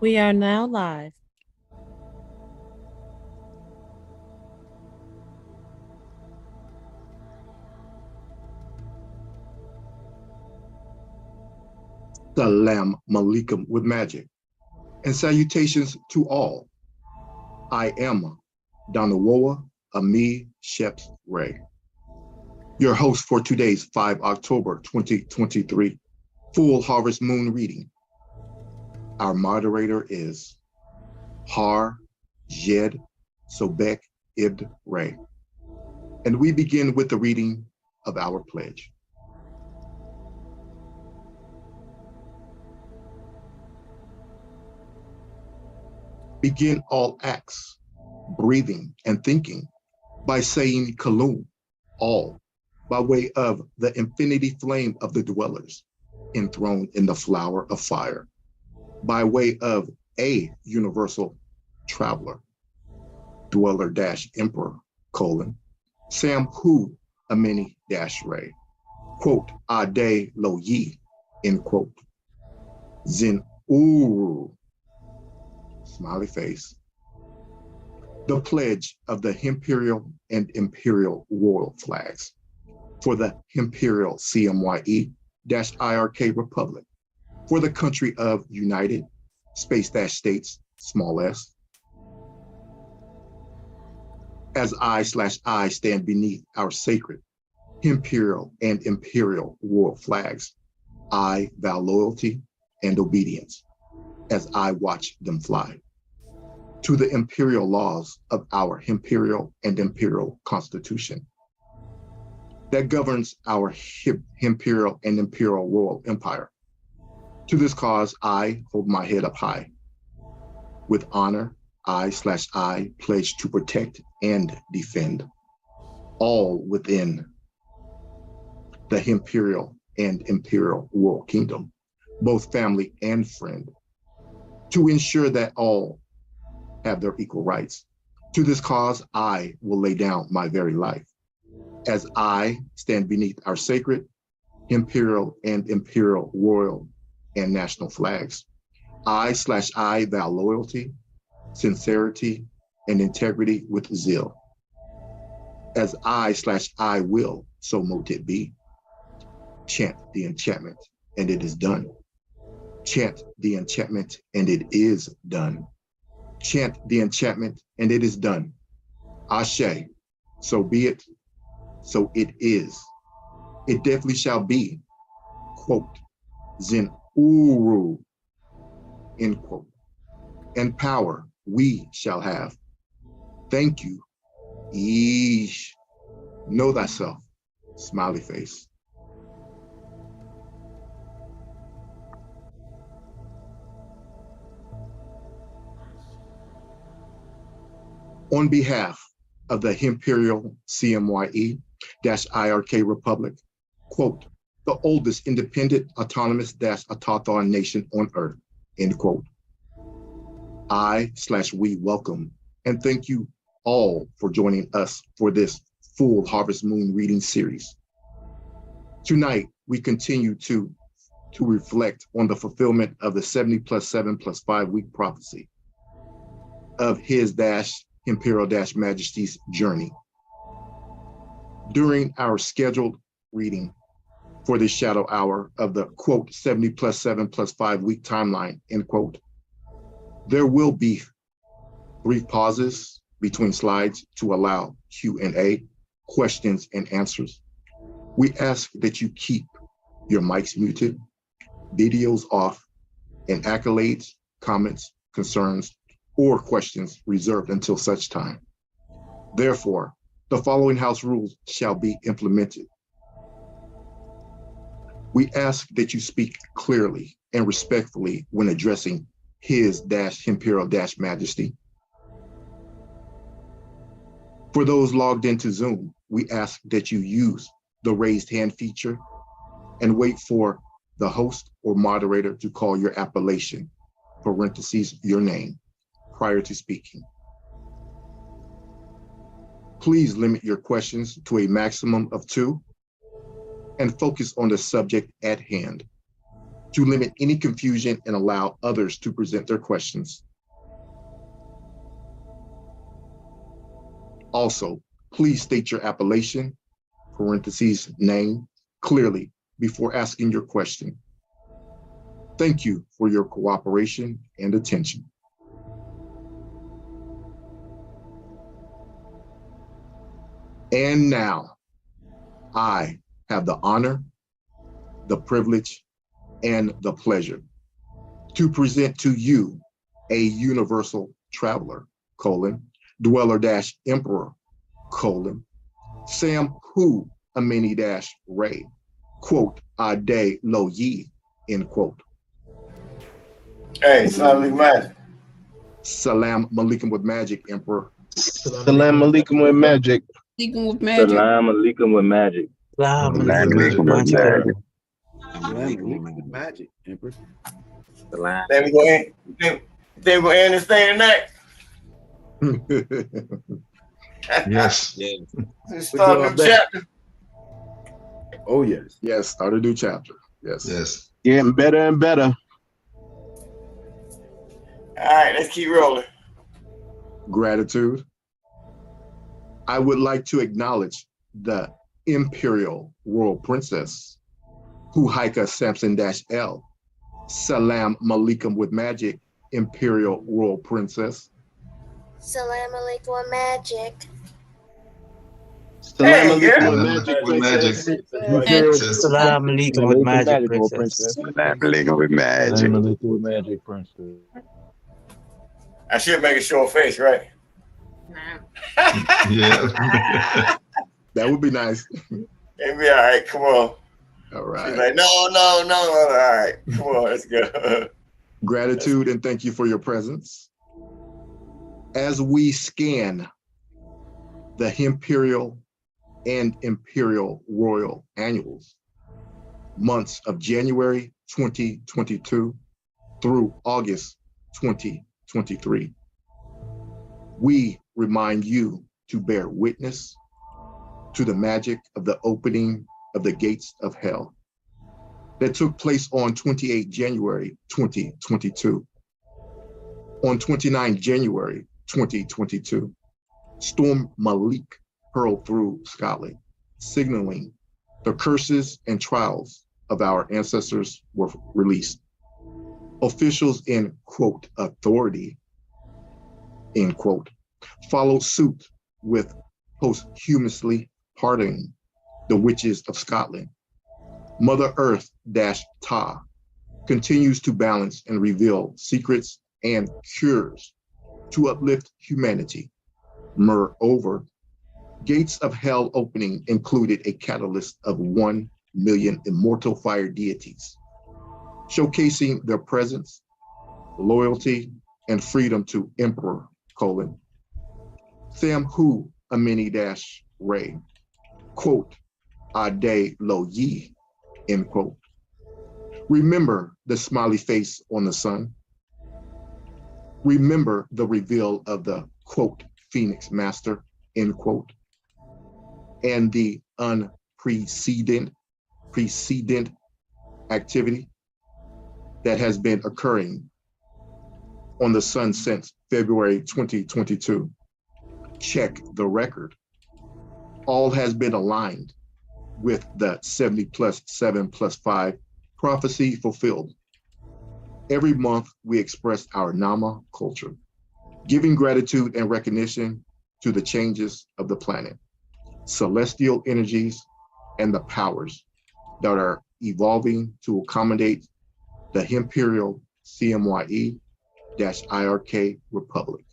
We are now live. Salam Malikum with magic. And salutations to all. I am Donawoa Ami Sheps Ray, your host for today's 5 October 2023 Full Harvest Moon reading. Our moderator is Har Jed Sobek Ibn Ray. And we begin with the reading of our pledge. Begin all acts, breathing and thinking by saying Kalum, all, by way of the infinity flame of the dwellers, enthroned in the flower of fire, by way of a universal traveler, dweller-emperor, Sam Hu Amini-Ray, quote, Ade Lo Yi, end quote, Zin Uru, smiley face, the pledge of the Emperial and Imperial royal flags for the Emperial CMYE-IRK Republic for the country of United States, small s. As I stand beneath our sacred Emperial and Imperial royal flags, I vow loyalty and obedience as I watch them fly to the imperial laws of our Emperial and Imperial Constitution that governs our Emperial and Imperial Royal Empire. To this cause, I hold my head up high. With honor, I pledge to protect and defend all within the Emperial and Imperial Royal Kingdom, both family and friend, to ensure that all have their equal rights. To this cause, I will lay down my very life as I stand beneath our sacred Imperial and Imperial royal and national flags. I vow loyalty, sincerity, and integrity with zeal. As I will, so mote it be. Chant the enchantment, and it is done. Chant the enchantment, and it is done. Chant the enchantment, and it is done. Ashe, so be it, so it is. It definitely shall be, quote, Zen Uru, end quote. And power we shall have. Thank you. Eesh. Know thyself, smiley face. On behalf of the Emperial CMYE-IRK Republic, quote, the oldest independent autonomous-autothon nation on earth, end quote. We welcome and thank you all for joining us for this Full Harvest Moon reading series. Tonight, we continue to reflect on the fulfillment of the 70 plus 7 plus 5 week prophecy of His Imperial Majesty's journey. During our scheduled reading for this shadow hour of the quote 70 plus 7 plus 5 week timeline, end quote, there will be brief pauses between slides to allow Q&A, questions and answers. We ask that you keep your mics muted, videos off, and accolades, comments, concerns, or questions reserved until such time. Therefore, the following house rules shall be implemented. We ask that you speak clearly and respectfully when addressing His Imperial Majesty. For those logged into Zoom, we ask that you use the raised hand feature and wait for the host or moderator to call your appellation, parentheses, your name, prior to speaking. Please limit your questions to a maximum of 2 and focus on the subject at hand. to limit any confusion and allow others to present their questions. Also, please state your appellation, parentheses, name, clearly before asking your question. Thank you for your cooperation and attention. And now, I have the honor, the privilege, and the pleasure to present to you a universal traveler, dweller-emperor, Sam Hu Amini-Ray, Ade Lo Yi, end quote. Hey, Salam alaikum magic. Salam alaikum with magic, Emperor. Salam alaikum with magic. Alaikum with magic. Salam alaikum with magic. Salam alaikum with magic. With magic, Emperor. Salam. Then we go in. Then we go in and stay tonight. Yes. Start a new chapter. Oh yes. Yes, start a new chapter. Yes. Yes. Getting better and better. All right, let's keep rolling. Gratitude. I would like to acknowledge the Imperial Royal Princess, Huhaika Samson-L. Salam alaikum with magic, Imperial Royal Princess. Salam alaikum with magic. Salam Hey, yeah. alaikum with magic. Salam alaikum with magic, princess. Salam alaikum with magic. Salam alaikum with magic, princess. I should make a short face, right? Yeah. That would be nice. It'd be all right. Come on. All right. She's like, no. All right. Come on, let's go. Gratitude and thank you for your presence. As we scan the Imperial and Imperial Royal Annuals, months of January 2022 through August 2023, we remind you to bear witness to the magic of the opening of the gates of hell that took place on 28 January 2022. On 29 January 2022, Storm Malik hurled through Scotland, signaling the curses and trials of our ancestors were released. Officials in, quote, authority, end quote, followed suit with posthumously pardoning the witches of Scotland. Mother Earth-Ta continues to balance and reveal secrets and cures to uplift humanity. Moreover, Gates of Hell opening included a catalyst of 1 million immortal fire deities, showcasing their presence, loyalty, and freedom to Emperor, Sam Hu Amini-Ray, quote, Ade Lo Yi, end quote. Remember the smiley face on the sun. Remember the reveal of the, quote, Phoenix Master, end quote, and the unprecedented activity that has been occurring on the sun since February 2022. Check the record. All has been aligned with the 70 plus 7 plus 5 prophecy fulfilled. Every month we express our Nama culture, giving gratitude and recognition to the changes of the planet, celestial energies, and the powers that are evolving to accommodate the Emperial CMYE-IRK Republic.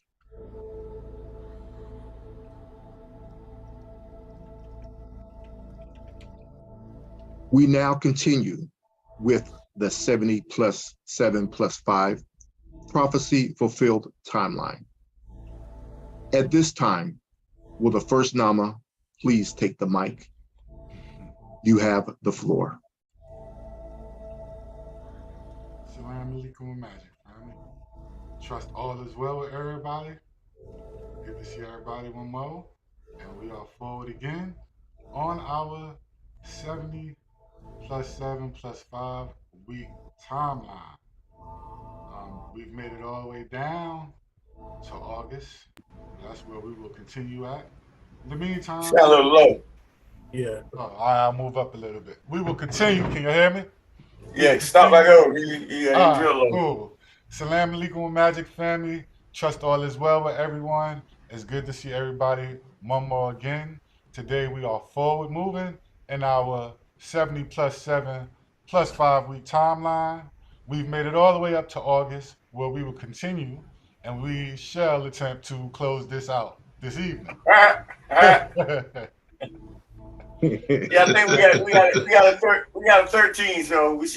We now continue with the 70 plus 7 plus 5 prophecy fulfilled timeline. At this time, will the first Nama please take the mic? You have the floor. Salam alaikum with magic, family. Trust all is well with everybody. Good to see everybody one more. And we are forward again on our 70 plus 7 plus 5 week timeline. We've made it all the way down to August. That's where we will continue at. In the meantime, Sound a little low. Yeah. I'll move up a little bit. We will continue. Can you hear me? Yeah, stop back over. You drill low. Cool. Salam alaikum Magic family. Trust all is well with everyone. It's good to see everybody one more again. Today we are forward moving in our 70 plus 7 plus 5 week timeline. We've made it all the way up to August, where we will continue, and we shall attempt to close this out this evening. Yeah, I think we got a 13, so we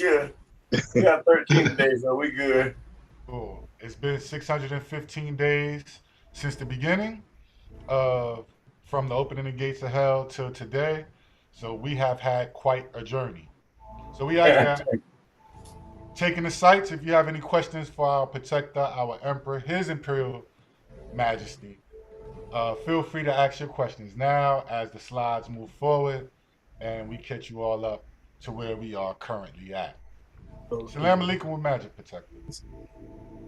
got 13 today, so we good. Cool. It's been 615 days since the beginning from the opening of gates of hell till today. So we have had quite a journey. So we ask that, taking the sights, if you have any questions for our protector, our emperor, his imperial majesty, feel free to ask your questions now as the slides move forward and we catch you all up to where we are currently at. Salam alaikum with magic, protector.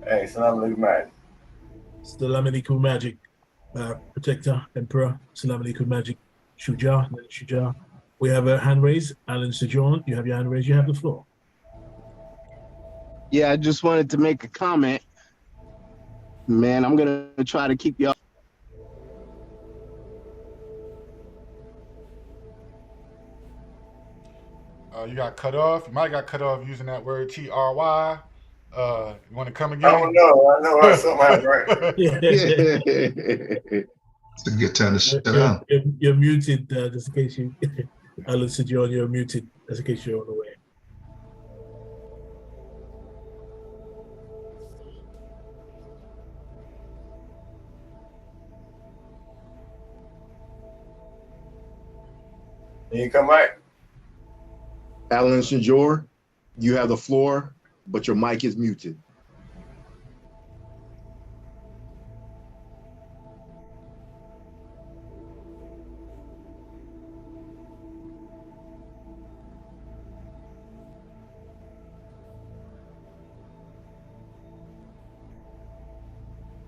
Hey, salam alaikum magic. Salam alaikum magic, protector, emperor. Salam alaikum magic, Shuja. Shuja. We have a hand raised. Alan Sojourn, you have your hand raised. You have the floor. Yeah, I just wanted to make a comment. Man, I'm gonna try to keep y'all. You got cut off. You might got cut off using that word TRY. You want to come again? I don't know. I know something happened, right? It's a good time to shut down. You're muted, just in case you, Alan Sojourn, you're muted, just in case you're on the way. You come back. Alan Shajor, you have the floor, but your mic is muted.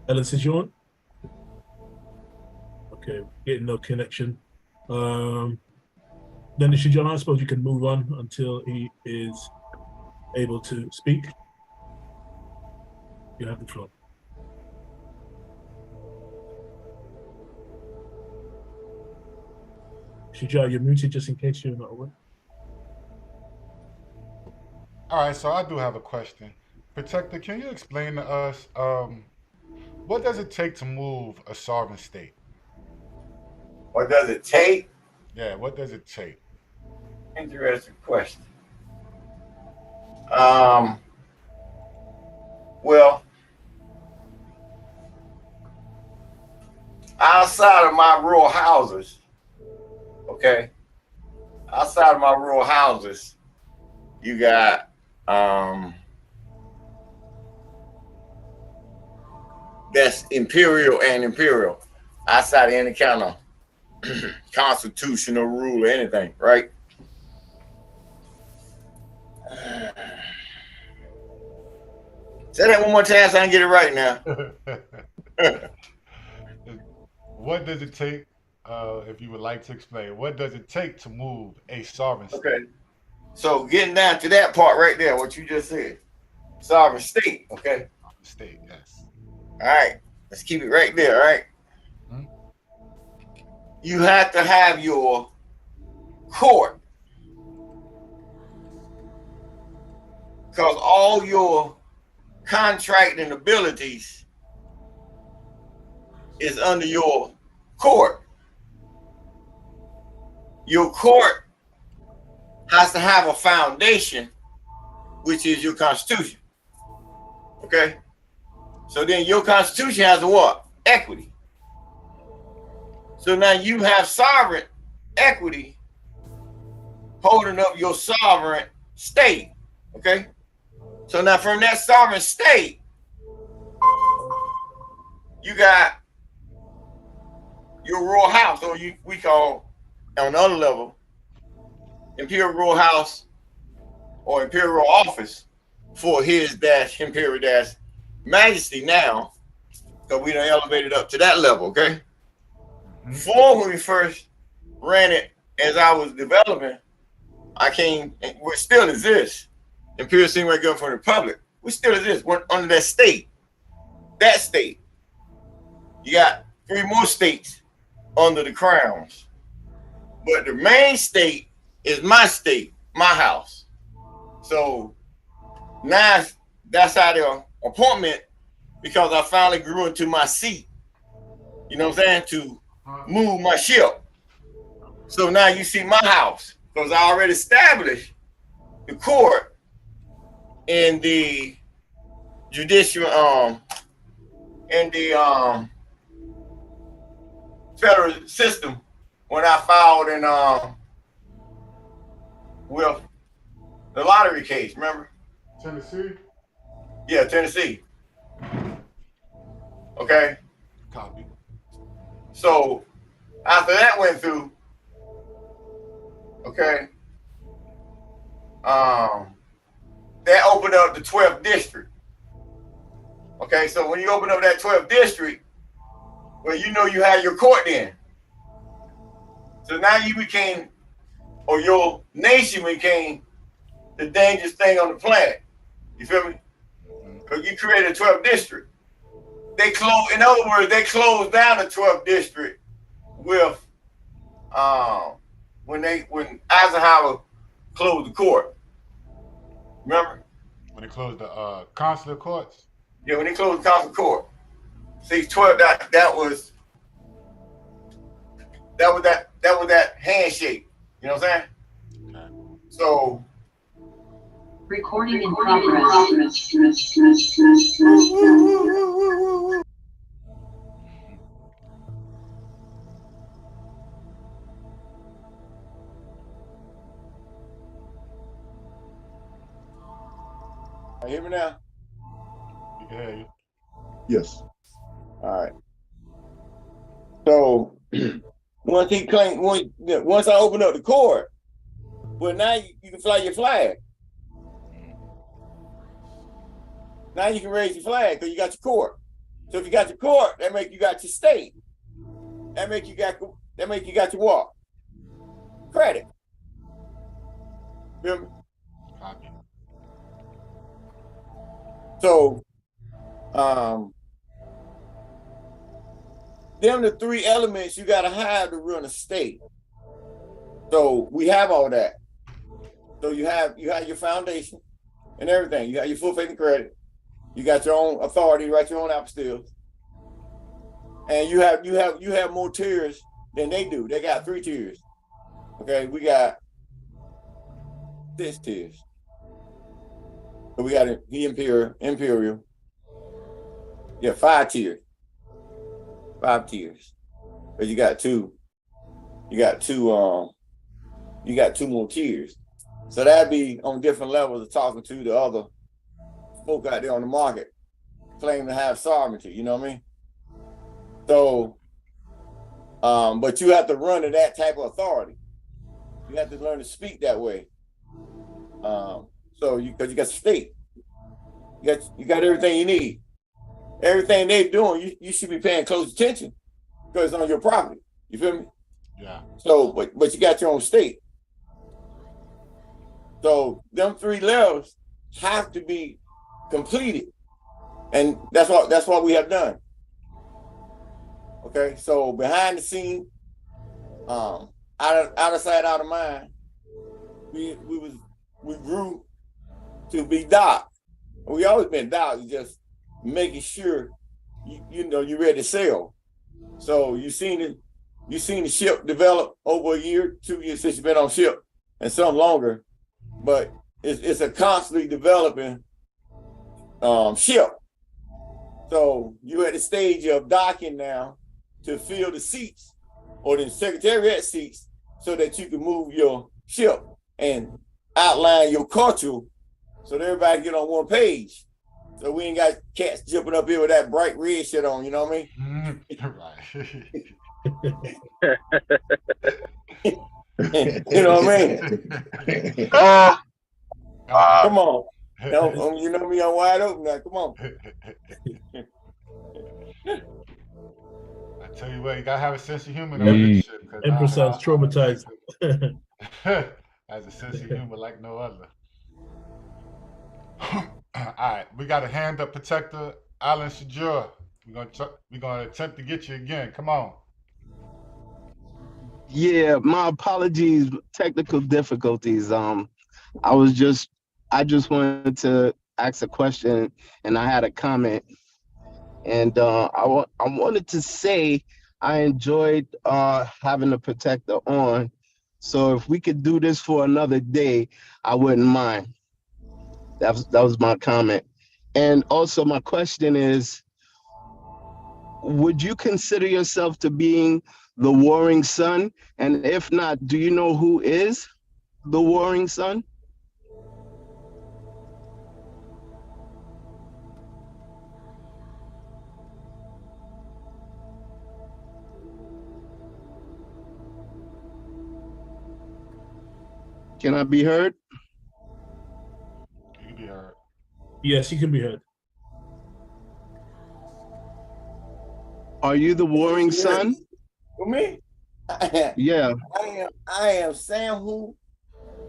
Alan Sojourn? Okay, getting no connection. Then Sojourn, I suppose you can move on until he is able to speak. You have the floor. Shuja, you're muted just in case you're not aware. All right, so I do have a question. Protector, can you explain to us what does it take to move a sovereign state? What does it take? Yeah, what does it take? Interesting question. Well, outside of my rural houses, okay, outside of my rural houses, you got that's imperial and imperial. Outside of any kind of constitutional rule or anything, right? Say that one more time so I can get it right now. What does it take, if you would like to explain, what does it take to move a sovereign state? Okay. So getting down to that part right there, what you just said. Sovereign state, okay? State, yes. All right. Let's keep it right there, all right? You have to have your court. Because all your contracting abilities is under your court. Your court has to have a foundation, which is your constitution. Okay? So then your constitution has a what? Equity. So now you have sovereign equity holding up your sovereign state. Okay? So now from that sovereign state, you got your royal house, or we call on the other level, imperial royal house or imperial office for his dash imperial dash majesty now, because we done elevated up to that level, okay? Before, when we first ran it, as I was developing, I came, which still exists, Emperial CMYE-IRK Republic, which still exists under that state. That state. You got 3 more states under the crowns. But the main state is my state, my house. So now that's how the appointment, because I finally grew into my seat, you know what I'm saying, to move my ship. So now you see my house, because I already established the court in the judicial, in the federal system when I filed in with the lottery case, remember? Tennessee? Yeah, Tennessee. Okay. Copy. So after that went through, okay, that opened up the 12th district. Okay, so when you open up that 12th district, well, you know you had your court then. So now you became, or your nation became the dangerous thing on the planet. You feel me? Because you created a 12th district. They closed, in other words, they closed down the 12th district with when Eisenhower closed the court. Remember? When they closed the consular courts? Yeah, when they closed the consular court. See, 12, that was that handshake. You know what I'm saying? Okay. So recording in progress. you hear me now? We can hear you. Yes. All right. So once he claimed, once I opened up the court, well, now you can fly your flag. Now you can raise your flag because you got your court. So if you got your court, that make you got your state. That make you got your what? Credit. Remember? Copy. So them the 3 elements you gotta have to run a state. So we have all that. So you have your foundation and everything. You got your full faith and credit. You got your own authority, write your own apostilles. And you have more tiers than they do. They got 3 tiers. Okay, we got 6 tiers. So we got the Imperial. Yeah, 5 tiers. 5 tiers. But you got two more tiers. So that'd be on different levels of talking to the other folk out there on the market, claim to have sovereignty, you know what I mean? So, but you have to run to that type of authority. You have to learn to speak that way. So because you got state, you got everything you need. Everything they're doing, you should be paying close attention because it's on your property. You feel me? Yeah. So, but you got your own state. So them 3 levels have to be completed, and that's what we have done. Okay, so behind the scene, out of sight, out of mind, we grew to be docked. We always been docked, just making sure you're ready to sail. So you seen the ship develop over a year, 2 years since you've been on ship, and some longer. But it's a constantly developing ship. So you at the stage of docking now to fill the seats or the secretariat seats so that you can move your ship and outline your culture so that everybody get on one page. So we ain't got cats jumping up here with that bright red shit on, you know what I mean? Right. You know what I mean? Come on. No, you know me, I'm wide open now. Come on. I tell you what, you gotta have a sense of humor Yeah. on this shit. Empress sounds traumatized. Has a sense of humor like no other. All right, we got a hand up protector, Alan Shajur. We're gonna attempt to get you again. Come on. Yeah, my apologies, technical difficulties. I just wanted to ask a question, and I had a comment, and I wanted to say I enjoyed having the protector on. So if we could do this for another day, I wouldn't mind. That was my comment. And also my question is, would you consider yourself to being the warring sun? And if not, do you know who is the warring sun? Can I be heard? You can be heard. Yes, you can be heard. Are you the warring sun? For me? Yeah. I am Samhu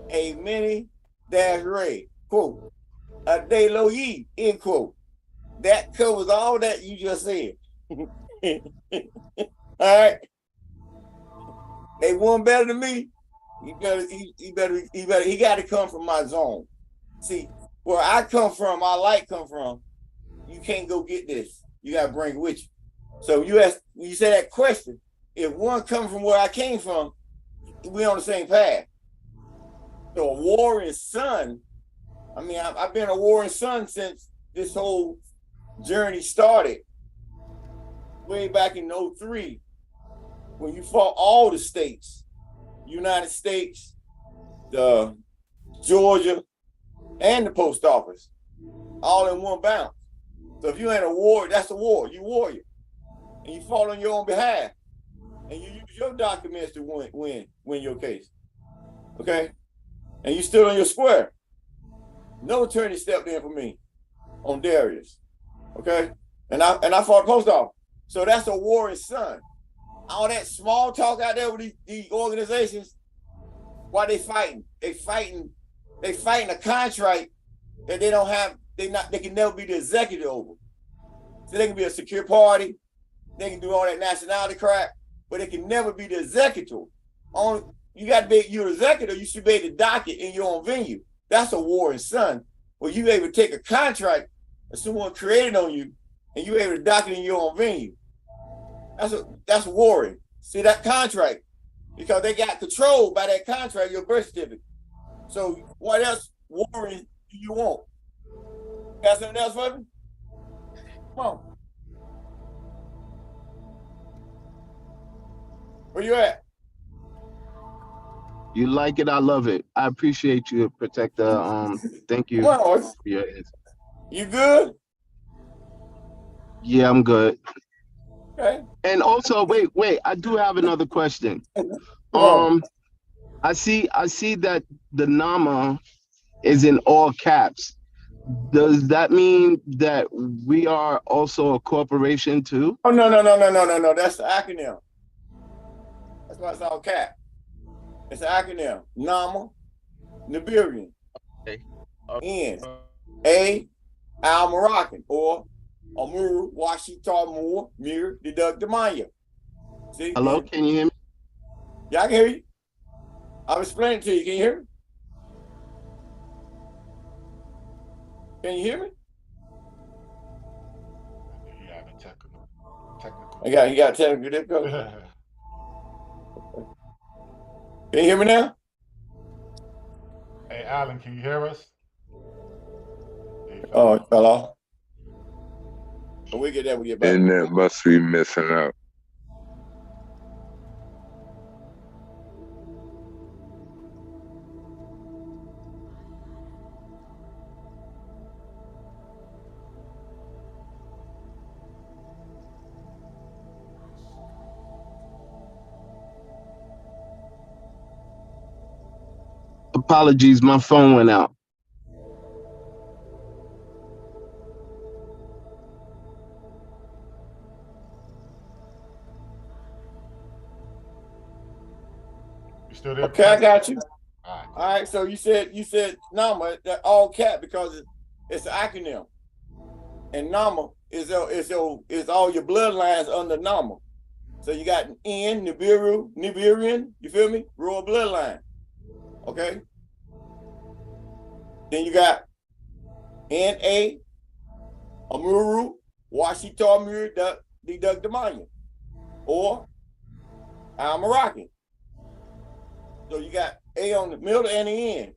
a mini dash ray. Quote. A de lo ye, end quote. That covers all that you just said. All right. They one better than me. He got to come from my zone. See, where I come from, my light come from, you can't go get this. You got to bring it with you. So you say that question, if one comes from where I came from, we on the same path. So a warring sun, I mean, I've been a warring sun since this whole journey started. Way back in 03, when you fought all the states, United States, the Georgia, and the post office, all in one bounce. So if you ain't a warrior, that's a war. You warrior. And you fought on your own behalf. And you use your documents to win your case. Okay? And you stood on your square. No attorney stepped in for me on Darius. Okay? And I fought post office. So that's a warring son. All that small talk out there with these organizations, why they fighting? They fighting a contract that they don't have, they can never be the executive over. So they can be a secure party, they can do all that nationality crap, but they can never be the executive. You got to be your executive, you should be able to dock it in your own venue. That's a warring son, where you able to take a contract that someone created on you and you able to dock it in your own venue. That's warring. See that contract, because they got controlled by that contract, your birth certificate. So what else warring do you want? Got something else for me? Come on. Where you at? You like it, I love it. I appreciate you, Protector. Thank you. Come on. You good? Yeah, I'm good. Okay. And also, wait, I do have another question. I see that the NAMA is in all caps. Does that mean that we are also a corporation too? Oh, no. That's the acronym. That's why it's all cap. It's an acronym. NAMA, Nibirian. Okay. N. A. Al Moroccan, or Amuru, Washita Moore, Mir, Deduct Demaya. See? Hello, can you hear me? Yeah, I can hear you. I'll explain it to you. Can you hear me? Can you hear me? You have a technical. You got technical difficulty. Can you hear me now? Hey, Alan, can you hear us? Oh, it fell off. But we get that, we get back. And that must be missing out. Apologies, my phone went out. still there? Okay, I got you. All right. All right, so you said NAMA, that all cap because it's an acronym, and NAMA is all your bloodlines under NAMA. So you got N, Nibirian, you feel me? Royal bloodline. Okay. Then you got NA, Amuru, Washita Deduct Demanian, or I'm Moroccan. So you got A on the middle and the end.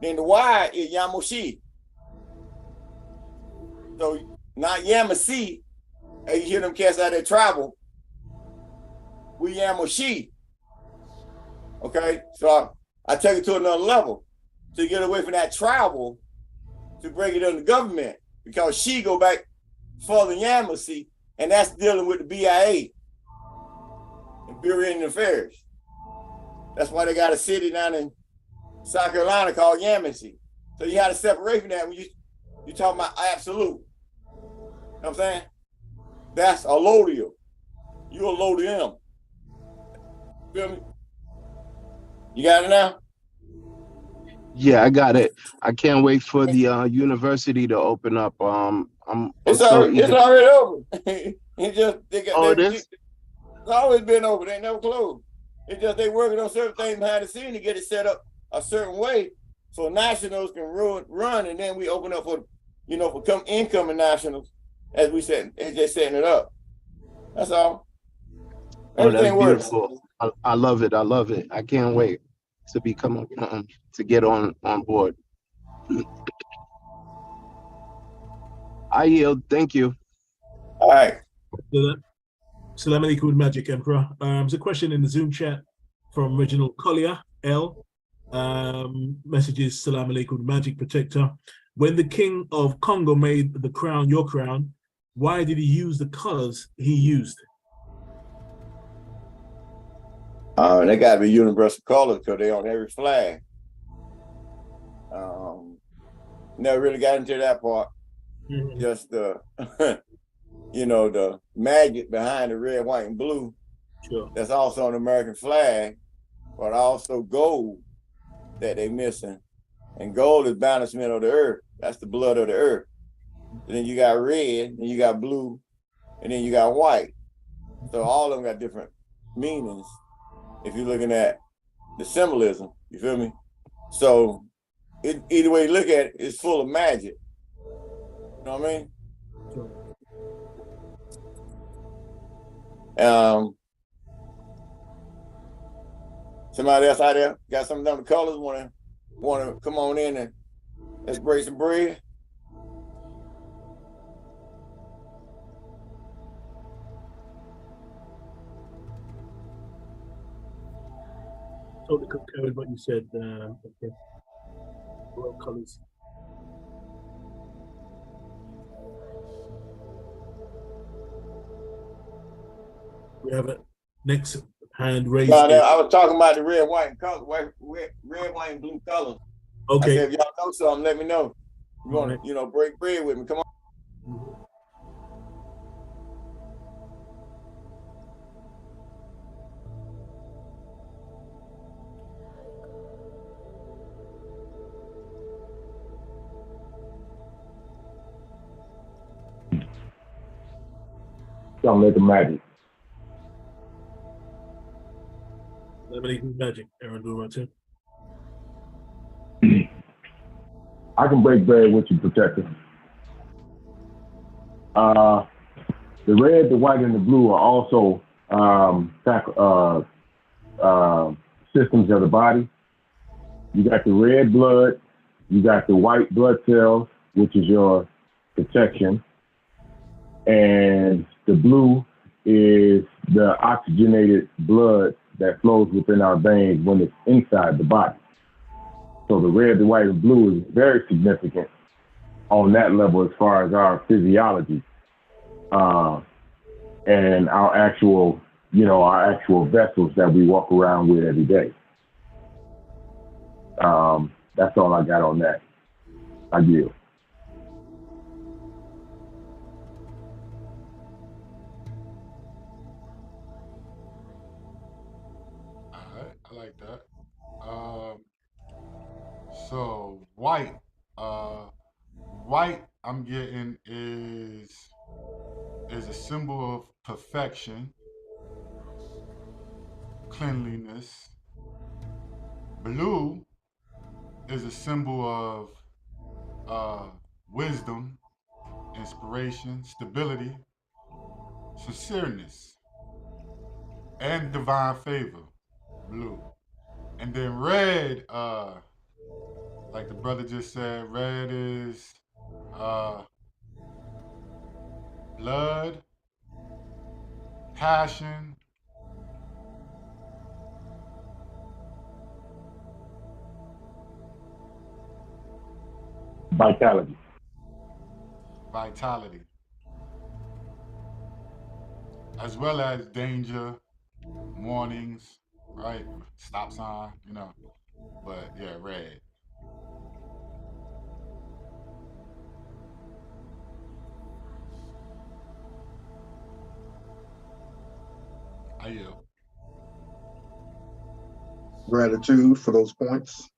Then the Y is Yamoshi. So not Yamasi. Hey, you hear them cats out there travel. We Yamoshi. Okay, so I take it to another level to get away from that travel to bring it under government because she go back further than Yamasi, and that's dealing with the BIA, Bureau of Indian Affairs. That's why they got a city down in South Carolina called Yamasee. So you had to separate from that when you talking about absolute. You know what I'm saying? That's a Lodium. You're a Lodium. Feel me? You got it now? Yeah, I got it. I can't wait for the university to open up. It's so already over. It just it is? it's always been over. They never closed. It's just they working on certain things behind the scene to get it set up a certain way so nationals can run, and then we open up for incoming nationals as we said. It's just setting it up. That's all. Everything that's works. beautiful. I love it. I love it. I can't wait to become to get on board. I yield. Thank you. All right. Salam alaikum magic emperor. There's a question in the Zoom chat from Reginald Collier L. Messages salam alaikum magic protector. When the king of Congo made the crown your crown, why did he use the colors he used? They got to be universal colors because they're on every flag. Never really got into that part. Mm-hmm. Just the, the magic behind the red, white, and blue. Sure. That's also on the American flag, but also gold that they're missing. And gold is balancement of the earth. That's the blood of the earth. And then you got red, and you got blue, and then you got white. So all of them got different meanings. If you're looking at the symbolism, you feel me? So either way you look at it, it's full of magic. You know what I mean? Somebody else out there got some of the colors want to come on in and let's break some bread. Totally concur with what you said. Okay. World colors. We have a next hand raised. I was talking about the red, white, and color, red, white, and blue colors. Okay. I said, if y'all know something, let me know. You want to, break bread with me? Come on. Don't make a magic. Magic. Aaron, do it too. I can break bread with you, protector. The red, the white, and the blue are also systems of the body. You got the red blood, you got the white blood cells, which is your protection, and the blue is the oxygenated blood that flows within our veins when it's inside the body. So the red, the white, and blue is very significant on that level as far as our physiology and our actual vessels that we walk around with every day. That's all I got on that. I yield. All right, I like that. white. White I'm getting is a symbol of perfection, cleanliness. Blue is a symbol of wisdom, inspiration, stability, sincereness, and divine favor. Blue. And then red, like the brother just said, red is blood, passion, Vitality. vitality, as well as danger, warnings, right? Stop sign, you know. But yeah, red. I yield. Gratitude for those points.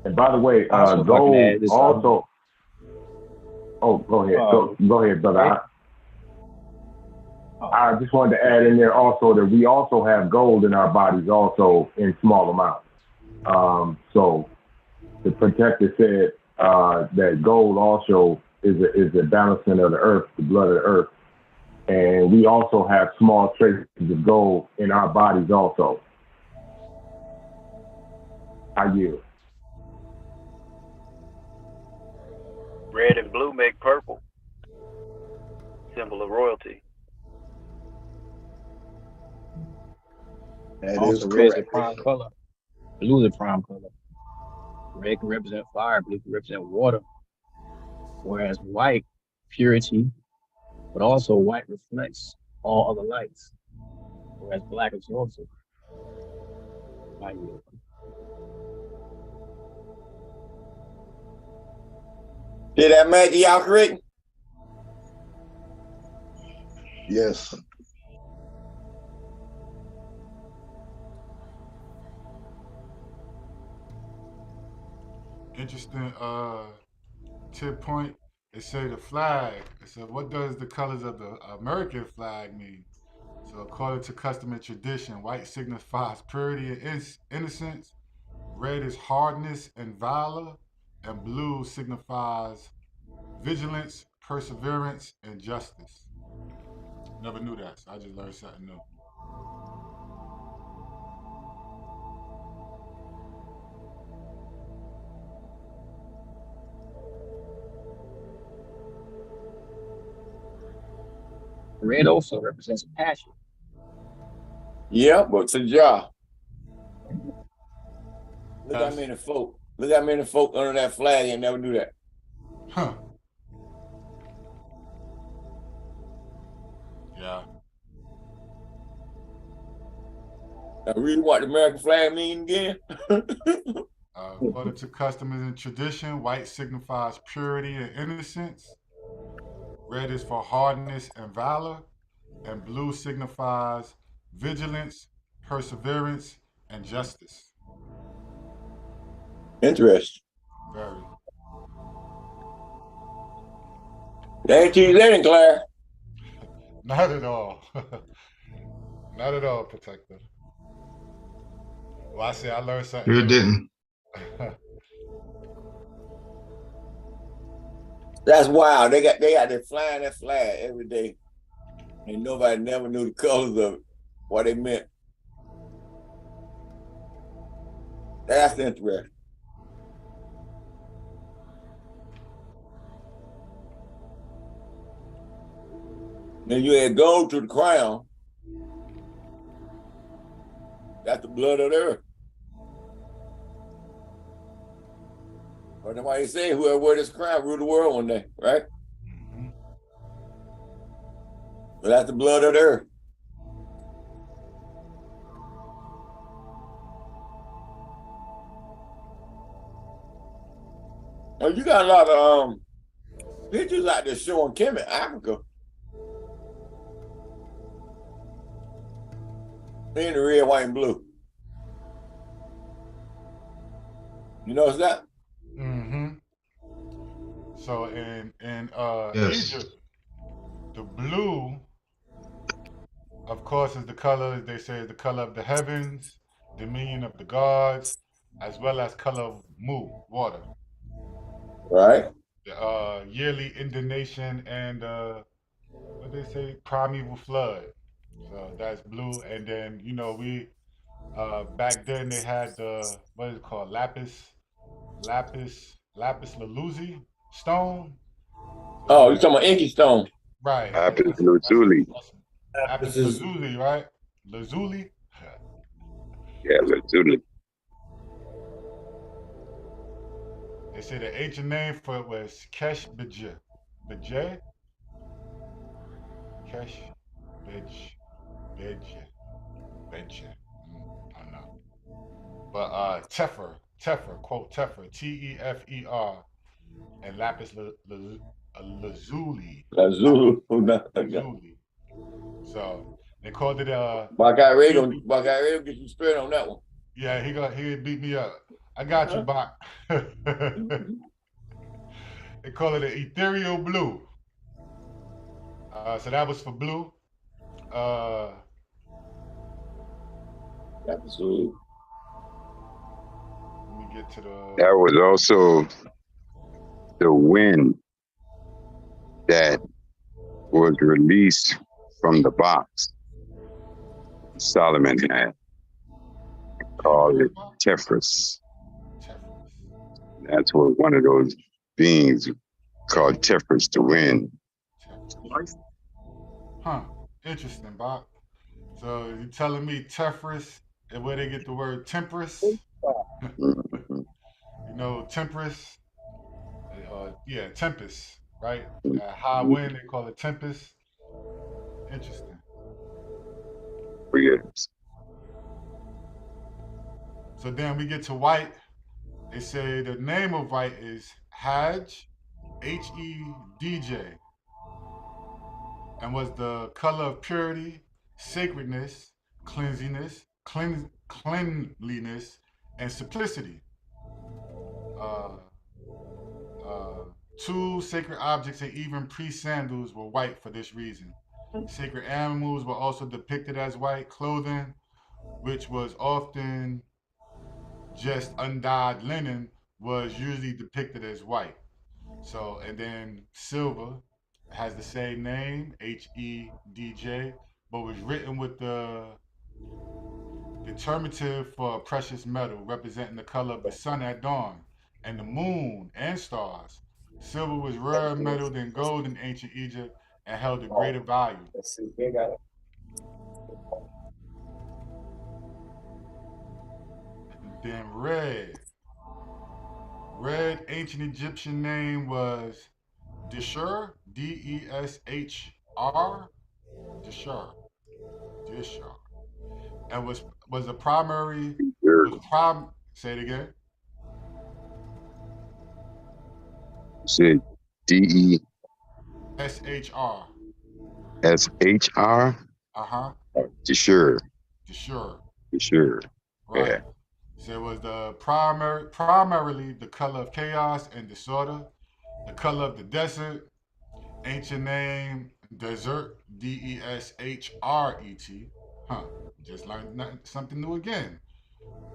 And by the way, Also, if I can gold add this, also. Oh, go ahead. Go ahead, brother. Right. I just wanted to add in there also that we also have gold in our bodies also in small amounts. So the protector said that gold also is a balancing of the earth, the blood of the earth. And we also have small traces of gold in our bodies also. I yield. red and blue make purple, symbol of royalty. That Also, is red is the correct. prime color. Blue is the prime color. Red can represent fire, blue can represent water. Whereas white, purity, but also white reflects all other lights. Whereas black absorbs it. I yield. Did that make y'all correct? Yes. Interesting tip point. It say the flag. It said, what does the colors of the American flag mean? So according to custom and tradition, white signifies purity and innocence, red is hardness and valor, and blue signifies vigilance, perseverance, and justice. Never knew that, so I just learned something new. Red also represents passion. Yeah, but to y'all. Look how many folk. Look how many folk under that flag and never knew that. Huh. Yeah. Now read what the American flag mean again. According to custom and tradition, white signifies purity and innocence. Red is for hardness and valor, and blue signifies vigilance, perseverance, and justice. Interesting. Very. They ain't teach that in class. Not at all. Not at all, Protector. Well, I say I learned something. You didn't. That's wild. They got they flying that flag every day, and nobody never knew the colors of it, what they meant. That's interesting. Then you add gold to the crown. That's the blood of the earth. Or that's why you say whoever wear this crown rule the world one day, right? Mm-hmm. But that's the blood of the earth. Oh, you got a lot of pictures out there showing Kemet, Africa. In the red, white, and blue. You notice that? Mm-hmm. So in Yes. Egypt, the blue, of course, is the color, they say, is the color of the heavens, dominion of the gods, as well as color of Mu, water. Right. The yearly inundation and what they say, primeval flood. So that's blue. And then, you know, we back then they had the, what is it called? Lapis lazuli stone. So Oh, you that, talking about Inky Stone? right. Lapis lazuli. That's This lapis is lazuli, right? Lazuli. Yeah, lazuli. They say the ancient name for it was Kesh B'je. B'je? Kesh B'je. B'je. B'je. I don't know. But Tefer, quote Tefer, Tefer, and lapis lazuli. Zulu. Lazuli. So they called it My guy Ray get you straight on that one. yeah, he beat me up. I got you, Bach. They call it an ethereal blue. So that was for blue. Absolutely. Let me get to the. That was also the wind that was released from the box Solomon had, called it Tefris. That's what one of those beings called Tefris, the wind. Huh. Interesting, Bob. So you're telling me Tefris and where they get the word temperance? Mhm. You know, temperance. Yeah, tempest, right? High wind, they call it tempest. Interesting. Yes. So then we get to white. They say the name of white is Hajj, Hedj, and was the color of purity, sacredness, cleanliness, and simplicity. Uh, two sacred objects and even priest sandals were white for this reason. Sacred animals were also depicted as white clothing, which was often just undyed linen, was usually depicted as white. So, and then silver has the same name, Hedj, but was written with the determinative for a precious metal representing the color of the sun at dawn and the moon and stars. Silver was rarer metal than gold in ancient Egypt and held a greater value. Let's see. They got it. Then red. Red ancient Egyptian name was Dishur, Deshr, Dishur, Dishur, and was a primary Say it again. Said DESHR. SHR. Uh-huh. Dishur. Dishur. Right. Yeah. So it was the primarily the color of chaos and disorder, the color of the desert, ancient name desert, Deshret. Huh. Just learned something new again.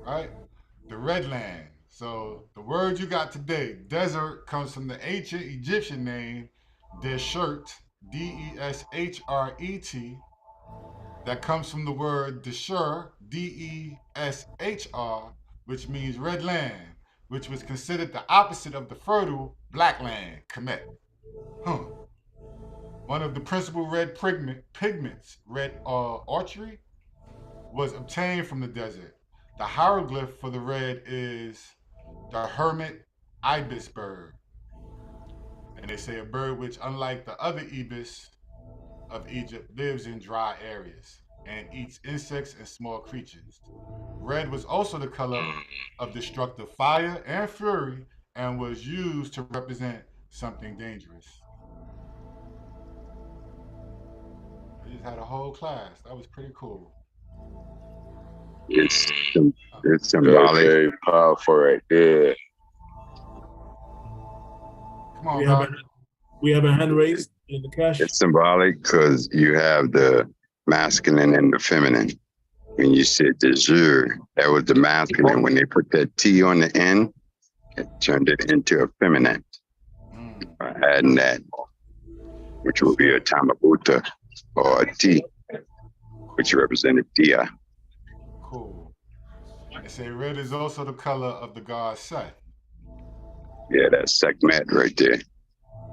Right? The red land. So the word you got today, desert, comes from the ancient Egyptian name Deshret, Deshret, that comes from the word Deshur, Deshr, which means red land, which was considered the opposite of the fertile black land, Kemet. One of the principal red pigments, red archery, was obtained from the desert. The hieroglyph for the red is the hermit ibis bird. And they say a bird which, unlike the other ibis of Egypt, lives in dry areas and eats insects and small creatures. Red was also the color of destructive fire and fury and was used to represent something dangerous. I just had a whole class. That was pretty cool. It's symbolic. Very powerful right there. Come on, Doc. We have a hand raised in the cash. It's symbolic because you have the masculine and the feminine. When you said de jure, that was the masculine. When they put that T on the end, it turned it into a feminine. Adding that, which will be a Tamabuta or a T, which represented Dia. Cool. They say red is also the color of the god Set. Yeah, that's Sekhmet right there.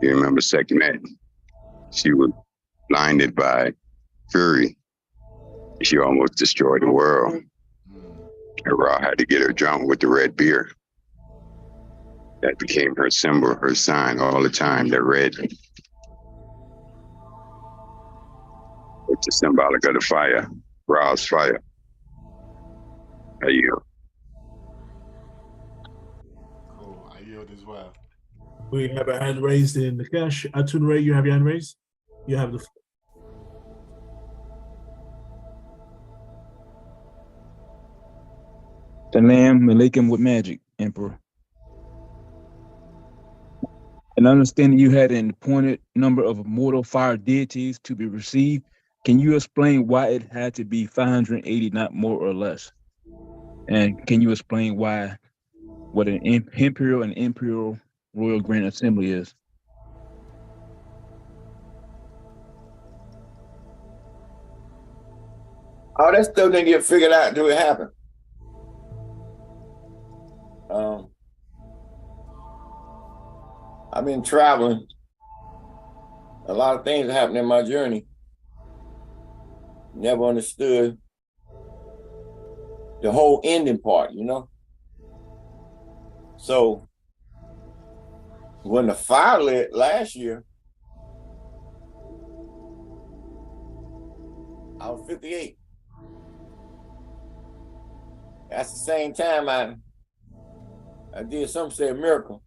You remember Sekhmet? She was blinded by fury. She almost destroyed the world. And Ra had to get her drunk with the red beer. That became her symbol, her sign all the time, the red. Which is symbolic of the fire, Ra's fire. How you? Cool, I yield as well. We have a hand raised in the cash. Atun Ray, you have your hand raised? You have the floor. Salam alaikum with magic, Emperor. And understanding you had an appointed number of mortal fire deities to be received, can you explain why it had to be 580, not more or less? And can you explain why what an imperial and imperial royal grand assembly is? All that stuff didn't get figured out until it happened. I've been traveling. A lot of things happened in my journey. Never understood the whole ending part, you know? So when the fire lit last year, I was 58. That's the same time I did something say a miracle.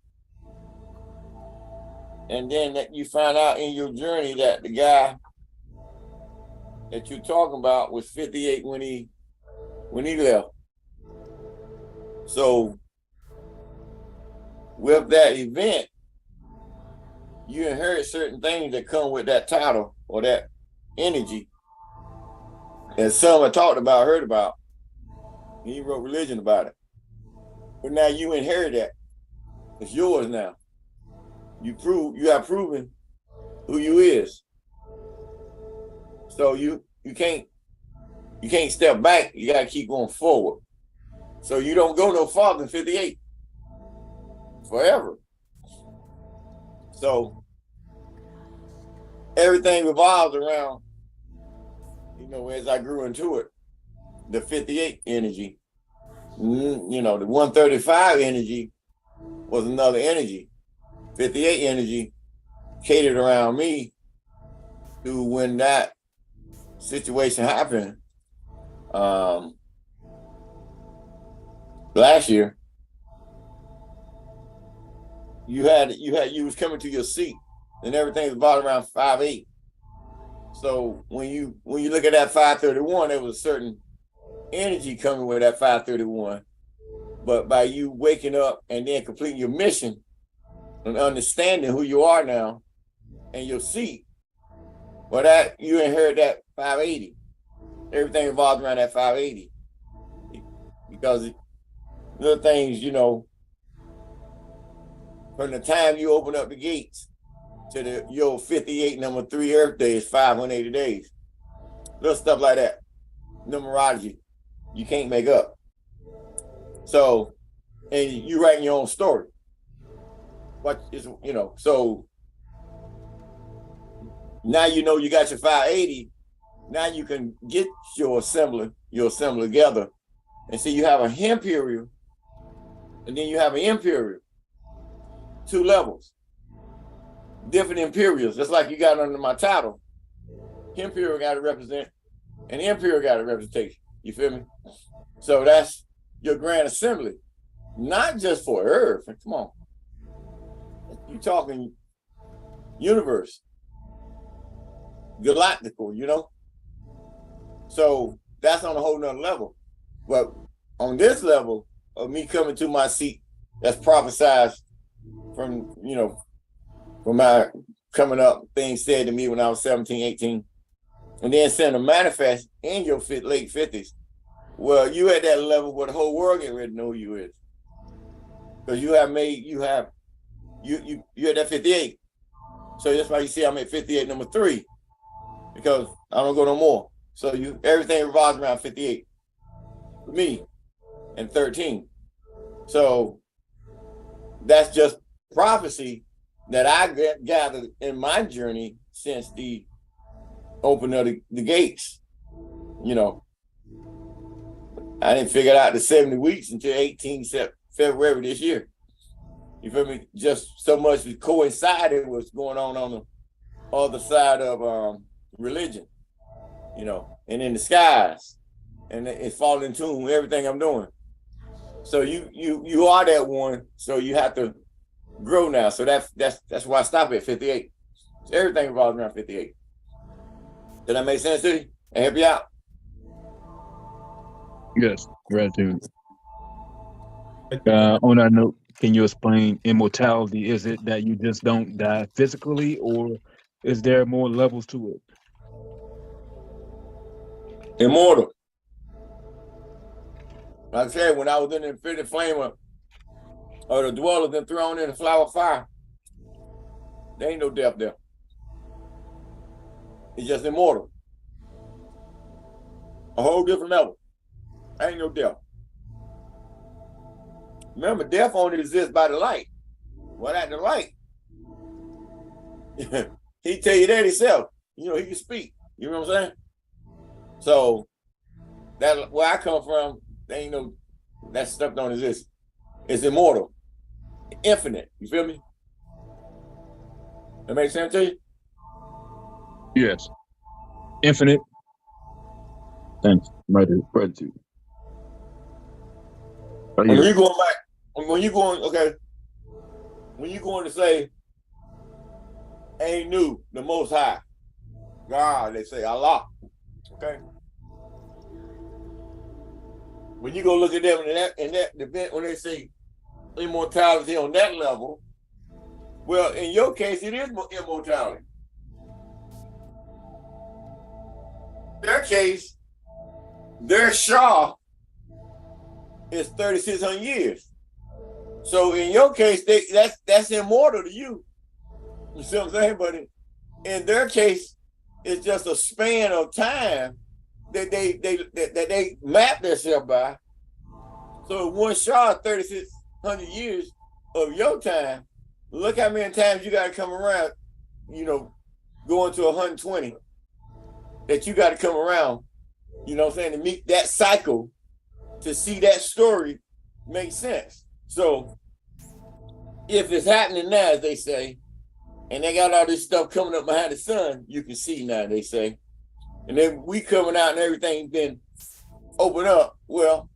And then that you find out in your journey that the guy that you're talking about was 58 when he left. So with that event, you inherit certain things that come with that title or that energy. And some I talked about, heard about. He wrote religion about it. But now you inherit that. It's yours now. You have proven who you is. So you can't step back. You gotta keep going forward. So you don't go no farther than 58. Forever. So everything revolves around, you know, as I grew into it, the 58 energy. You know, the 135 energy was another energy. 58 energy catered around me to when that situation happened last year. You was coming to your seat and everything was about around 5'8". So when you look at that 531, there was a certain energy coming with that 531. But by you waking up and then completing your mission and understanding who you are now and your seat, well, that you inherit that 580. Everything revolves around that 580. Because little things, you know, from the time you open up the gates to your 58 number 3 Earth Day is 580 days. Little stuff like that. Numerology. You can't make up. So, and you writing your own story. But it's, you know, so now you know you got your 580. Now you can get your assembly together. And see, you have a imperial, and then you have an imperial. 2 levels. Different imperials. Just like you got under my title. Imperial got to represent, and imperial got a representation. You feel me? So that's your grand assembly. Not just for Earth. Come on. You're talking universe. Galactical, you know? So that's on a whole nother level. But on this level of me coming to my seat, that's prophesized from, you know, from my coming up things said to me when I was 17, 18, and then send a manifest in your late 50s. Well, you at that level where the whole world getting ready to know who you is. Because you at that 58. So that's why you see I'm at 58 number 3, because I don't go no more. So everything revolves around 58 for me and 13. So that's just prophecy that I gathered in my journey since the opening of the gates. You know, I didn't figure out the 70 weeks until 18 February this year. You feel me? Just so much coincided with what's going on the other side of religion, you know, and in the skies, and it's falling in tune with everything I'm doing. So you are that one, so you have to grow now. So that's why I stop at 58. So everything revolves around 58. Did that make sense to you? And help you out? Yes, gratitude. On that note, can you explain immortality? Is it that you just don't die physically, or is there more levels to it? Immortal. Like I said, when I was in the infinite flame of the dwellers and thrown in the flower of fire, there ain't no death there. It's just immortal. A whole different level. Ain't no death. Remember, death only exists by the light. What at the light? He tell you that himself. You know, he can speak. You know what I'm saying? So that where I come from, there ain't no, that stuff don't exist. It's immortal, infinite. You feel me? That makes sense to you? Yes. Infinite. Thanks. Gratitude. When you're going back, when you're going to say, ain't new, the Most High, God, they say Allah, okay? When you go look at them in that event, when they say immortality on that level, well, in your case, it is immortality. Their case, their Shah is 3,600 years. So in your case, that's immortal to you. You see what I'm saying? But in their case, it's just a span of time that they map themselves by. So one Shah, 3,600 years of your time. Look how many times you got to come around. You know, going to 120. That you got to come around. You know what I'm saying, to meet that cycle, to see that story make sense. So if it's happening now, as they say, and they got all this stuff coming up behind the sun, you can see now, they say. And then we coming out and everything been opened up. Well,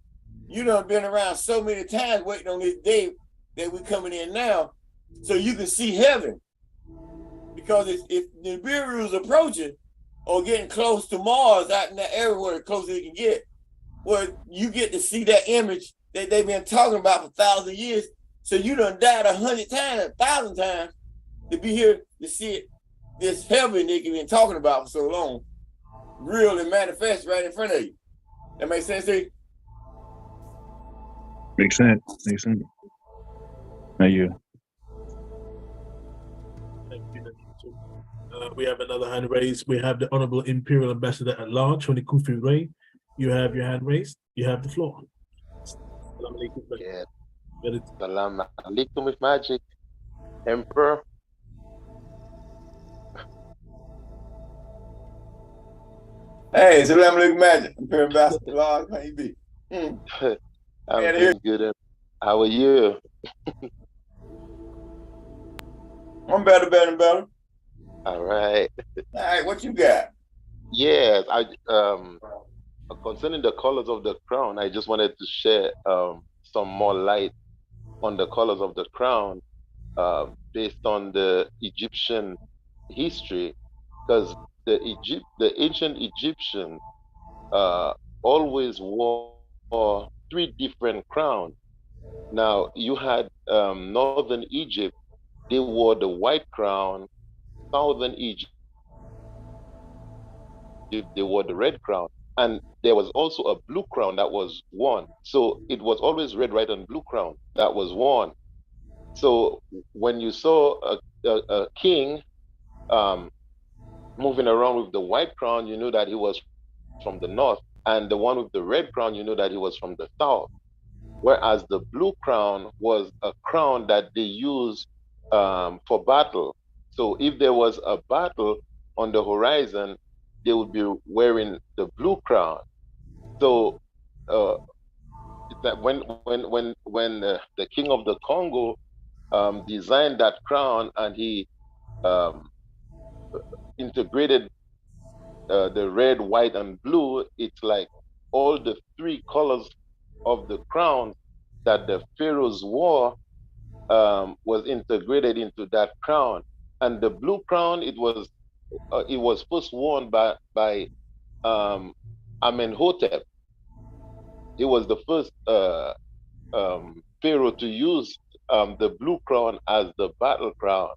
you done been around so many times waiting on this day that we coming in now, so you can see heaven. Because if Nibiru is approaching or getting close to Mars out in that area where the closer you can get, well, you get to see that image that they've been talking about for 1,000 years. So you done died 100 times, 1,000 times to be here to see it, this heaven they've been talking about for so long, real and manifest right in front of you. That makes sense to you? Makes sense. Makes sense. Thank you. Thank you. We have another hand raised. We have the Honorable Imperial Ambassador at Large from the Kufi Ray. You have your hand raised. You have the floor. Yeah. Salam alaikum with magic. Emperor. Hey, salam alaikum magic. Imperial Ambassador at Large. How you be? I'm doing good. How are you? I'm better. All right. All right, what you got? Yes, concerning the colors of the crown, I just wanted to share some more light on the colors of the crown based on the Egyptian history, because the ancient Egyptians always wore 3 different crowns. Now you had northern Egypt, they wore the white crown. Southern Egypt, they wore the red crown. And there was also a blue crown that was worn. So it was always red, white, and blue crown that was worn. So when you saw a king moving around with the white crown, you knew that he was from the north. And the one with the red crown, you knew that he was from the south. Whereas the blue crown was a crown that they used for battle. So if there was a battle on the horizon, they would be wearing the blue crown. So that when the king of the Congo designed that crown, and he integrated the red, white, and blue, it's like all the three colors of the crown that the pharaohs wore was integrated into that crown. And the blue crown, it was first worn by Amenhotep. He was the first pharaoh to use the blue crown as the battle crown.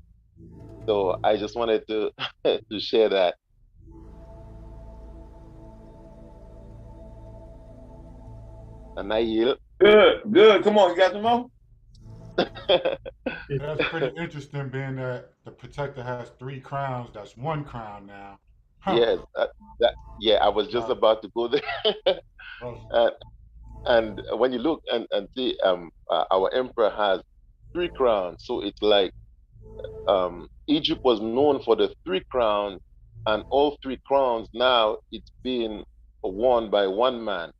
So I just wanted to to share that. And I yield. Good. Come on, you got some more? That's pretty interesting, being that the protector has 3 crowns. That's 1 crown now. Huh. Yes, yeah, I was just about to go there. And when you look and see, our emperor has 3 crowns. So it's like Egypt was known for the 3 crowns, and all 3 crowns now it's being worn by one man.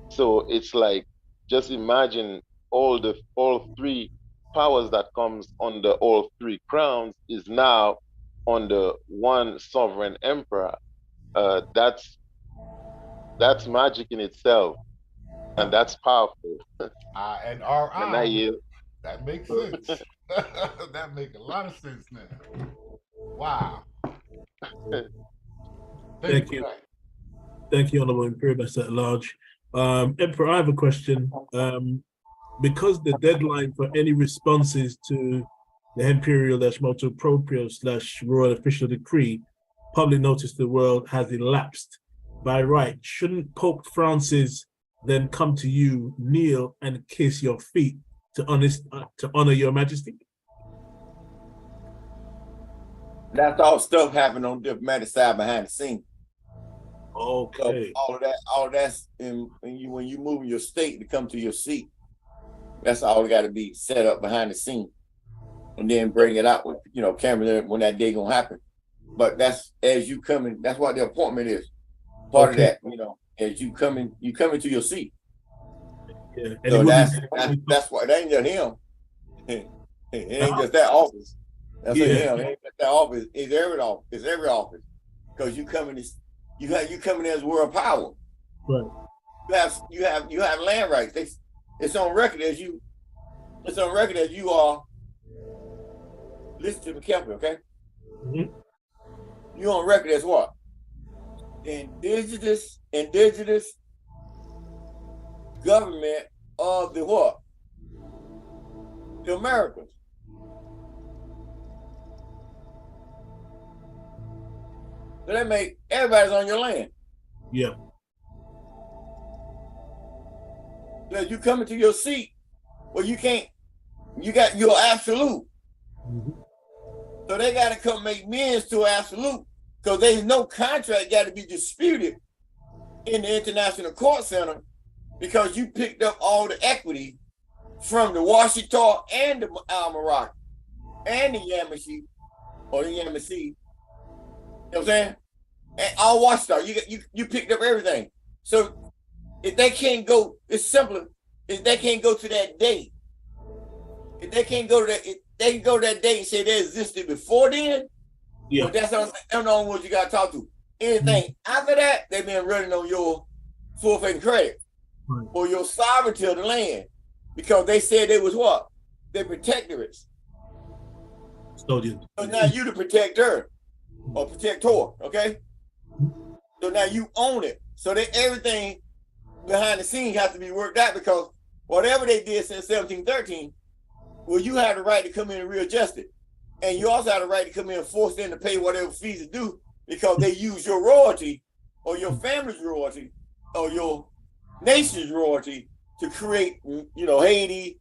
So it's like, just imagine all 3 powers that comes under all 3 crowns is now under one sovereign emperor. That's magic in itself, and that's powerful. And our And I yield. that makes sense. That makes a lot of sense now. Wow. Thank you. Thank you, Honorable Imperial Master at Large. Emperor, I have a question. Because the deadline for any responses to the Imperial-Motu Proprio/Royal Official Decree, public notice to the world, has elapsed, by right, shouldn't Pope Francis then come to you, kneel, and kiss your feet to honor your Majesty? That's all stuff happened on the diplomatic side behind the scenes. Okay. So all that's when you move your state to come to your seat. That's all got to be set up behind the scene, and then bring it out with cameras when that day gonna happen. But that's as you coming. That's what the appointment is. Part of that, as you coming to your seat. Yeah. So that's why it ain't just him. It ain't just that office. That's him. It ain't just that office. It's every office. It's every office. Because you coming as world power. Right. You have land rights. It's on record as you are. Listen to me carefully, okay? Mm-hmm. You on record as what? Indigenous government of the what? The Americas. So that make everybody's on your land. Yeah. So you come into your seat, well, you can't. You got your absolute. Mm-hmm. So they got to come make amends to absolute, because there's no contract got to be disputed in the International Court Center, because you picked up all the equity from the Washita and the Almaraki and the Yamasee, or the Yamasee. You know what I'm saying? And all Washita, you picked up everything. So if they can't go, it's simpler. If they can't go to that date, if they can't go to that, if they can go to that date and say they existed before then. Yeah. But that's what I'm saying. I don't know what you got to talk to. Anything after that, they've been running on your full faith and credit, or your sovereignty of the land, because they said they was what? They protectorates. So now you the protector or protector, okay? So now you own it. So that everything behind the scenes has to be worked out, because whatever they did since 1713, well, you have the right to come in and readjust it. And you also have the right to come in and force them to pay whatever fees are due because they use your royalty or your family's royalty or your nation's royalty to create, Haiti,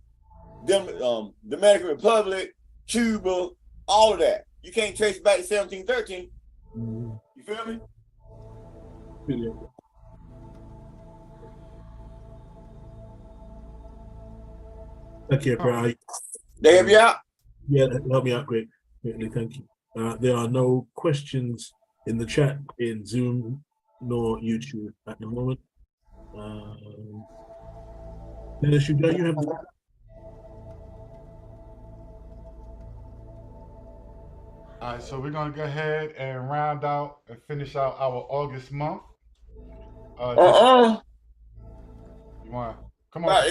Dominican Republic, Cuba, all of that. You can't trace it back to 1713. You feel me? Thank you, bro. They help you out? Yeah, that helped me out greatly. Thank you. There are no questions in the chat in Zoom nor YouTube at the moment. Dennis, you have the... All right, so we're gonna go ahead and round out and finish out our August month. You want? Come on.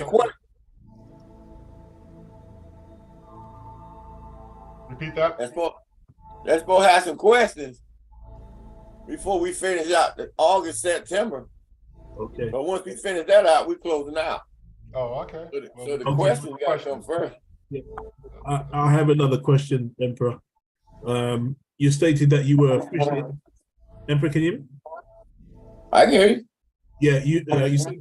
Repeat that. Let's go have some questions before we finish out the August, September. Okay. But once we finish that out, we're closing out. Oh, okay. So the questions got to come first. Yeah. I have another question, Emperor. You stated that you were officially... Emperor, can you hear me? I can hear you. Yeah, you said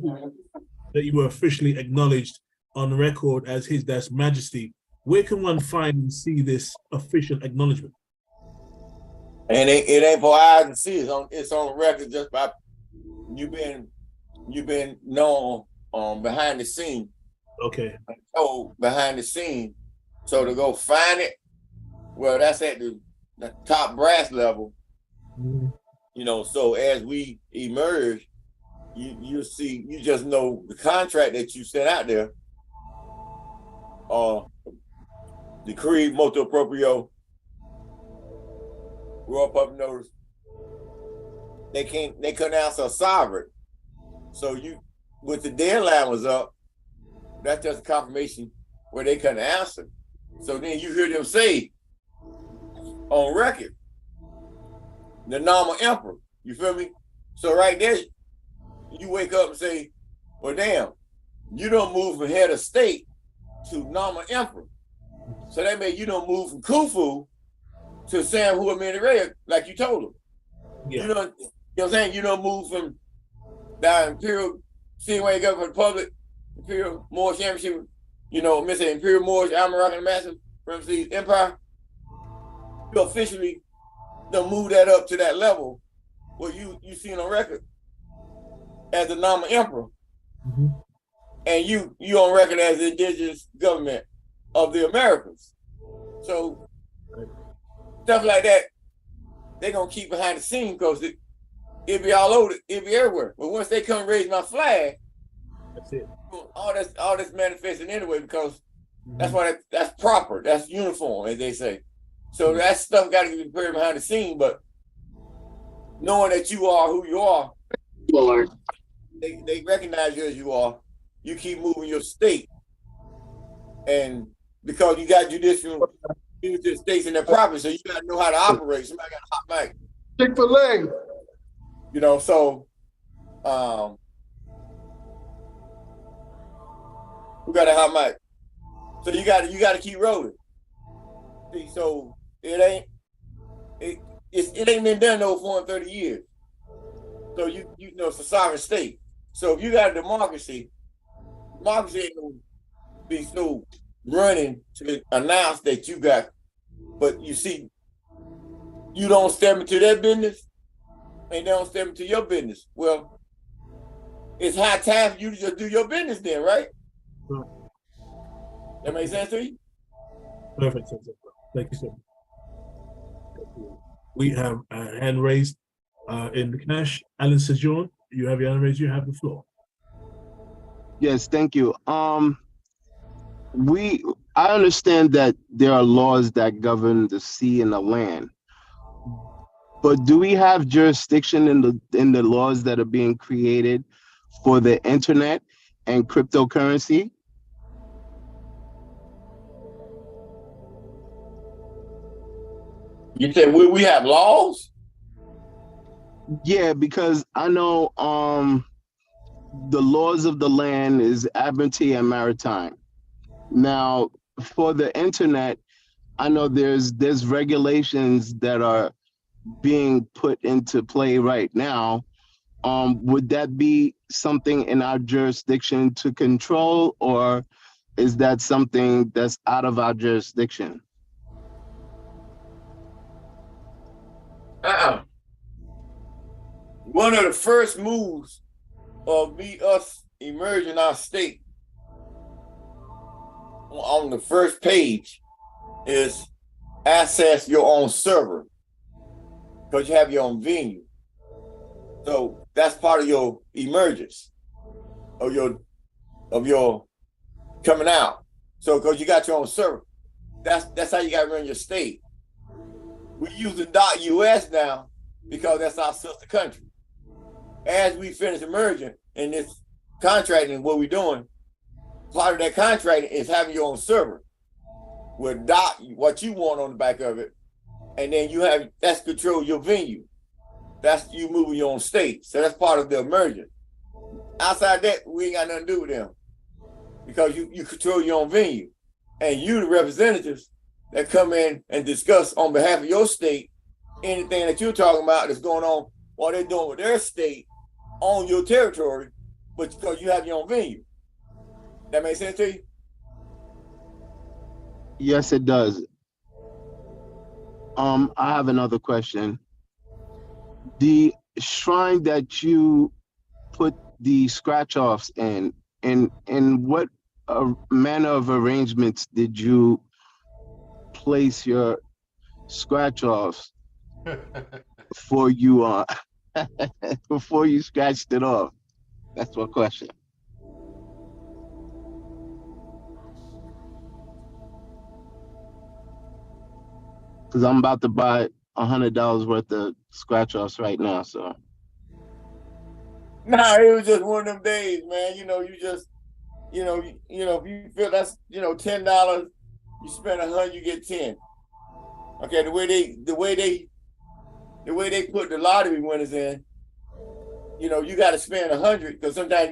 that you were officially acknowledged on record as His Majesty. Where can one find and see this official acknowledgement? And it ain't for eyes to see. It's on record just by you been known behind the scene. Okay. So behind the scene. So to go find it, well, that's at the top brass level. So as we emerge, you see, you just know the contract that you sent out there. Decree motu proprio, royal public notice. They couldn't answer a sovereign. So with the deadline was up, that's just a confirmation where they couldn't answer. So then you hear them say on record, the normal emperor. You feel me? So right there, you wake up and say, well, damn, you don't move from head of state to normal emperor. So that means you don't move from Khufu to Sam Amenerea like you told him. Yeah. You know what I'm saying? You don't move from the Imperial CMYE-IRK Republic, Imperial Moorish Championship, Mr. Imperial Moorish IIEHU Massive Ramses Empire. You officially don't move that up to that level where you seen on record as the normal emperor. And you on record as the indigenous government of the Americas. So stuff like that, they're gonna keep behind the scene because it'll be all over, it'll be everywhere. But once they come raise my flag, that's it. All this manifesting anyway, because that's proper, that's uniform, as they say. So that stuff got to be prepared behind the scene, but knowing that you are who you are, they recognize you as you are. You keep moving your state, and because you got judicial states in their province, so you got to know how to operate. Somebody got a hot mic. Chick-fil-A. So who got a hot mic? So you got to keep rolling. See, so it ain't been done over 430 years. So it's a sovereign state. So if you got a democracy ain't gonna be so running to announce that you got, but you see, you don't step into their business and they don't step into your business. Well, it's high time for you to just do your business then, right? That makes sense to you? Perfect. Thank you, sir. We have a hand raised in the cash. Alan Sejourn, you have your hand raised. You have the floor. Yes, thank you. I understand that there are laws that govern the sea and the land, but do we have jurisdiction in the laws that are being created for the internet and cryptocurrency? You said we have laws? Yeah, because I know the laws of the land is Admiralty and Maritime. Now, for the internet, I know there's regulations that are being put into play right now. Would that be something in our jurisdiction to control, or is that something that's out of our jurisdiction? One of the first moves of us emerging our state on the first page is access your own server, because you have your own venue. So that's part of your emergence of your coming out. So because you got your own server, that's how you got to run your state. We use the .us now because that's our sister country. As we finish emerging in this contracting, what we're doing, part of that contracting is having your own server with what you want on the back of it, and then that's control your venue. That's you moving your own state. So that's part of the emergence. Outside that, we ain't got nothing to do with them, because you control your own venue, and you the representatives that come in and discuss on behalf of your state anything that you're talking about that's going on while they're doing with their state on your territory, but because you have your own venue. That make sense to you? Yes, it does. I have another question. The shrine that you put the scratch-offs in what manner of arrangements did you place your scratch-offs before you before you scratched it off? That's my question. Because I'm about to buy $100 worth of scratch-offs right now, so. Nah, it was just one of them days, man. You just, if you feel that's, $10, you spend 100, you get 10. Okay, the way they put the lottery winners in, you got to spend 100, because sometimes,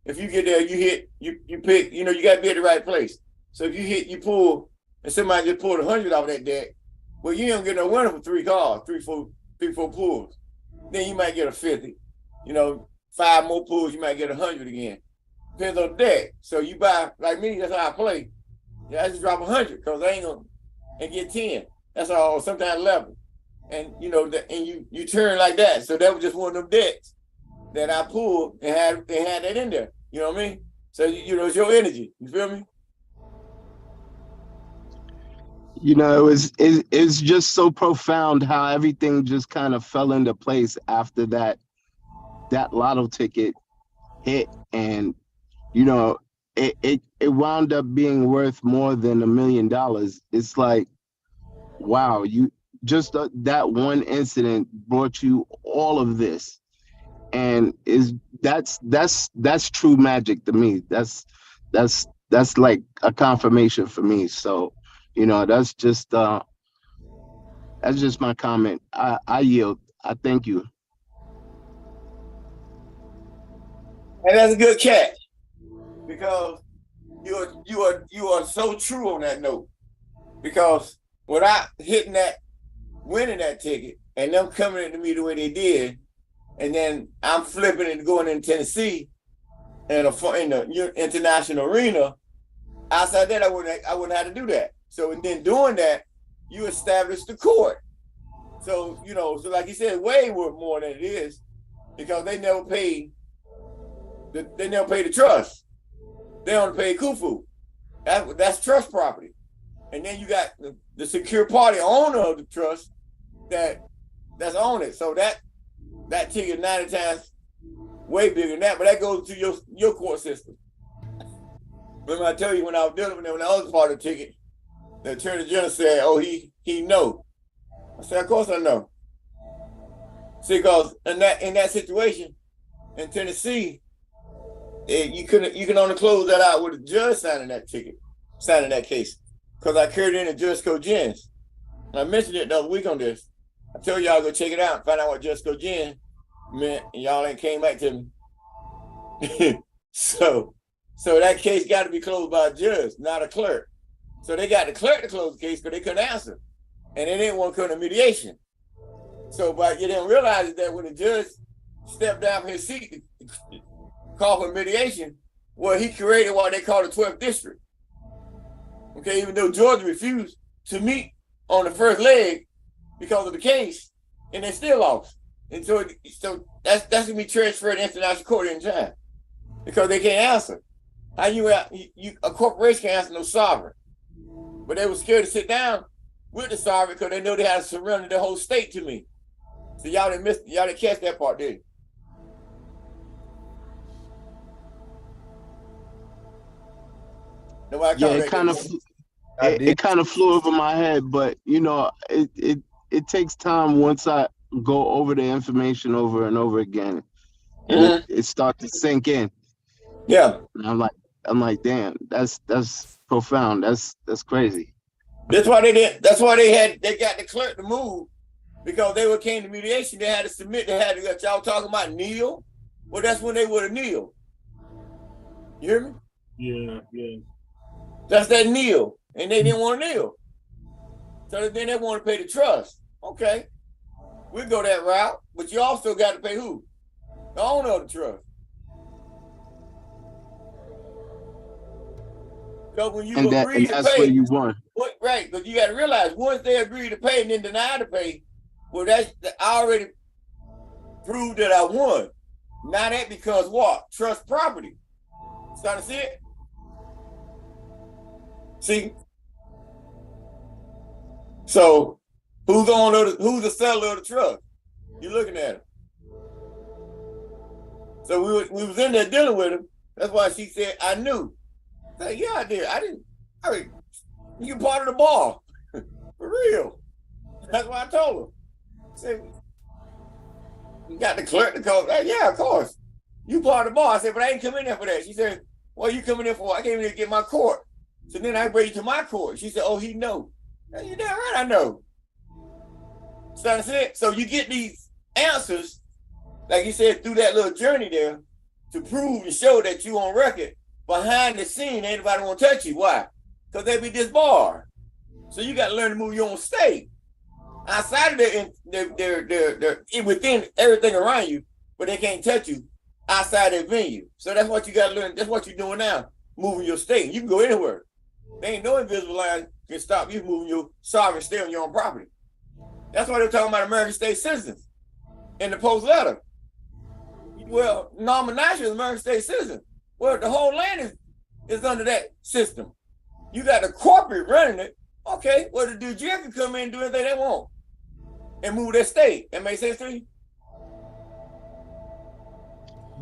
if you get there, you hit, you pick, you got to be at the right place. So if you pull, and somebody just pulled 100 off that deck, well, you don't get no winner for 3 cards, three, four pulls. Then you might get a 50. 5 more pulls, you might get 100 again. Depends on the deck. So you buy, like me, that's how I play. Yeah, I just drop 100 because I ain't gonna, and get 10. That's all, sometimes 11. And you turn like that. So that was just one of them decks that I pulled and they had that in there. You know what I mean? So it's your energy. You feel me? It's just so profound how everything just kind of fell into place after that lotto ticket hit, and it wound up being worth more than $1 million. It's like, wow, you just that one incident brought you all of this, and that's true magic to me. That's like a confirmation for me. So that's just my comment. I yield. I thank you. And that's a good catch, because you are so true on that note. Because without winning that ticket, and them coming into me the way they did, and then I'm flipping and going in Tennessee in the international arena. Outside that, I wouldn't have to do that. So and then doing that, you establish the court. So so like you said, way worth more than it is, because they never paid. They never pay the trust. They only pay Khufu. That's trust property. And then you got the secure party owner of the trust that's on it. So that ticket 90 times way bigger than that, but that goes to your court system. Remember I tell you when I was dealing with them, when I was part of the ticket, the attorney general said, "Oh, he know." I said, "Of course I know." See, because in that situation in Tennessee, you can only close that out with a judge signing that case, because I carried in a Judge Cogens. And I mentioned it the other week on this. I told y'all go check it out and find out what Judge Cogens meant, and y'all ain't came back to me. So that case got to be closed by a judge, not a clerk. So they got the clerk to close the case because they couldn't answer. And they didn't want to come to mediation. So, but you didn't realize that when the judge stepped down from his seat to call for mediation, well, he created what they call the 12th district. Okay, even though Georgia refused to meet on the first leg because of the case, and they still lost. And so that's gonna be transferred to international court in time because they can't answer. How a corporation can't answer no sovereign, but they were scared to sit down with the sovereign because they know they had to surrender the whole state to me. So y'all didn't catch that part, did you? Nobody Yeah, it kind of flew over my head, but you know, it takes time once I go over the information over and over again, and it starts to sink in. Yeah, and I'm like, damn, that's profound. That's crazy. That's why they did. That's why they got the clerk to move because they came to mediation. They had to submit. They had to get y'all talking about kneel. Well, that's when they would have kneel. You hear me? Yeah. That's that kneel, and they didn't want to kneel. So then they want to pay the trust. Okay, we go that route, but you also got to pay who? The owner of the trust. So when you agree to that's pay, where you won. Right, but you got to realize once they agree to pay and then deny to pay, well, I already proved that I won. Now that because what? Trust property. Starting to see it? See? So who's the seller of the trust? You're looking at him. So we was in there dealing with him. That's why she said, I knew. I said, yeah, I did. I mean, you part of the ball. For real. That's what I told her. I said, you got the clerk to call. Yeah, of course. You part of the ball. I said, but I ain't come in there for that. She said, what are you coming in for? I came in to get my court. So then I bring you to my court. She said, oh, he know. You damn right I know. So you get these answers, like you said, through that little journey there to prove and show that you on record. Behind the scene, ain't nobody want to touch you. Why? Because they be disbarred. So you got to learn to move your own state. Outside of they're within everything around you, but they can't touch you outside their venue. So that's what you got to learn. That's what you're doing now, moving your state. You can go anywhere. There ain't no invisible line can stop you moving your sovereign state on your own property. That's why they're talking about American state citizens in the post letter. Well, nomination is American state citizen. Well, the whole land is under that system. You got the corporate running it. Okay, well, the DGF can come in and do anything they want and move their state. That make sense to you?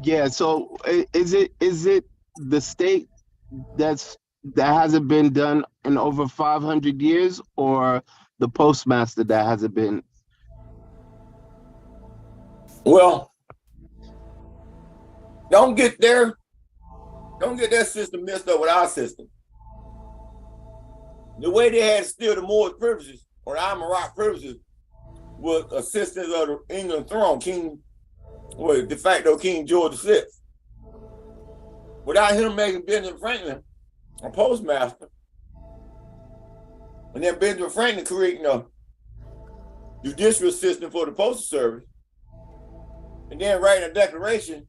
Yeah. So is it the state that hasn't been done in over 500 years, or the postmaster that hasn't been? Well, don't get their system messed up with our system. The way they had to steal the Moorish privileges or the IIEHU privileges was assistance of the England throne, de facto King George VI. Without him making Benjamin Franklin a postmaster, and then Benjamin Franklin creating a judicial system for the postal service, and then writing a declaration,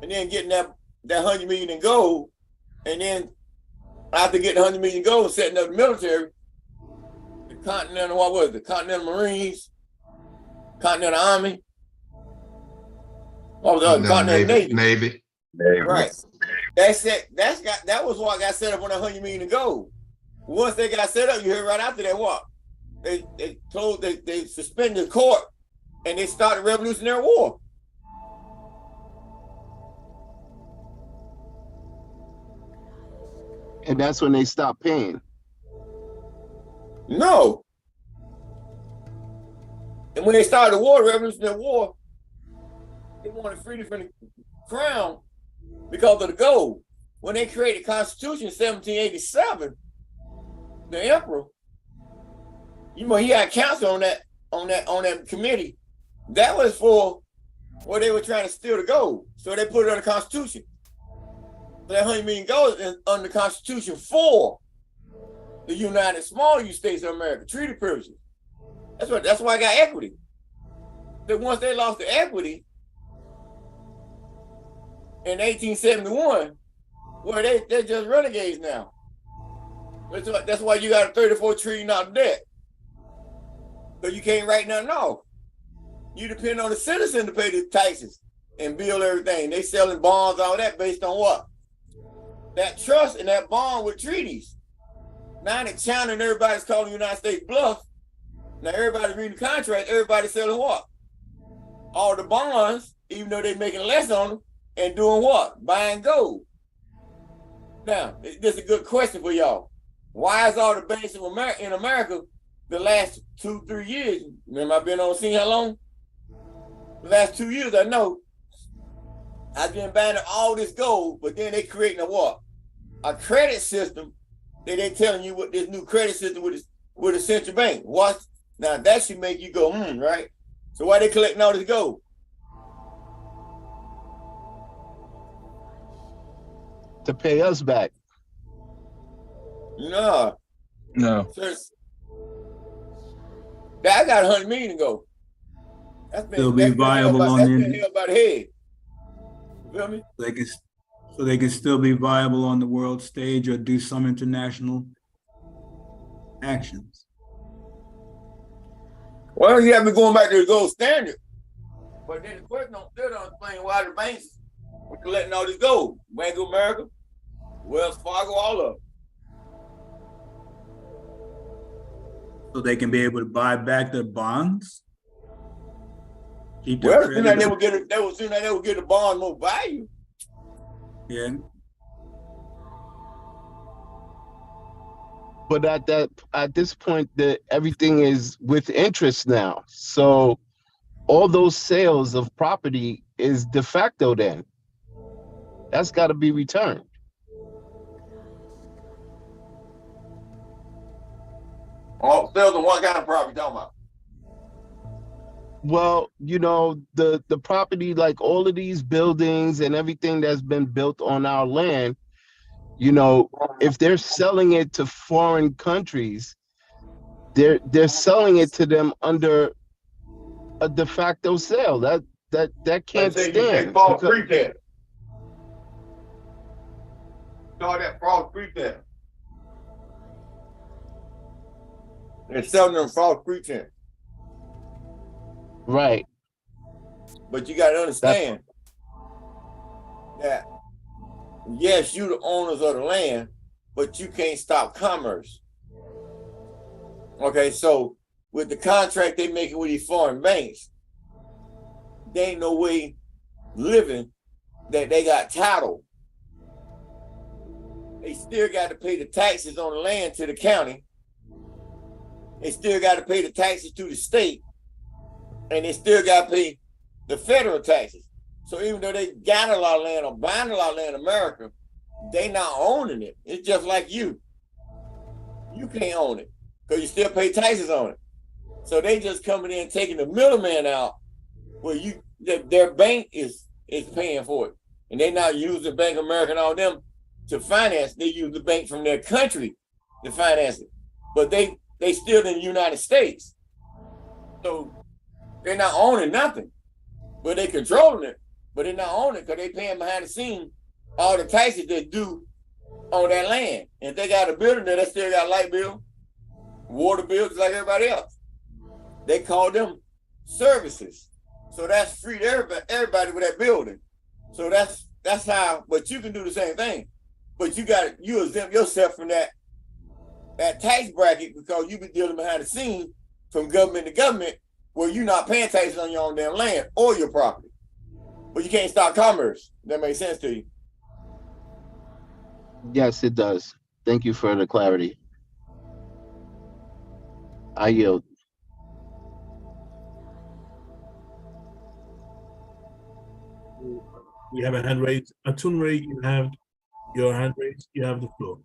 and then getting that $100 million in gold, and then after getting $100 million in gold, setting up the military, the Continental, what was it? The Continental Marines, Continental Army, what was the other? Continental Navy. Right. That was what got set up on that $100 million in gold. Once they got set up, you heard right after that what? They suspended the court and they started Revolutionary War. And that's when they stopped paying. No. And when they started the war, Revolutionary War, they wanted freedom from the crown because of the gold. When they created the Constitution in 1787, the emperor, he had counsel on that committee. That was for where they were trying to steal the gold. So they put it on the Constitution. That $100 million gold is under the Constitution for the United Small U States of America, treaty privileges. That's why I got equity. But once they lost the equity in 1871, well, they're just renegades now. That's why you got a $34 trillion debt. So you can't write nothing off. You depend on the citizen to pay the taxes and build everything. They selling bonds, all that based on what? That trust and that bond with treaties. Now that China and everybody's calling the United States bluff, now everybody's reading the contract, everybody's selling what? All the bonds, even though they're making less on them, and doing what? Buying gold. Now, this is a good question for y'all. Why is all the banks in America the last 2-3 years? Remember, I've been on scene how long? The last 2 years, I know. I've been buying all this gold, but then they creating a what? A credit system that they telling you what this new credit system with the central bank. What? Now that should make you go, right? So why they collecting all this gold? To pay us back. No. No. I got 100 million to go. That's been, Still be viable on that's the been held by the head. You feel me? So they can still be viable on the world stage or do some international actions. Well, you have been going back to the gold standard. But then the question still don't explain why the banks are collecting all this gold. Bank of America, Wells Fargo, all of them. So they can be able to buy back their bonds? Well, soon as they would get a bond more value. Yeah. But at this point, everything is with interest now. So all those sales of property is de facto then. That's got to be returned. All sales of what kind of property talking about? Well, you know, the property, like all of these buildings and everything that's been built on our land, you know, if they're selling it to foreign countries, they're selling it to them under a de facto sale. That can't stand. False pretense. Call that false pretense. They're selling them false pretense. Right. But you got to understand that, yes, you the owners of the land, but you can't stop commerce. Okay, so with the contract they making with these foreign banks, there ain't no way living that they got title. They still got to pay the taxes on the land to the county. They still got to pay the taxes to the state. And they still got to pay the federal taxes. So even though they got a lot of land or buying a lot of land in America, they not owning it. It's just like you. You can't own it because you still pay taxes on it. So they just coming in taking the middleman out where their bank is paying for it. And they not using Bank of America and all them to finance. They use the bank from their country to finance it. But they still in the United States. So they're not owning nothing, but they controlling it, but they're not owning it because they paying behind the scenes all the taxes they do on that land. And if they got a building there, they still got light bill, water bill, just like everybody else. They call them services. So that's free to everybody with that building. So that's how, but you can do the same thing. But you exempt yourself from that tax bracket because you be dealing behind the scenes from government to government where you're not paying taxes on your own damn land or your property. But you can't stop commerce. That makes sense to you? Yes, it does. Thank you for the clarity. I yield. We have a hand raised. Atunray, you have your hand raised. You have the floor.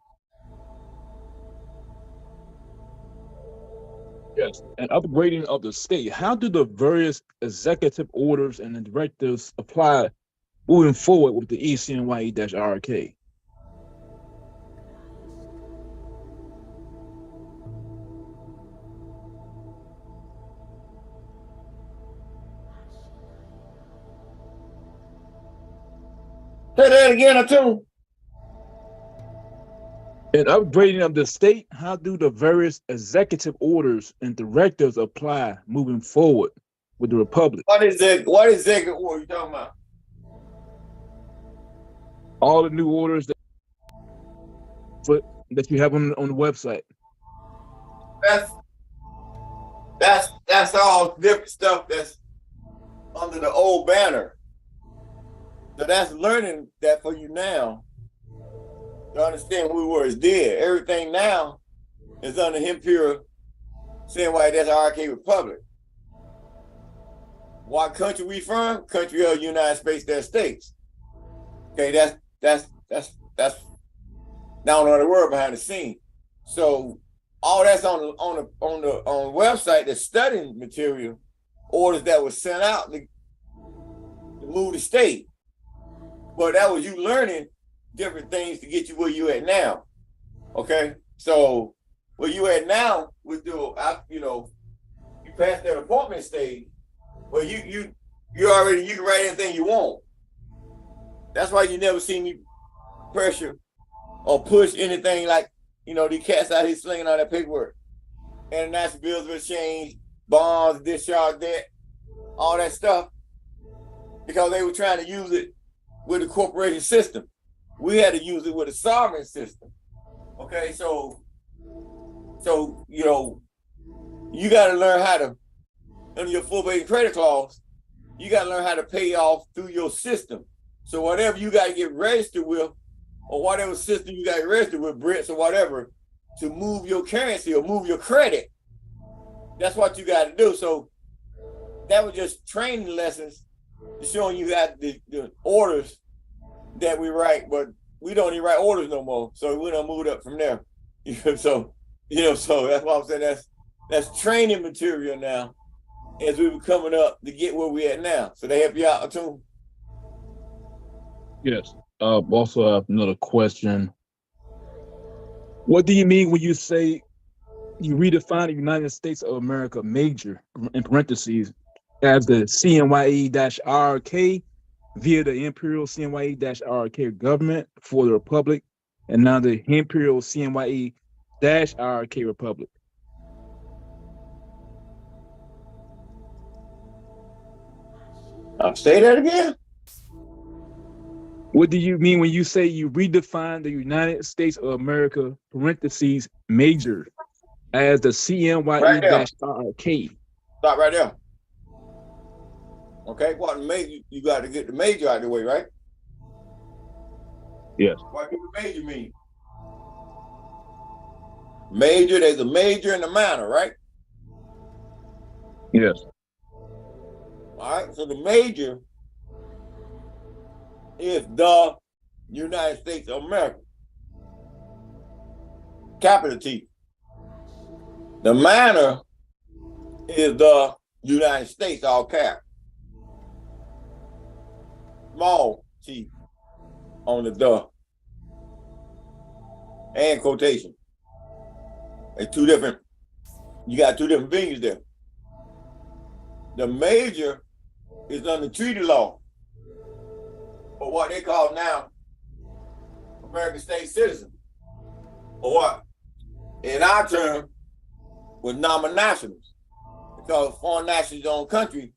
Yes, and upgrading of the state. How do the various executive orders and the directives apply moving forward with the ECMYE-IRK? Say that again, Atum. In upgrading of the state, how do the various executive orders and directives apply moving forward with the Republic? What executive order you talking about? All the new orders that you have on the website. That's all different stuff that's under the old banner. So that's learning that for you now to understand who we were is dead. Everything now is under Emperial CMYE-IRK Republic. What country we from? Country of the United States, their states. Okay, that's down on the word behind the scene. So all that's on the website, the studying material, orders that were sent out to move the state. But that was you learning different things to get you where you at now. Okay, so where you at now with you passed that appointment stage. Well, you already, you can write anything you want. That's why you never see me pressure or push anything like, these cats out here slinging all that paperwork. International bills of exchange, bonds, discharge debt, all that stuff, because they were trying to use it with the corporation system. We had to use it with a sovereign system. Okay, so you got to learn how to, under your full paying credit clause, you got to learn how to pay off through your system. So whatever you got to get registered with, or whatever system you got registered with, Brits or whatever, to move your currency or move your credit, that's what you got to do. So that was just training lessons showing you that the orders that we write, but we don't even write orders no more. So we don't move up from there. So that's why I'm saying that's training material now as we were coming up to get where we at now. So they help you out too. Yes. Also have another question. What do you mean when you say you redefine the United States of America major, in parentheses, as the CMYE-IRK via the Emperial CMYE-IRK government for the Republic, and now the Emperial CMYE-IRK Republic? Say that again. What do you mean when you say you redefine the United States of America, parentheses, major, as the CMYE-IRK? Stop right there. Okay, what major? You got to get the major out of the way, right? Yes. What does the major mean? Major, there's a major and a minor, right? Yes. All right, so the major is the United States of America, capital T. The minor is the United States, all cap. Small t on the and quotation. It's two different, you got two different venues there. The major is under treaty law, or what they call now American state citizen, or what in our term was non-nationals, because foreign nationals' own country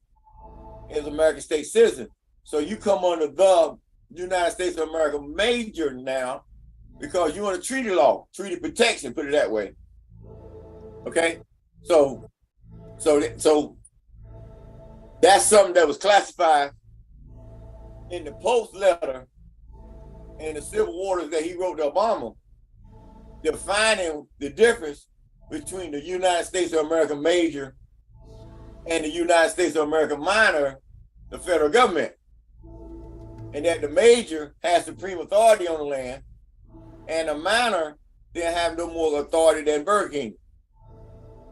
is American state citizen. So you come under the United States of America major now because you're under treaty law, treaty protection, put it that way. Okay, so that's something that was classified in the post letter and the civil orders that he wrote to Obama, defining the difference between the United States of America major and the United States of America minor, the federal government. And that the major has supreme authority on the land, and the minor didn't have no more authority than Burger King.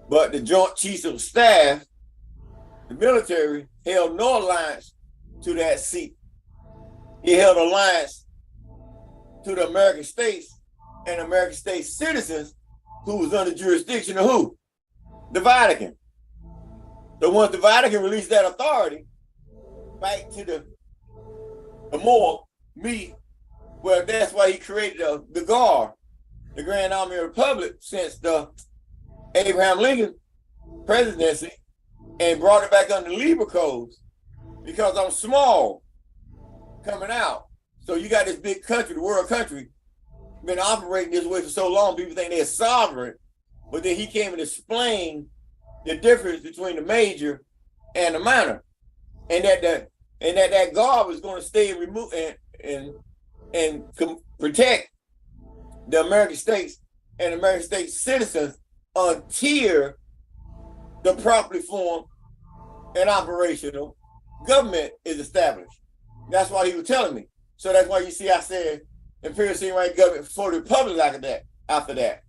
But the Joint Chiefs of Staff, the military, held no alliance to that seat. He held alliance to the American states and American state citizens who was under jurisdiction of who? The Vatican. So once the Vatican released that authority back to the more me Well, that's why he created the GAR, the Grand Army Republic, since the Abraham Lincoln presidency, and brought it back under Libra codes because I'm small coming out. So you got this big country, the world country, been operating this way for so long, people think they're sovereign, but then he came and explained the difference between the major and the minor, and that guard was going to stay and remove and protect the American states and American state citizens until the properly formed and operational government is established. That's why he was telling me. So that's why you see I said Emperial CMYE government for the Republic like that after that.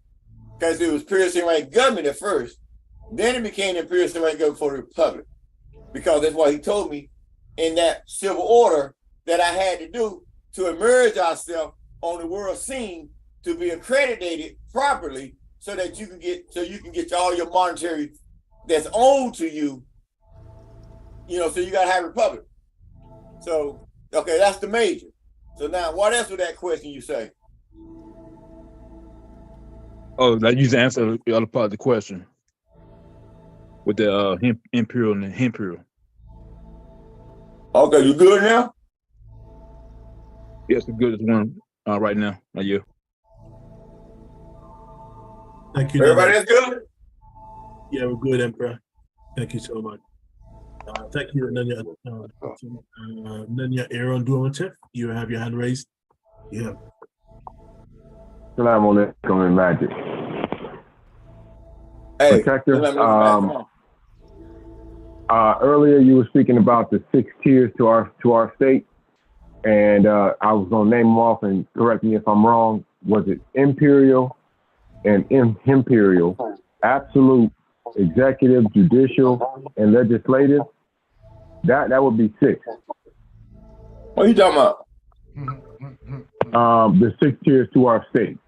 Because it was Emperial CMYE government at first. Then it became Emperial CMYE government for the Republic. Because that's why he told me in that civil order that I had to do to emerge ourselves on the world scene to be accredited properly so that you can get all your monetary that's owed to you, so you gotta have Republic. So, okay, that's the major. So now what else with that question you say? Oh, that you answer the other part of the question with the imperial and the imperial. Okay, you good now? Yes, the good is one right now. You. Thank you. Everybody that's good? Yeah, we're good, Emperor. Thank you so much. Thank you, Nanya. Nanya Aaron Duomatev, you have your hand raised. Yeah. Assalamu alaikum and magic. Hey, Protector, earlier you were speaking about the 6 tiers to our state, and I was gonna name them off and correct me if I'm wrong. Was it imperial and imperial, absolute, executive, judicial, and legislative? That would be 6. What are you talking about? The 6 tiers to our state.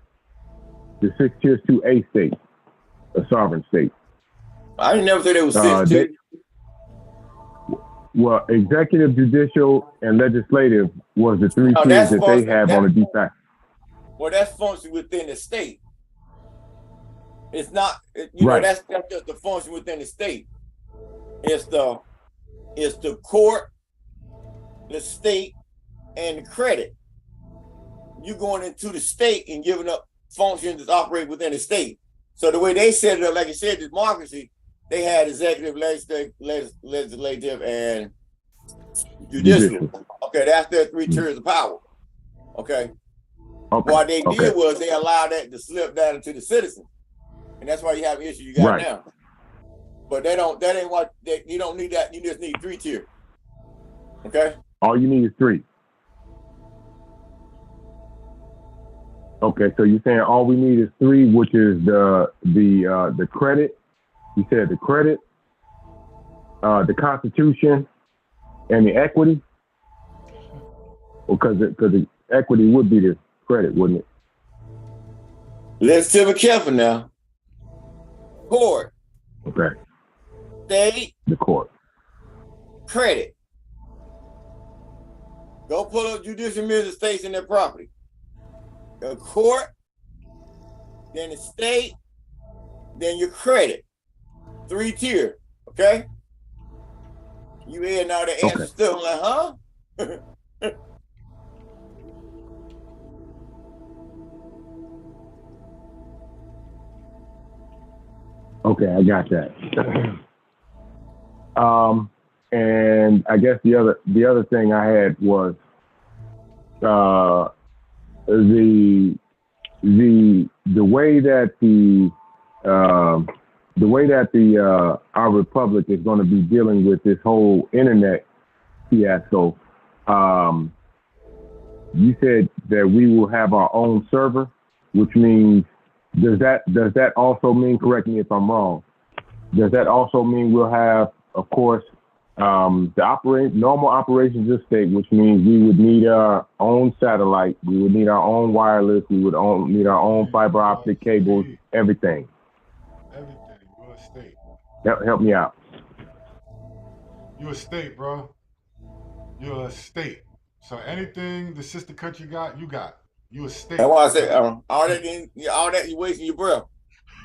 The 6 tiers to a state, a sovereign state. I didn't never say there was 6 tiers. Well, executive, judicial, and legislative was the 3 tiers that they have on the de facto. Well, that's function within the state. It's not, that's just the function within the state. It's the court, the state, and the credit. You going into the state and giving up functions that operate within the state. So the way they set it up, like you said, democracy, they had executive, legislative, and judicial. Okay, that's their 3 tiers of power. Okay. What they did was they allowed that to slip down into the citizens. And that's why you have the issue you got now. But that ain't what you don't need that. You just need 3 tiers. Okay? All you need is 3. Okay, so you're saying all we need is 3, which is the credit. You said the credit, the Constitution, and the equity. Because the equity would be the credit, wouldn't it? Let's be careful now. Court. Okay. State. The court. Credit. Go pull up judicial minister states in their property. The court, then the state, then your credit. 3 tiers, okay? You hear now the answer still like, huh? Okay, I got that. And I guess the other thing I had was the way that our republic is going to be dealing with this whole internet fiasco. You said that we will have our own server, which means does that also mean, correct me if I'm wrong, does that also mean we'll have, of course, the normal operations of state, which means we would need our own satellite, we would need our own wireless, we would need our own fiber optic cables, everything. Everything. You're a state. Help me out. You're a state, bro. You're a state. So anything the sister country got, you got. You a state. That's why I said all that you wasting your breath.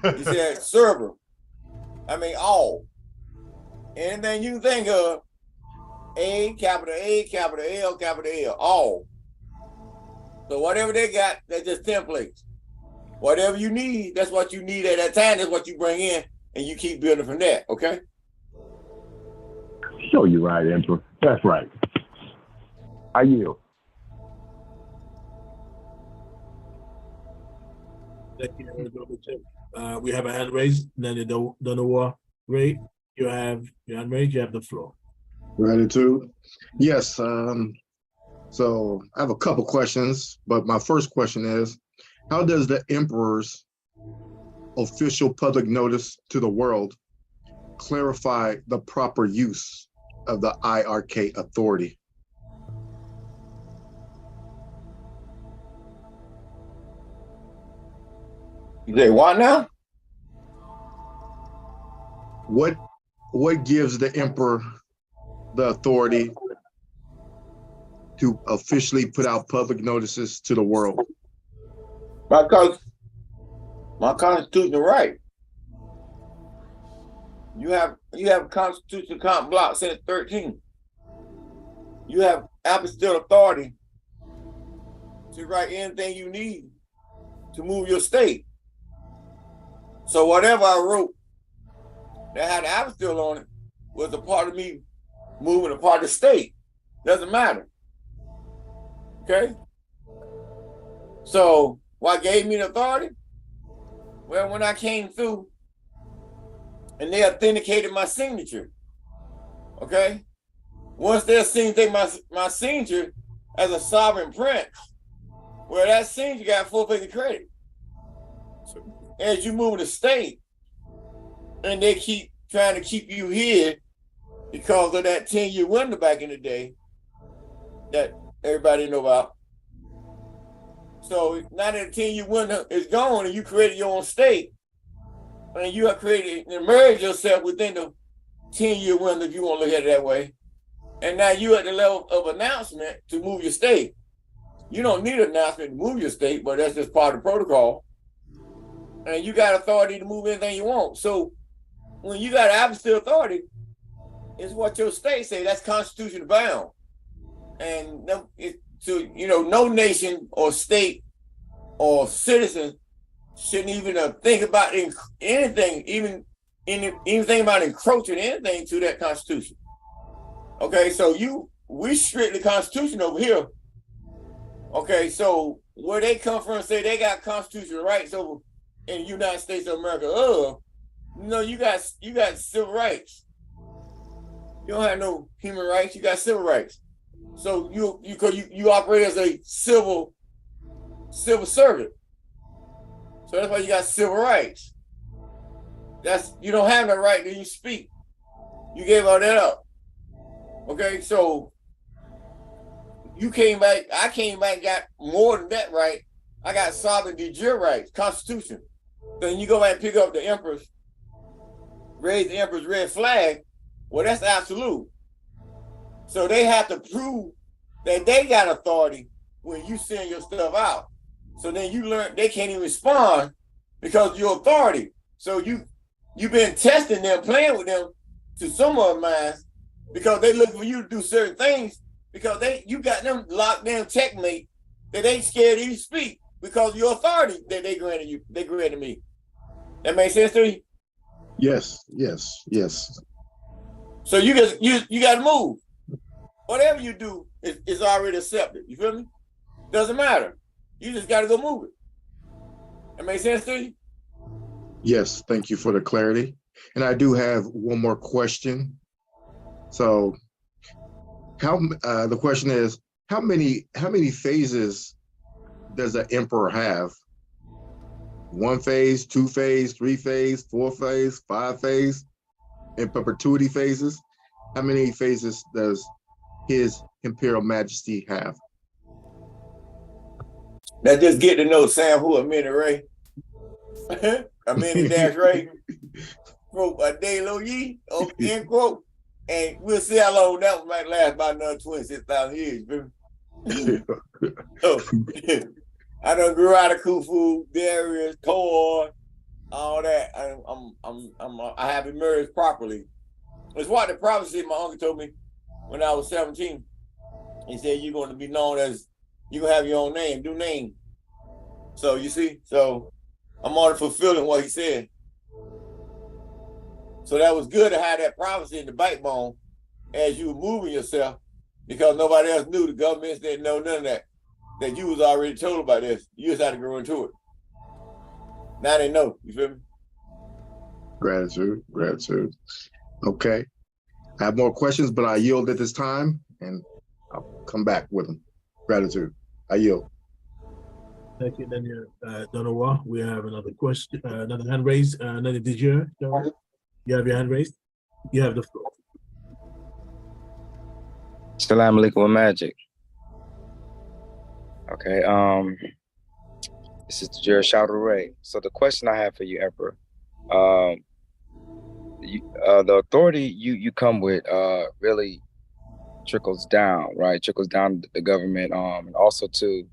You said server. I mean all. Anything you can think of. A, capital L, capital L, all. So whatever they got, that's just templates. Whatever you need, that's what you need at that time. That's what you bring in, and you keep building from there. Okay. Show you right, Emperor. That's right. I yield. Thank you. We have a hand raised. Nanny Donowa. Ray, you have your hand raised. You have the floor. Gratitude. Yes. So I have a couple questions, but my first question is, how does the Emperor's official public notice to the world clarify the proper use of the IRK authority? You say what now? What gives the Emperor the authority to officially put out public notices to the world? Because my constitutional right. You have constitutional comp block Senate 13. You have apostolic authority to write anything you need to move your state. So whatever I wrote that had apostolic on it was a part of me moving a part of the state. Doesn't matter. Okay? So what gave me the authority? Well, when I came through and they authenticated my signature, okay? Once they authenticate my signature as a sovereign prince, well, that signature got full faith and credit. So as you move the state, and they keep trying to keep you here because of that 10-year window back in the day that everybody know about. So now that the 10-year window is gone and you created your own state, and you have created and merged yourself within the 10-year window, if you want to look at it that way. And now you at the level of announcement to move your state. You don't need an announcement to move your state, but that's just part of the protocol. And you got authority to move anything you want. So when you got absolute authority, it's what your state say. That's constitutional bound. And so, you know, no nation or state or citizen shouldn't even think about anything, even think about encroaching anything to that constitution. Okay, so we strictly constitution over here. Okay, so where they come from and say they got constitutional rights over in the United States of America, no, you got civil rights. You don't have no human rights, you got civil rights. So you operate as a civil servant. So that's why you got civil rights. You don't have that right, then you speak. You gave all that up. Okay, so you came back, I came back, got more than that right. I got sovereign de jure rights, Constitution. Then you go back and pick up the Emperor's, raise the Emperor's red flag. Well, that's absolute. So they have to prove that they got authority when you send your stuff out. So then you learn they can't even respond because of your authority. So you've been testing them, playing with them to some of minds because they look for you to do certain things because you got them locked down, checkmate, that they scared to even speak because of your authority that they granted me. That makes sense to you? Yes. So you got to move. Whatever you do is already accepted. You feel me? Doesn't matter. You just got to go move it. That makes sense to you? Yes, thank you for the clarity. And I do have one more question. So the question is, how many phases does an emperor have? 1 phase, 2 phase, 3 phase, 4 phase, 5 phase, in perpetuity phases? How many phases does His Imperial Majesty have? Let's just get to know Sam who a minute, Ray. A minute dash Ray. Quote a day lo ye, end quote. And we'll see how long that one might last, about another 26,000 years, baby. So, I done grew out of Khufu, Darius, corn, all that. I have emerged properly. It's what the prophecy my uncle told me when I was 17. He said, you're going to be known as, you're going to have your own name, new name. So you see, so I'm already fulfilling what he said. So that was good to have that prophecy in the backbone as you were moving yourself, because nobody else knew. The governments didn't know none of that. That you was already told about this. You just had to grow into it. Now they know. You feel me? Gratitude, gratitude. Okay. I have more questions, but I yield at this time, and I'll come back with them. Gratitude. I yield. Thank you, Daniel Donowa. We have another question, another hand raised. Another Dijer. You have your hand raised. You have the floor. Assalamu alaikum magic. Okay, this is Dijer Shouter. So the question I have for you, Emperor, the authority you come with really trickles down, right? Trickles down to the government, and also to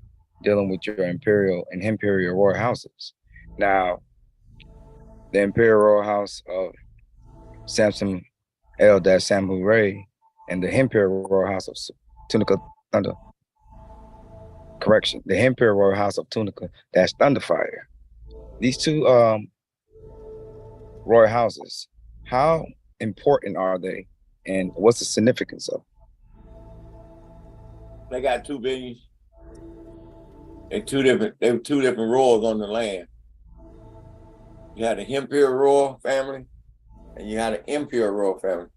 dealing with your imperial and imperial royal houses. Now, the imperial royal house of Samson El-Samu Ray and the imperial royal house of Tunica Thunder. Correction, the imperial royal house of Tunica Thunderfire. These two royal houses, how important are they, and what's the significance of them? They got 2 billion. They were two different royals on the land. You had the imperial royal family, and you had an imperial royal family.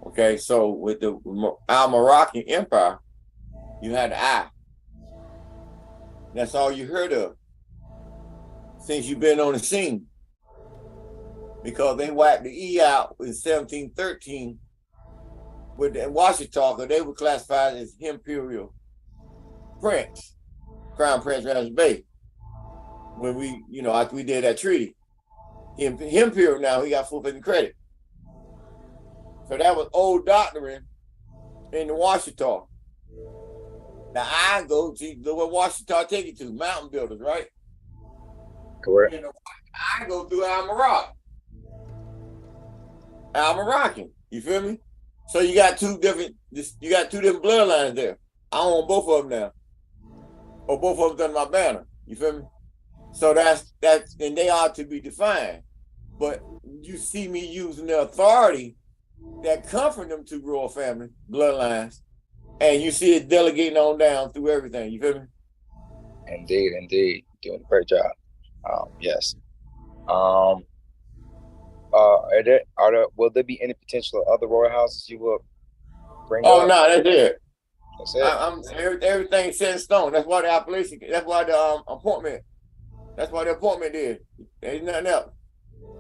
Okay, so with the Al-Moroccan Empire, you had the I. That's all you heard of since you've been on the scene. Because they wiped the E out in 1713 with the Washita, because they were classified as imperial prince, Crown Prince Ramsey Bay. When we, after we did that treaty. Imperial now, he got full credit. So that was old doctrine in the Washita. Now I go to what Washita take you to, mountain builders, right? Correct. I go through Al-Moroccan, you feel me? So you got two different bloodlines there. I own both of them now. Or both of them under my banner, you feel me? So that's and they are to be defined. But you see me using the authority that come from them 2 royal family bloodlines, and you see it delegating on down through everything. You feel me? Indeed, doing a great job. Yes. Will there be any potential other royal houses you will bring up? Oh no, that's it. That's it. Everything's set in stone. That's why the appellation. That's why the appointment. That's why the appointment is. There's nothing else.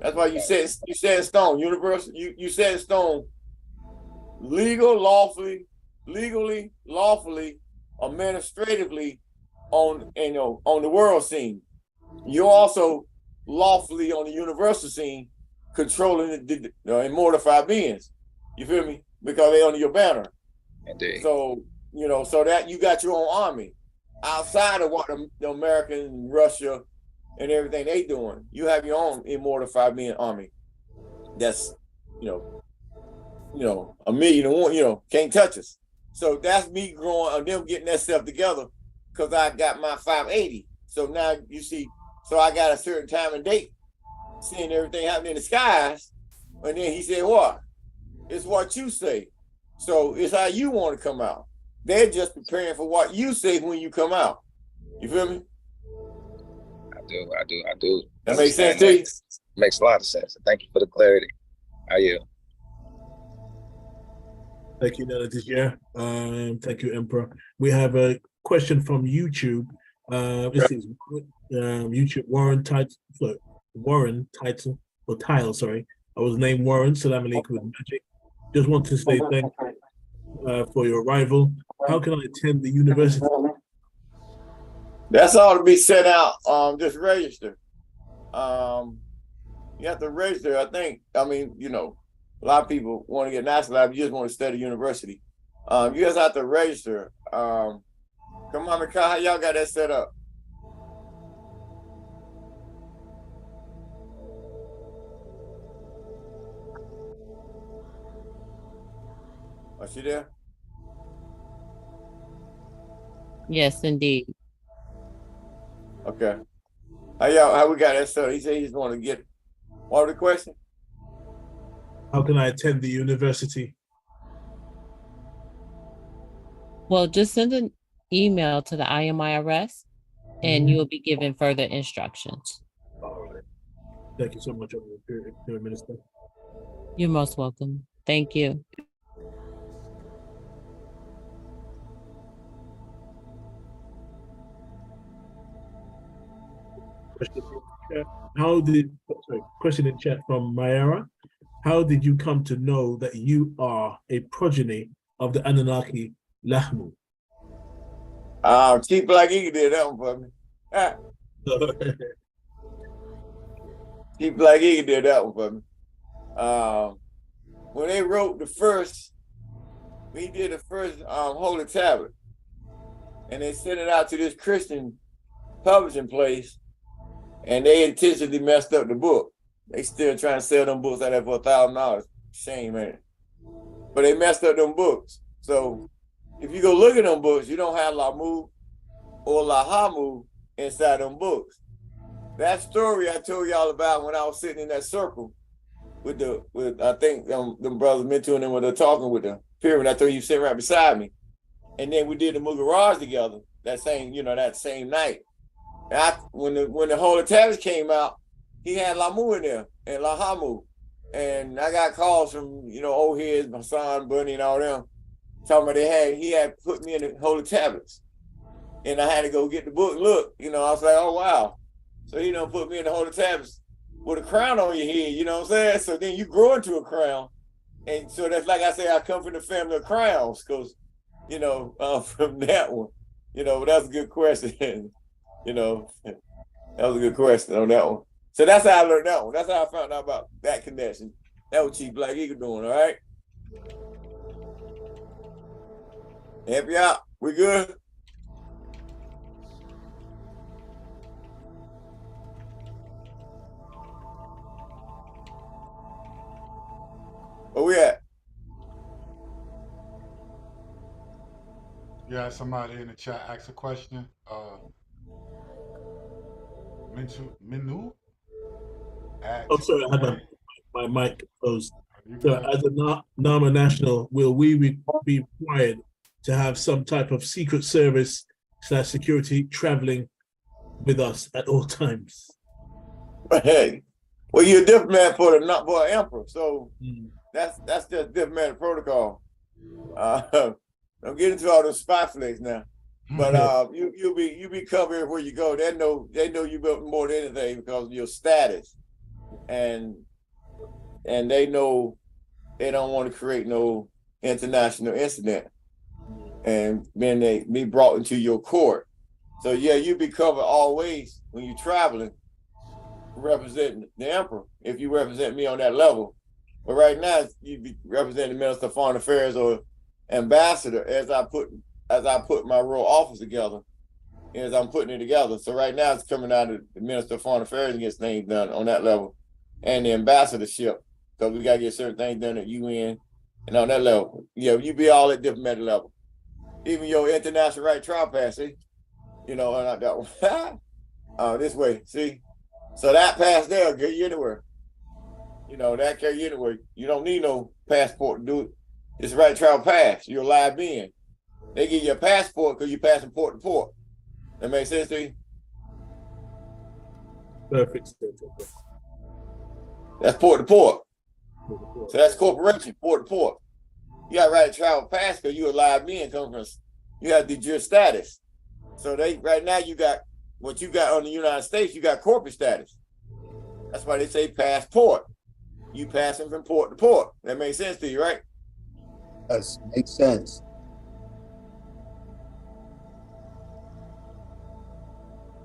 That's why you set in stone. Universal. You set in stone. Legally, lawfully, administratively, on the world scene. You're also lawfully on the universal scene, controlling the immortified beings. You feel me? Because they under your banner. Indeed. So so that you got your own army outside of what the American, Russia, and everything they doing. You have your own immortified being army. That's a million and one. Can't touch us. So that's me growing, them getting that stuff together, because I got my 580. So now you see, so I got a certain time and date, seeing everything happening in the skies. And then he said, what? It's what you say. So it's how you want to come out. They're just preparing for what you say when you come out. You feel me? I do. That makes sense to you? Makes a lot of sense. Thank you for the clarity. How are you? Thank you, Nana Dijer. Thank you, Emperor. We have a question from YouTube. This is YouTube Tile. Sorry, I was named Warren. Salam alaikum magic. Just want to say thank you for your arrival. How can I attend the university? That's all to be sent out. Just register. You have to register. A lot of people want to get nationalized. You just want to study university. You just have to register. Come on, Mikhail, how y'all got that set up? Oh, she there? Yes, indeed. Okay. How we got that set up? He said he just want to get, what was the question? How can I attend the university? Well, just send an email to the IMIRS and you will be given further instructions. All right. Thank you so much, Imperial Minister. You're most welcome. Thank you. Question in chat from Mayara. How did you come to know that you are a progeny of the Anunnaki Lahmu? Chief Black Eagle did that one for me. Chief Black Eagle did that one for me. When they wrote we did the first Holy Tablet, and they sent it out to this Christian publishing place, and they intentionally messed up the book. They still trying to sell them books out there for $1,000. Shame, man. But they messed up them books. So if you go look at them books, you don't have Lamu or Lahamu inside them books. That story I told y'all about when I was sitting in that circle with I think them brothers mentoring them when they're talking with the pyramid. I told you sitting right beside me. And then we did the Mugaraj together that same night. And when the Holy Tablets came out, he had Lamu in there and Lahamu. And I got calls from, old heads, my son, Bunny, and all them, talking about he had put me in the Holy Tablets. And I had to go get the book. Look, I was like, oh, wow. So he done put me in the Holy Tablets with a crown on your head, you know what I'm saying? So then you grow into a crown. And so that's like I say, I come from the family of crowns because, from that one, but that's a good question. That was a good question on that one. So that's how I learned that one. That's how I found out about that connection. That was Chief Black Eagle doing, all right? Help you out. We good? Where we at? Yeah, somebody in the chat asked a question. Minu? Oh, sorry, I had my mic closed. So as a NAMA national, will we be required to have some type of secret service / security traveling with us at all times? Hey, well, you're a diplomat for an emperor, so that's just diplomatic protocol. Don't get into all those spy flicks now. But you be covered where you go. They know you built more than anything because of your status, and they know they don't want to create no international incident, and then they be brought into your court. So yeah, you be covered always when you're traveling, representing the emperor. If you represent me on that level, but right now you be representing the Minister of Foreign Affairs or ambassador as I put my royal office together, as I'm putting it together. So right now it's coming out of the Minister of Foreign Affairs and gets things done on that level, and the ambassadorship. So we gotta get certain things done at UN and on that level. Yeah, you be all at diplomatic level. Even your international right trial pass, see? Not that one. This way, see? So that pass there will get you anywhere. That carry you anywhere. You don't need no passport to do it. It's right trial pass. You're a live being. They give you a passport because you pass from port to port. That makes sense to you? Perfect. That's port to port. So that's corporation, port to port. You got right to travel pass because you're a live being coming from, you have the jure status. So right now you got what you got on the United States, you got corporate status. That's why they say passport. You passing from port to port. That makes sense to you, right? Yes, makes sense.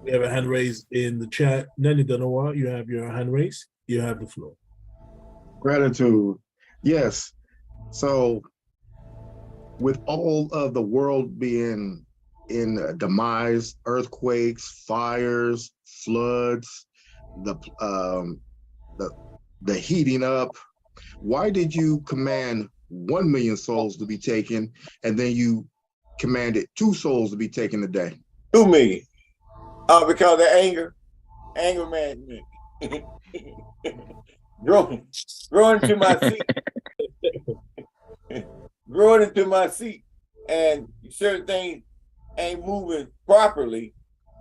We have a hand raised in the chat. Nelly Donowa, you have your hand raised. You have the floor. Gratitude. Yes. So with all of the world being in demise, earthquakes, fires, floods, the heating up, why did you command 1 million souls to be taken, and then you commanded 2 souls to be taken a day? 2 million. Because of anger management. growing into my seat. Growing into my seat, and certain things ain't moving properly.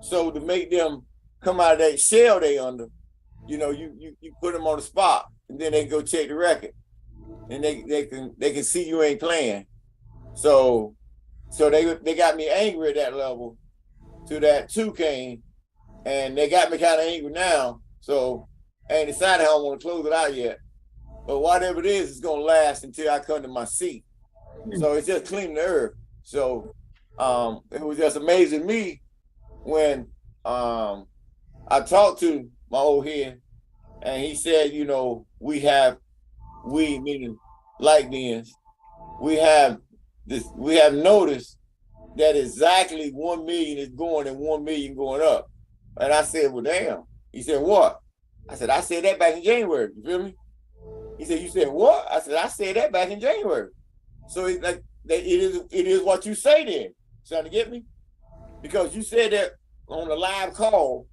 So to make them come out of that shell they under, you know, you put them on the spot, and then they go check the record, and they can see you ain't playing. So they got me angry at that level, to that 2 came, and they got me kind of angry now. So I ain't decided how I want to close it out yet. But whatever it is, it's gonna last until I come to my seat. So it's just cleaning the earth. So it was just amazing to me when I talked to my old head, and he said, you know, we meaning light beings, we have noticed that exactly 1 million is going and 1 million going up. And I said, well, damn. He said, what? I said that back in January. You feel me? He said, you said what? I said that back in January. So it's like it is what you say then. Trying to get me? Because you said that on a live call,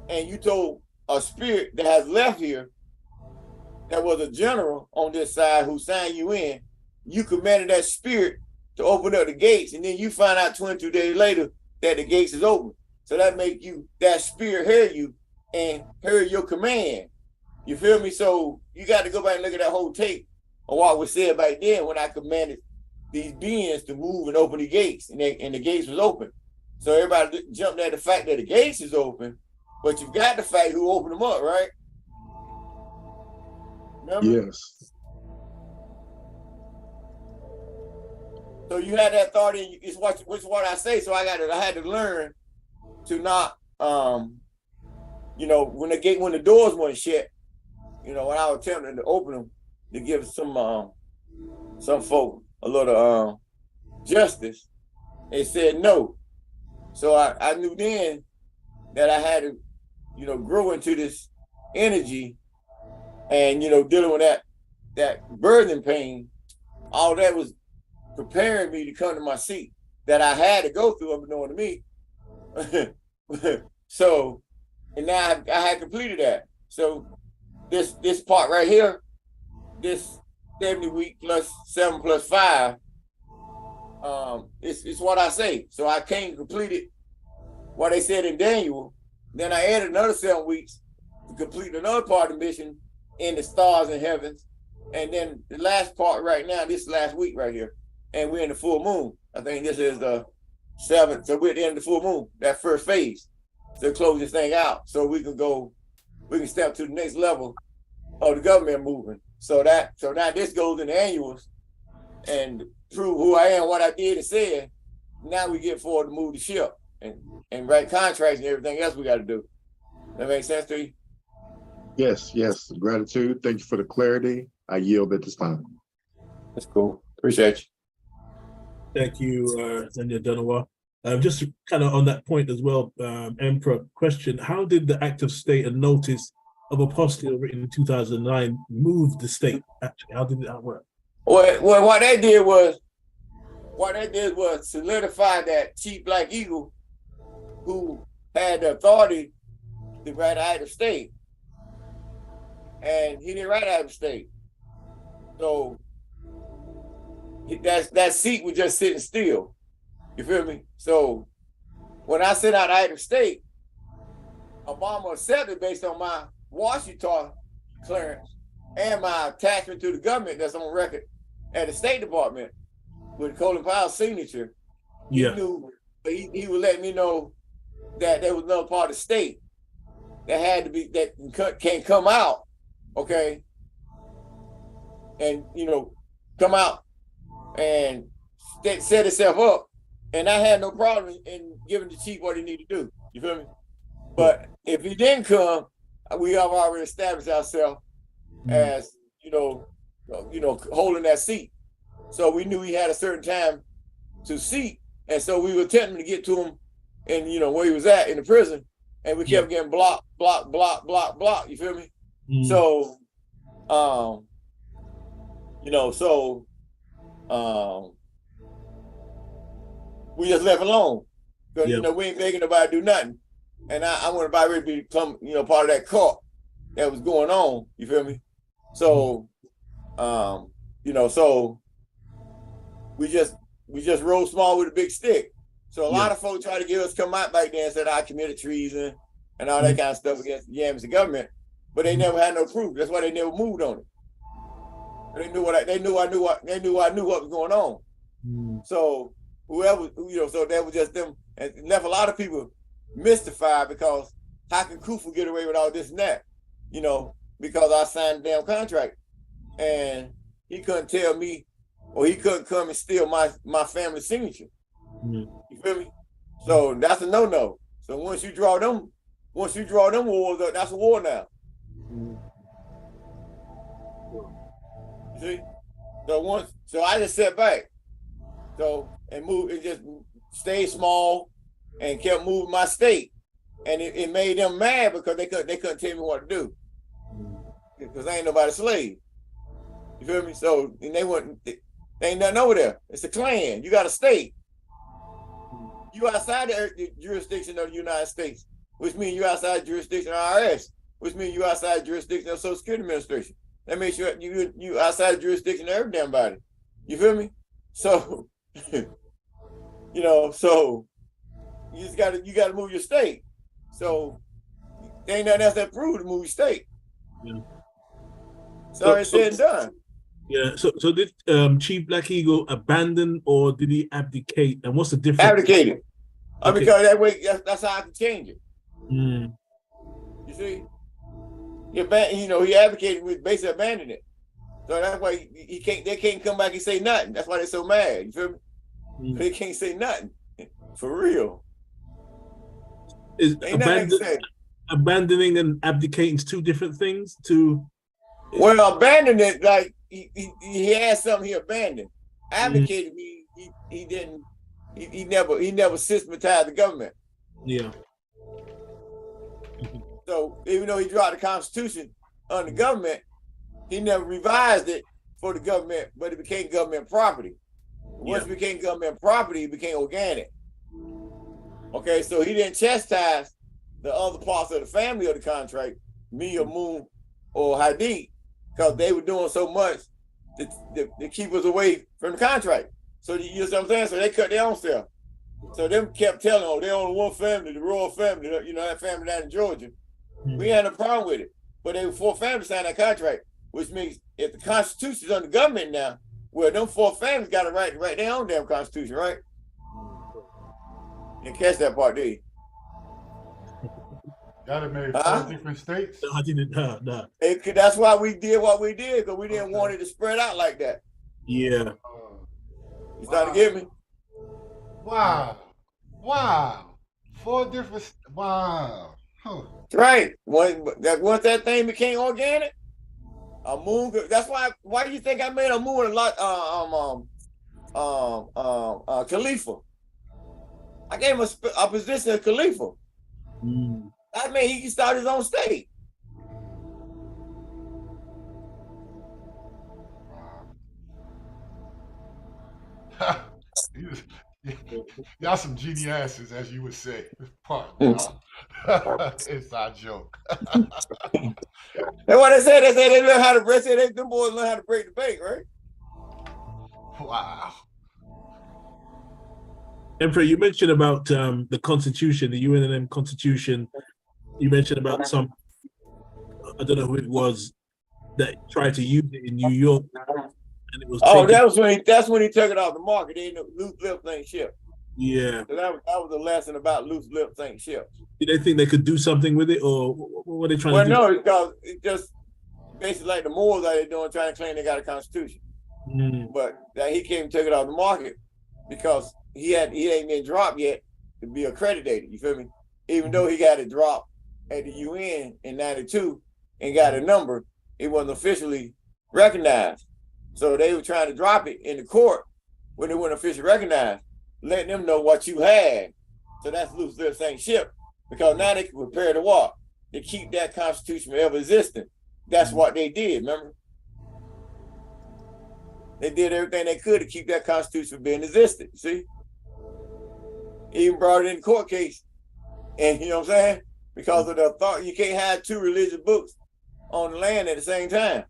and you told a spirit that has left here, that was a general on this side who signed you in, you commanded that spirit to open up the gates, and then you find out 22 days later that the gates is open. So that make you, that spirit hear you and hear your command. You feel me? So you got to go back and look at that whole tape of what was said back then when I commanded these beings to move and open the gates, and the gates was open. So everybody jumped at the fact that the gates is open, but you've got the fact who opened them up, right? Remember? Yes. So you had that thought in you. It's what I say. So I had to learn to not, you know, when the doors weren't shut, you know, when I was attempting to open them to give some folk a little justice, they said no. So I knew then that I had to, you know, grow into this energy, and, you know, dealing with that birthing pain. All that was preparing me to come to my seat that I had to go through, unbeknown to me. So, and now I had completed that. So this part right here, this 70 week plus 7 plus 5, it's what I say. So I came completed what they said in Daniel. Then I added another 7 weeks to complete another part of the mission in the stars and heavens. And then the last part right now, this last week right here, and we're in the full moon. I think this is the 7th. So we're at the end of the full moon, that first phase, to close this thing out, so we can step to the next level of the government movement. So now this goes in the annuals and prove who I am, what I did and said. Now we get forward to move the ship and write contracts and everything else we got to do. That makes sense to you? Yes, yes. Gratitude. Thank you for the clarity. I yield at this time. That's cool. Appreciate you. Thank you, Zenia Dunawar. Just kind of on that point as well, Emperor, question: how did the Act of State and Notice of Apostille written in 2009 move the state? Actually, how did that work? Well, what they did was solidify that Chief Black Eagle, who had the authority to write Act of State, and he didn't write Act of State. So that seat was just sitting still. You feel me? So when I sent out Act of State, Obama accepted based on my Washington clearance and my attachment to the government that's on record at the State Department with Colin Powell's signature. Yeah. He would let me know that there was another part of the state that had to be, that can come out, okay, and, you know, come out and set itself up. And I had no problem in giving the chief what he needed to do. You feel me? But if he didn't come, we have already established ourselves as, you know, holding that seat. So we knew he had a certain time to seat, and so we were attempting to get to him, and where he was at in the prison, and we kept getting blocked. You feel me? So, we just left alone because we ain't begging nobody to do nothing, and I wanted everybody to become part of that cult that was going on. You feel me? So, so we just roll small with a big stick. So a lot of folks try to get us come out back there and said I committed treason and all that kind of stuff against the Yam's government, but they never had no proof. That's why they never moved on it. They knew I knew what was going on. So whoever, so that was just them, and left a lot of people mystified because how can Kufu get away with all this and that? Because I signed the damn contract, and he couldn't tell me, or he couldn't come and steal my family signature. You feel me? So that's a no-no. So once you draw them wars up, that's a war now. You see? So I just sat back. And moved, and just stayed small and kept moving my state. And it made them mad because they couldn't tell me what to do. Because I ain't nobody's slave. You feel me? So and they ain't nothing over there. It's a clan. You got a state. You outside the jurisdiction of the United States, which means you outside the jurisdiction of IRS, which means you outside the jurisdiction of Social Security Administration. That makes you outside the jurisdiction of every damn body. You feel me? So so you gotta move your state. So there ain't nothing else that proves to move your state. So it's said and done. Yeah. So did Chief Black Eagle abandon or did he abdicate? And what's the difference? Abdicated. Okay. Because that way that's how I can change it. You see? He advocated with basically abandoning it. So that's why they can't come back and say nothing. That's why they're so mad. You feel me? They can't say nothing. For real. Is abandoning and abdicating two different things? Well, abandoning it, like he had something he abandoned. Abdicated he never systematized the government. Yeah. So even though he dropped the Constitution on the government, he never revised it for the government, but it became government property. Once it became government property, it became organic. Okay, so he didn't chastise the other parts of the family of the contract, me or Moon or Hadid, because they were doing so much to keep us away from the contract. So you know what I'm saying? So they cut their own self. So them kept telling, they only one family, the royal family, that family down in Georgia. We had no problem with it. But they were four families signed that contract, which means if the Constitution's under government now, well, them four families got a right to write their own damn Constitution, right? You didn't catch that part, did you? Got it made 4 different states? No, I didn't. No. That's why we did what we did, because we didn't want it to spread out like that. Yeah. You starting to get me? Wow. 4 different, wow. Huh. Right. Once that thing became organic, a moon. That's why do you think I made a moon a lot? Khalifa. I gave him a position of Khalifa. That meant he can start his own state. Y'all some geniuses, as you would say. Inside joke. That's what they said. They said they learn how to break. Them boys learn how to break the bank, right? Wow. Emperor, you mentioned about the Constitution, the UNM Constitution. You mentioned about some, I don't know who it was, that tried to use it in New York. And it was that's when he took it off the market. They ain't loose lips ain't shipped. Yeah. So that was a lesson about loose lips ain't shipped. Did they think they could do something with it, or what were they trying to do? Well, no, because it just basically like the Moors out there doing, trying to claim they got a constitution. But he came and took it off the market because he ain't been dropped yet to be accredited. You feel me? Even though he got it dropped at the UN in '92 and got a number, it wasn't officially recognized. So they were trying to drop it in the court when they weren't officially recognized, letting them know what you had. So that's loose lips ain't ship, because now they can prepare to what? To keep that Constitution from ever existing. That's what they did, remember? They did everything they could to keep that Constitution from being existent, see? Even brought it in the court case. And you know what I'm saying? Because of the authority, you can't have two religious books on the land at the same time.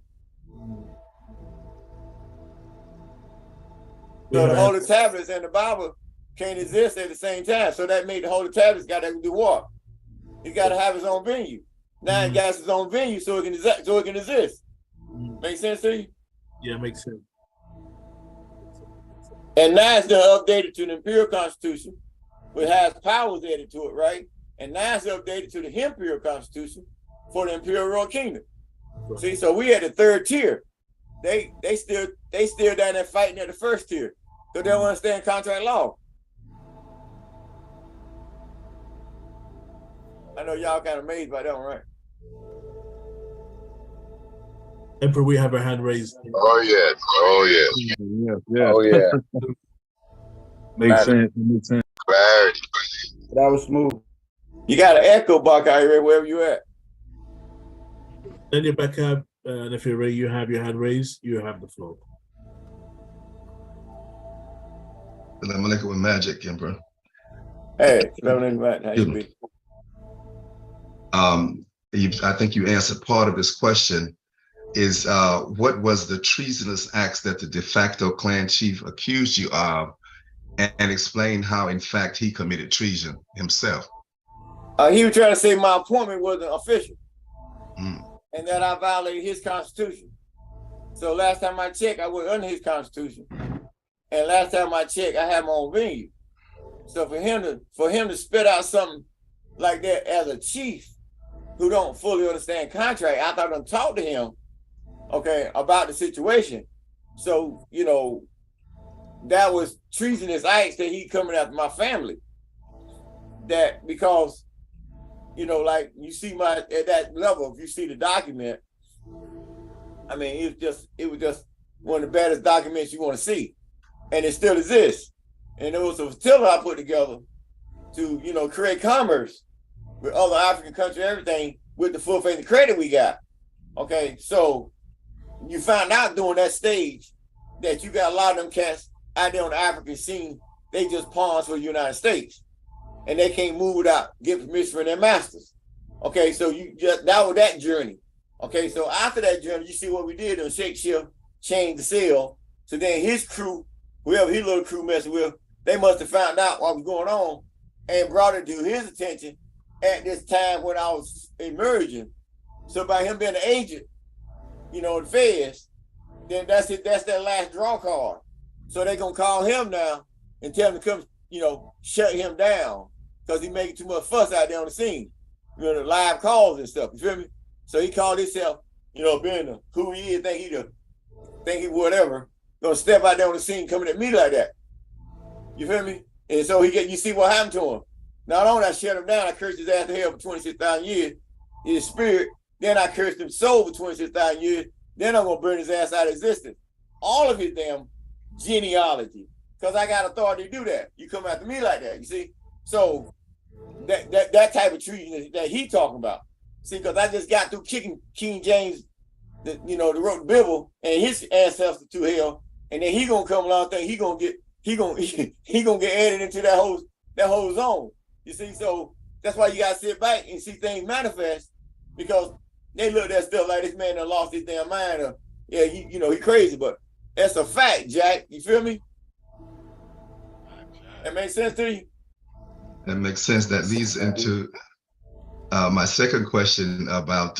So the Holy Tablets and the Bible can't exist at the same time. So that made the Holy Tablets got to do what? It got to have its own venue. Now it got its own venue so it can exist. Make sense to you? Yeah, makes sense. And now it's done updated to the Imperial Constitution, which has powers added to it, right? And now it's updated to the Imperial Constitution for the Imperial Royal Kingdom. See, so we at the third tier. They still down there fighting at the first tier because they don't understand contract law. I know y'all kind of amazed by that one, right? Emperor, we have our hand raised. Oh yes, oh yes. Yeah. Oh yeah. Makes sense. Makes sense. Clarity. That was smooth. You got an echo box out here wherever you at. Then you're back up, and if you're ready, you have your hand raised. You have the floor. Assalamu alaikum with magic, Emperor. Hey, how you be? I think you answered part of this question. Is what was the treasonous acts that the de facto clan chief accused you of, and explain how, in fact, he committed treason himself? He was trying to say my appointment wasn't official, and that I violated his constitution. So last time I checked, I was under his constitution, and last time I checked, I had my own venue. So for him to spit out something like that as a chief who don't fully understand contract, I thought I'd talk to him, okay, about the situation. So, you know, that was treasonous acts that he coming after my family. That because, you know, like you see at that level, if you see the document, I mean, it was just one of the baddest documents you want to see. And it still exists. And it was a facility I put together to, you know, create commerce with other African countries, everything with the full faith and credit we got. Okay, so you found out during that stage that you got a lot of them cats out there on the African scene, they just pawns for the United States. And they can't move without getting permission from their masters. Okay, so that was that journey. Okay, so after that journey, you see what we did on Shake Shift, changed the sail. So then his crew, whoever his little crew messing with, they must have found out what was going on and brought it to his attention at this time when I was emerging. So by him being an agent, you know, the feds, then that's it. That's their last draw card. So they're gonna call him now and tell him to come, you know, shut him down because he making too much fuss out there on the scene. You know, the live calls and stuff. You feel me? So he called himself, you know, being who he is, think he whatever, gonna step out there on the scene coming at me like that. You feel me? And so you see what happened to him. Not only I shut him down, I cursed his ass to hell for 26,000 years, his spirit. Then I cursed him soul for 26,000 years. Then I'm gonna burn his ass out of existence. All of his damn genealogy, because I got authority to do that. You come after me like that, you see? So that type of treason that he talking about. See, because I just got through kicking King James, that wrote the Bible and his ancestors to hell, and then he gonna come along and he gonna get added into that whole zone. You see, so that's why you gotta sit back and see things manifest, because they look at that stuff like this man done lost his damn mind, or yeah, he crazy, but that's a fact, Jack. You feel me? That makes sense to you? That makes sense. That leads into my second question about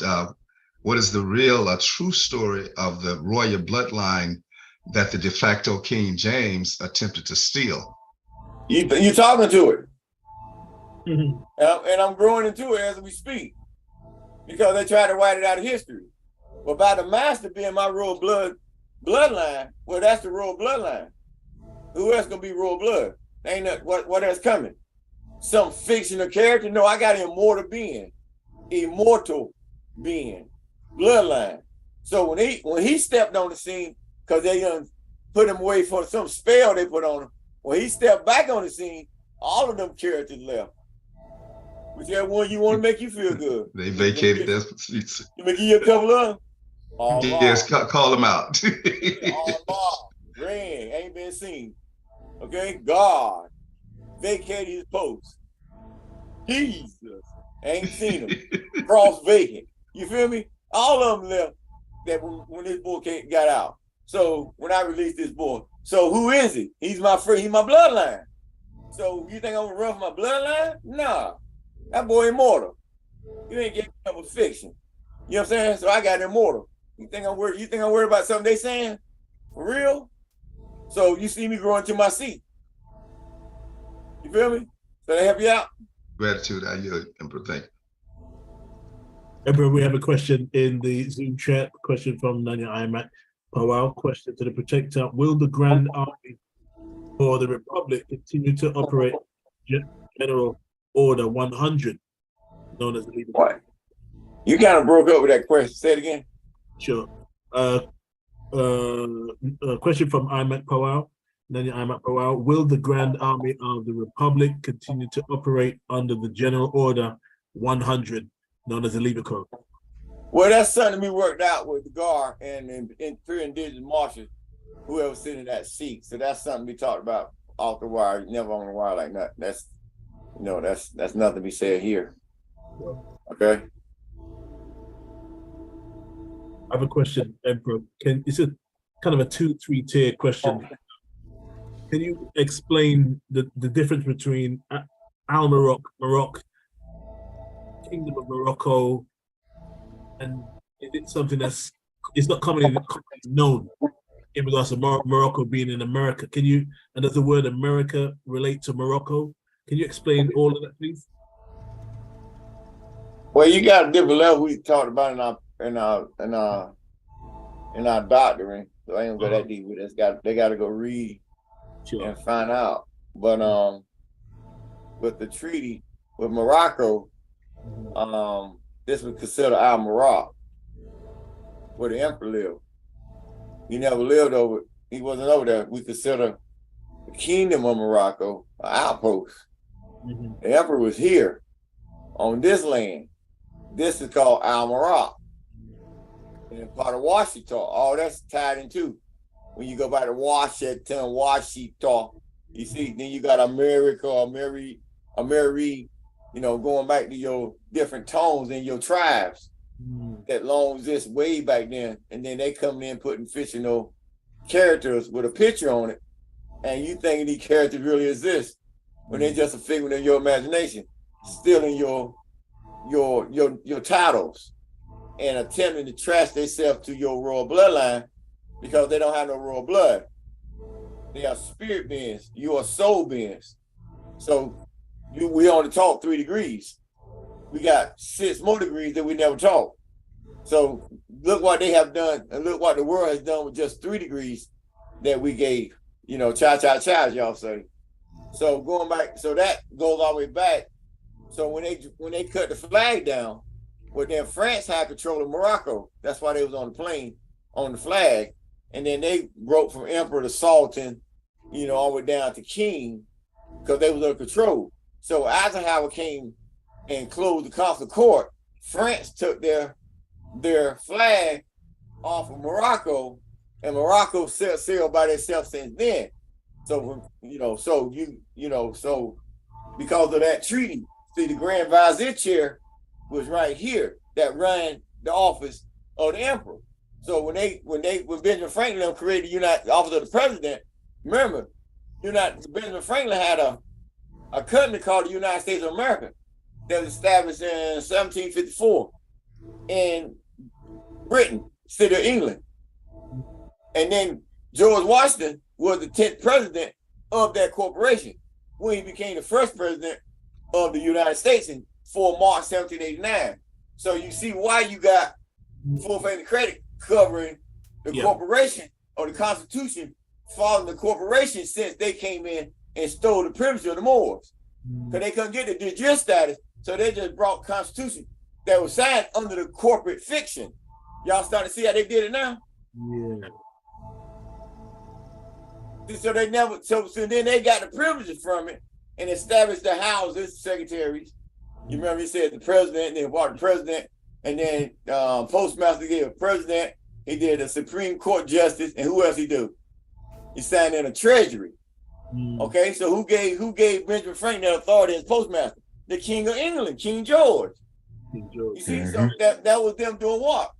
what is the real or true story of the royal bloodline that the de facto King James attempted to steal? You talking to it. And I'm growing into it as we speak, because they try to write it out of history. But by the master being my royal bloodline, well, that's the royal bloodline. Who else gonna be royal blood? Ain't that what else coming? Some fictional character? No, I got an immortal being, bloodline. So when he stepped on the scene, because they put him away for some spell they put on him. When he stepped back on the scene, all of them characters left. Whichever one you want to make you feel good. They vacated their seats. You may give you a couple of them. Yes, call them out. Allah, ran, ain't been seen. Okay, God vacated his post. Jesus, ain't seen him. Cross vacant. You feel me? All of them left that when this book got out. So when I released this book, so who is he? He's my friend. He's my bloodline. So you think I'm gonna run for my bloodline? Nah, that boy immortal. You ain't getting up with fiction. You know what I'm saying? So I got immortal. You think I'm worried? You think I'm worried about something they saying? For real? So you see me growing to my seat. You feel me? Did I help you out? Gratitude, I yield, Emperor. Thank you. Emperor, we have a question in the Zoom chat. Question from Nanya IMAC. Powell, question to the Protector. Will the Grand Army for the Republic continue to operate General Order 100, known as the leader? What? You kind of broke up with that question. Say it again. Sure. Question from IMAC Powell. Nanya IMAC Powell. Will the Grand Army of the Republic continue to operate under the General Order 100, known as the Leader Code? Well, that's something we worked out with the Guard and three indigenous marshals, whoever sitting in that seat. So that's something we talked about off the wire, never on the wire like that. That's, you know, that's nothing to be said here. Okay. I have a question, Emperor. It's a kind of a 2-3 tier question. Can you explain the difference between Morocco, Kingdom of Morocco, and is it something that's not commonly known in regards to Morocco being in America? Can you, and does the word America relate to Morocco? Can you explain all of that, please? Well, you got a different level we talked about in our doctrine. So I ain't gonna go that deep with this. They got to go read and find out. But with the treaty with Morocco, this was considered our Morocco, where the emperor lived. He never lived over. He wasn't over there. We consider the Kingdom of Morocco an outpost. The emperor was here on this land. This is called Al Morocco. And part of Washington, all that's tied into. When you go by the Washington, you see, then you got America, you know, going back to your different tones and your tribes that long exist way back then. And then they come in putting fictional characters with a picture on it. And you thinking these characters really exist when they're just a figment of your imagination, stealing your titles and attempting to trash themselves to your royal bloodline because they don't have no royal blood. They are spirit beings. You are soul beings. So we only talk 3 degrees. We got 6 more degrees that we never talk. So look what they have done, and look what the world has done with just 3 degrees that we gave. You know, cha, as y'all say. So going back, so that goes all the way back. So when they cut the flag down, well, then France had control of Morocco. That's why they was on the plane on the flag. And then they broke from emperor to sultan, you know, all the way down to king, because they was under control. So Eisenhower came and closed the consular court. France took their flag off of Morocco, and Morocco sailed by themselves since then. So so because of that treaty, see, the Grand Vizier chair was right here that ran the office of the emperor. So when Benjamin Franklin created the office of the president, remember, Benjamin Franklin had a company called the United States of America that was established in 1754 in Britain, city of England. And then George Washington was the 10th president of that corporation when he became the first president of the United States in 4 March 1789. So you see why you got full faith and credit covering the corporation or the Constitution, following the corporation since they came in and stole the privilege of the Moors. Because they couldn't get the de jure status, so they just brought Constitution that was signed under the corporate fiction. Y'all starting to see how they did it now? Yeah. So they never. So then they got the privileges from it and established the houses, secretaries. You remember he said the president, and then brought the president, and then postmaster gave a president. He did a Supreme Court justice, and who else he do? He signed in a treasury. Okay, so who gave Benjamin Franklin that authority as postmaster? The King of England, King George. You see, so that was them doing what?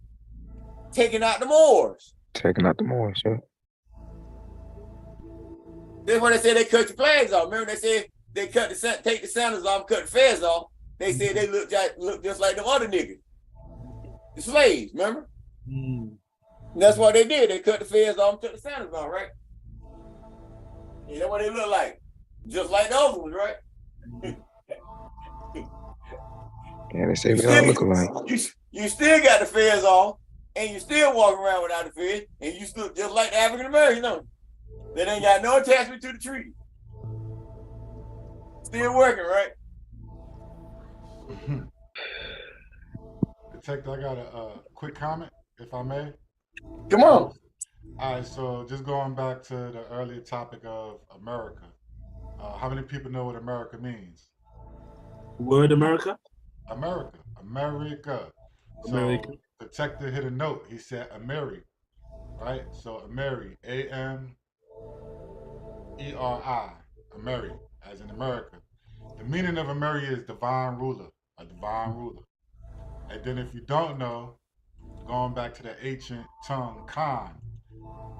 Taking out the Moors. Taking out the Moors, yeah. That's why they said they cut your flags off. Remember they said they take the sandals off, cut the fez off. They said they look just like them other niggas. The slaves, remember? And that's what they did. They cut the fez off and took the sandals off, right? You know what they look like? Just like the other ones, right? Yeah, they say we all look alike. You still got the fez off, and you still walking around without the fez, and you still just like the African Americans, you know. They ain't got no attachment to the treaty. Still working, right? Detective, I got a quick comment, if I may. Come on. All right, so just going back to the earlier topic of America. How many people know what America means? Word America? America. So America. Detective hit a note. He said Ameri, right? So Ameri, A-M-E-R-I, Ameri, as in America. The meaning of Ameri is divine ruler, a divine ruler. And then if you don't know, going back to the ancient tongue Khan,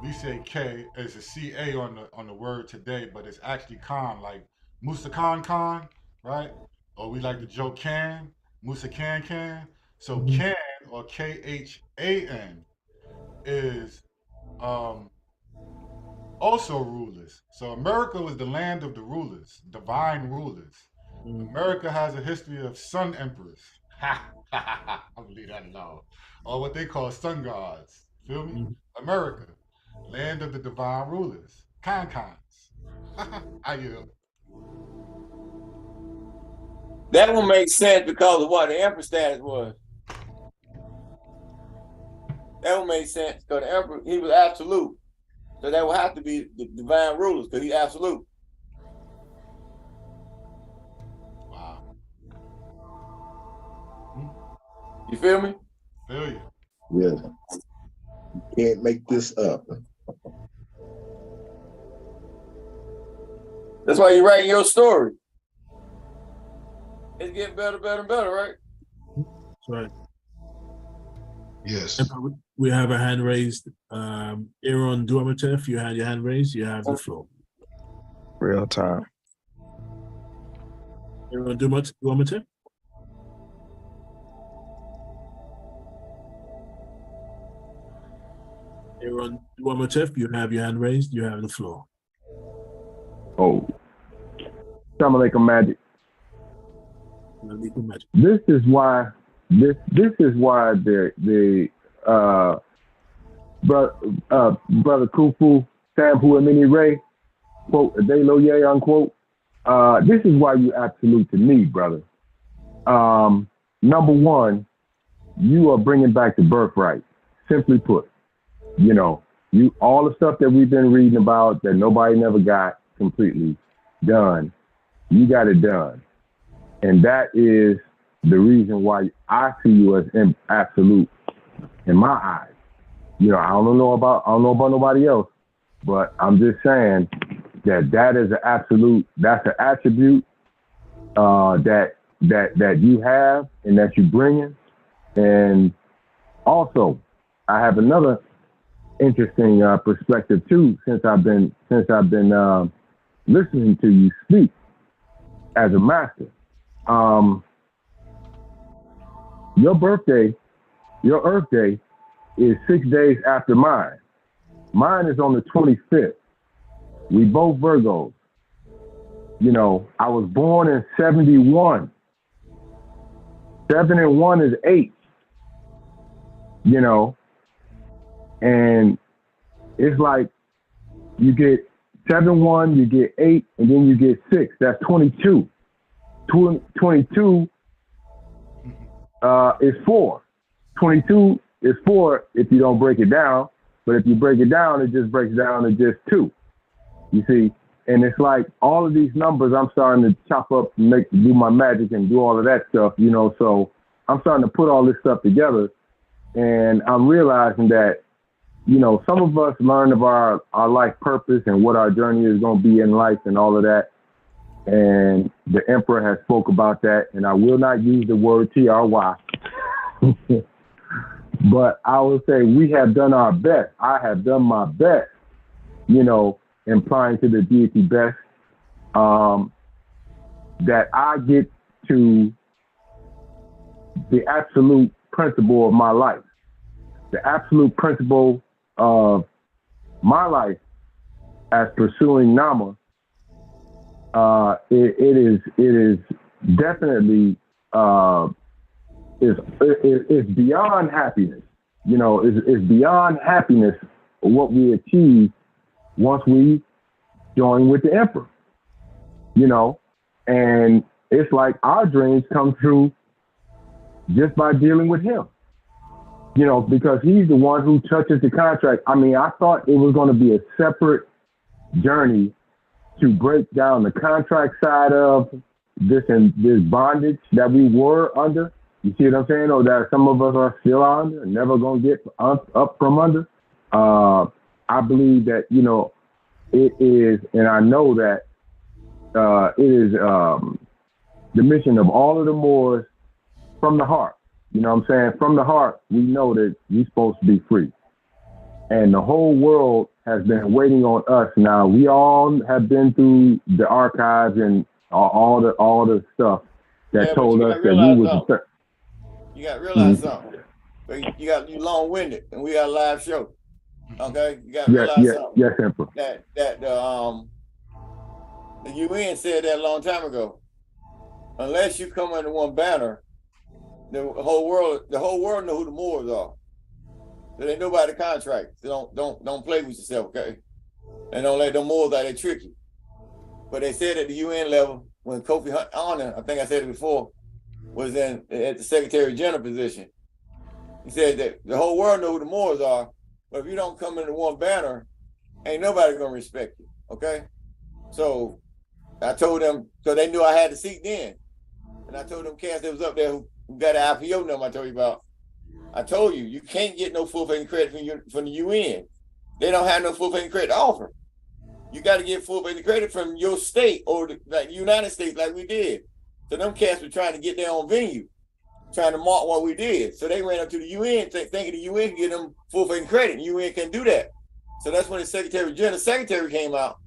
we say K is a C-A on the word today, but it's actually Khan, like Musa Khan, right? Or we like to joke Can, Musa Can. So Can, or K-H-A-N, is also rulers. So America was the land of the rulers, divine rulers. America has a history of sun emperors. I'll leave that alone. Or what they call sun gods. Feel me? America, land of the divine rulers. Khans. I yield. That one makes sense because of what the emperor status was. That one made sense because the emperor, he was absolute. So that would have to be the divine rulers because he's absolute. Wow. You feel me? Feel you. Yeah. You can't make this up. That's why you're writing your story. It's getting better, and better, right? That's right. Yes. We have a hand raised. Aaron Duamatev, you had your hand raised. You have the floor. Real time. Aaron Duamatev. Aaron Duamatev, you have your hand raised. You have the floor. Oh. Assalamu alaikum, Magic. Magic. This is why the brother Kufu, Sam Huamini Ray, quote, De Lo Ye, unquote. This is why you absolute to me, brother. Number one, you are bringing back the birthright. Simply put, you know, all the stuff that we've been reading about that nobody never got completely done, you got it done. And that is the reason why I see you as absolute in my eyes. You know, I don't know about nobody else, but I'm just saying that is an absolute, that's an attribute that you have and that you bringing. And also, I have another interesting perspective too, since I've been listening to you speak as a master. Your birthday, your Earth Day, is 6 days after mine. Mine is on the 25th. We both Virgos. You know, I was born in 71. 7 and 1 is 8. You know, and it's like you get 7, 1, you get 8, and then you get 6. That's 22. 22 is 4. 22 is 4 if you don't break it down, but if you break it down, it just breaks down to just 2. You see, and it's like all of these numbers I'm starting to chop up and do my magic and do all of that stuff, you know. So I'm starting to put all this stuff together, and I'm realizing that, you know, some of us learn of our life purpose and what our journey is going to be in life and all of that. And the Emperor has spoke about that, and I will not use the word TRY. But I will say we have done our best. I have done my best, you know, implying to the deity best, that I get to the absolute principle of my life. The absolute principle of my life as pursuing Nama, it is definitely is beyond happiness. You know, it's beyond happiness what we achieve once we join with the Emperor. You know, and it's like our dreams come true just by dealing with him. You know, because he's the one who touches the contract. I mean, I thought it was going to be a separate journey to break down the contract side of this and this bondage that we were under. You see what I'm saying? Or that some of us are still under and never going to get up from under. I believe that, you know, it is, and I know that it is the mission of all of the Moors from the heart. You know what I'm saying? From the heart, we know that we're supposed to be free. And the whole world has been waiting on us. Now, we all have been through the archives and all the stuff that told us that we was. You got to realize something. You long-winded, and we got a live show. Okay? You got to realize something. Yes, Emperor. That the UN said that a long time ago. Unless you come under one banner, the whole world know who the Moors are. There ain't nobody contract. So don't play with yourself, okay? And don't let them Moors out there trick you. But they said at the UN level, when Kofi Annan, I think I said it before, was at the Secretary General position, he said that the whole world know who the Moors are, but if you don't come under one banner, ain't nobody gonna respect you, okay? So I told them, so they knew I had the seat then. And I told them cats that was up there who got an IPO number I told you about. I told you, you can't get no full faith and credit from the UN. They don't have no full faith and credit to offer. You got to get full faith and credit from your state or like United States like we did. So them cats were trying to get their own venue, trying to mark what we did. So they ran up to the UN thinking the UN can get them full faith and credit. The UN can't do that. So that's when the Secretary came out.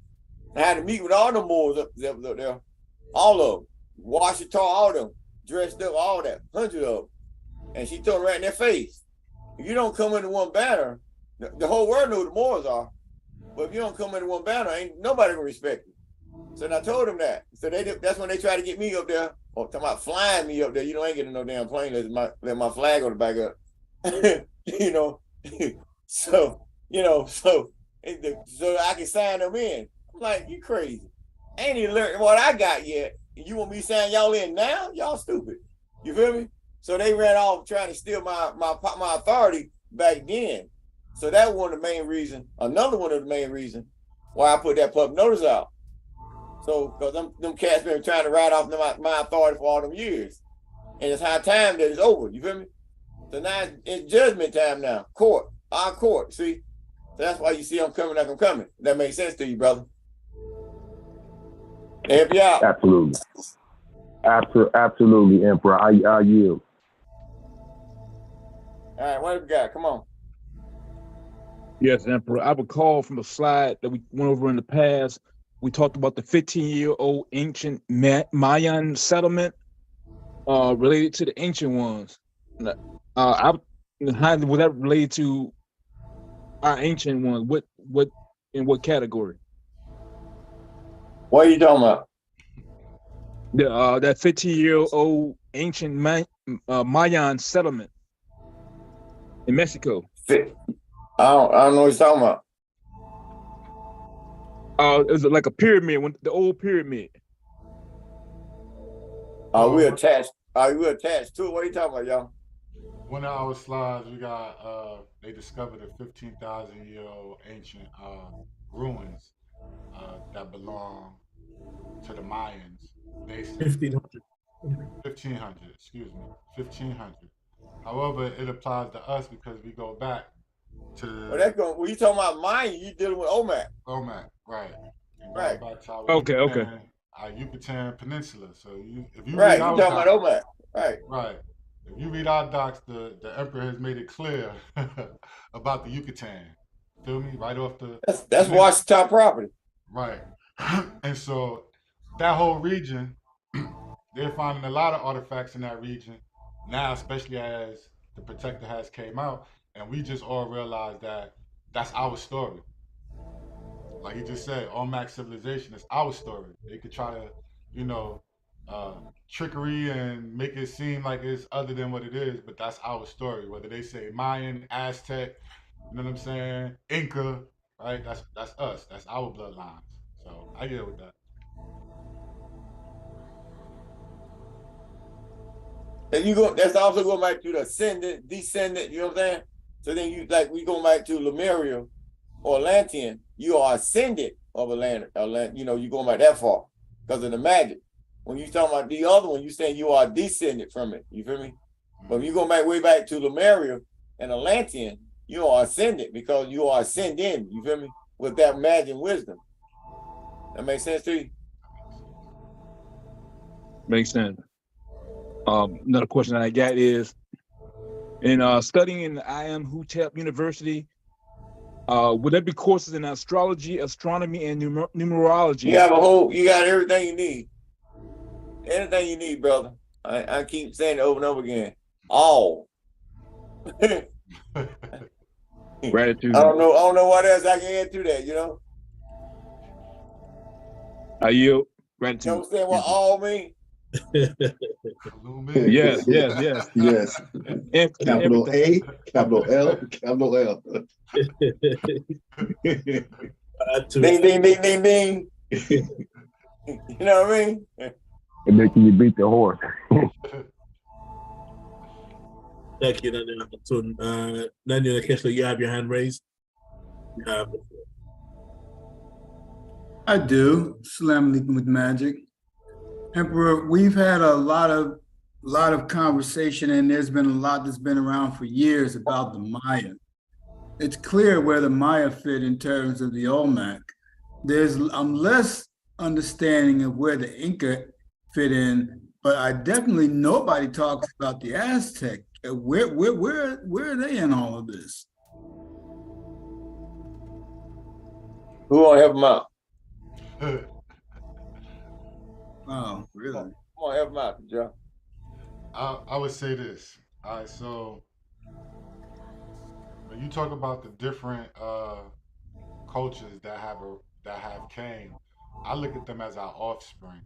I had to meet with all the Moors up there. All of them. Washington, all of them. Dressed up, all that. 100 of them. And she told them right in their face, if you don't come under one banner, the whole world knows who the Moors are. But if you don't come under one banner, ain't nobody gonna respect you. So I told them that. So that's when they tried to get me up there, or talking about flying me up there. You know, I ain't getting no damn plane, let my flag on the back up. You know, so I can sign them in. I'm like, you crazy. I ain't even learned what I got yet. And you want me to sign y'all in now? Y'all stupid. You feel me? So they ran off trying to steal my authority back then. So that one of the main reason, another one of the main reasons why I put that public notice out. So, because them cats been trying to ride off my authority for all them years. And it's high time that it's over, you feel me? So now it's judgment time now, our court, see? So that's why you see I'm coming like I'm coming. That makes sense to you, brother. Help you out. Absolutely. Absolutely, Emperor. I yield. All right, what do we got? Come on. Yes, Emperor. I recall from a slide that we went over in the past, we talked about the 15-year-old ancient Mayan settlement related to the ancient ones. How was that related to our ancient ones? What in what category? What are you talking about? That 15-year-old ancient Mayan settlement in Mexico. I don't know what you're talking about. It was like a pyramid, the old pyramid. Are we attached to it? What are you talking about, y'all? One of our slides, we got they discovered a 15,000-year-old ancient ruins that belong to the Mayans. They say 1500. 1500, excuse me, 1500. However, it applies to us because we go back to. Well, that's going. When you talking about Mayan, you dealing with OMAC. OMAC, right? And Right. going back to our our Yucatan Peninsula. So if you right, read our you talking docs, about OMAC, right? If you read our docs, the emperor has made it clear about the Yucatan. Feel me? Right off the. That's Washington property. Right. And so that whole region, they're finding a lot of artifacts in that region now, especially as the Protector has came out, and we just all realized that that's our story. Like he just said, Olmec civilization is our story. They could try to, trickery and make it seem like it's other than what it is, but that's our story. Whether they say Mayan, Aztec, you know what I'm saying, Inca, right? That's us. That's our bloodlines. So I get with that. And you go. That's also going back to the ascendant, descendant. You know what I'm saying? So then we go back to Lemuria or Atlantean. You are ascendant of Atlantic. You going back that far because of the magic. When you talking about the other one, you saying you are descended from it. You feel me? But if you go back way back to Lemuria and Atlantean, you are ascendant because you are ascending. You feel me? With that magic and wisdom. That makes sense to you? Makes sense. Another question that I got is, in studying in the IIEHU University, would there be courses in astrology, astronomy, and numerology? You got everything you need. Anything you need, brother. I keep saying it over and over again. All. Gratitude. I don't know what else I can add to that, I yield. Gratitude. You understand what all mean? Yes. Capital A, capital L, capital L. Ding, ding, ding, ding, ding. You know what I mean? And making you beat the horse. Thank you, Daniel. Daniel Kessler, you have your hand raised. I do. Salam alaikum with magic. Emperor, we've had a lot of conversation, and there's been a lot that's been around for years about the Maya. It's clear where the Maya fit in terms of the Olmec. I'm less understanding of where the Inca fit in, but nobody talks about the Aztec. Where are they in all of this? Who want to help them out? Oh, really? Come on, help them out, Joe. I would say this. All right, so when you talk about the different cultures that have came, I look at them as our offspring.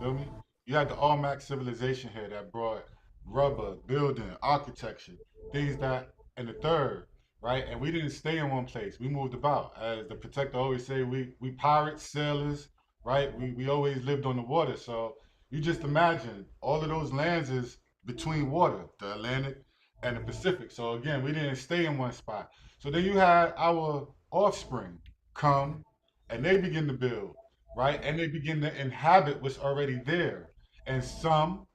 Feel me? You had the Olmec civilization here that brought rubber, building, architecture, things that, and the third, right? And we didn't stay in one place. We moved about. As the Protector always say, we pirates, sailors, right? We always lived on the water. So you just imagine all of those lands is between water, the Atlantic and the Pacific. So again, we didn't stay in one spot. So then you had our offspring come and they begin to build, right? And they begin to inhabit what's already there. And some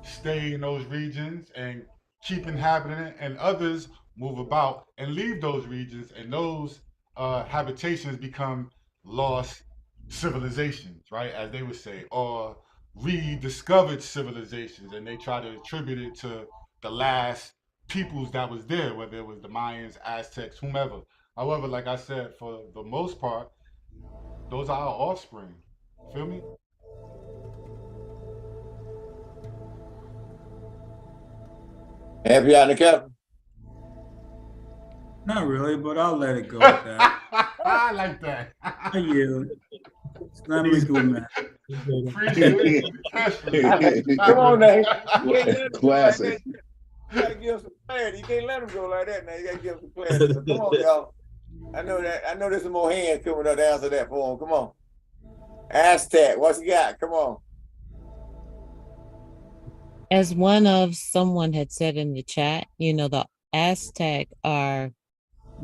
stay in those regions and keep inhabiting it, and others move about and leave those regions, and those habitations become lost civilizations, right? As they would say, or rediscovered civilizations, and they try to attribute it to the last peoples that was there, whether it was the Mayans, Aztecs, whomever. However, like I said, for the most part, those are our offspring. Feel me? Happy out in the cap? Not really, but I'll let it go with that. I like that. I yield. Salam alaikum, man. Come on now. Classic. You gotta give some clarity. You can't let them go like that now. You gotta give them some clarity. So come on, y'all. I know there's some more hands coming up to answer that for him. Come on. Aztec, what's he got? Come on. As someone had said in the chat, the Aztec are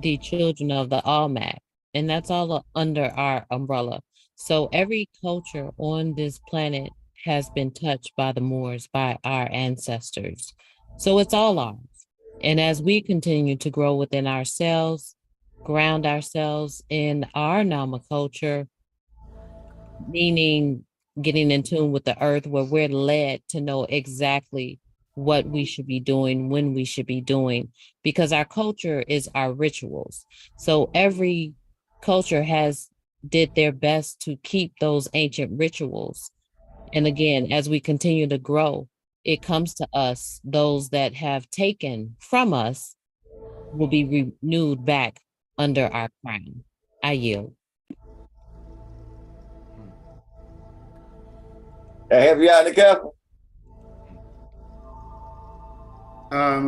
the children of the Olmec. and that's all under our umbrella. So every culture on this planet has been touched by the Moors, by our ancestors. So it's all ours. And as we continue to grow within ourselves, ground ourselves in our Nama culture, meaning getting in tune with the earth, where we're led to know exactly what we should be doing, when we should be doing, because our culture is our rituals. So every culture has did their best to keep those ancient rituals. And again, as we continue to grow, it comes to us, those that have taken from us will be renewed back under our crown. I yield. Have you out in the capital?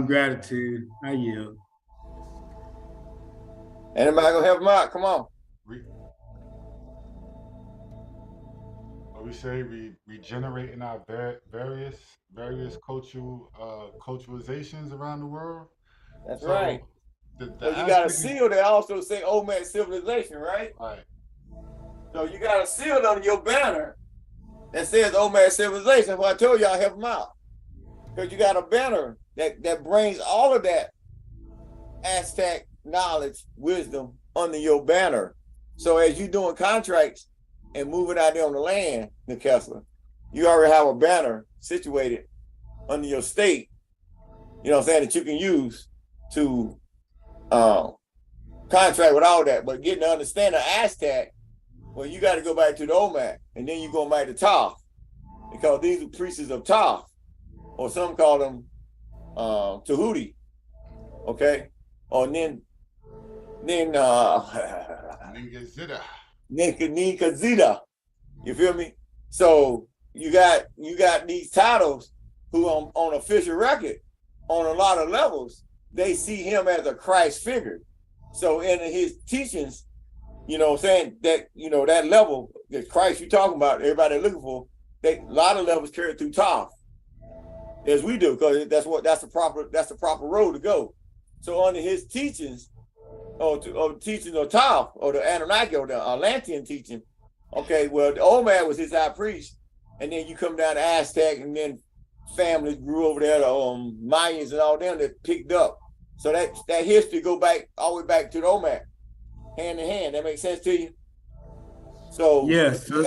Gratitude. I yield. Anybody gonna help him out? Come on. What we say, regenerating our various culturalizations around the world. That's So right. The So you got a seal. They also say Olmec civilization, right? Right. So you got a seal under your banner that says Olmec civilization. Well, I told y'all help them out, because you got a banner that brings all of that Aztec knowledge, wisdom under your banner. So as you doing contracts and moving out there on the land, the Kessler, you already have a banner situated under your state, you know what I'm saying, that you can use to contract with all that. But getting to understand the Aztec, well, you got to go back to the Olmec, and then you go back to Toph, because these are priests of Toph, or some call them Tahuti, okay? Or Ninkazita, you feel me? So you got these titles who on official record, on a lot of levels, they see him as a Christ figure. So in his teachings, you know what I'm saying, that, you know, that level, that Christ you talking about, everybody looking for, a lot of levels carried through Toph, as we do, because that's the proper road to go. So under his teachings, or teachings of Toph, or the Anunnaki, or the Atlantean teaching, okay, well, the old man was his high priest, and then you come down to Aztec, and then families grew over there, the Mayans and all them that picked up. So that history go back all the way back to the Olmec, hand in hand. That makes sense to you? So yes, you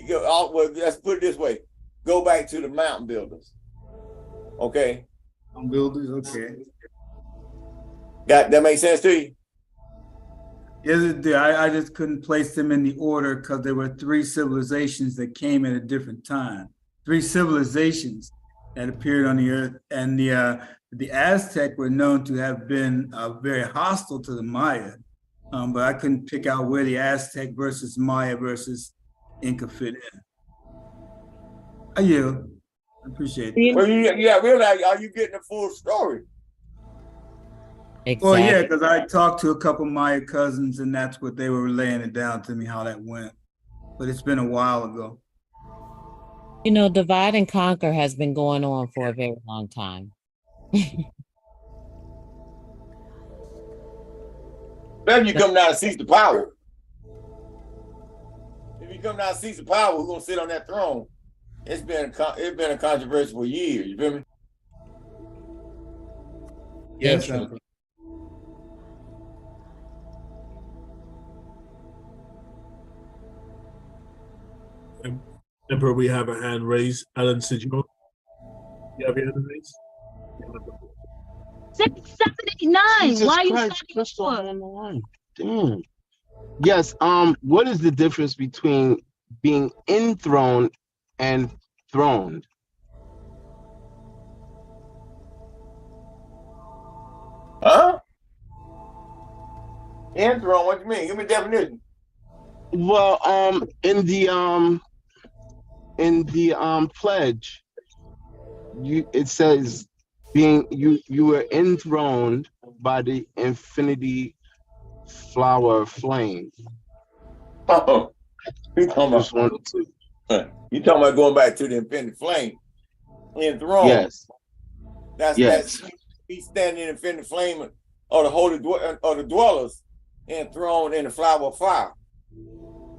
go. Well, let's put it this way: go back to the mountain builders. Okay. Mountain builders. Okay. That makes sense to you? Yes, it did. I just couldn't place them in the order because there were three civilizations that came at a different time. Three civilizations that appeared on the earth, and the Aztec were known to have been very hostile to the Maya, but I couldn't pick out where the Aztec versus Maya versus Inca fit in. I yield. I appreciate it. Well, yeah, really, are you getting the full story? Exactly. Well, yeah, because I talked to a couple of Maya cousins, and that's what they were laying it down to me, how that went. But it's been a while ago. You know, divide and conquer has been going on for a very long time. Then you come down and seize the power. If you come down and seize the power, who's gonna sit on that throne? It's been a controversy for years. You feel me? Yes. Emperor, we have a hand raised. Alan Sidjo. You have your hand raised? 679. Why are you Crystal on the line. Damn. Yes. What is the difference between being enthroned and throned? Huh? Enthroned? What do you mean? Give me a definition. Well, in the pledge, it says you were enthroned by the infinity flower flame. Oh, you talking about going back to the infinity flame? Enthroned. Yes. That's he's standing in the infinity flame, or the holy or the dwellers enthroned in the flower of fire.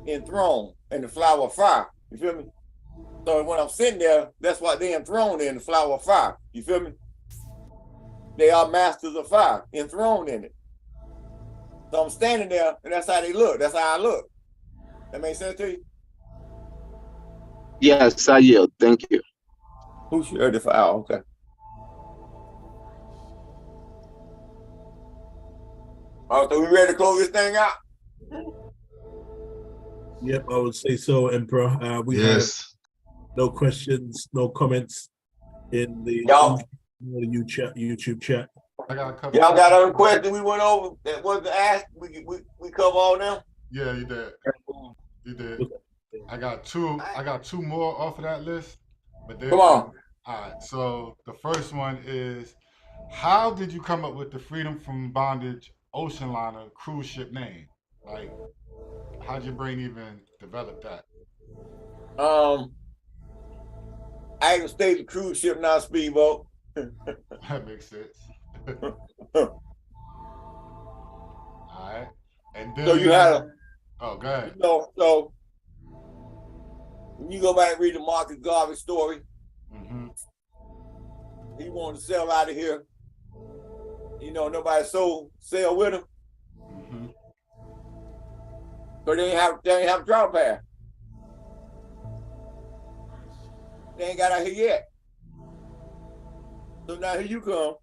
Enthroned in the flower of fire. You feel me? So when I'm sitting there, that's what they enthroned in the flower of fire. You feel me? They are masters of fire, enthroned in it. So I'm standing there, and that's how they look. That's how I look. That make sense to you? Yes, I yield. Thank you. Who shared the file? Okay. All right, so we ready to close this thing out? Yep, I would say so, Emperor. We have no questions, no comments in the YouTube chat. I got a couple. Y'all got other questions we went over that wasn't asked? We cover all them? Yeah, you did. You did. I got two more off of that list. But Come on. All right. So the first one is, how did you come up with the Freedom from Bondage ocean liner cruise ship name? Like, how'd your brain even develop that? I even stayed the cruise ship, not speedboat. That makes sense. All right. And then so you had a. Oh, go ahead. So when you go back and read the Marcus Garvey story, he wanted to sail out of here. You know, nobody sail with him. So they ain't have a drought path. They ain't got out here yet. So now here you come,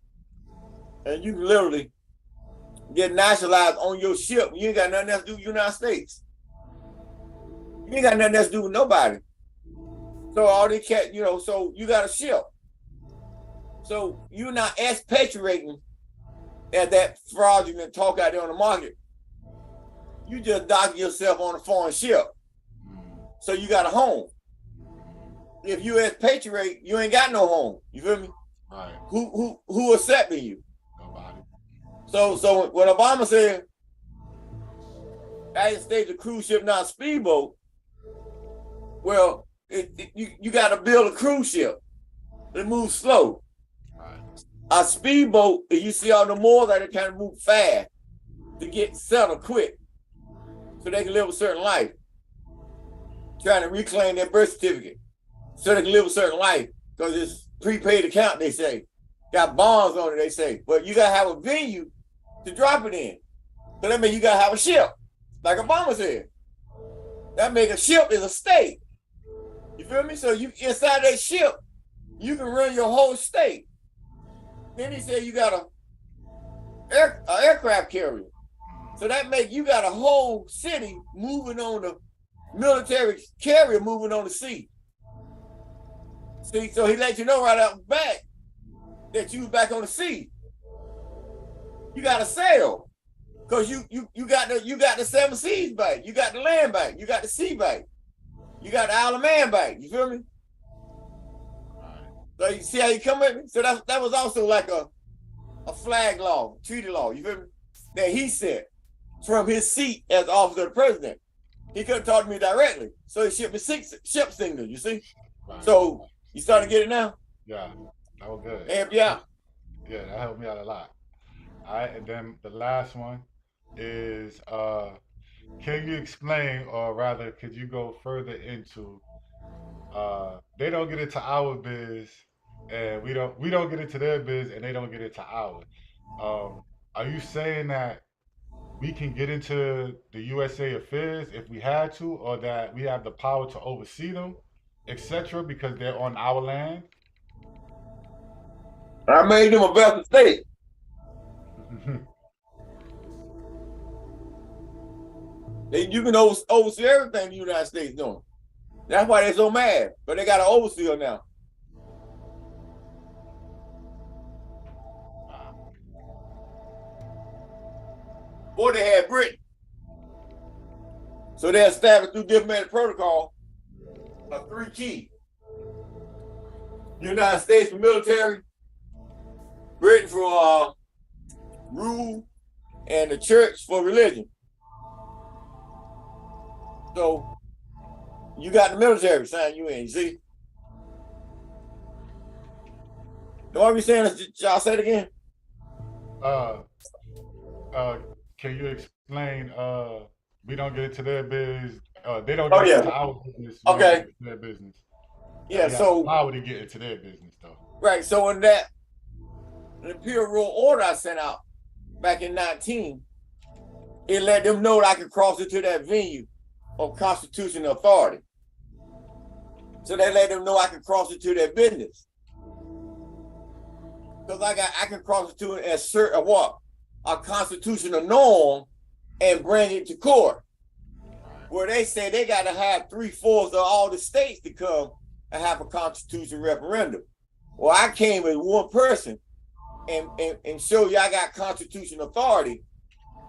and you can literally get nationalized on your ship. You ain't got nothing else to do with the United States. You ain't got nothing else to do with nobody. So all they can't, you know, so you got a ship. So you're not expatriating at that fraudulent talk out there on the market. You just dock yourself on a foreign ship. So you got a home. If you expatriate, you ain't got no home. You feel me? Right. Who accepting you? Nobody. So when Obama said, United States a cruise ship, not a speedboat, well, you got to build a cruise ship that moves slow. Right. A speedboat, if you see all the more that it kind of move fast to get settled quick, so they can live a certain life. Trying to reclaim their birth certificate, so they can live a certain life, because it's prepaid account, they say. Got bonds on it, they say. But you got to have a venue to drop it in. So that means you got to have a ship, like Obama said. That make a ship is a state. You feel me? So you inside that ship, you can run your whole state. Then he said you got a aircraft carrier. So that make you got a whole city moving on the military carrier moving on the sea. See, so he let you know right out back that you was back on the sea. You got to sail, because you got the 7 seas back. You got the land back. You got the sea back. You got the Isle of Man back. You feel me? So you see how you come at me? So that was also like a flag law, treaty law. You feel me? That he set from his seat as officer of the president. He couldn't talk to me directly, so he shipped me 6 ship signals. You see? Right. So you starting to get it now? Yeah, that was good. Amp you out. Yeah, that helped me out a lot. All right, and then the last one is, can you explain, or rather, could you go further into, they don't get into our biz, and we don't get into their biz, and they don't get into ours. Are you saying that we can get into the USA affairs if we had to, or that we have the power to oversee them, etc., because they're on our land? I made them a better state. You can oversee everything the United States doing. That's why they're so mad. But they got an overseer now. Before they had Britain. So they established through diplomatic protocol a 3 key. United States for military, Britain for rule, and the church for religion. So you got the military sign you in, you see? Know what we saying? Y'all say it again? can you explain? We don't get into their biz. They don't Oh get into yeah. our business. We don't Okay. get into their business. Yeah. We have So the power to get into their business, though. right. So in that the Imperial Rule Order I sent out back in 19, it let them know that I could cross into that venue of constitutional authority. So they let them know I could cross into their business. Because I can cross into it and assert a constitutional norm and bring it to court. Where they say they got to have 3/4 of all the states to come and have a constitutional referendum. Well, I came as one person and show you I got constitutional authority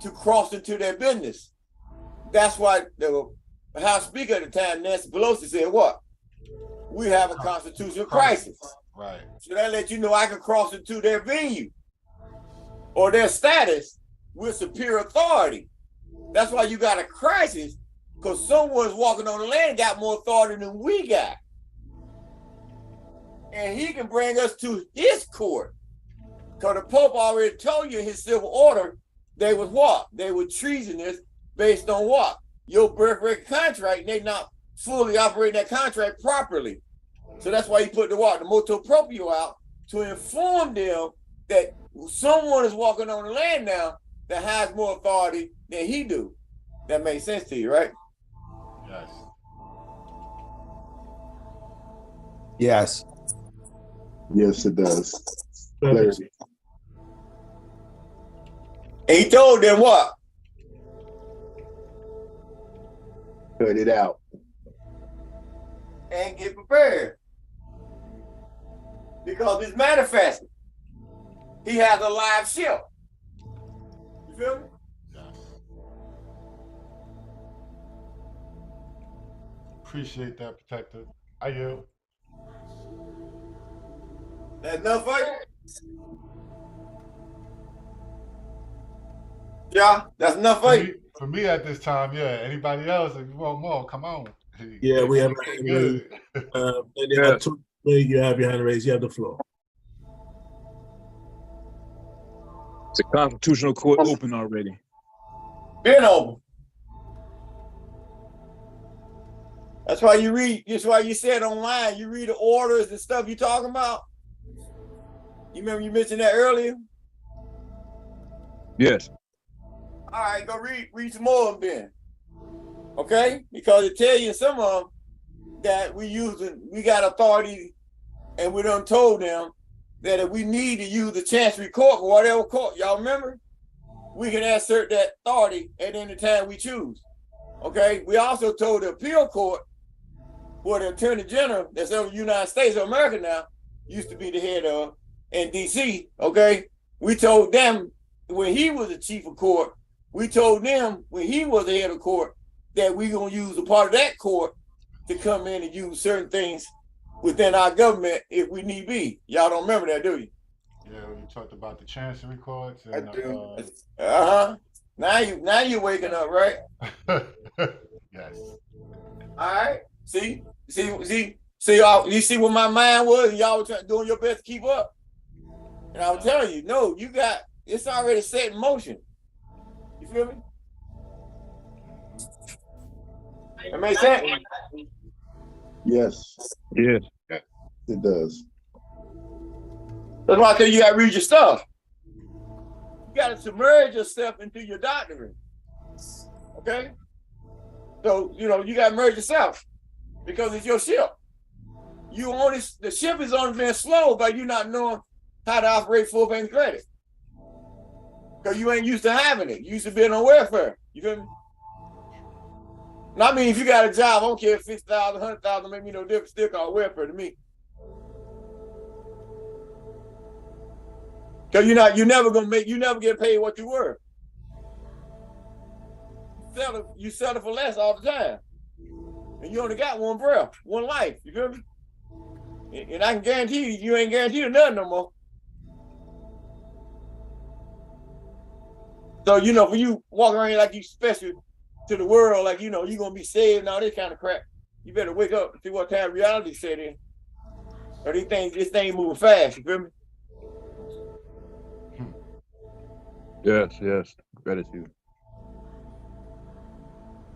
to cross into their business. That's why the House Speaker at the time, Nancy Pelosi, said what? We have a constitutional crisis. Right. So that let you know I can cross into their venue or their status with superior authority. That's why you got a crisis, because someone's walking on the land got more authority than we got. And he can bring us to his court. Because the Pope already told you his civil order, they was what? They were treasonous based on what? Your birth rate contract, and they not fully operating that contract properly. So that's why he put the what? The motu proprio out to inform them that someone is walking on the land now that has more authority than he do. That makes sense to you, right? Yes. Yes. Yes, it does. Clarity. And he told them what? Cut it out. And get prepared. Because it's manifesting. He has a live ship. You feel me? Yes. Appreciate that, Protector. I yield. That's enough for you? Yeah, that's enough for you. For me at this time, yeah. Anybody else, if you want more, come on. Yeah, we have a hand raised. You have your hand raised. You have the floor. It's a constitutional court open already. Been open. That's why you read, that's why you said online, you read the orders and stuff you talking about. You remember you mentioned that earlier? Yes. All right, go read some more of them then. Okay? Because it tell you some of them that we got authority and we done told them that if we need to use the Chancery Court or whatever court, y'all remember? We can assert that authority at any time we choose. Okay? We also told the appeal court, where the Attorney General that's in the United States of America now, used to be the head of, in DC, okay? We told them when he was the chief of court, we told them when he was the head of court that we gonna use a part of that court to come in and use certain things within our government if we need be. Y'all don't remember that, do you? Yeah, you talked about the Chancery Courts. And, I do. Now you're waking up, right? Yes. All right. See, y'all, you see what my mind was? Y'all were doing your best to keep up. And I was telling you, no, it's already set in motion. You feel me? That makes sense? Yes. Yes. It does. That's why I tell you gotta read your stuff. You gotta submerge yourself into your doctrine. Okay? So, you gotta merge yourself because it's your ship. The ship is only been slow by you not knowing how to operate full payment credit. Because you ain't used to having it. You used to being on welfare. You feel me? Now, I mean, if you got a job, I don't care if 50,000, 100,000 make me no difference, still called welfare to me. Because you never get paid what you were. You settle for less all the time. And you only got one breath, one life, you feel me? And I can guarantee you ain't guaranteed nothing no more. So, for you walking around here like you special to the world, like, you're going to be saved and all this kind of crap, you better wake up and see what time reality set in. Or this thing moving fast, you feel me? Yes. Gratitude.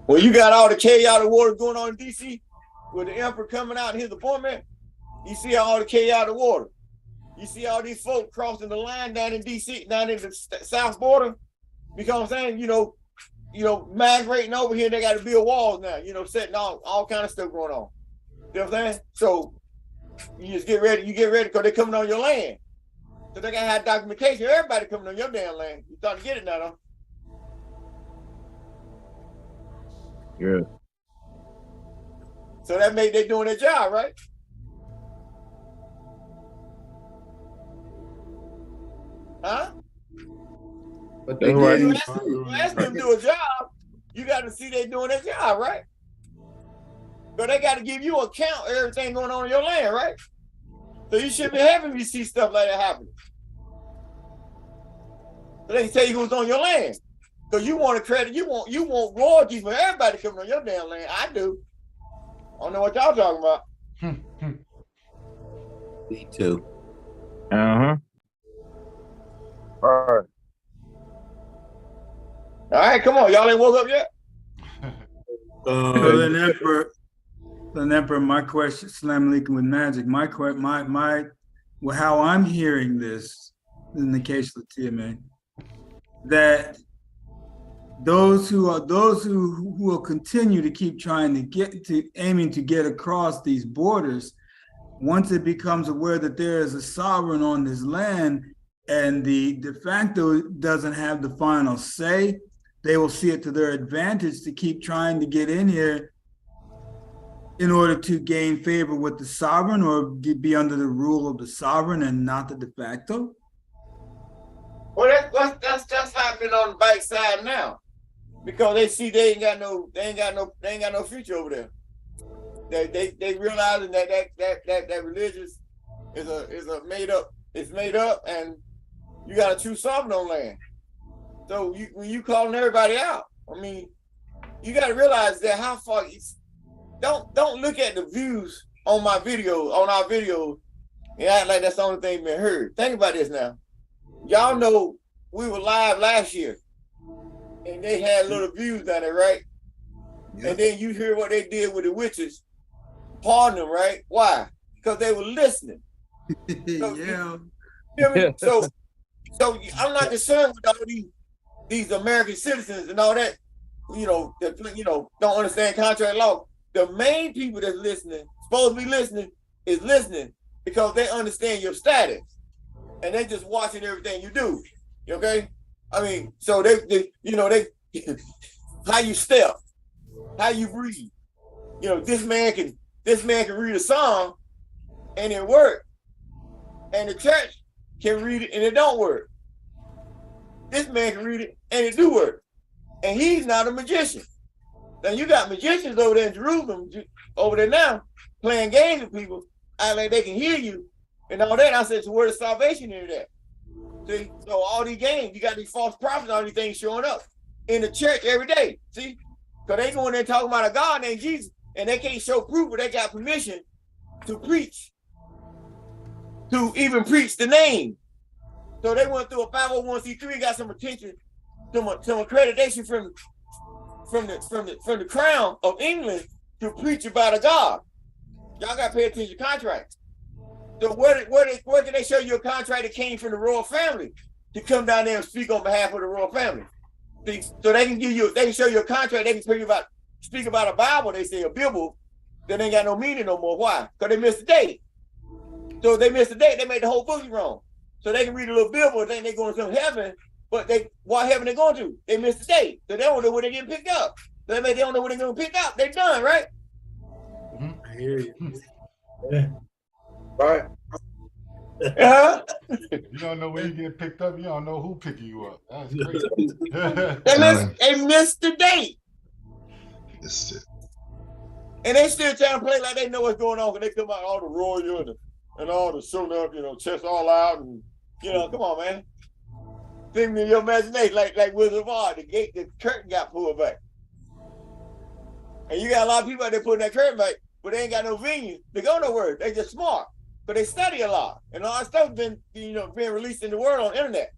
When you got all the chaotic water going on in DC, with the emperor coming out in his appointment, you see all the chaotic water. You see all these folks crossing the line down in DC, down in the south border, because I'm saying, you know, migrating over here, they got to build walls now, you know, setting all kind of stuff going on. You know what I'm saying? So you just get ready, because they're coming on your land. So they gotta have documentation. Everybody coming on your damn land. You start to get it now, though. Yeah. So that made they doing their job, right? Huh? But they That's You right. ask them to do a job, you got to see they doing their job, right? So they got to give you account of everything going on in your land, right? So you shouldn't be happy if you see stuff like that happening. So they can tell you who's on your land. Because you want to credit, you want royalties for everybody coming on your damn land. I do. I don't know what y'all talking about. Me too. Uh-huh. All right. All right, come on. Y'all ain't woke up yet? So then Emperor, my question, Salam Alaikum with Magic, well, how I'm hearing this in the case of TMA, that those who will continue to keep trying to aiming to get across these borders, once it becomes aware that there is a sovereign on this land and the de facto doesn't have the final say, they will see it to their advantage to keep trying to get in here in order to gain favor with the sovereign or be under the rule of the sovereign and not the de facto? Well, that's happening on the bike side now, because they see they ain't got no future over there. They realizing that religious is made up, and you got a true sovereign on land. So when you calling everybody out, I mean, you got to realize that how far. Don't look at the views on our video, and act like that's the only thing been heard. Think about this now. Y'all know we were live last year, and they had little views down there, right? Yeah. And then you hear what they did with the witches, pardon them, right? Why? Because they were listening. So, yeah. You know what I mean? So I'm not concerned with all these American citizens and all that, that don't understand contract law. The main people that's listening, supposed to be listening, is listening because they understand your status. And they just watching everything you do. Okay? I mean, so they how you step, how you breathe. You know, this man can read a song and it work. And the church can read it and it don't work. This man can read it and it do work. And he's not a magician. Now you got magicians over there in Jerusalem, over there now, playing games with people, act like they can hear you and all that. I said, it's the word of salvation in that. See, so all these games, you got these false prophets, all these things showing up in the church every day. See, because they going there talking about a God named Jesus, and they can't show proof, but they got permission to preach, to even preach the name. So they went through a 501c3, got some attention, some accreditation from the crown of England to preach about a God. Y'all got to pay attention to contracts. So where did they show you a contract that came from the royal family to come down there and speak on behalf of the royal family? See, so they can show you a contract, they can speak about a Bible, they say a Bible, that ain't got no meaning no more. Why? Because they missed the date. So if they missed the date, they made the whole book wrong. So they can read a little Bible and think they're going to some heaven, but what heaven they going to? They missed the date. So they don't know where they're getting picked up. So they don't know where they're going to pick up. They're done, right? I hear you. Yeah. Right. You don't know where you get picked up. You don't know who picking you up. That's crazy. They missed the date. It's And they still trying to play like they know what's going on. Because they come out all the royal and all the showing up, chest all out. And, come on, man. Think me in your imagination, like Wizard of Oz, the curtain got pulled back. And you got a lot of people out there putting that curtain back, but they ain't got no venue. They go nowhere. They just smart. But they study a lot. And all that stuff been released in the world on the internet.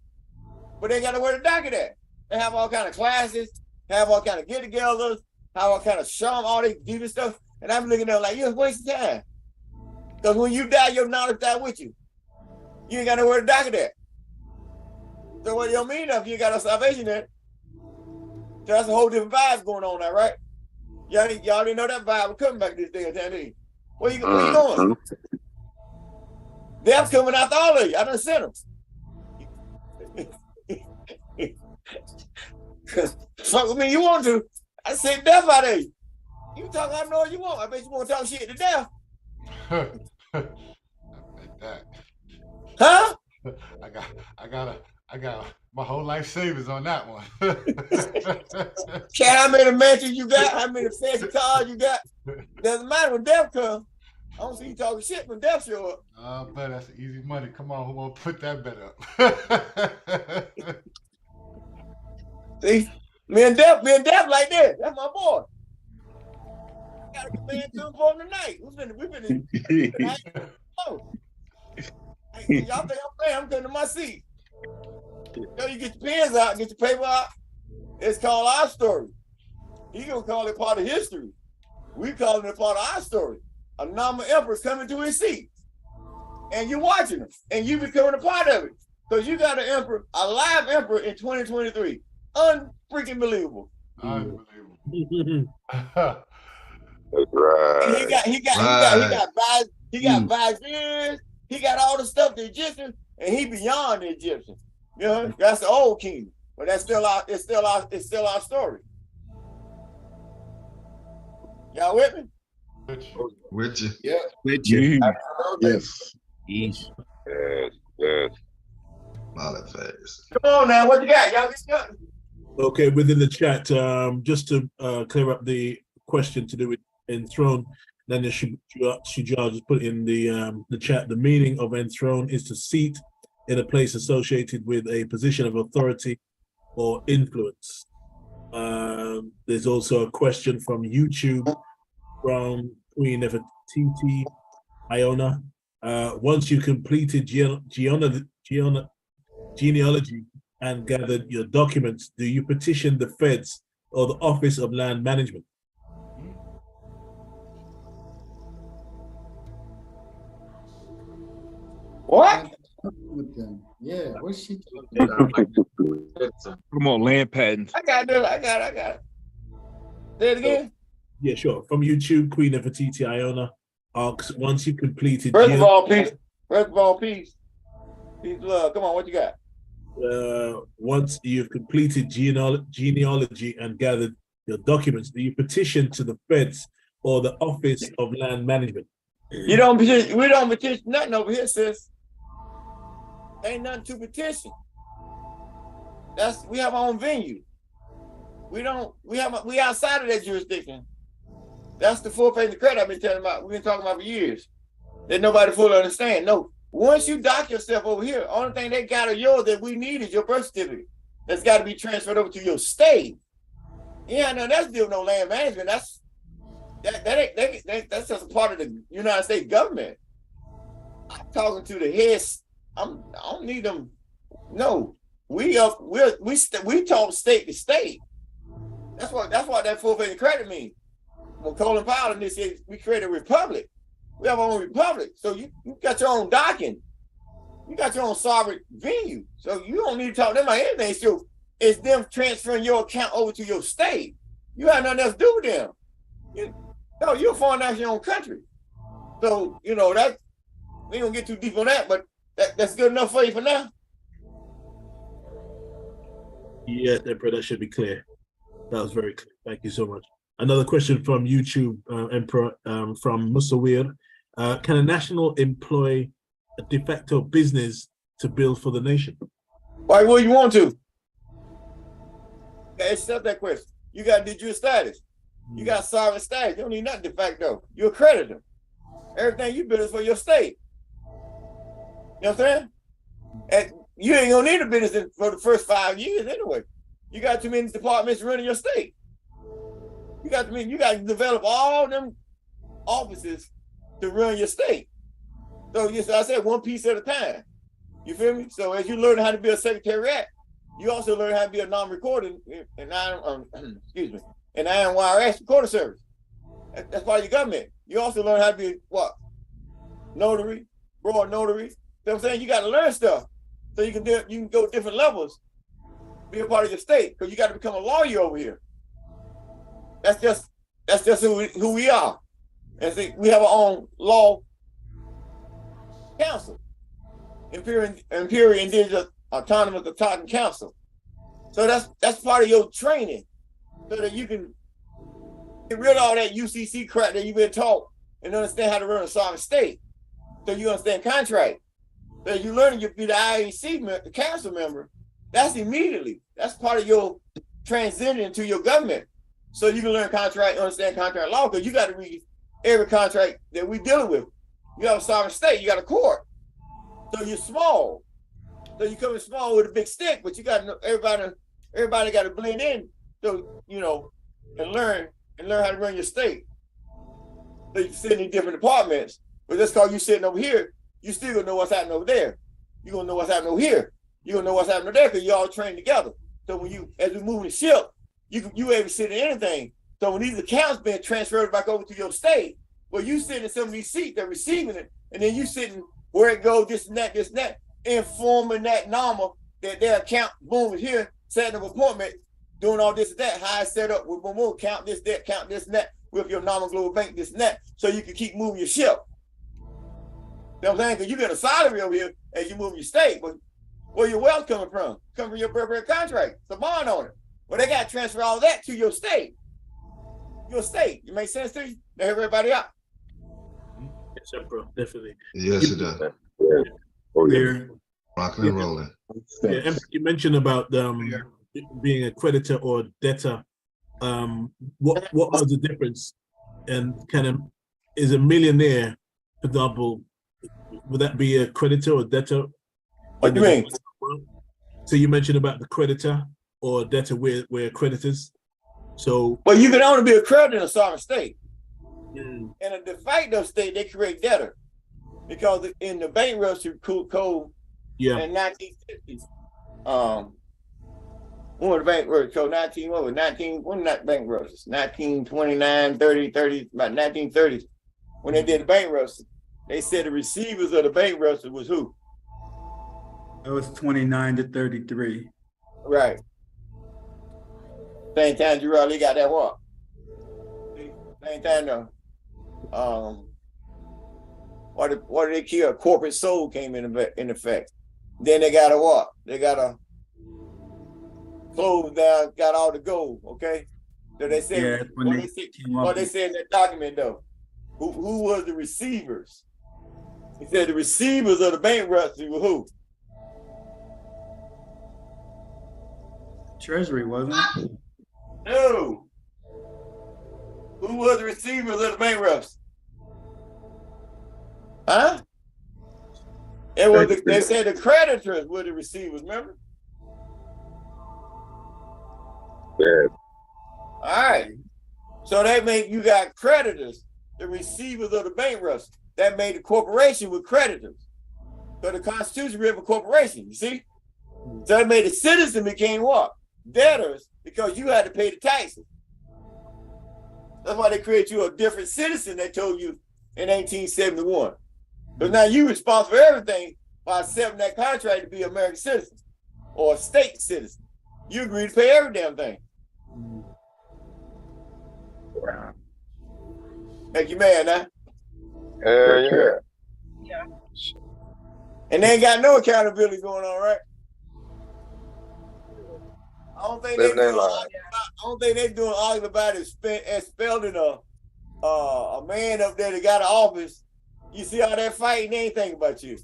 But they ain't got nowhere to dock it at. They have all kind of classes, have all kind of get-togethers, how I kind of show them all this deep stuff, and I'm looking at them like, you're wasting time. Because when you die, your knowledge die with you. You ain't got nowhere to dock it at. So what you don't mean if you ain't got no salvation there. So that's a whole different vibe going on now, right? Y'all didn't know that vibe was coming back this day and time, did you? Where you going? Death's coming after all of you. I done sent them. Fuck with me, you want to. I said death out of you. You talk, I know what you want. I bet you want to talk shit to death. Huh? I got my whole life savings on that one. Care how many mansions you got, how many fancy cars you got. Doesn't matter when death comes. I don't see you talking shit when death show up. Bet that's easy money. Come on, who won't put that bet up? See, me and death like that. That's my boy. Got a command to him for him tonight. We've been oh. Hey, y'all think I'm playing? I'm coming to my seat. You know, you get your pens out, get your paper out. It's called our story. He gonna call it part of history. We calling it part of our story. A nominal emperor's coming to his seat, and you're watching him, and you becoming a part of it because you got an emperor, a live emperor in 2023. Unfreaking believable. Unbelievable. That's right. He got viziers. He got all the stuff the Egyptians, and he beyond the Egyptians. You know, that's the old kingdom, but that's still our. It's still our story. Y'all with me? With you. Yeah. With you. Yes. Yes. All that fast. Come on now, what you got? Y'all get started. Okay, within the chat, just to clear up the question to do with enthroned, then Shujaa just put in the chat. The meaning of enthroned is to seat in a place associated with a position of authority or influence. There's also a question from YouTube from Queen Nefertiti Iona. Once you completed genealogy and gathered your documents, do you petition the feds or the Office of Land Management? What? With them. Yeah, what's she talking about? Come on, land patents. I got it. Say it again. Yeah, sure. From YouTube, Queen Nefertiti Iona asks, once you completed First of all, peace. Peace, love. Come on, what you got? Once you've completed genealogy and gathered your documents, do you petition to the feds or the Office of Land Management? We don't petition nothing over here, sis. Ain't nothing to petition. We have our own venue. We outside of that jurisdiction. That's the full page of credit I've been telling about. We've been talking about for years. That nobody fully understand. No, once you dock yourself over here, only thing they got of yours that we need is your birth certificate. That's got to be transferred over to your state. Yeah, no, that's still no land management. That's just a part of the United States government. I'm talking to the heads. I don't need them. No, we talk state to state. That's what that full page of credit means. When Colin Powell and this says we create a republic. We have our own republic. So you got your own docking. You got your own sovereign venue. So you don't need to talk to them about anything. So it's them transferring your account over to your state. You have nothing else to do with them. You're a foreign national in your own country. So, that we don't get too deep on that, but that's good enough for you for now. Yeah, that should be clear. That was very clear. Thank you so much. Another question from YouTube, Emperor, from Musawir. Can a national employ a de facto business to build for the nation? Why would you want to? Accept that question. You got de jure status. You got sovereign status. You don't need nothing de facto. You're a creditor. Everything you build is for your state. You know what I'm saying? And you ain't gonna need a business for the first 5 years anyway. You got too many departments running your state. You got to develop all them offices to run your state. So yes, I said one piece at a time. You feel me? So as you learn how to be a secretariat, you also learn how to be a non-recording and and IIEHU quarter service. That's part of your government. You also learn how to be what? Notary, broad notary. You know what I'm saying? You got to learn stuff so you can go different levels, be a part of your state, because you got to become a lawyer over here. That's just who we are. And see, we have our own law council, Emperial Indigenous Autonomous Autonomous Council. So that's part of your training, so that you can get rid of all that UCC crap that you've been taught and understand how to run a sovereign state. So you understand contract. So you learn to be the IEC the council member. That's immediately. That's part of your transition into your government. So you can learn contract, understand contract law, because you got to read every contract that we dealing with. You have a sovereign state, you got a court. So you're small. So you come in small with a big stick, but you got everybody got to blend in. So and learn how to run your state. So you sit in these different departments, but just because you sitting over here, you still gonna know what's happening over there. You're gonna know what's happening over here. You're gonna know what's happening over there because you all trained together. So when as we move the ship, you able to sit in anything. So when these accounts being transferred back over to your state, well, you sit in some of these seats, they're receiving it, and then you sitting where it goes, this and that, informing that normal that their account, boom, is here, setting up appointment, doing all this and that, how it's set up with boom, count this, and that, with your normal global bank, this and that, so you can keep moving your ship. You know what I'm saying? Because you get a salary over here as you move your state, but where your wealth coming from? Come from your birthright contract, it's a bond on it. Well, they got to transfer all that to your state. Your state. You make sense to you? They hear everybody out. Yes, sir, bro. Definitely. Yes, it does. Yeah. Oh, yeah. Yeah. Rocking and rolling. Yeah, you mentioned about being a creditor or debtor. What was the difference? And kind of, is a millionaire, for example, would that be a creditor or debtor? What do you mean? So you mentioned about the creditor or debtor, we're creditors. So, well, you can only be a creditor in a sovereign state. In a de facto state, they create debtor, because in the bankruptcy code in 1950s, when the bankruptcy code 1929, 30, about 1930s, when they did the bankruptcy, they said the receivers of the bankruptcy was who? It was 29 to 33. Right. Same time, Gerard, they got that what? Same time, what did they kill? Corporate soul came in effect. Then they got a what? They got a close down, got all the gold. Okay. So they said, what they said in that document though. Who was the receivers? He said the receivers of the bankruptcy were who? Treasury, wasn't it? No. Who was the receivers of the bankruptcy? Huh? It was they said the creditors were the receivers, remember? Yeah. All right. So that made you got creditors, the receivers of the bankruptcy. That made the corporation with creditors. So the Constitution written for corporation, you see? So that made the citizen became what? Debtors, because you had to pay the taxes. That's why they created you a different citizen, they told you in 1871. Because now you responsible for everything by accepting that contract to be an American citizen or a state citizen. You agree to pay every damn thing. Wow. Make you mad, huh? Yeah. And they ain't got no accountability going on, right? I don't think they doing all about it expelling a man up there that got an office. You see all that fighting, they ain't thinking about you.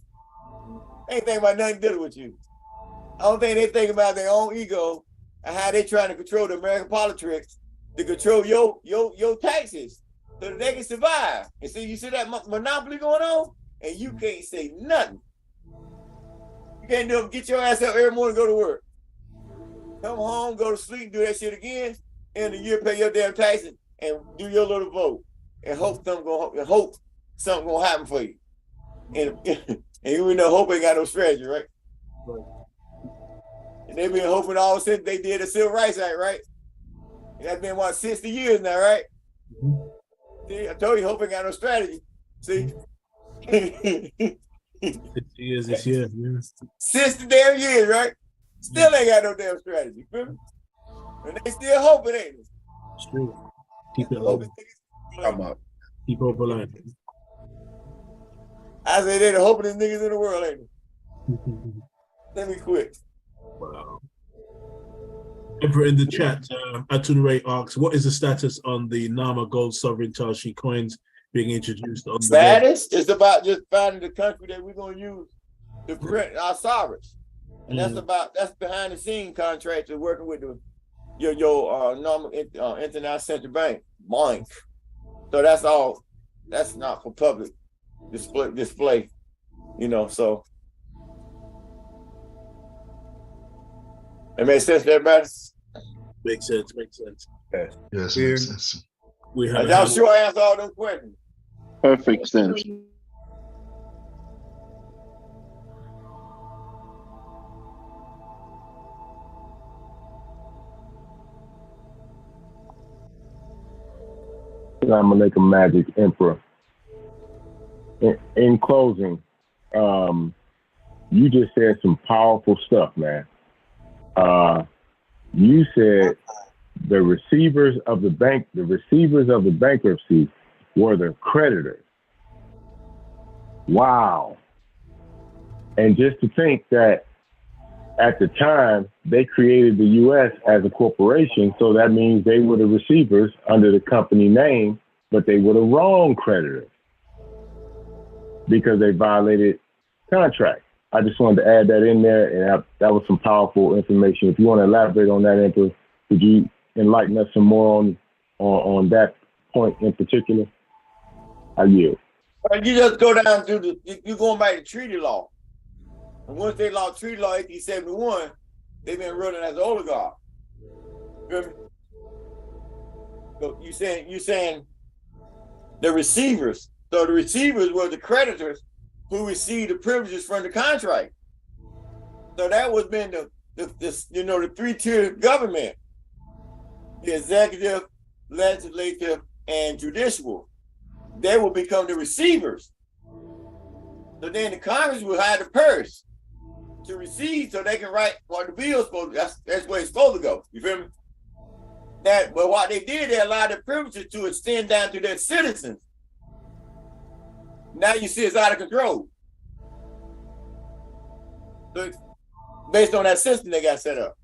They ain't thinking about nothing dealing with you. I don't think they think about their own ego and how they trying to control the American politics to control your taxes so that they can survive. And so you see that monopoly going on, and you can't say nothing. You can't do get your ass up every morning, go to work. Come home, go to sleep, do that shit again, end of the year, pay your damn taxes, and do your little vote, and hope something gonna happen for you. And you know, hope ain't got no strategy, right? And they been hoping all since they did the Civil Rights Act, right? That's been, what, 60 years now, right? See, I told you, Hope ain't got no strategy. See? 60 years this year, man. 60 damn years, right? Still ain't got no damn strategy. Feel me? And they still hoping, ain't it? It's true. Keep it alive. Keep hope alive. I say they're the hoping niggas in the world, ain't it? Let me quit. Wow. Emperor in the chat, Atun Ray asks, what is the status on the Nama gold sovereign Tashi coins being introduced on the status? It's about just finding the country that we're gonna use to print our sovereigns. And that's behind the scene contracts of working with your normal international central bank. So that's all. That's not for public display. You know, so it makes sense to everybody? Makes sense. Yes, makes sense. Y'all sure I answered all those questions? Perfect sense. Assalamu alaikum, Magic Emperor. In closing, you just said some powerful stuff, man. You said the receivers of the bankruptcy were the creditors. Wow. And just to think that at the time they created the U.S. as a corporation, so that means they were the receivers under the company name, but they were the wrong creditors because they violated contract. I just wanted to add that in there, and that was some powerful information. If you want to elaborate on that, Emperor, could you enlighten us some more on that point in particular? I yield. You just go down to you're going back to treaty law. And once they lost treaty law 1871, they've been running as oligarch. So you saying the receivers. So the receivers were the creditors who received the privileges from the contract. So that was been the 3-tier government: the executive, legislative, and judicial. They will become the receivers. So then the Congress will hire the purse to receive, so they can write what the bill's supposed to. That's where it's supposed to go. You feel me? But what they did, they allowed the privileges to extend down to their citizens. Now you see it's out of control. So based on that system they got set up.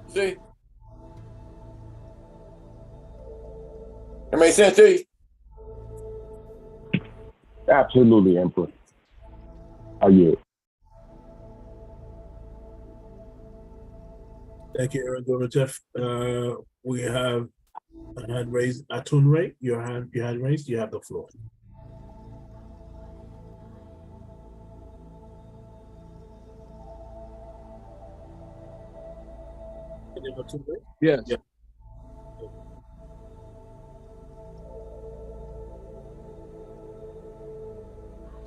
See? That makes sense to you? Absolutely, Emperor. I yield. Thank you, Aaron Gorbachev. We have a hand raised. Atun Ray, your hand raised. You have the floor. Yes. Yeah.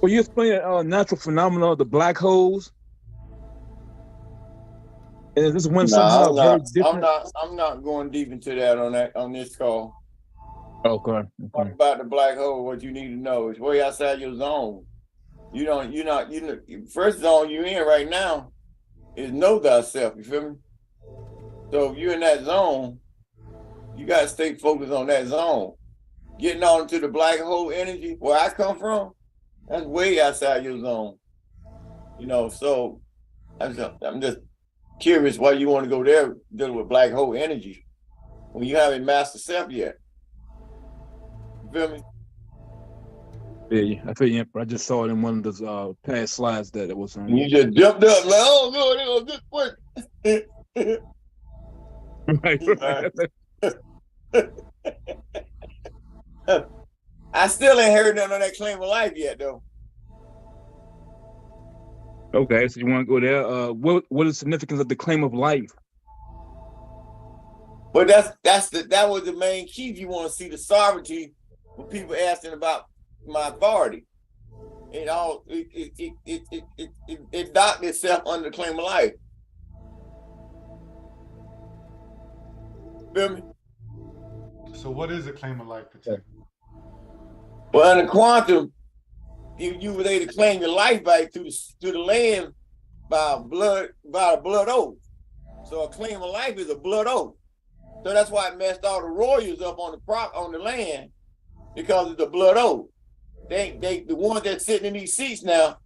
Well, you explain natural phenomena of the black holes. And is this one somehow very different? I'm not going deep into that on this call. Okay. Talk about the black hole. What you need to know is way outside your zone. First zone you're in right now is know thyself. You feel me? So if you're in that zone, you got to stay focused on that zone. Getting on to the black hole energy, where I come from, that's way outside your zone. So I'm just curious why you want to go there dealing with black hole energy when you haven't mastered self yet. You feel me? Yeah, I feel you. I just saw it in one of those past slides that it was on. You just jumped up like, oh no, they're gonna just work. Right. I still ain't heard nothing on that claim of life yet, though. Okay, so you want to go there? What is the significance of the claim of life? But that was the main key. If you want to see the sovereignty, when people asking about my authority, it docked itself under the claim of life. Feel me? So what is a claim of life protector? Well, in the quantum, you were able to claim your life back to the land by a blood oath. So a claim of life is a blood oath. So that's why it messed all the royals up on the land, because it's a blood oath. The ones that's sitting in these seats now,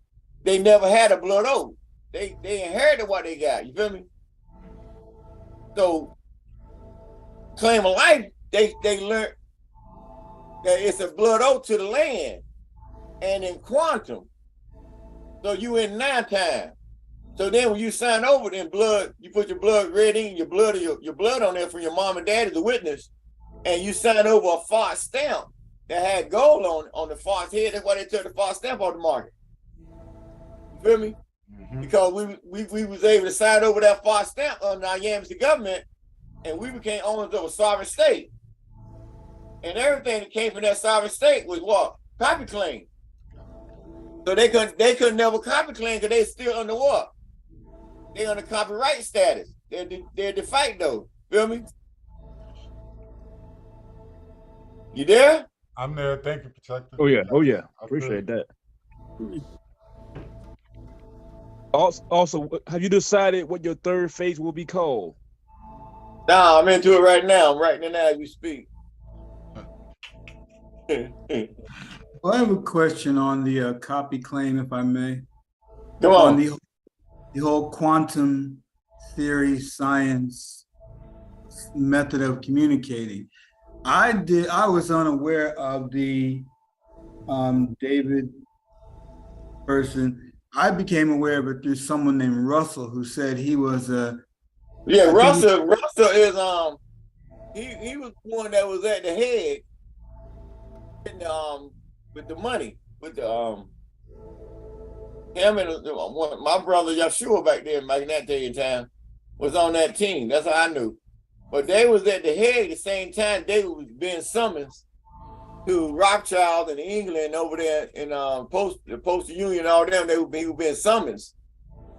they never had a blood oath. They inherited what they got. You feel me? So claim of life, they learned that it's a blood oath to the land, and in quantum. So you in 9 time. So then when you sign over in blood, you put your blood red in, your blood on there for your mom and dad as a witness, and you sign over a false stamp that had gold on the false head. That's why they took the false stamp off the market. You feel me? Because we was able to sign over that false stamp under our Yamasee government, and we became owners of a sovereign state. And everything that came from that sovereign state was what? Copy claim. So they could never copy claim because they still under what? They under copyright status. They're de facto. Feel me? You there? I'm there. Thank you, Protector. Oh yeah. Appreciate that. Also, have you decided what your third phase will be called? No, I'm into it right now. I'm writing it as we speak. Well, I have a question on the copy claim, if I may. Come on. The whole quantum theory, science method of communicating. I was unaware of the David person. I became aware of it through someone named Russell, who said he was a. Yeah, Russell is he was one that was at the head with the money, with the him and my brother Yeshua back in that day in time was on that team. That's how I knew. But they was at the head at the same time. David was being summoned to Rothschild in England over there in post Union, all them. He was being summoned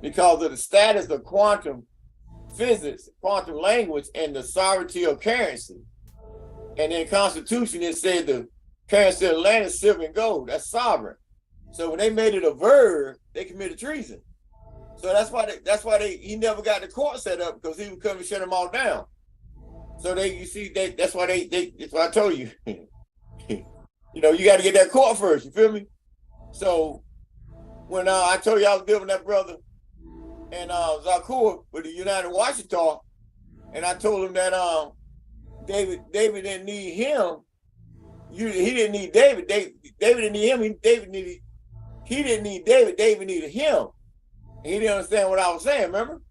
because of the status of quantum physics, quantum language, and the sovereignty of currency. And in the Constitution, it said the currency of the land is silver and gold. That's sovereign. So when they made it a verb, they committed treason. So that's why he never got the court set up, because he would come and shut them all down. So that's why I told you. You know, you got to get that court first. You feel me? So when I told you I was dealing with that brother and Zakur with the United Washington, and I told him that David didn't need him. He didn't need David. David didn't need him. He didn't need David. David needed him. And he didn't understand what I was saying. Remember?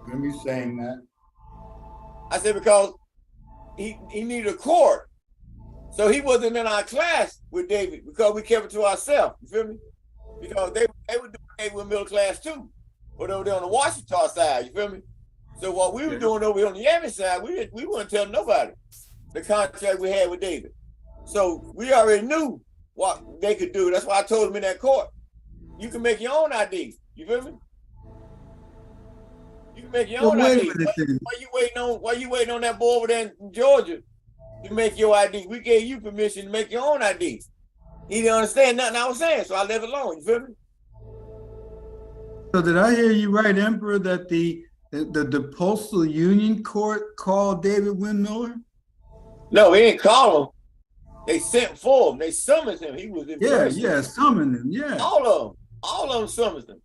Remember you saying that? I said because he needed a court. So he wasn't in our class with David because we kept it to ourselves. You feel me? Because they were doing it with middle class too, but over there on the Washington side. You feel me? So what we were doing over here on the Yamasee side, we weren't telling nobody the contract we had with David. So we already knew what they could do. That's why I told them in that court, you can make your own ID. You feel me? You can make your own ID. Why you waiting on that boy over there in Georgia to make your ID? We gave you permission to make your own ID. He didn't understand nothing I was saying, so I left it alone. You feel me? So did I hear you right, Emperor, that the Postal Union Court called David Windmiller? No, he didn't call him. They sent for him. They summoned him. He was in person. Yeah, summoned him. Yeah, all of them summoned him.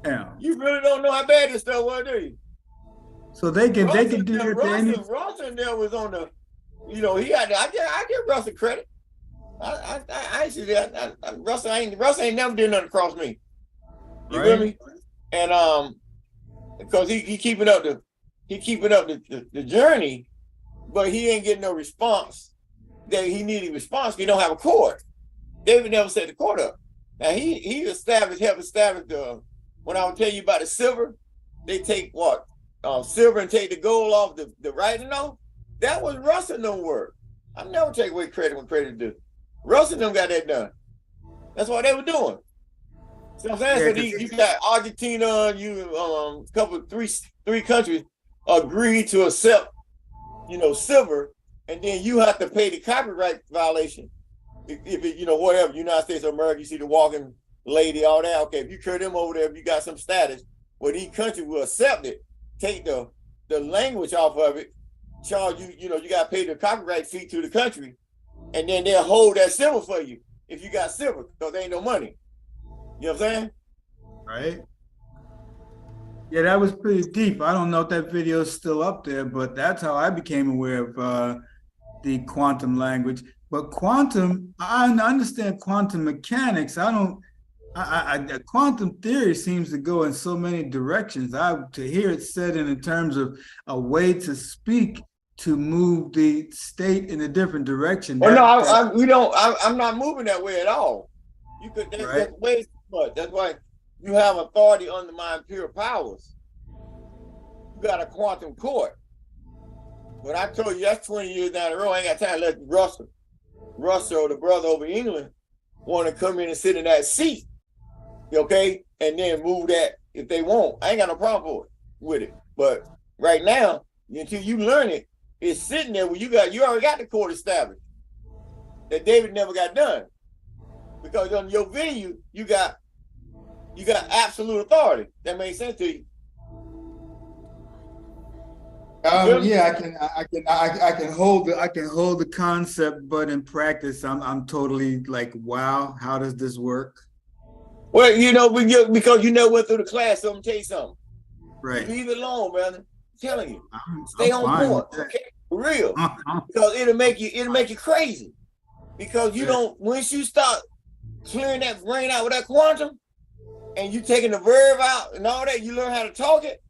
Yeah. You really don't know how bad this stuff was, do you? So they can do that. Russell and them was on the, you know, he had. I give Russell credit. Russell ain't never did nothing across me. You feel me? And because he keeping up the journey, but he ain't getting no response that he needed response. He don't have a court. David never set the court up. Now he helped establish when I would tell you about the silver, they take what? Silver and take the gold off the writing off. That was Russell no work. I never take away credit when credit due. Russell them got that done. That's what they were doing. See what I'm saying? So you got Argentina, three countries agree to accept, silver, and then you have to pay the copyright violation. If it, whatever, United States of America, you see the walking lady, all that. Okay, if you carry them over there, if you got some status, well, each country will accept it, take the language off of it, charge you, you got to pay the copyright fee to the country, and then they'll hold that silver for you if you got silver, because there ain't no money. You know what I'm saying? Right. Yeah, that was pretty deep. I don't know if that video is still up there, but that's how I became aware of the quantum language. But quantum, I understand quantum mechanics. Quantum theory seems to go in so many directions. To hear it said in terms of a way to speak to move the state in a different direction. Well, I'm not moving that way at all. You could, that's way too much. That's why you have authority under my imperial powers. You got a quantum court. But I told you that's 20 years down the road. I ain't got time to let Russell, the brother over in England, want to come in and sit in that seat, okay, and then move that if they want. I ain't got no problem with it. But right now, until you learn it, it's sitting there where you already got the court established that David never got done, because on your venue you got absolute authority. That makes sense to you? Yeah, I can hold the concept, but in practice, I'm totally like, wow, how does this work? Well, because you never went through the class, so I'm gonna tell you something. Right. Leave it alone, man. I'm telling you. Stay on point, okay? For real. Because it'll make you crazy. Because once you start clearing that brain out with that quantum, and you taking the verb out and all that, you learn how to talk it,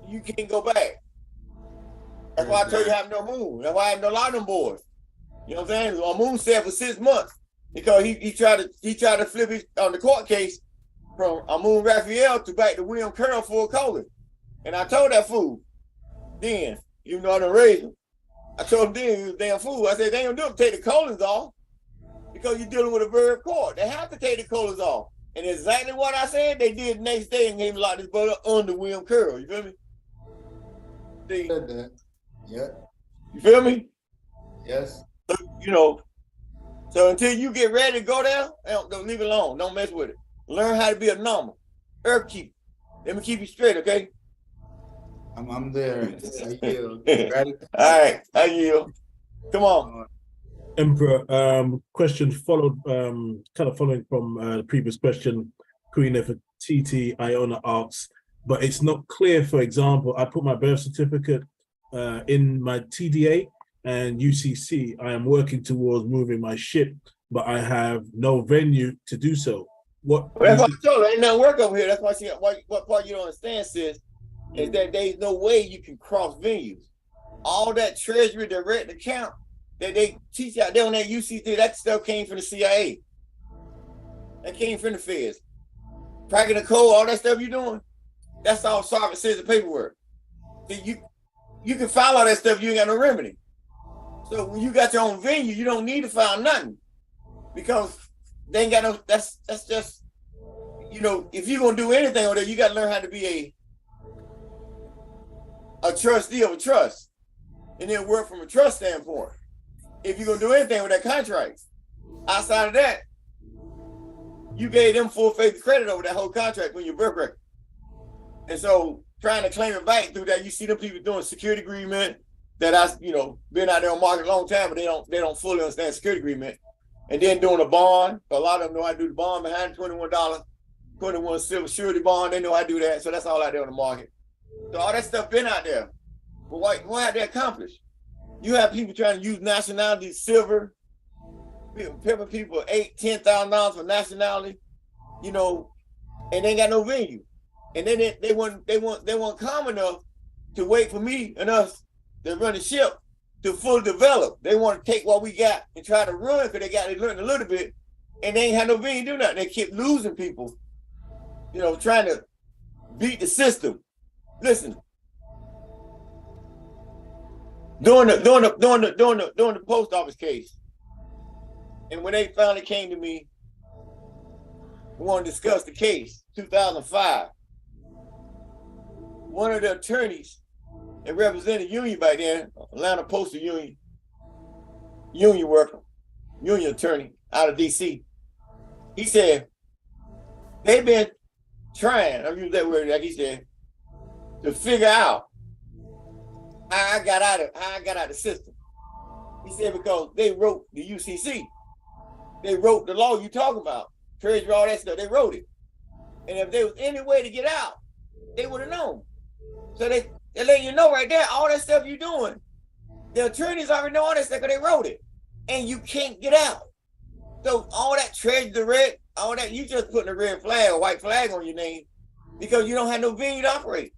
you can't go back. That's why I told you I have no moon. That's why I have no lot of them boys. You know what I'm saying? Moon said for 6 months, because he tried to flip it on the court case from Amun Raphael to back to William Curl for a colon. And I told that fool then, even though I done raised him, I told him then he was a damn fool. I said, they don't do it, take the colons off, because you're dealing with a verb court. They have to take the colons off. And exactly what I said, they did the next day and gave him like this brother under William Curl. You feel me? See? Yeah. You feel me? Yes. So until you get ready to go there, don't leave it alone. Don't mess with it. Learn how to be a normal earth keeper. Let me keep you straight, okay? I'm there. I yield. All right, I yield. Come on. Emperor, question followed, kind of following from the previous question, Queen Nefertiti Iona asks, but it's not clear, for example, I put my birth certificate in my TDA and UCC. I am working towards moving my ship, but I have no venue to do so. That's what I told her. Ain't nothing work over here. That's why what part you don't understand, sis, is that there's no way you can cross venues. All that treasury direct account that they teach out there on that UCC, that stuff came from the CIA. That came from the feds. Cracking the code, all that stuff you're doing, that's all Sarkis says the paperwork. See, you can file all that stuff, you ain't got no remedy. So when you got your own venue, you don't need to file nothing, because they ain't got no, that's just, if you're gonna do anything on there, you gotta learn how to be a trustee of a trust, and then work from a trust standpoint. If you're gonna do anything with that contract, outside of that, you gave them full faith credit over that whole contract when your birth record. And so trying to claim it back through that, you see them people doing security agreement that been out there on market a long time, but they don't fully understand security agreement. And then doing a bond. A lot of them know how to do the bond behind $21 silver surety bond. They know how to do that. So that's all out there on the market. So all that stuff been out there. But what have they accomplished? You have people trying to use nationality, silver, pimping people $8,000-$10,000 for nationality, and they ain't got no venue. And then they weren't calm enough to wait for me and us to run the ship to fully develop. They want to take what we got and try to run, because they learned a little bit, and they ain't had no venue to do nothing. They kept losing people, trying to beat the system. Listen, during the post office case, and when they finally came to me, we want to discuss the case, 2005. One of the attorneys and represented union back then, Atlanta Postal Union, union worker, union attorney out of DC. He said, they've been trying, I'll use that word like he said, to figure out how I got out of the system. He said, because they wrote the UCC. They wrote the law you talking about, treasury, all that stuff, they wrote it. And if there was any way to get out, they would have known. So they let you know right there, all that stuff you're doing, the attorneys already know all that stuff because they wrote it. And you can't get out. So all that treasury, the red, all that, you just putting a red flag or white flag on your name because you don't have no venue to operate.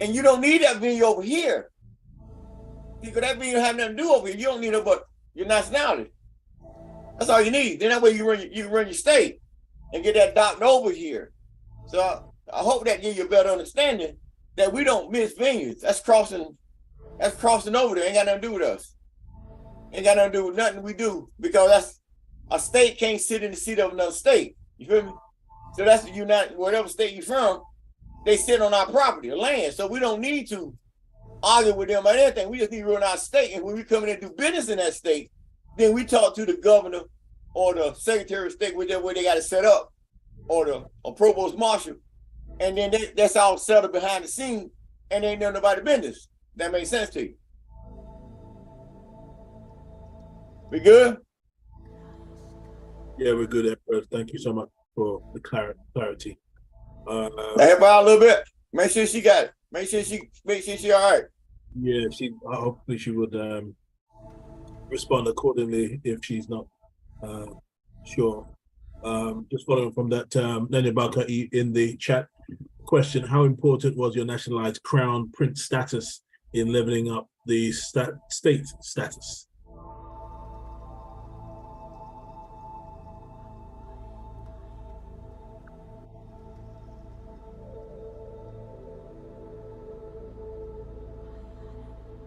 And you don't need that venue over here. Because that venue don't have nothing to do over here. You don't need it but your nationality. That's all you need. Then that way you run your state and get that doctor over here. So I hope that gives you a better understanding that we don't miss venues. That's crossing over there. Ain't got nothing to do with us. Ain't got nothing to do with nothing we do because that's a state can't sit in the seat of another state. You feel me? So that's the United, whatever state you're from, they sit on our property or land. So we don't need to argue with them about anything. We just need to run our state. And when we come in and do business in that state, then we talk to the governor or the secretary of state, whichever way they got it set up, or the provost marshal. And then that's all settled behind the scene and ain't none nobody business. That makes sense to you? We good? Yeah, we're good, Emperor. Thank you so much for the clarity. Help out a little bit. Make sure she got it. Make sure she all right. Yeah, hopefully she would respond accordingly if she's not sure. Just following from that, Nanya Baka in the chat question, how important was your nationalized crown prince status in leveling up the state status?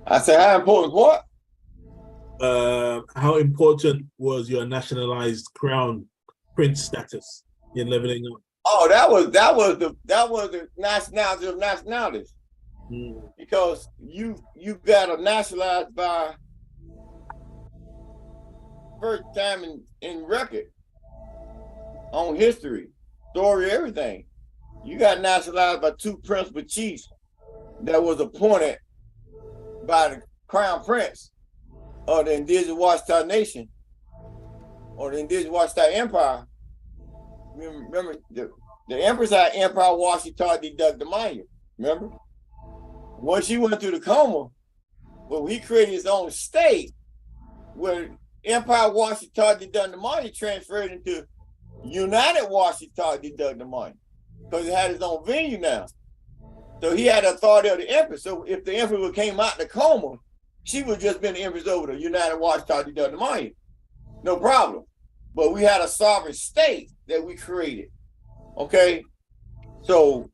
I said, how important what? How important was your nationalized crown prince status in leveling up? Oh, that was the nationality of nationalities. Because you got nationalized by first time in record on history, story, everything. You got nationalized by two principal chiefs that was appointed by the crown prince of the indigenous Washita Nation or the indigenous Washita Empire. Remember the Empress had Empire Washita Deductamaya. Remember? Once she went through the coma, well, he created his own state where Empire Washita Deductamaya transferred into United Washita Deductamaya because it had its own venue now. So he had the authority of the Empress. So if the Empress came out the coma, she would just been the Empress over the United Washita Deductamaya. No problem. But we had a sovereign state that we created. Okay? So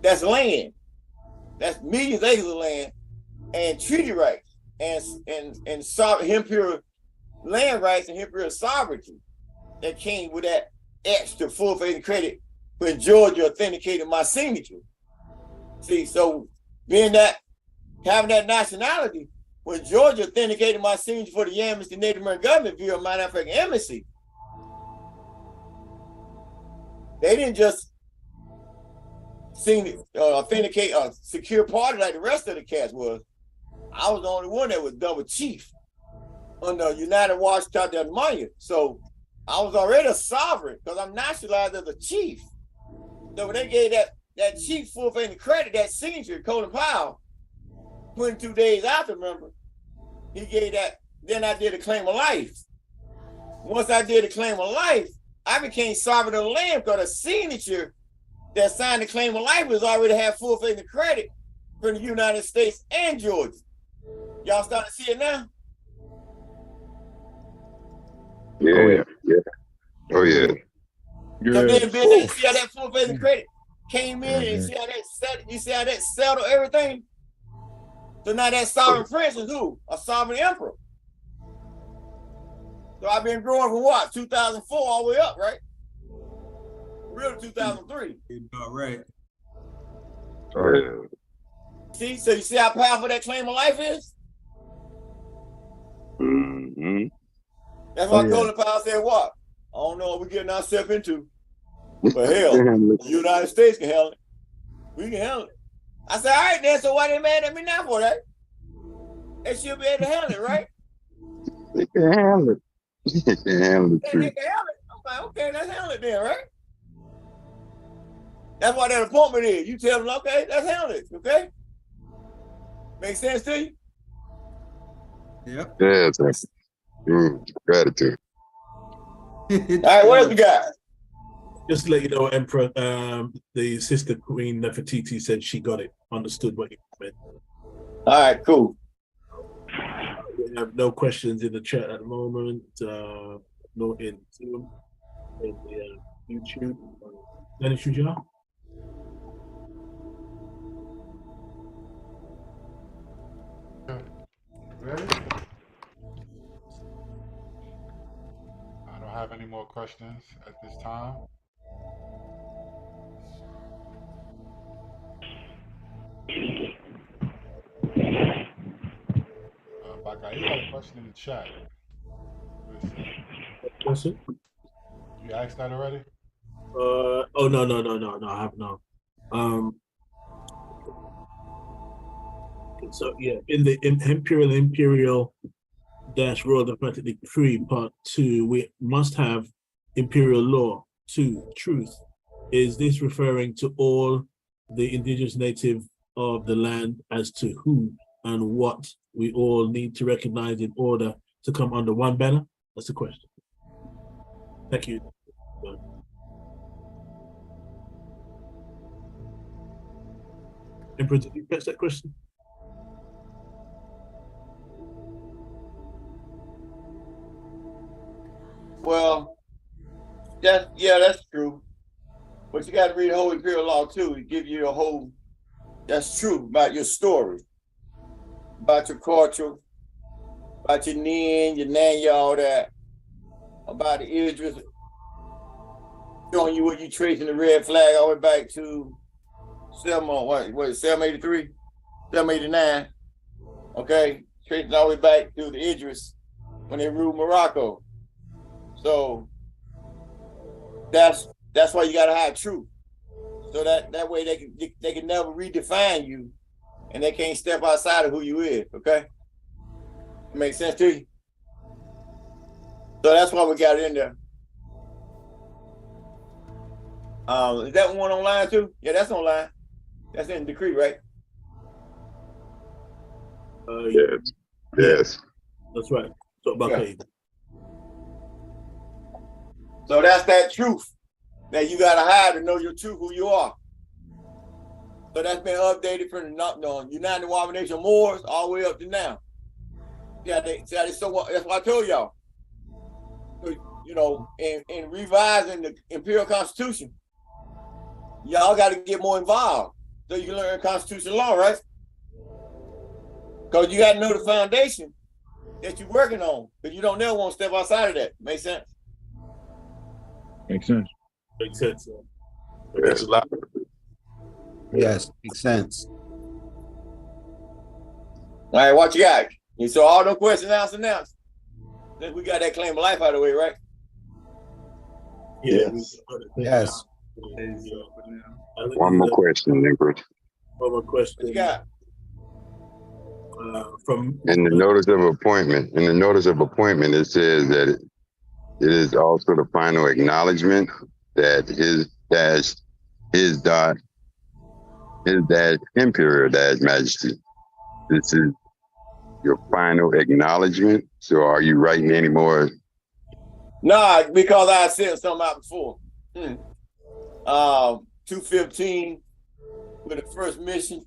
that's land. That's millions of acres of land and treaty rights and imperial land rights and imperial sovereignty that came with that extra full faith and credit when Georgia authenticated my signature. See, so being that, having that nationality, when Georgia authenticated my signature for the Yamasee Native American government via a Mount African embassy, they didn't just authenticate a secure party like the rest of the cats was. I was the only one that was double chief under United Washita Deductamaya. So I was already a sovereign because I'm nationalized as a chief. So when they gave that chief full faith and credit, that signature, Colin Powell, 22 days after, remember, he gave that, then I did a claim of life. Once I did a claim of life, I became sovereign of the land because the signature that signed the claim of life was already had full faith and credit from the United States and Georgia. Y'all starting to see it now? Yeah. Oh yeah. So then, you see how that full faith and credit came in and see how that settled everything? So now that sovereign prince is who? A sovereign emperor. So I've been growing from what? 2004 all the way up, right? Real 2003. All right. See, so you see how powerful that claim of life is? Mm-hmm. That's why Colin Powell said what? I don't know what we're getting ourselves into. But hell, the United States can handle it. We can handle it. I said, all right then, so why they mad at me now for that? They should be able to handle it, right? They can handle it. They can handle it. They can handle it. I'm like, okay, let's handle it then, right? That's what that appointment is. You tell them, okay, let's handle it, okay? Make sense to you? Yep. Yes. Gratitude. All right, what else we got? Just to let you know, Emperor, the sister Queen Nefertiti said she got it, understood what you meant. All right, cool. We have no questions in the chat at the moment, no in Zoom, in the YouTube. Any Shuja? Ready? I don't have any more questions at this time. Baka, you got a question in the chat. Question? You asked that already? Oh no, I have not. So yeah, in the Imperial Royal Democratic Decree Part 2, we must have imperial law. 2, truth. Is this referring to all the indigenous native of the land as to who and what we all need to recognize in order to come under one banner? That's the question. Thank you. Emperor, did you catch that question? Well, that's true. But you got to read the whole imperial law too. It gives you a whole, that's true about your story, about your culture, about your nin, your nan, all that, about the Idris, showing you what you tracing the red flag all the way back to 783, 789. Okay, tracing all the way back to the Idris when they ruled Morocco. So that's why you gotta have truth. So that way they can never redefine you, and they can't step outside of who you is. Okay, make sense to you? So that's why we got it in there. Is that one online too? Yeah, that's online. That's in the decree, right? Yes. Yes. That's right. So okay. So that's that truth that you gotta have to know your truth, who you are. So that's been updated from the United Arab Nation Moors all the way up to now. Yeah, that's why I told y'all. You know, in revising the Imperial Constitution, y'all got to get more involved so you can learn Constitution law, right? Because you got to know the foundation that you're working on, because you don't never want to step outside of that. Make sense? Makes sense. Makes sense. Yes. Yes, makes sense. All right, what you got? You saw all them questions announced. Then we got that claim of life out of the way, right? Yes. Yes. One more question, Ingrid. One more question. What you got? From In the notice of appointment, it says that it is also the final acknowledgement that his Imperial Majesty. This is your final acknowledgement. So are you writing any more? Nah, because I said something out before. 215 with the first mission,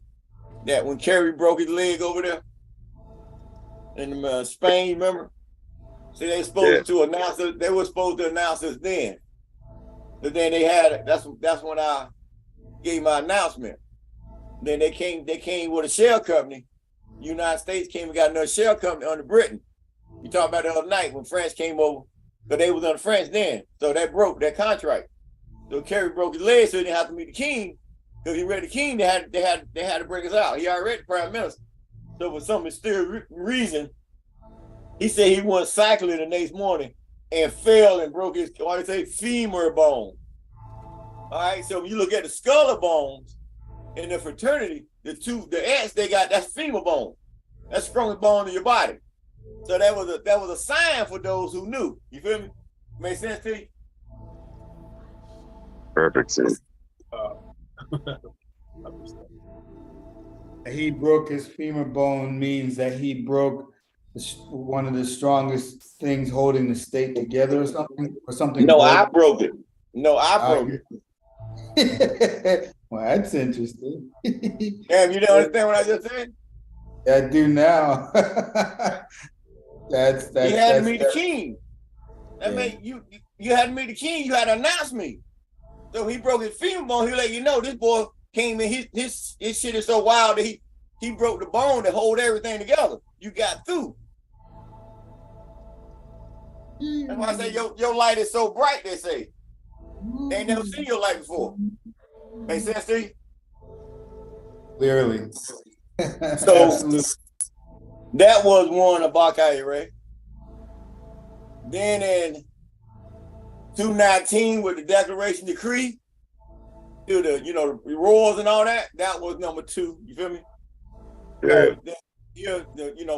that when Kerry broke his leg over there in Spain, remember? See, they supposed to announce it. They were supposed to announce this then. But then they had it. That's when I gave my announcement. Then they came with a shell company. United States came and got another shell company under Britain. You talked about the other night when France came over, because they was under France then. So that broke that contract. So Kerry broke his leg, so he didn't have to meet the king. Because he read the king, they had to bring us out. He already read the prime minister. So for some mysterious reason, he said he went cycling the next morning and fell and broke his, what do they say, femur bone. All right, so when you look at the skull bones in the fraternity, the ants they got, that's femur bone. That's the strongest bone in your body. So that was a sign for those who knew. You feel me? Make sense to you? Perfect sense. He broke his femur bone means that he broke one of the strongest things holding the state together or something. No, I broke it. No, I broke it. Well, that's interesting. Damn, you don't understand what I just said? I do now. that's you had to meet the king. That made you had to meet the king. You had to announce me. So he broke his femur bone. He let you know this boy came in. His shit is so wild that he broke the bone to hold everything together. You got through. That's why I say your light is so bright. They say they ain't never seen your light before. Make sense to you? Clearly. So that was one about IIEHU. Then in 219 with the Declaration Decree, to the the roars and all that, that was number 2. You feel me? Yeah.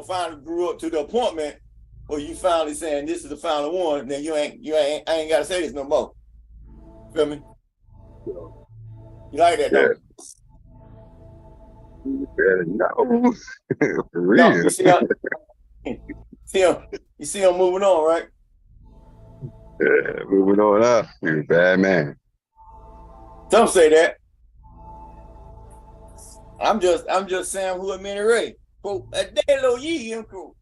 Finally grew up to the appointment where you finally saying this is the final one. Then I ain't gotta say this no more. Feel me? You like that, don't you? No. For real. No, you see him moving on, right? Yeah, moving on up. You're a bad man. Some say that. I'm just saying who a many Ray. Quote, a day little ye him cool.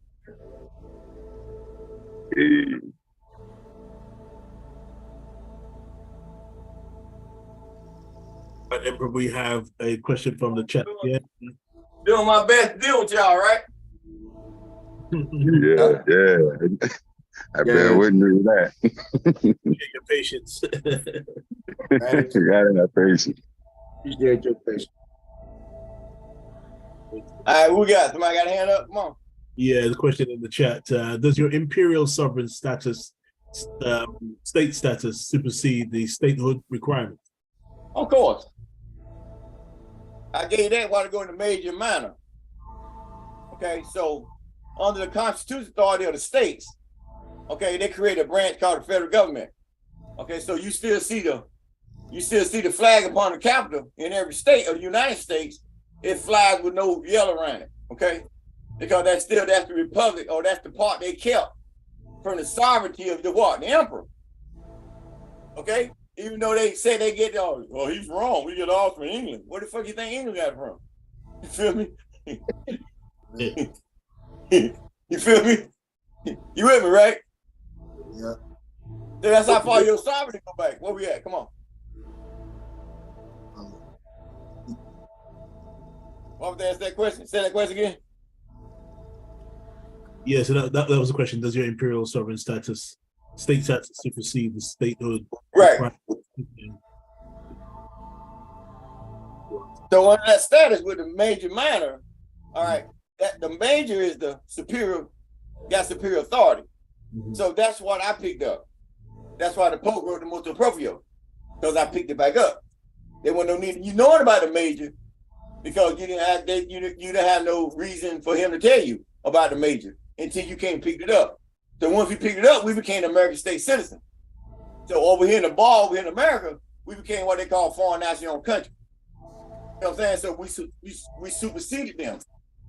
Emperor, we have a question from the chat. Yeah. Doing my best to deal with y'all, right? Yeah. I've been witnessing that. Your patience. You gotta have patience. Appreciate your patience. All right, who got? Somebody got a hand up? Come on. Yeah, the question in the chat. Does your imperial sovereign status, state status, supersede the statehood requirement? Of course. I gave that while to go into major and minor. Okay, so under the constitutional authority of the states, okay, they created a branch called the federal government. Okay, so you still see the flag upon the Capitol in every state of the United States. It flies with no yellow around it. Okay, because that's the republic, or that's the part they kept from the sovereignty of the what? The emperor. Okay, even though they say they get well, he's wrong. We get all from England. Where the fuck you think England got it from? You feel me? You feel me? You with me, right? Yeah. So that's how far your sovereignty go back. Where we at? Come on. What was that? Ask that question? Say that question again. Yeah, so that was the question. Does your imperial sovereign status, state status, supersede the statehood? Right. So under that status with the major minor, all right, that the major is the superior, got superior authority. So that's what I picked up. That's why the Pope wrote the motu proprio, because I picked it back up. There wasn't no need you knowing about the major, because you didn't have no reason for him to tell you about the major until you came and picked it up. So once we picked it up, we became an American state citizen. So over here in the ball, over here in America, we became what they call foreign national country. You know what I'm saying? So we superseded them.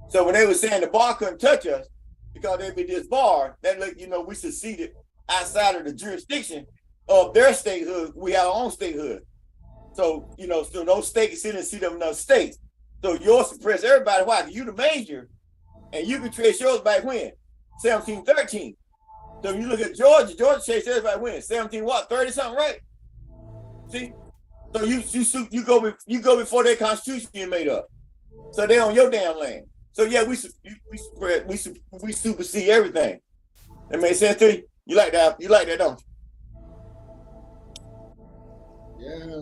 So when they were saying the bar couldn't touch us because they'd be disbarred, that let you know we seceded outside of the jurisdiction of their statehood. We have our own statehood. So, so no state can sit in the seat of another state. So yours suppress everybody. Why? You the major, and you can trace yours back when? 1713. So if you look at Georgia chased everybody when? 30 something, right? See? So you go before their constitution get made up. So they on your damn land. So yeah, we supersede everything. That makes sense to you? You like that, don't you? Yeah,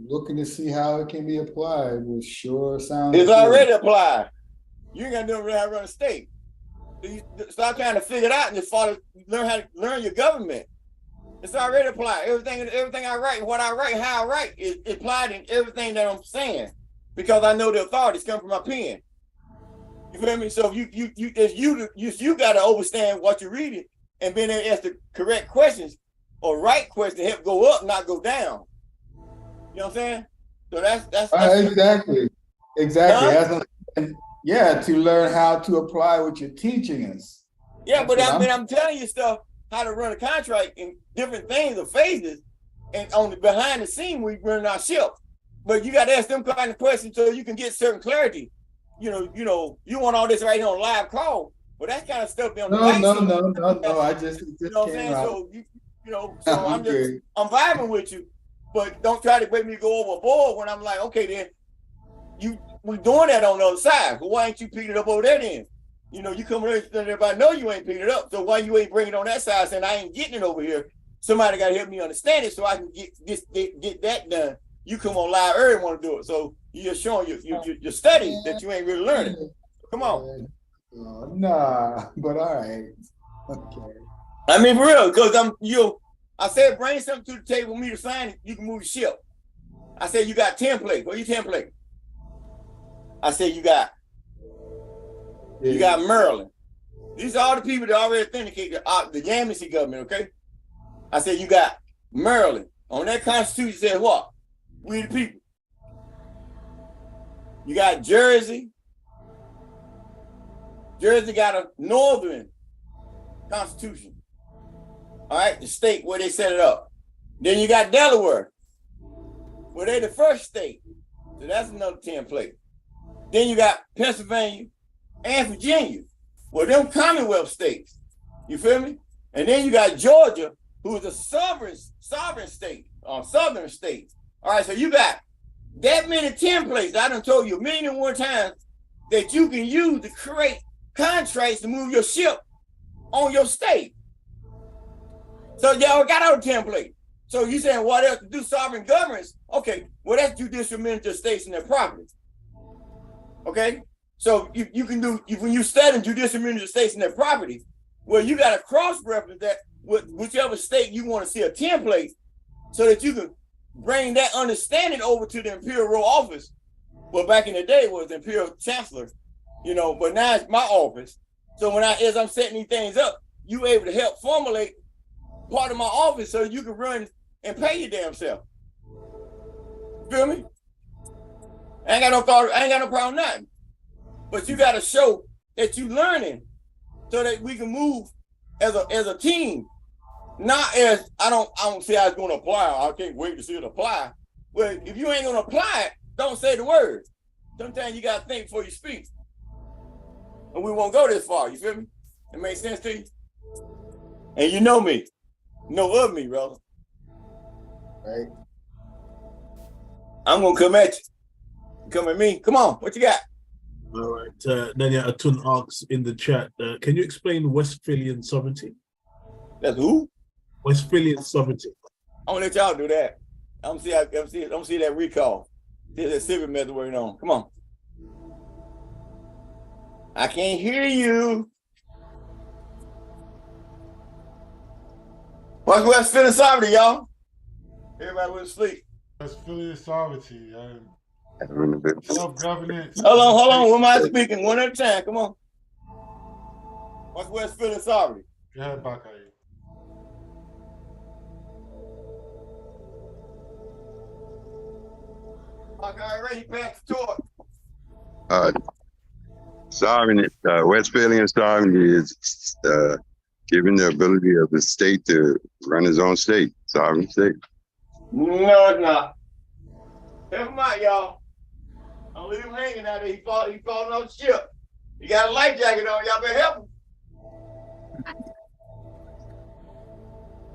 looking to see how it can be applied, which sure sounds It's good. already applied. You ain't got to do how to run a state. You stop trying to figure it out and just learn how to learn your government. It's already applied. Everything I write, what I write, how I write is applied in everything that I'm saying, because I know the authorities come from my pen. You feel me? So you got to understand what you're reading and being able to ask the correct questions or right questions to help go up, not go down. You know what I'm saying? So that's exactly. Huh? Yeah, to learn how to apply what you're teaching us. Yeah, but I'm telling you stuff, how to run a contract in different things or phases, and on the behind the scene we run our ship. But you got to ask them kind of questions so you can get certain clarity. You know, you want all this right here on live call, but that kind of stuff on the back. No. I just you know what I'm saying? So so I'm vibing with you, but don't try to make me go overboard when I'm like, okay, then we're doing that on the other side. But why ain't you picking it up over there then? You know, you come here and everybody know you ain't picking it up. So why you ain't bringing it on that side saying I ain't getting it over here? Somebody got to help me understand it so I can get that done. You come on live early and want to do it. So you're showing your study that you ain't really learning. Come on. Nah, but all right. Okay. I mean, for real, because I said bring something to the table for me to sign it, you can move the ship. I said you got template. What you template? I said you got Maryland. These are all the people that already authenticate the Yamasee government, okay? I said you got Maryland. On that constitution said what? We the people. You got Jersey. Jersey got a northern constitution. All right, the state where they set it up. Then you got Delaware, where they the first state. So that's another template. Then you got Pennsylvania and Virginia, well, them Commonwealth states. You feel me? And then you got Georgia, who is a sovereign state, southern state. All right, so you got that many templates. I done told you 1,000,001 times that you can use to create contracts to move your ship on your state. So y'all got our template. So you saying what else to do sovereign governments? Okay, well that's judicial minister states and their property. Okay, so you can do when you study judicial minister states and their property. Well, you got to cross-reference that with whichever state you want to see a template, so that you can bring that understanding over to the Imperial Royal Office. Well, back in the day it was the Imperial Chancellor, but now it's my office. So as I'm setting these things up, you able to help formulate part of my office so you can run and pay your damn self. Feel me? I ain't got no problem with nothing. But you got to show that you learning so that we can move as a team. Not as I don't say I was going to apply. I can't wait to see it apply. Well, if you ain't going to apply it, don't say the word. Sometimes you got to think before you speak. And we won't go this far. You feel me? It makes sense to you? And you know me. Know of me, brother. Right. I'm going to come at you. Come at me. Come on. What you got? All right. Nanya Atun asks in the chat, can you explain Westphalian sovereignty? That's who? Westphalian sovereignty. I'm going to let y'all do that. I'm see that recall. There's a civic method working on. Come on. I can't hear you. What's Westphalian sovereignty, y'all? Everybody went to sleep. Westphalian sovereignty. Self-governance. Hold on. Who am I speaking? One at a time. Come on. What's Westphalian sovereignty? Go ahead, Bakay. Already passed the torch. Sovereignty, Westphalian sovereignty is giving the ability of the state to run its own state, sovereign state. No, it's not. Never mind, y'all. Don't leave him hanging out there. He falling off the ship. He got a life jacket on. Y'all better help him.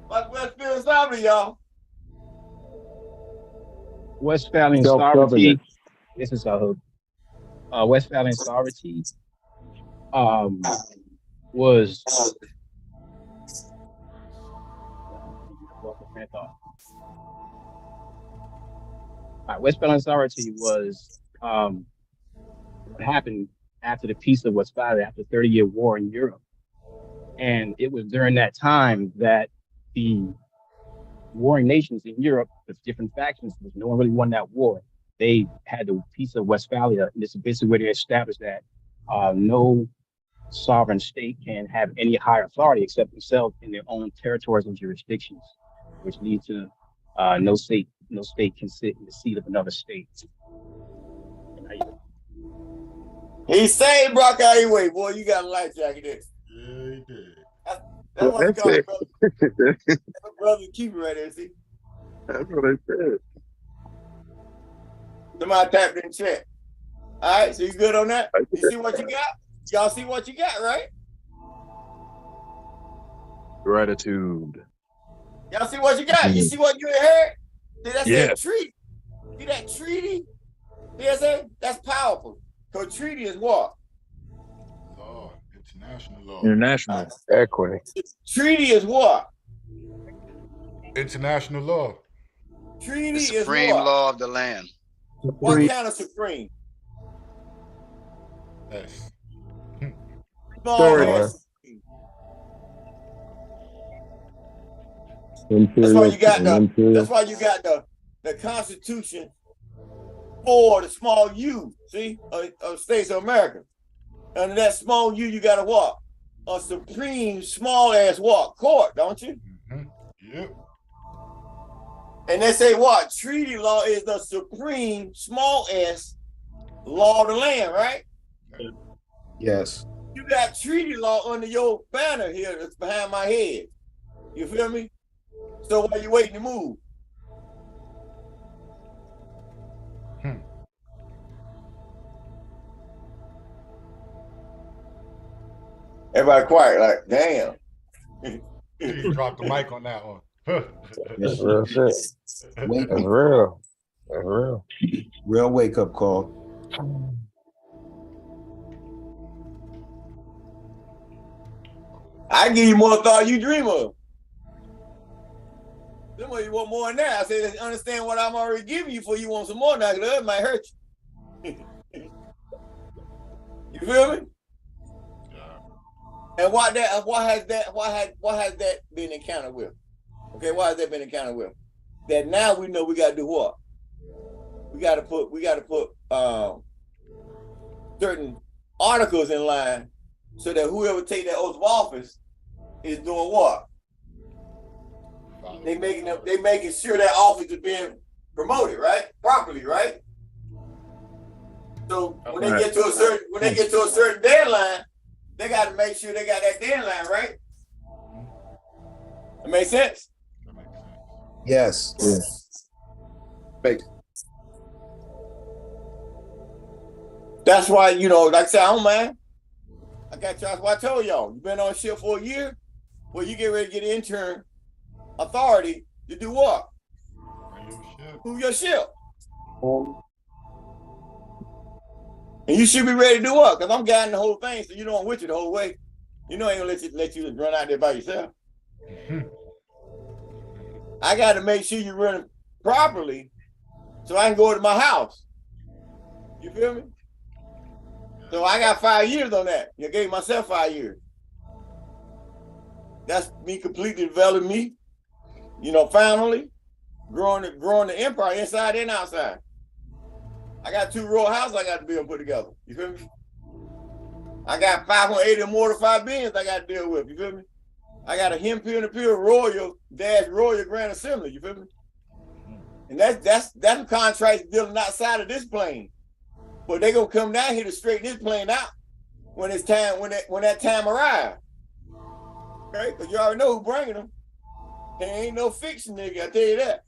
What's Westphalian sovereignty, y'all? Westphalian sovereignty. This is Westphalian sovereignty was Westphalian sovereignty was what happened after the Peace of Westphalia, after the 30-year war in Europe. And it was during that time that the warring nations in Europe, with different factions, because no one really won that war, they had the Peace of Westphalia. And this is basically where they established that no sovereign state can have any higher authority except themselves in their own territories and jurisdictions, which leads to no state can sit in the seat of another state. He saved Brock anyway, boy. You got a life jacket there. Yeah, he did. That's what they call it, brother. That's a brother keeper right there, see? That's what I said. Somebody tapped in chat. All right, so you good on that? You see what you got? Y'all see what you got, right? Gratitude. Y'all see what you got? You see what you heard? See, that's Yeah. that treaty. See that treaty? See what I'm saying? That's powerful. Because treaty is what? Law, international law. International. Equity. Treaty is what? International law. Treaty The is supreme what? law of the land. What kind of supreme? Yes. Small ass. That's why you got the Constitution for the small U, see, of states of America. Under that small U, you got to what? A supreme small ass what? Court, don't you? Yep. And they say what? Treaty law is the supreme small s law of the land, right? Yes. You got treaty law under your banner here that's behind my head. You feel me? So while you waiting to move? Everybody quiet, like, damn. You dropped the mic on that one. That's real shit. That's real. That's real. Real wake up call. I give you more thought you dream of. Some of you want more than that. I say, understand what I'm already giving you for you want some more now, because that might hurt you. You feel me? And why has that been encountered with? Okay, why has that been encountered with? That now we know we gotta do what? We gotta put certain articles in line so that whoever take that oath of office is doing what? They making sure that office is being promoted, right? Properly, right? So when they get to a certain deadline, they got to make sure they got that deadline, right? That makes sense? Yes. That's why, like I said, I don't mind. I got you. That's why I told y'all, you've been on ship for a year. Well, you get ready to get intern authority to do what? Move your ship. And you should be ready to do what? Because I'm guiding the whole thing, so you know I'm with you the whole way. You know I ain't gonna let you run out there by yourself. I got to make sure you run properly so I can go to my house. You feel me? So I got 5 years on that. I gave myself 5 years. That's me completely developing me, finally growing the empire inside and outside. I got 2 row houses I got to build and put together. You feel me? I got 580 mortified beings I got to deal with. You feel me? I got a Emperial Royal Grand Assembly. You feel me? And that's contracts dealing outside of this plane. But they gonna come down here to straighten this plane out when it's time, when that time arrives. Okay? Because you already know who bringing them. There ain't no fiction, nigga. I tell you that.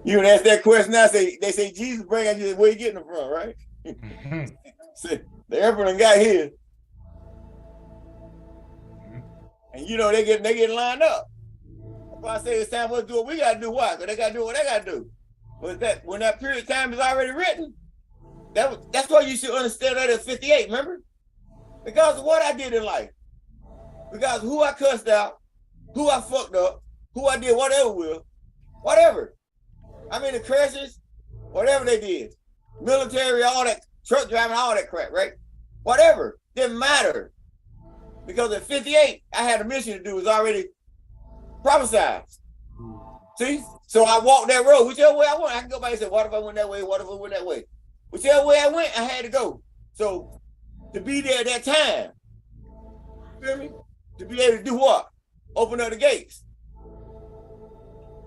You would ask that question now. They say Jesus bringing you. Where you getting them from, right? The emperor got here, and they get lined up. That's why I say it's time for us to do what we got to do. Why? Because they got to do what they got to do. But when that period of time is already written, that's why you should understand that at 58. Remember, because of what I did in life, because of who I cussed out, who I fucked up, who I did whatever with, whatever. I mean, the crashes, whatever they did, military, all that, truck driving, all that crap, right? Whatever, didn't matter. Because at 58, I had a mission to do, was already prophesied. See? So I walked that road, whichever way I went. I can go back and say, what if I went that way? What if I went that way? Whichever way I went, I had to go. So to be there at that time, you feel me? To be able to do what? Open up the gates.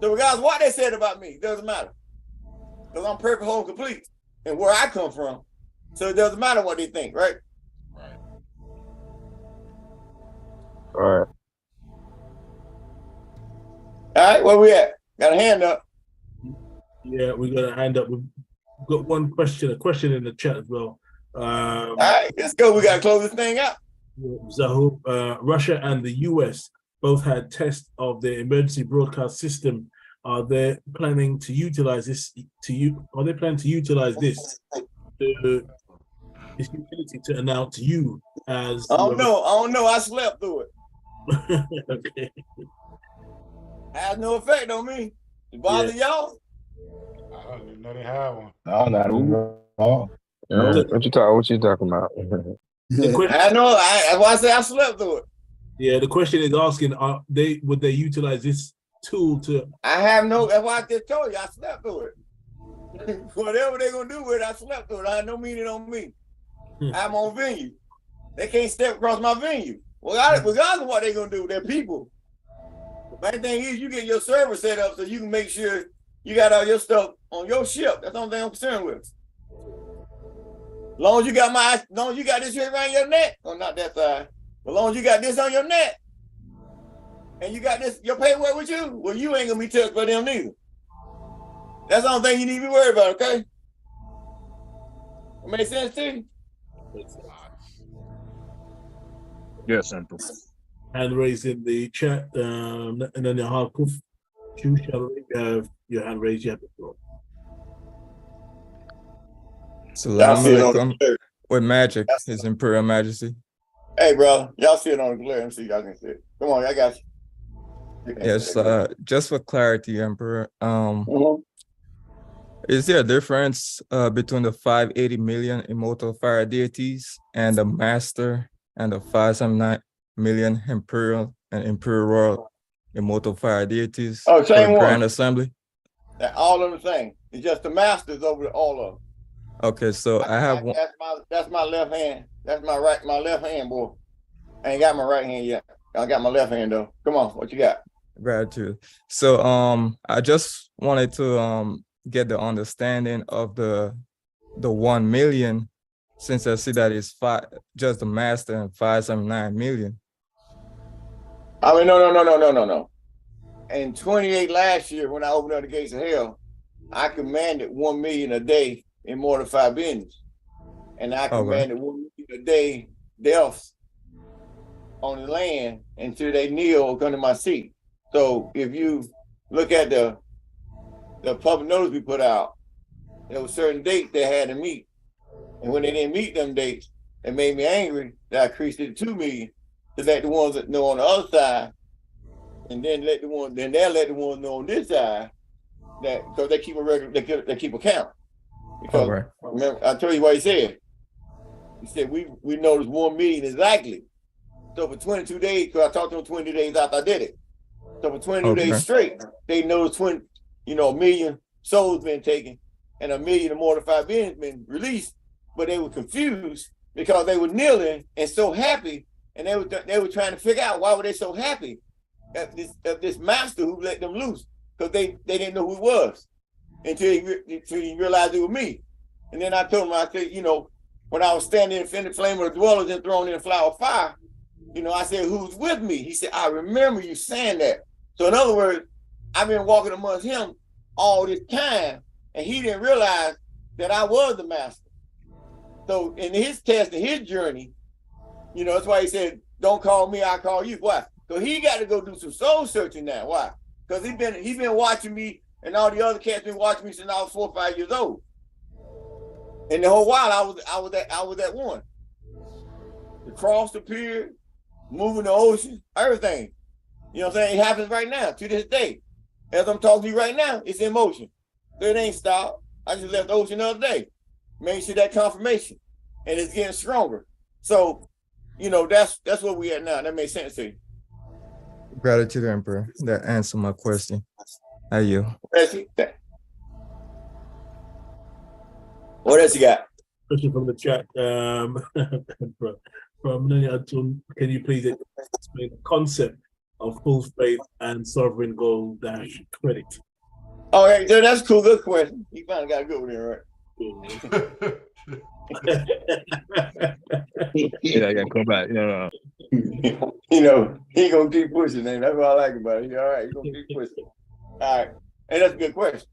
So regardless of what they said about me, it doesn't matter. Because I'm perfect, whole, complete. And where I come from. So it doesn't matter what they think, right? All right. All right, where we at? Got a hand up. Yeah, we got a hand up. We've got one question, a question in the chat as well. All right, let's go. We got to close this thing out. Zahub, Russia and the US both had tests of the emergency broadcast system. Are they planning to utilize this Are they planning to utilize this utility to announce you as? I don't know. I slept through it. Okay. Has no effect on me. It bother y'all? I don't even know they have one. No, not at all. What you talking about? I know. That's why I say I slept through it. Yeah, the question is asking, would they utilize this tool to? I have no. That's why I just told you I slept through it. Whatever they're gonna do with it, I slept through it. I had no meaning on me. I'm on venue. They can't step across my venue. Regardless of what they're gonna do, they're people. The main thing is you get your server set up so you can make sure you got all your stuff on your ship. That's the only thing I'm concerned with. As long as you got this here around your neck, or not that side, but as long as you got this on your neck, and you got this, your paperwork with you, well, you ain't gonna be touched by them neither. That's the only thing you need to be worried about, okay? It make sense to you? Yes, Emperor. Hand raised in the chat, and then your hard cuff. You have your hand raised. You have the floor. Salam alaikum. With magic, His Imperial Majesty. Hey, bro, y'all see it on the glare. Let me see if y'all can see it. Come on, I got you. Yes, just for clarity, Emperor. Is there a difference between the 580 million immortal fire deities and the master and the 579 million imperial and imperial royal immortal fire deities? Oh, same one. Grand Assembly? All of them same. It's just the masters over all of them. Okay, so I have one. That's my left hand. That's my left hand, boy. I ain't got my right hand yet. I got my left hand though. Come on, what you got? Gratitude. So I just wanted to get the understanding of the 1 million, since I see that it's just the master and 579 million. I mean, no. In 28 last year, when I opened up the gates of hell, I commanded 1 million a day in mortified business. And I commanded 1 million a day deaths on the land until they kneel under my seat. So if you look at the public notice we put out, there were certain dates they had to meet. And when they didn't meet them dates, it made me angry that I increased it to 2 million to let the ones that know on the other side, and then they'll let the ones know on this side that, because they keep a record, they keep a count. Because remember, I'll tell you what he said. He said we noticed 1 million exactly. So for 22 days, because I talked to them 22 days after I did it. So for 22 days straight, they noticed 1 million souls been taken and 1 million of mortified beings been released, but they were confused because they were kneeling and so happy, and they were trying to figure out why were they so happy at this master who let them loose, because they didn't know who it was until he realized it was me. And then I told him, I said, when I was standing in the flame of the dwellers and thrown in a flower of fire, I said, who's with me? He said, I remember you saying that. So in other words, I've been walking amongst him all this time, and he didn't realize that I was the master. So in his test, in his journey, that's why he said, don't call me, I call you. Why? So he got to go do some soul searching now. Why? Because he's been watching me, and all the other cats been watching me since I was 4 or 5 years old. And the whole while I was that one. The cross appeared, moving the ocean, everything. You know what I'm saying? It happens right now to this day. As I'm talking to you right now, it's in motion. So it ain't stopped. I just left the ocean the other day. Made sure that confirmation. And it's getting stronger. So, you know, that's where we at now. That makes sense to you. Gratitude, Emperor. That answered my question. How you? What else you got? Question from the chat. From Nani Atun, can you please explain the concept of full faith and sovereign gold dash credit? Oh, hey, that's cool. Good question. You finally got a good one there, right? Yeah, I gotta come back. No. You know, he gonna keep pushing, man. That's what I like about it. He all right, he gonna keep pushing. All right. And that's a good question.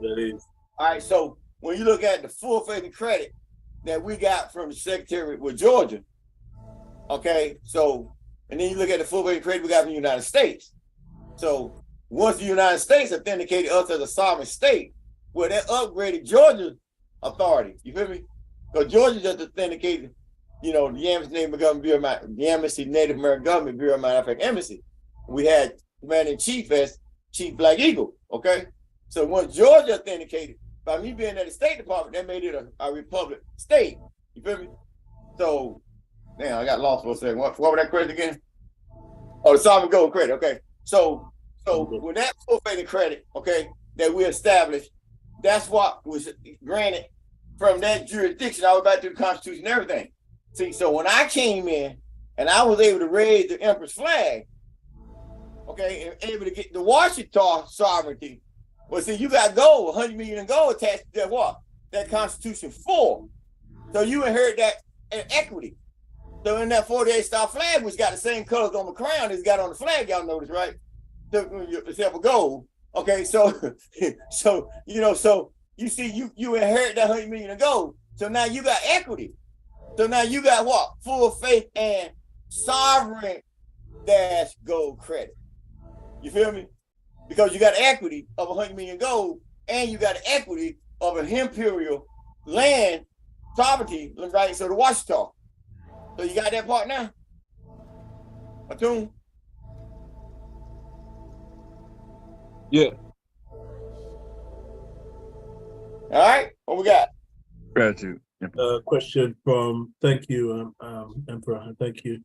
That is. All right, so when you look at the full faith and credit that we got from the Secretary with Georgia, okay, so, and then you look at the full faith and credit we got from the United States. So once the United States authenticated us as a sovereign state, well, that upgraded Georgia's authority. You feel me? Because Georgia just authenticated, you know, the Embassy Native American Government Bureau of Matter of Fact Embassy. We had Commander-in-Chief as Chief Black Eagle, okay? So once Georgia authenticated, by me being at the State Department, that made it a republic state. You feel me? So, damn, I got lost for a second. What was that credit again? Oh, the sovereign gold credit, okay. So with that full faith and credit, okay, that we established, that's what was granted from that jurisdiction. I was about to do the Constitution and everything. See, so when I came in and I was able to raise the Emperor's flag, okay, and able to get the Washington sovereignty, well, see, you got gold, 100 million in gold attached to that what? That Constitution 4. So you inherit that in equity. So in that 48-star flag, which got the same colors on the crown as got on the flag, y'all notice, right? Except for gold. Okay, so so you see, you inherit that 100 million in gold. So now you got equity. So now you got what? Full faith and sovereign dash gold credit. You feel me? Because you got equity of 100 million gold, and you got equity of an imperial land sovereignty, right? So the Washington. So you got that part now? Atun? Yeah. All right, what we got? Gratitude. Question from, thank you, Emperor, thank you.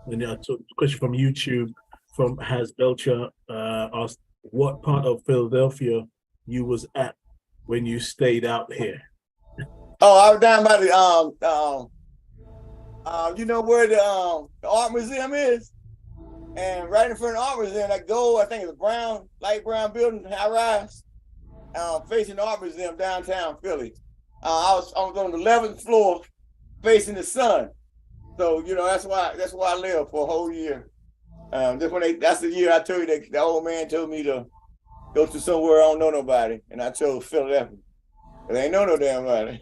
And yeah, so question from YouTube from Has Belcher asked, what part of Philadelphia you was at when you stayed out here? Oh, I was down by the you know where the art museum is? And right in front of the art museum, I think it's a light brown building, high rise, facing the art museum downtown Philly. I was on the 11th floor facing the sun. So, you know, that's why I lived for a whole year. That's the year I told you that the old man told me to go to somewhere I don't know nobody, and I chose Philadelphia. But I ain't know no damn body.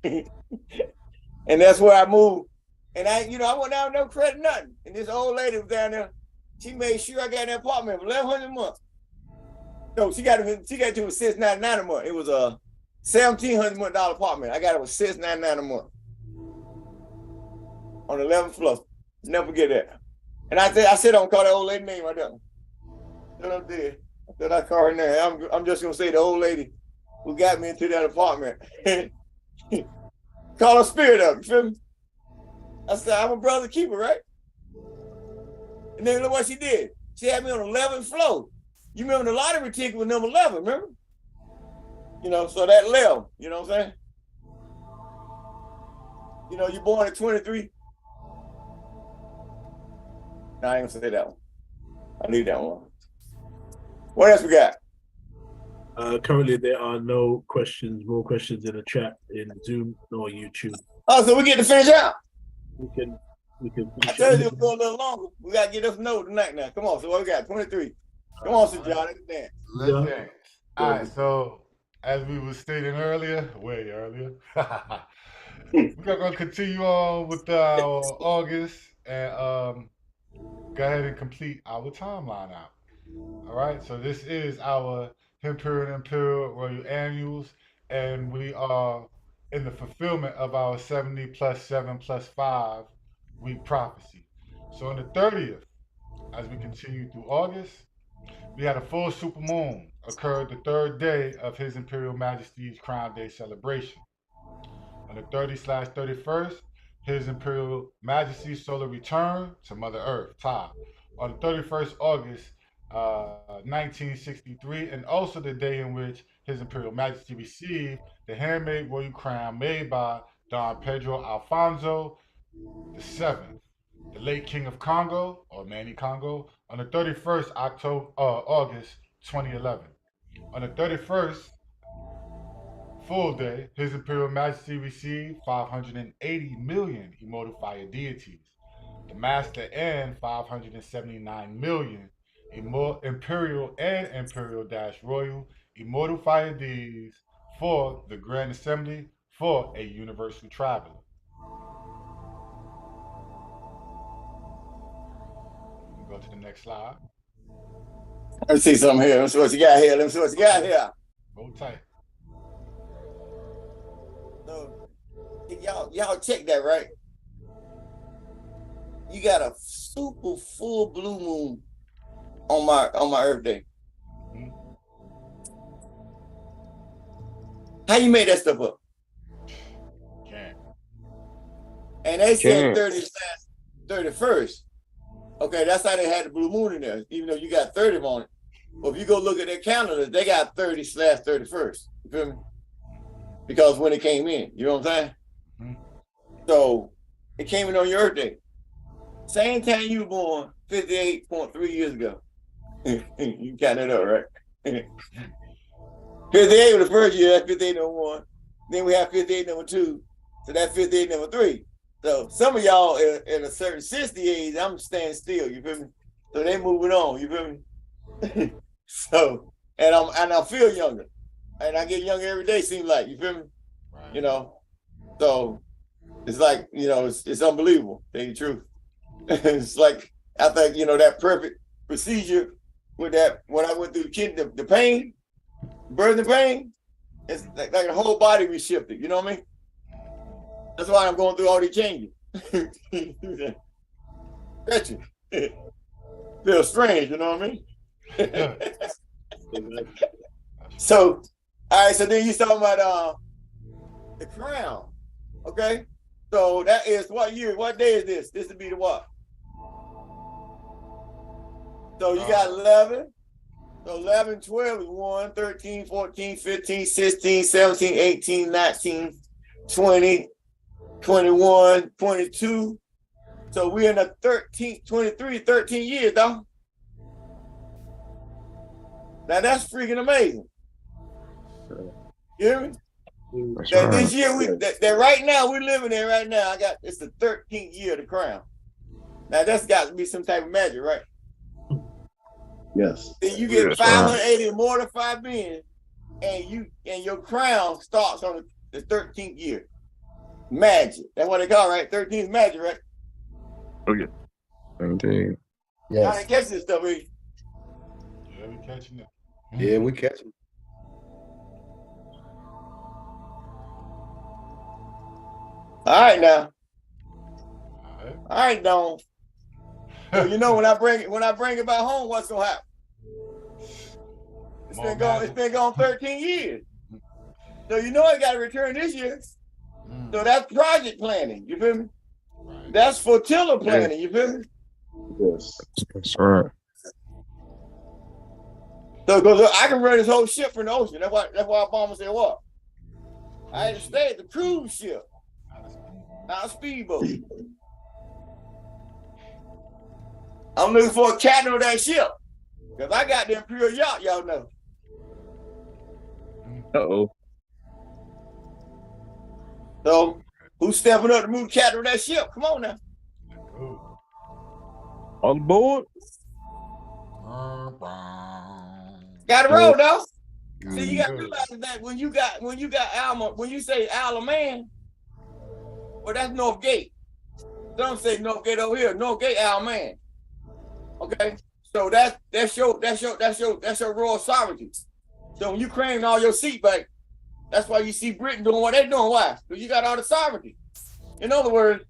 And that's where I moved. And I went down no credit, nothing. And this old lady was down there. She made sure I got an apartment for $1,100 a month. No, she got to a $699 a month. It was a $1,700 apartment. I got it with $699 a month on the 11th floor. Never forget that. And I said I'm gonna call that old lady name right there. What I did. I said I call her name. I'm just gonna say the old lady who got me into that apartment. Call her spirit up, you feel me? I said, I'm a brother keeper, right? And then look what she did. She had me on the 11th floor. You remember the lottery ticket was number 11, remember? You know, so that 11, you know what I'm saying? You know, you're born at 23. No, I ain't gonna say that one. I'll leave that one. What else we got? Currently, there are no more questions in the chat in Zoom nor YouTube. Oh, so we get to finish out? We can. I tell you, it'll go a little longer. We got to get us know tonight now. Come on, so what we got? 23. Come on, Sir John, let's dance. Let's dance. All right, so as we were stating earlier, way earlier, we're going to continue on with our August and go ahead and complete our timeline out. All right, so this is our Imperial Royal Annuals, and we are in the fulfillment of our 70 plus 7 plus 5 week prophecy. So on the 30th as we continue through August, we had a full super moon occurred the third day of His Imperial Majesty's Crown Day celebration. On the 30/31st, His Imperial Majesty's solar return to Mother Earth, Ta, on the 31st August 1963, and also the day in which His Imperial Majesty received the handmade royal crown made by Don Pedro Alfonso VII, the late King of Congo, or Manny Congo, on the 31st August 2011. On the 31st full day, His Imperial Majesty received 580 million immortal fire deities, the Master and 579 million Imperial and Imperial-Royal immortal fire deities for the Grand Assembly for a universal traveler. We can go to the next slide. Let me see something here. Let me see what you got here. Let me see what you got here. Hold tight. So, y'all check that, right? You got a super full blue moon on my Earth Day. How you made that stuff up? Can't. And they said 31st. Okay, that's how they had the blue moon in there, even though you got 30 on it. But if you go look at their calendar, they got 30/31st. You feel me? Because when it came in, you know what I'm saying? Mm-hmm. So it came in on your Earth Day. Same time you were born, 58.3 years ago. You count it up, right? 58 was the first year, that's 58 number 1. Then we have 58 number 2. So that's 58 number 3. So some of y'all at a certain 60 age, I'm standing still, you feel me? So they moving on, you feel me? So, and I feel younger. And I get younger every day, seems like, you feel me? Right. You know? So it's like, you know, it's unbelievable, tell you the truth. It's like, I think, you know, that perfect procedure with that, when I went through the pain, birthing pain, it's like the whole body reshifted, you know what I mean? That's why I'm going through all these changes. Gretchen. Feels strange, you know what I mean? So, all right, so then you talking about the crown, okay? So that is what year, what day is this? This would be the what? So you got 11. So 11, 12 is 1, 13, 14, 15, 16, 17, 18, 19, 20, 21, 22. So we're in the 13, 23, 13 years, though. Now that's freaking amazing. You hear me? That this year that right now we're living in right now. It's the 13th year of the crown. Now that's got to be some type of magic, right? Yes. Then you get 580 mortified beings, and your crown starts on the 13th year. Magic. That's what they call it, right? 13th magic, right? Okay. 17. Y'all didn't catch this stuff, right? Yeah, we catching it. Yeah, we catching it. All right now. All right, Don. So you know when I bring it back home, what's gonna happen? It's been gone 13 years. So you know I gotta return this year. So that's project planning, you feel me? That's flotilla planning, you feel me? Yes. That's right. So because I can run this whole ship from the ocean. That's why Obama said what? I had to stay at the cruise ship, not a speedboat. I'm looking for a captain of that ship. Because I got the Imperial yacht, y'all know. Uh-oh. So who's stepping up to move the captain of that ship? Come on now. All aboard. Got to roll, though. See, you got to realize that when you Alma, when you say Isle Man, well, that's North Gate. Some say North Gate over here. North Gate, Isle Man. Okay, so that's your royal sovereignty. So when you claim all your seat back, that's why you see Britain doing what they're doing. Why? Because you got all the sovereignty. In other words,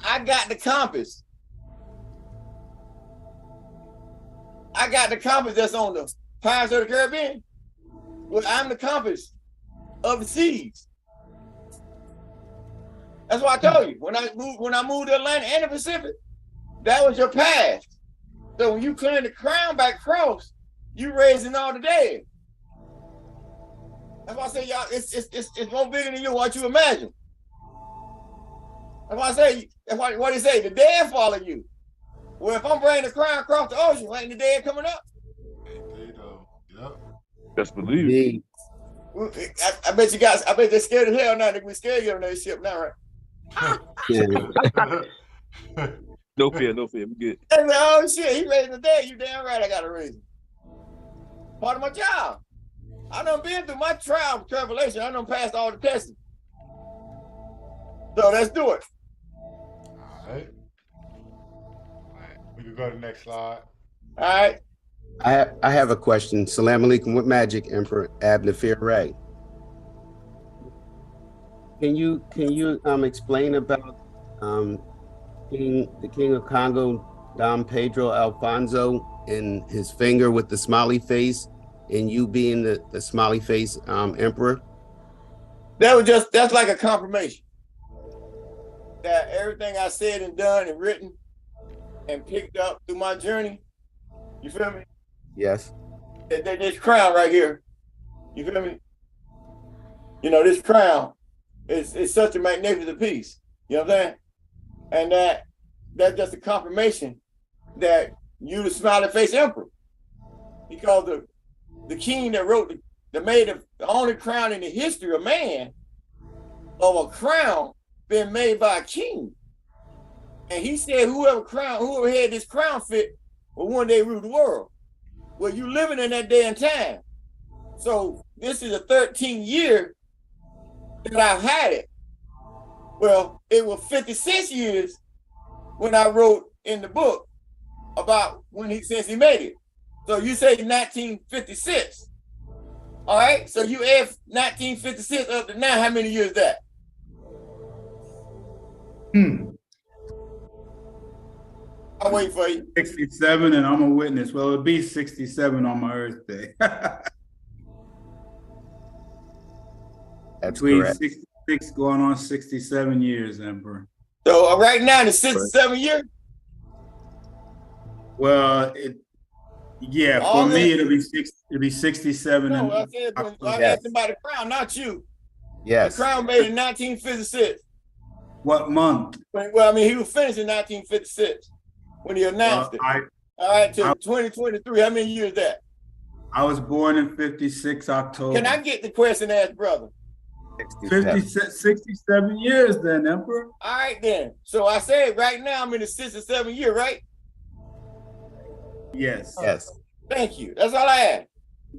I got the compass. I got the compass that's on the Pirates of the Caribbean. Well, I'm the compass of the seas. That's what I told you. When I moved to Atlantic and the Pacific, that was your past. So when you clear the crown back across, you raising all the dead. That's why I say, y'all, it's more bigger than you what you imagine. That's why I say, that's what they say, the dead follow you. Well, if I'm bringing the crown across the ocean, ain't the dead coming up? Yep. Just believe. I bet you guys, I bet they're scared of hell now. They can scare you on that ship now, right? No fear, no fear. We good. They like, oh shit, he raising the dead. You damn right I got a reason. Part of my job. I done been through my trial of tribulation. I done passed all the testing. So let's do it. All right. We can go to the next slide. All right. I have a question. Salam alaikum with magic, Emperor Abnafir Ray. Can you explain about the King of Congo, Dom Pedro Alfonso, and his finger with the smiley face, and you being the smiley face emperor? That's like a confirmation that everything I said and done and written and picked up through my journey, you feel me? Yes. This crown right here, you feel me? You know, this crown is such a magnificent piece, you know what I'm saying? And that's just a confirmation that you the smiley face emperor, because the king that wrote that made the only crown in the history of man of a crown been made by a king, and he said whoever had this crown fit will one day rule the world. Well, you living in that day and time, so this is a 13th year that I've had it. Well, it was 56 years when I wrote in the book about since he made it. So you say 1956. All right, so you add 1956 up to now, how many years is that? I'll wait for you. 67, and I'm a witness. Well, it'll be 67 on my Earth Day. That's between correct. 66 going on 67 years, Emperor. So right now in the 67 year? Well, yeah, for me it'll be 67. No, I said I asked about the crown, not you. Yes. The crown made in 1956. What month? Well, I mean, he was finished in 1956 when he announced it. All right, till 2023. How many years is that? I was born in 56 October. Can I get the question asked, brother? 67 years then, Emperor. All right, then. So I said right now I'm in the 67 year, right? Yes. Yes. Thank you. That's all I had.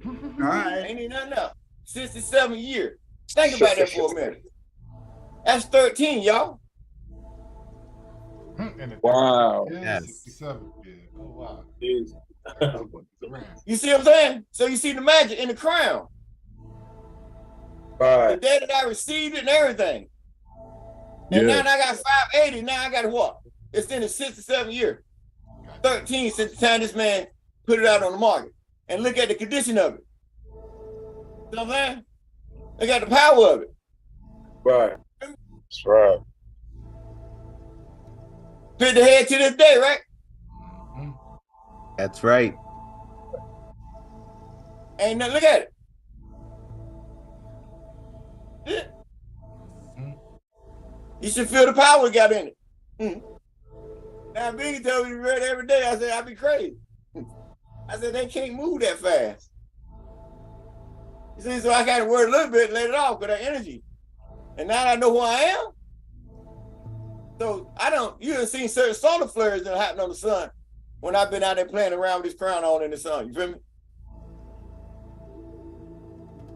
All right. Ain't need nothing else. 67 year. Think about that for a minute. That's 13, y'all. Wow. Yes. 67. Yeah. Oh, wow. You see what I'm saying? So you see the magic in the crown. Right. The day that I received it and everything. And now I got 580. Now I got what? It's in the 67 year. 13 since the time this man put it out on the market. And look at the condition of it. You know what I'm saying? They got the power of it. Right. That's right. Fit the head to this day, right? That's right. Ain't nothing, look at it. Yeah. You should feel the power we got in it. Now, Biggie told me to read every day. I said, I'd be crazy. I said, they can't move that fast. You see, so I got to work a little bit and let it off with that energy. And now I know who I am. So you done seen certain solar flares that happen on the sun when I've been out there playing around with this crown on in the sun. You feel me?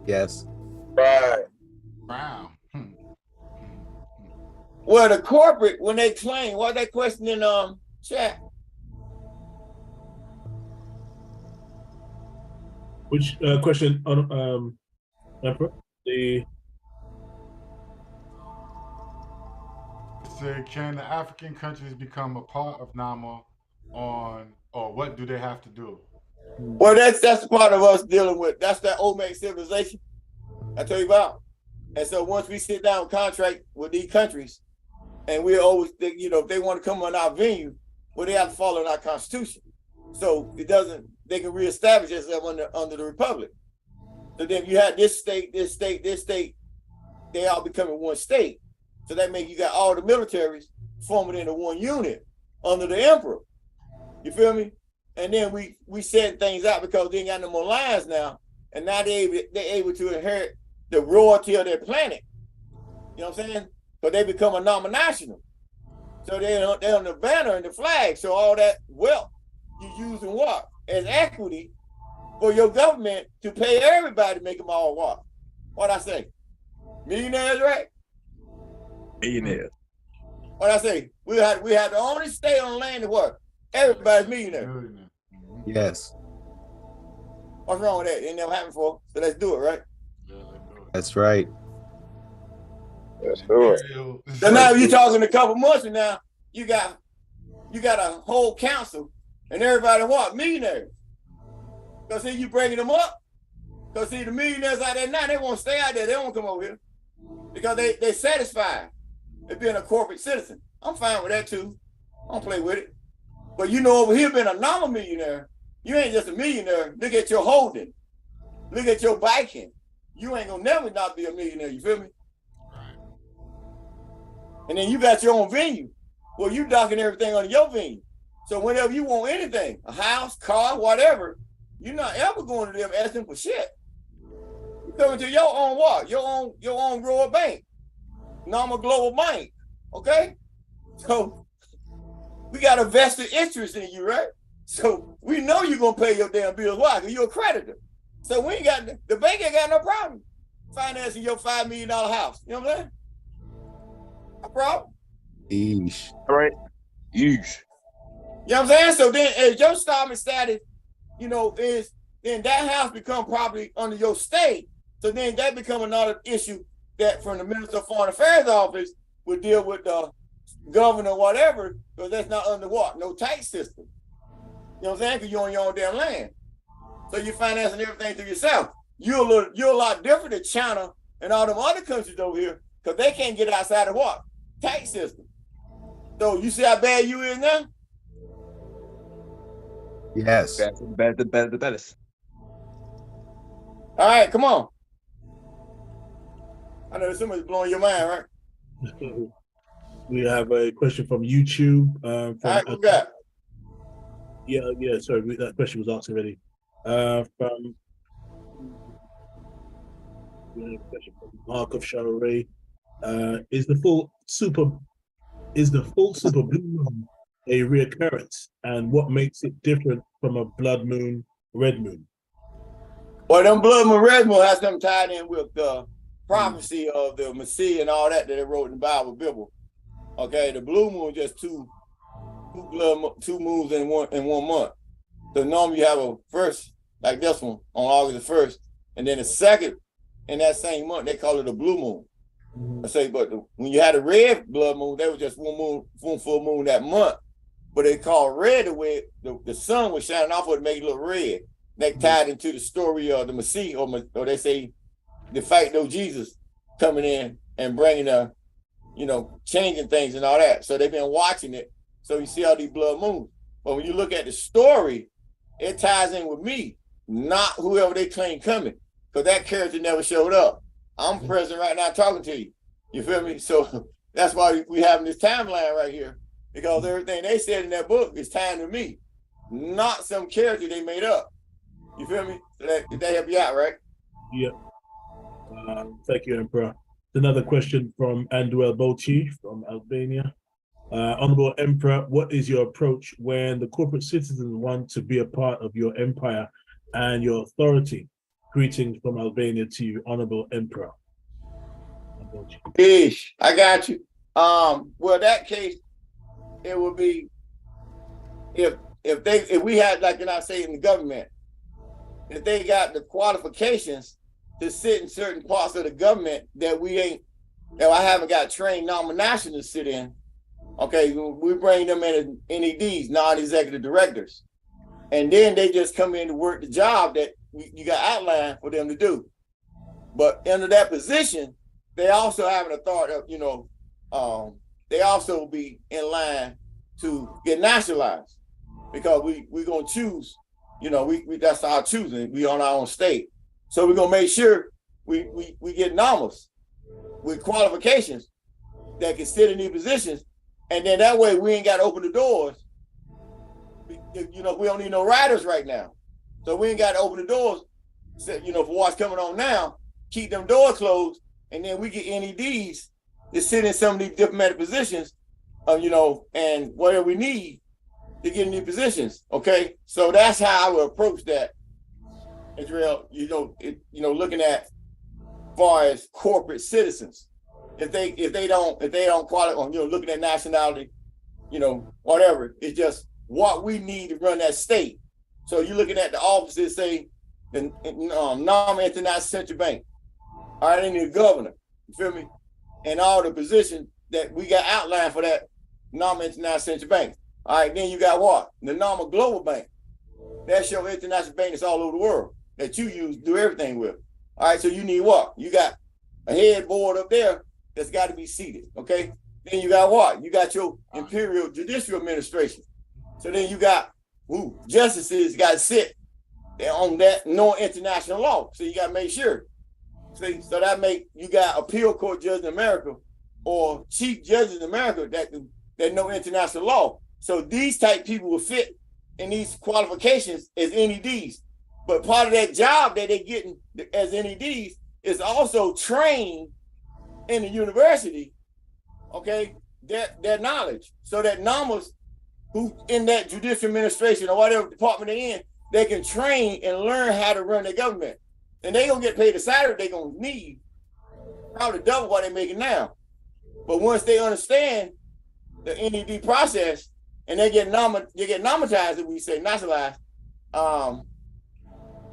Yes. Right. Wow. Well, the corporate, when they claim, what they question in chat? Which question on Emperor? Say, can the African countries become a part of NAMA or what do they have to do? Well, that's the part of us dealing with. That's that Olmec civilization I tell you about. And so once we sit down and contract with these countries, and we always think, you know, if they want to come on our venue, well, they have to follow our constitution. So it doesn't, they can reestablish themselves under the republic. So then you have this state, this state, this state, they all becoming one state. So that means you got all the militaries forming into one unit under the emperor. You feel me? And then we set things out because they ain't got no more lines now. And now they're able to inherit the royalty of their planet. You know what I'm saying? But they become a nominational. So they're on the banner and the flag. So all that wealth you use in what? As equity for your government to pay everybody to make them all what? What'd I say? Millionaires, right? Millionaires. What'd I say? We have the only state on the land that what? Everybody's millionaire. Yes. What's wrong with that? It never happened before. So let's do it, right? That's right. Let's do it. So now you're talking a couple months from now, you got a whole council and everybody what? Millionaires. Because see, you bringing them up. Because see, the millionaires out there now, they won't stay out there. They won't come over here. Because they're satisfied with being a corporate citizen. I'm fine with that too. I don't play with it. But you know, over here being a normal millionaire, you ain't just a millionaire. Look at your holding. Look at your biking. You ain't gonna never not be a millionaire, you feel me? And then you got your own venue. Well, you docking everything on your venue. So whenever you want anything, a house, car, whatever, you're not ever going to them asking for shit. You're coming to your own what? Your own Royal Bank, normal global bank, okay? So we got a vested interest in you, right? So we know you're gonna pay your damn bills. Why? Because you're a creditor. So we ain't got, the bank ain't got no problem financing your $5 million house. You know what I'm saying? No problem. Eesh. All right. Eesh. You know what I'm saying? So then as your starting status, you know, is then that house become property under your state. So then that become another issue that from the Minister of Foreign Affairs office would deal with the governor or whatever, because that's not under what? No tax system. You know what I'm saying? Because you're on your own damn land. So you're financing everything through yourself. You're a lot different than China and all them other countries over here, because they can't get outside of what? Tax system. So you see how bad you is now? Yes. The better. All right, come on. I know somebody's blowing your mind, right? We have a question from YouTube. All right, who got? Yeah, sorry, that question was asked already. From Mark of Sharay. Is the full super blue moon a reoccurrence, and what makes it different from a blood moon, red moon? Well, them blood moon, red moon has them tied in with the prophecy of the Messiah and all that they wrote in the Bible. Okay, the blue moon just two moons in one month. So normally you have a first like this one on August the 1st, and then a second in that same month they call it a blue moon. I say, but when you had a red blood moon, that was just one full moon that month. But they call red the way the sun was shining off of it to make it look red. They tied into the story of the Messiah, or they say the fact of Jesus coming in and bringing changing things and all that. So they've been watching it. So you see all these blood moons. But when you look at the story, it ties in with me, not whoever they claim coming, because that character never showed up. I'm present right now talking to you. You feel me? So that's why we having this timeline right here, because everything they said in that book is tied to me, not some character they made up. You feel me? So that help you out, right? Yep. Thank you, Emperor. Another question from Anduel Bochi from Albania. Honorable Emperor, what is your approach when the corporate citizens want to be a part of your empire and your authority? Greetings from Albania to you, Honorable Emperor. Ish, I got you. Well, that case, it would be if we had, like I say, in the government, if they got the qualifications to sit in certain parts of the government that I haven't got trained nominations to sit in. Okay, we bring them in as NEDs, non-executive directors. and then they just come in to work the job that you got outlined for them to do. But under that position, they also have an authority of, they also be in line to get nationalized, because we're gonna choose, we that's our choosing. We on our own state, so we're gonna make sure we get nominals with qualifications that can sit in these positions, and then that way we ain't got to open the doors. We don't need no riders right now, so we ain't got to open the doors. For what's coming on now, keep them doors closed, and then we get NEDs to sit in some of these diplomatic positions, and whatever we need to get in these positions. Okay, so that's how I would approach that, Israel. Looking at far as corporate citizens, if they don't qualify, looking at nationality, whatever, it's just what we need to run that state. So you're looking at the offices, say the non-international central bank, all right, and the governor, you feel me, and all the positions that we got outlined for that non-international central bank. All right, then you got what? The normal global bank. That's your international bank that's all over the world that you use, do everything with. All right, so you need what? You got a headboard up there that's got to be seated, okay? Then you got what? You got your Imperial Judicial Administration. So then you got justices got to sit on that no international law. So you got to make sure. See, so you got appeal court judges in America or chief judges in America that know international law. So these type people will fit in these qualifications as NEDs. But part of that job that they're getting as NEDs is also trained in the university, okay, their knowledge. So that NAMAs who in that judicial administration or whatever department they're in, they can train and learn how to run their government. And they gonna get paid a salary they're gonna need, probably double what they're making now. But once they understand the NED process and they get nominalized, as we say, nationalized,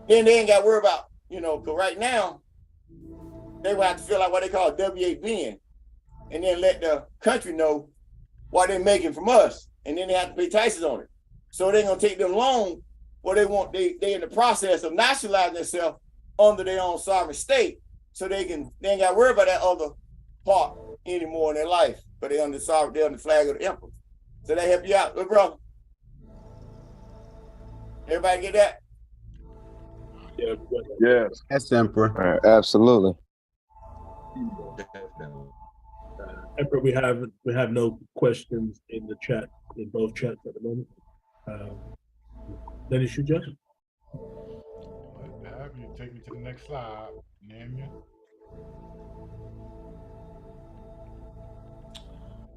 then they ain't got to worry about, because right now, they will have to fill out what they call a W-8 bin, and then let the country know what they're making from us, and then they have to pay taxes on it. So they're going to take them long, or they in the process of nationalizing themselves under their own sovereign state, so they ain't got to worry about that other part anymore in their life, but they're under the flag of the emperor. So they help you out, good brother. Everybody get that? Yes. Yes, Emperor. Absolutely. Emperor, we have no questions in the chat, in both chats at the moment. Then you should judge. You take me to the next slide, name you.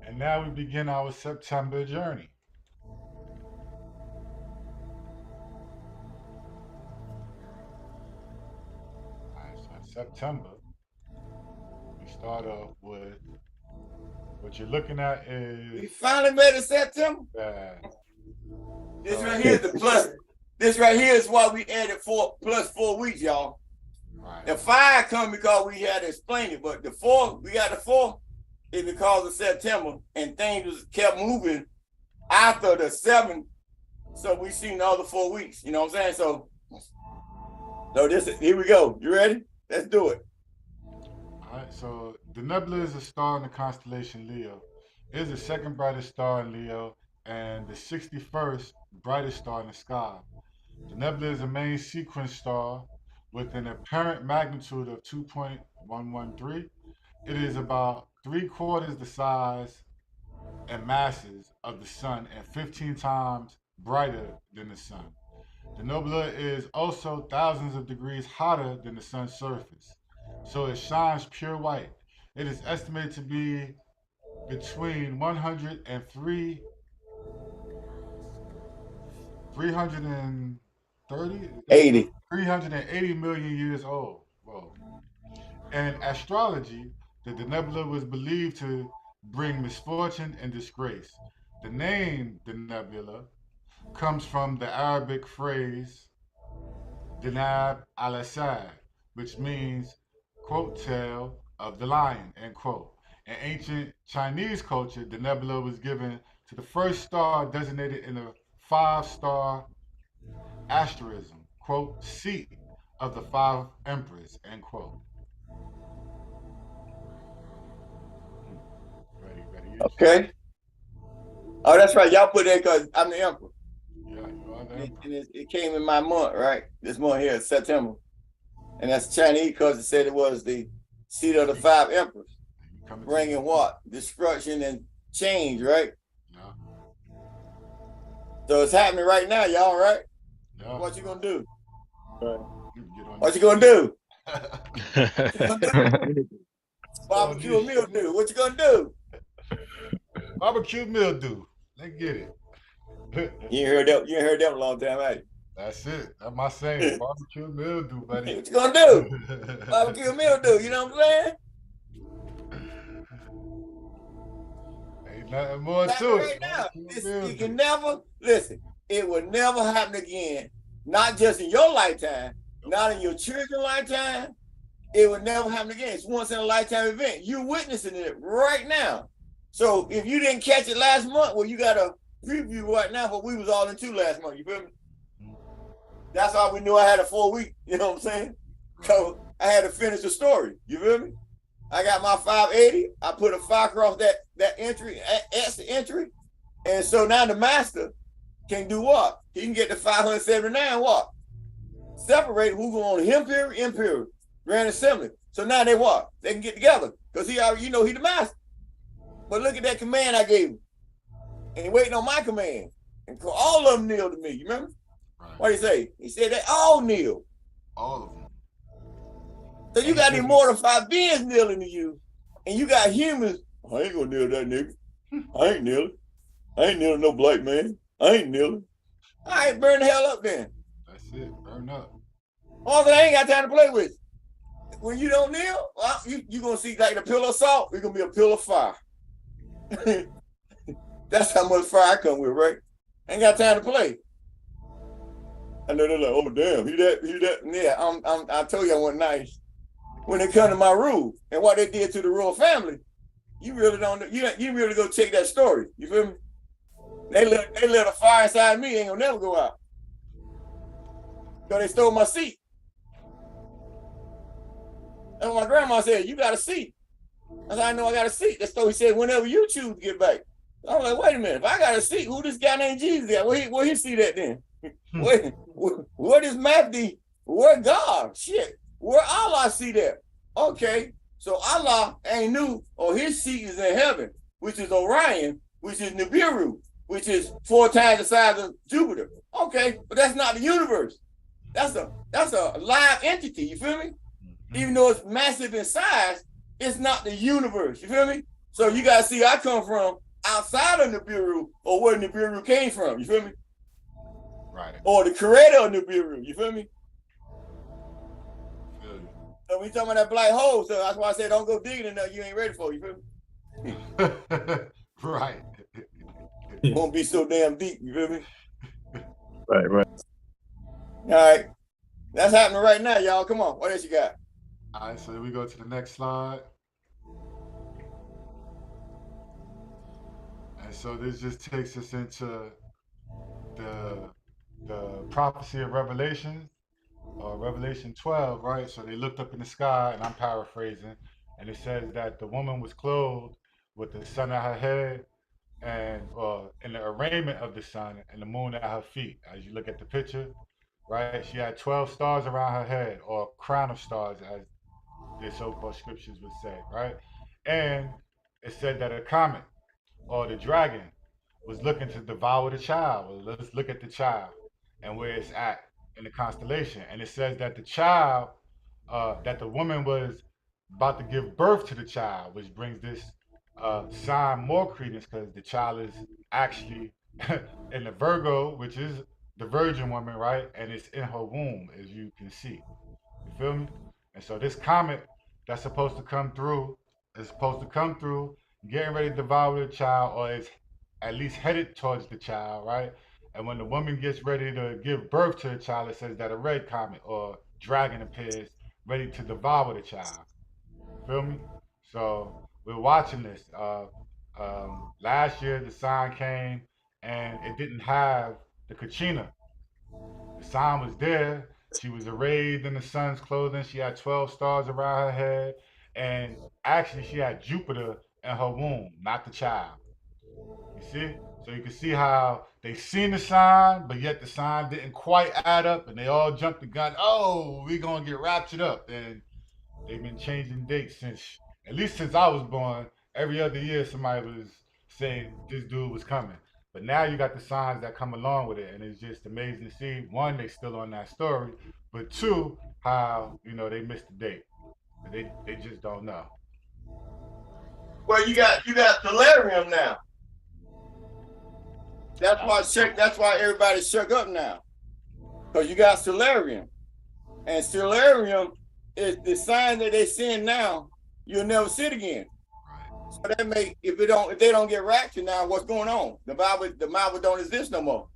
And now we begin our September journey. September, we start off with what you're looking at is. We finally made it September. This right here is the plus. This right here is why we added plus 4 weeks, y'all. Right. The 5 come because we had to explain it, but the 4, we got the 4 is because of September, and things was kept moving after the 7. So we seen the other 4 weeks. You know what I'm saying? So here we go. You ready? Let's do it. All right, so the nebula is a star in the constellation Leo. It is the second brightest star in Leo and the 61st brightest star in the sky. The nebula is a main sequence star with an apparent magnitude of 2.113. It is about 3/4 the size and masses of the sun and 15 times brighter than the sun. The nebula is also thousands of degrees hotter than the sun's surface, so it shines pure white. It is estimated to be between 100 and 380 million years old. Whoa. In astrology, the nebula was believed to bring misfortune and disgrace. The name the nebula comes from the Arabic phrase Dinab al-Asad, which means, quote, tail of the lion, end quote. In ancient Chinese culture, the nebula was given to the first star designated in a 5-star Asterism, quote, seat of the 5 emperors, end quote. Ready. Okay. Oh, that's right. Y'all put that because I'm the emperor. Yeah, you are the emperor. And it came in my month, right? This month here, September. And that's Chinese because it said it was the seat of the 5 emperors. Bringing what? Destruction and change, right? Yeah. So it's happening right now, y'all, right? Yeah. What you gonna do? What you gonna do? Barbecue mildew. What you gonna do? Barbecue mildew. Let's get it. You ain't heard that. You ain't heard that in a long time, have you? That's it. That's my saying. Barbecue mildew, buddy. What you gonna do? Barbecue mildew. You know what I'm saying? Ain't nothing more to it. Right now, you can never listen. It will never happen again. Not just in your lifetime, not in your children's lifetime. It will never happen again. It's once in a lifetime event. You're witnessing it right now. So if you didn't catch it last month, well, you got a preview right now. But we was all into last month. You feel me? That's how we knew I had a 4-week. You know what I'm saying? So I had to finish the story. You feel me? I got my 580. I put a 5 across that entry, extra entry. And so now the master can do what? He can get the 579 what? Separate who go on Emperial, Grand Assembly. So now they what? They can get together. Because he already, he the master. But look at that command I gave him. And he waiting on my command. And all of them kneel to me. You remember? Right. What did he say? He said they all kneel. All of them. So you got immortal 5 beings kneeling to you, and you got humans. I ain't gonna kneel to that nigga. I ain't kneeling. I ain't kneeling no black man. I ain't kneeling. All right, burn the hell up then. That's it. Burn up. Also, I ain't got time to play with. When you don't kneel, well, you gonna see like the pillar of salt. It's gonna be a pillar of fire. That's how much fire I come with, right? Ain't got time to play. I know they're like, oh damn, he that. Yeah, I told you I wasn't nice. When it come to my rule and what they did to the royal family, you really don't. You really go check that story. You feel me? They let a fire inside me. Ain't gonna never go out. Because they stole my seat. And my grandma said, "You got a seat." I said, "I know I got a seat." That's so he said, "Whenever you choose to get back." I was like, "Wait a minute. If I got a seat, who this guy named Jesus got? Where he see that then? What is Mahdi? Where God? Shit. Where Allah see that? Okay, so Allah ain't new, or his seat is in heaven, which is Orion, which is Nibiru, which is 4 times the size of Jupiter. Okay, but that's not the universe. That's a live entity. You feel me? Even though it's massive in size, it's not the universe. You feel me? So you gotta see I come from outside of Nibiru, or where Nibiru came from. You feel me? Right. Or the creator of Nibiru. You feel me? So we talking about that black hole, so that's why I said don't go digging in there you ain't ready for. You feel me? Right. It won't be so damn deep. You feel me? Right. All right. That's happening right now, y'all. Come on. What else you got? All right, so we go to the next slide. And so this just takes us into the prophecy of Revelation. Revelation 12, right? So they looked up in the sky, and I'm paraphrasing, and it says that the woman was clothed with the sun at her head and in the arraignment of the sun and the moon at her feet. As you look at the picture, right? She had 12 stars around her head, or a crown of stars, as the so-called scriptures would say, right? And it said that a comet, or the dragon, was looking to devour the child. Well, let's look at the child and where it's at in the constellation. And it says that the child, that the woman was about to give birth to the child, which brings this sign more credence, because the child is actually in the Virgo, which is the virgin woman, right? And it's in her womb, as you can see. You feel me? And so this comet that's supposed to come through is supposed to come through, getting ready to devour the child, or is at least headed towards the child, right? And when the woman gets ready to give birth to the child, it says that a red comet or dragon appears, ready to devour the child. Feel me? So we're watching this. Last year, the sign came, and it didn't have the Kachina, The sign was there. She was arrayed in the sun's clothing. She had 12 stars around her head. And actually, she had Jupiter in her womb, not the child. You see? So you can see how they seen the sign, but yet the sign didn't quite add up, and they all jumped the gun. Oh, we gonna get raptured up. And they've been changing dates since, at least since I was born. Every other year, somebody was saying this dude was coming. But now you got the signs that come along with it, and it's just amazing to see. One, they still on that story, but two, how they missed the date. They just don't know. Well, you got delirium now. That's why everybody's shook up now. Because you got stellarium. And stellarium is the sign that they send now, you'll never see it again. So that make if they don't get raptured now, what's going on? The Bible don't exist no more.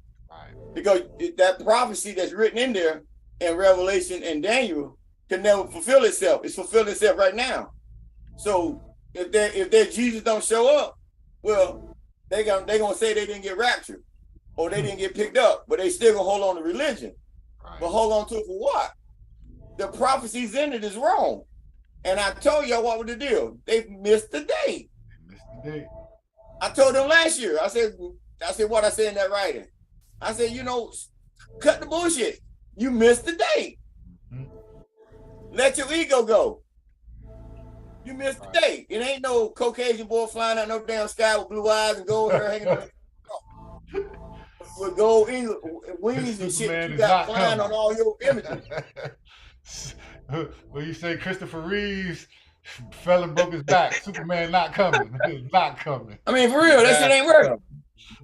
Because that prophecy that's written in there in Revelation and Daniel can never fulfill itself. It's fulfilling itself right now. So if that Jesus don't show up, well, they gonna say they didn't get raptured or they didn't get picked up, but they still gonna hold on to religion. But hold on to it for what? The prophecies in it is wrong. And I told y'all what was the deal. They missed the date. I told them last year. I said what I said in that writing. I said, cut the bullshit. You missed the date. Let your ego go. You missed the date. It ain't no Caucasian boy flying out no damn sky with blue eyes and gold hair hanging on with gold wings and shit. You got flying on all your images. Well, you say Christopher Reeves fell and broke his back. Superman not coming. Not coming. I mean, for real, that shit ain't working.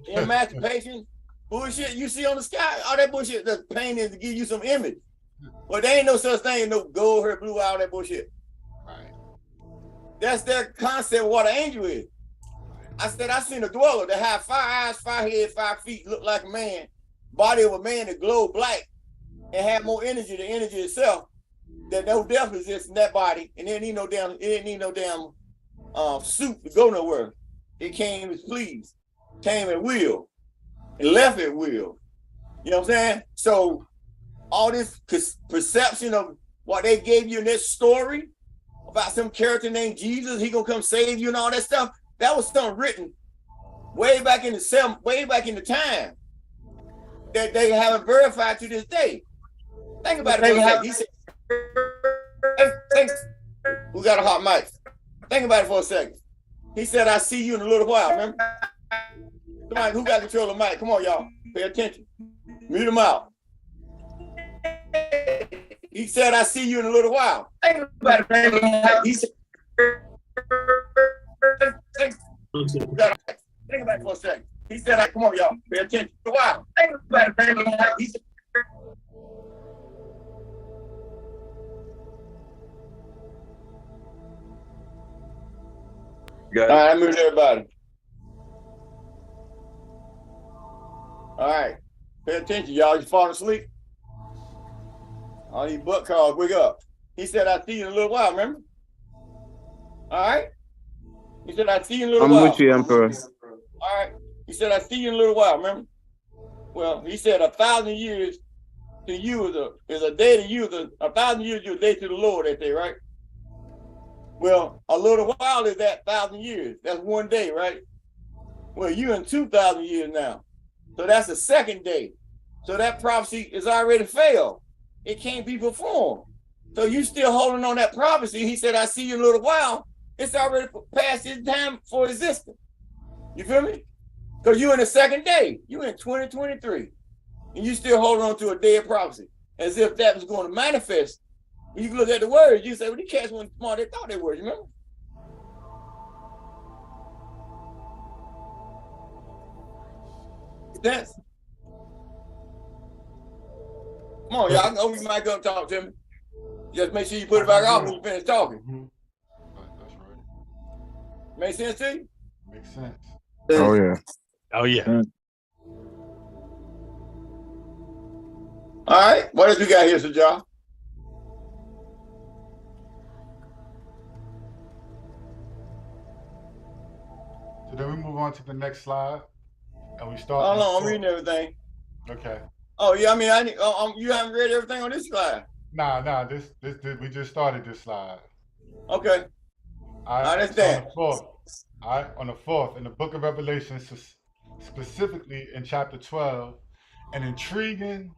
Emancipation, bullshit you see on the sky, all that bullshit that's painted to give you some image. But there ain't no such thing as no gold hair, blue eye, all that bullshit. Right. That's their concept of what an angel is. I said, I seen a dweller that had 5 eyes, 5 heads, 5 feet, looked like a man, body of a man that glowed black and had more energy than energy itself, that no death exists in that body, and it didn't need no damn suit to go nowhere. It came as pleased, came at will, and left at will. You know what I'm saying? So all this perception of what they gave you in this story about some character named Jesus, he gonna come save you and all that stuff, that was something written way back in the time that they haven't verified to this day. Think about it. He said, we got a hot mic. Think about it for a second. He said, I see you in a little while, remember? Somebody who got control of the mic? Come on, y'all. Pay attention. Mute him out. He said, I see you in a little while. Think about it. He said, think about it for a second. He said, come on, y'all. Pay attention. For a while. Think about it. He said, all right, I moved everybody. All right, pay attention, y'all. You falling asleep? All these butt calls, wake up. He said, I see you in a little while, remember? All right? He said, I see you in a little while. I'm with you, Emperor. All right. He said, I see you in a little while, remember? Well, he said 1,000 years to you is a day to you, 1,000 years is a day to the Lord that day, right? Well, a little while is that 1,000 years. That's one day, right? Well, you're in 2,000 years now. So that's the second day. So that prophecy is already failed. It can't be performed. So you still holding on that prophecy. He said, I see you in a little while. It's already past its time for existence. You feel me? Because you're in the second day. You're in 2023. And you still holding on to a dead prophecy as if that was going to manifest. When you look at the words, you say, well, these cats weren't smart, they thought they were, you remember? That's come on, y'all. Open your mic up, talk to me. Just make sure you put it back off when you finish talking. That's right. Make sense to you? Makes sense. Oh yeah. Oh yeah. All right. What else we got here, Sir John? So then we move on to the next slide, and we start. Hold on, I'm reading everything. Okay. Oh yeah, I mean, I need. You haven't read everything on this slide. Nah. This we just started this slide. Okay. I understand. All right, on the 4th, in the book of Revelation, specifically in chapter 12, an intriguing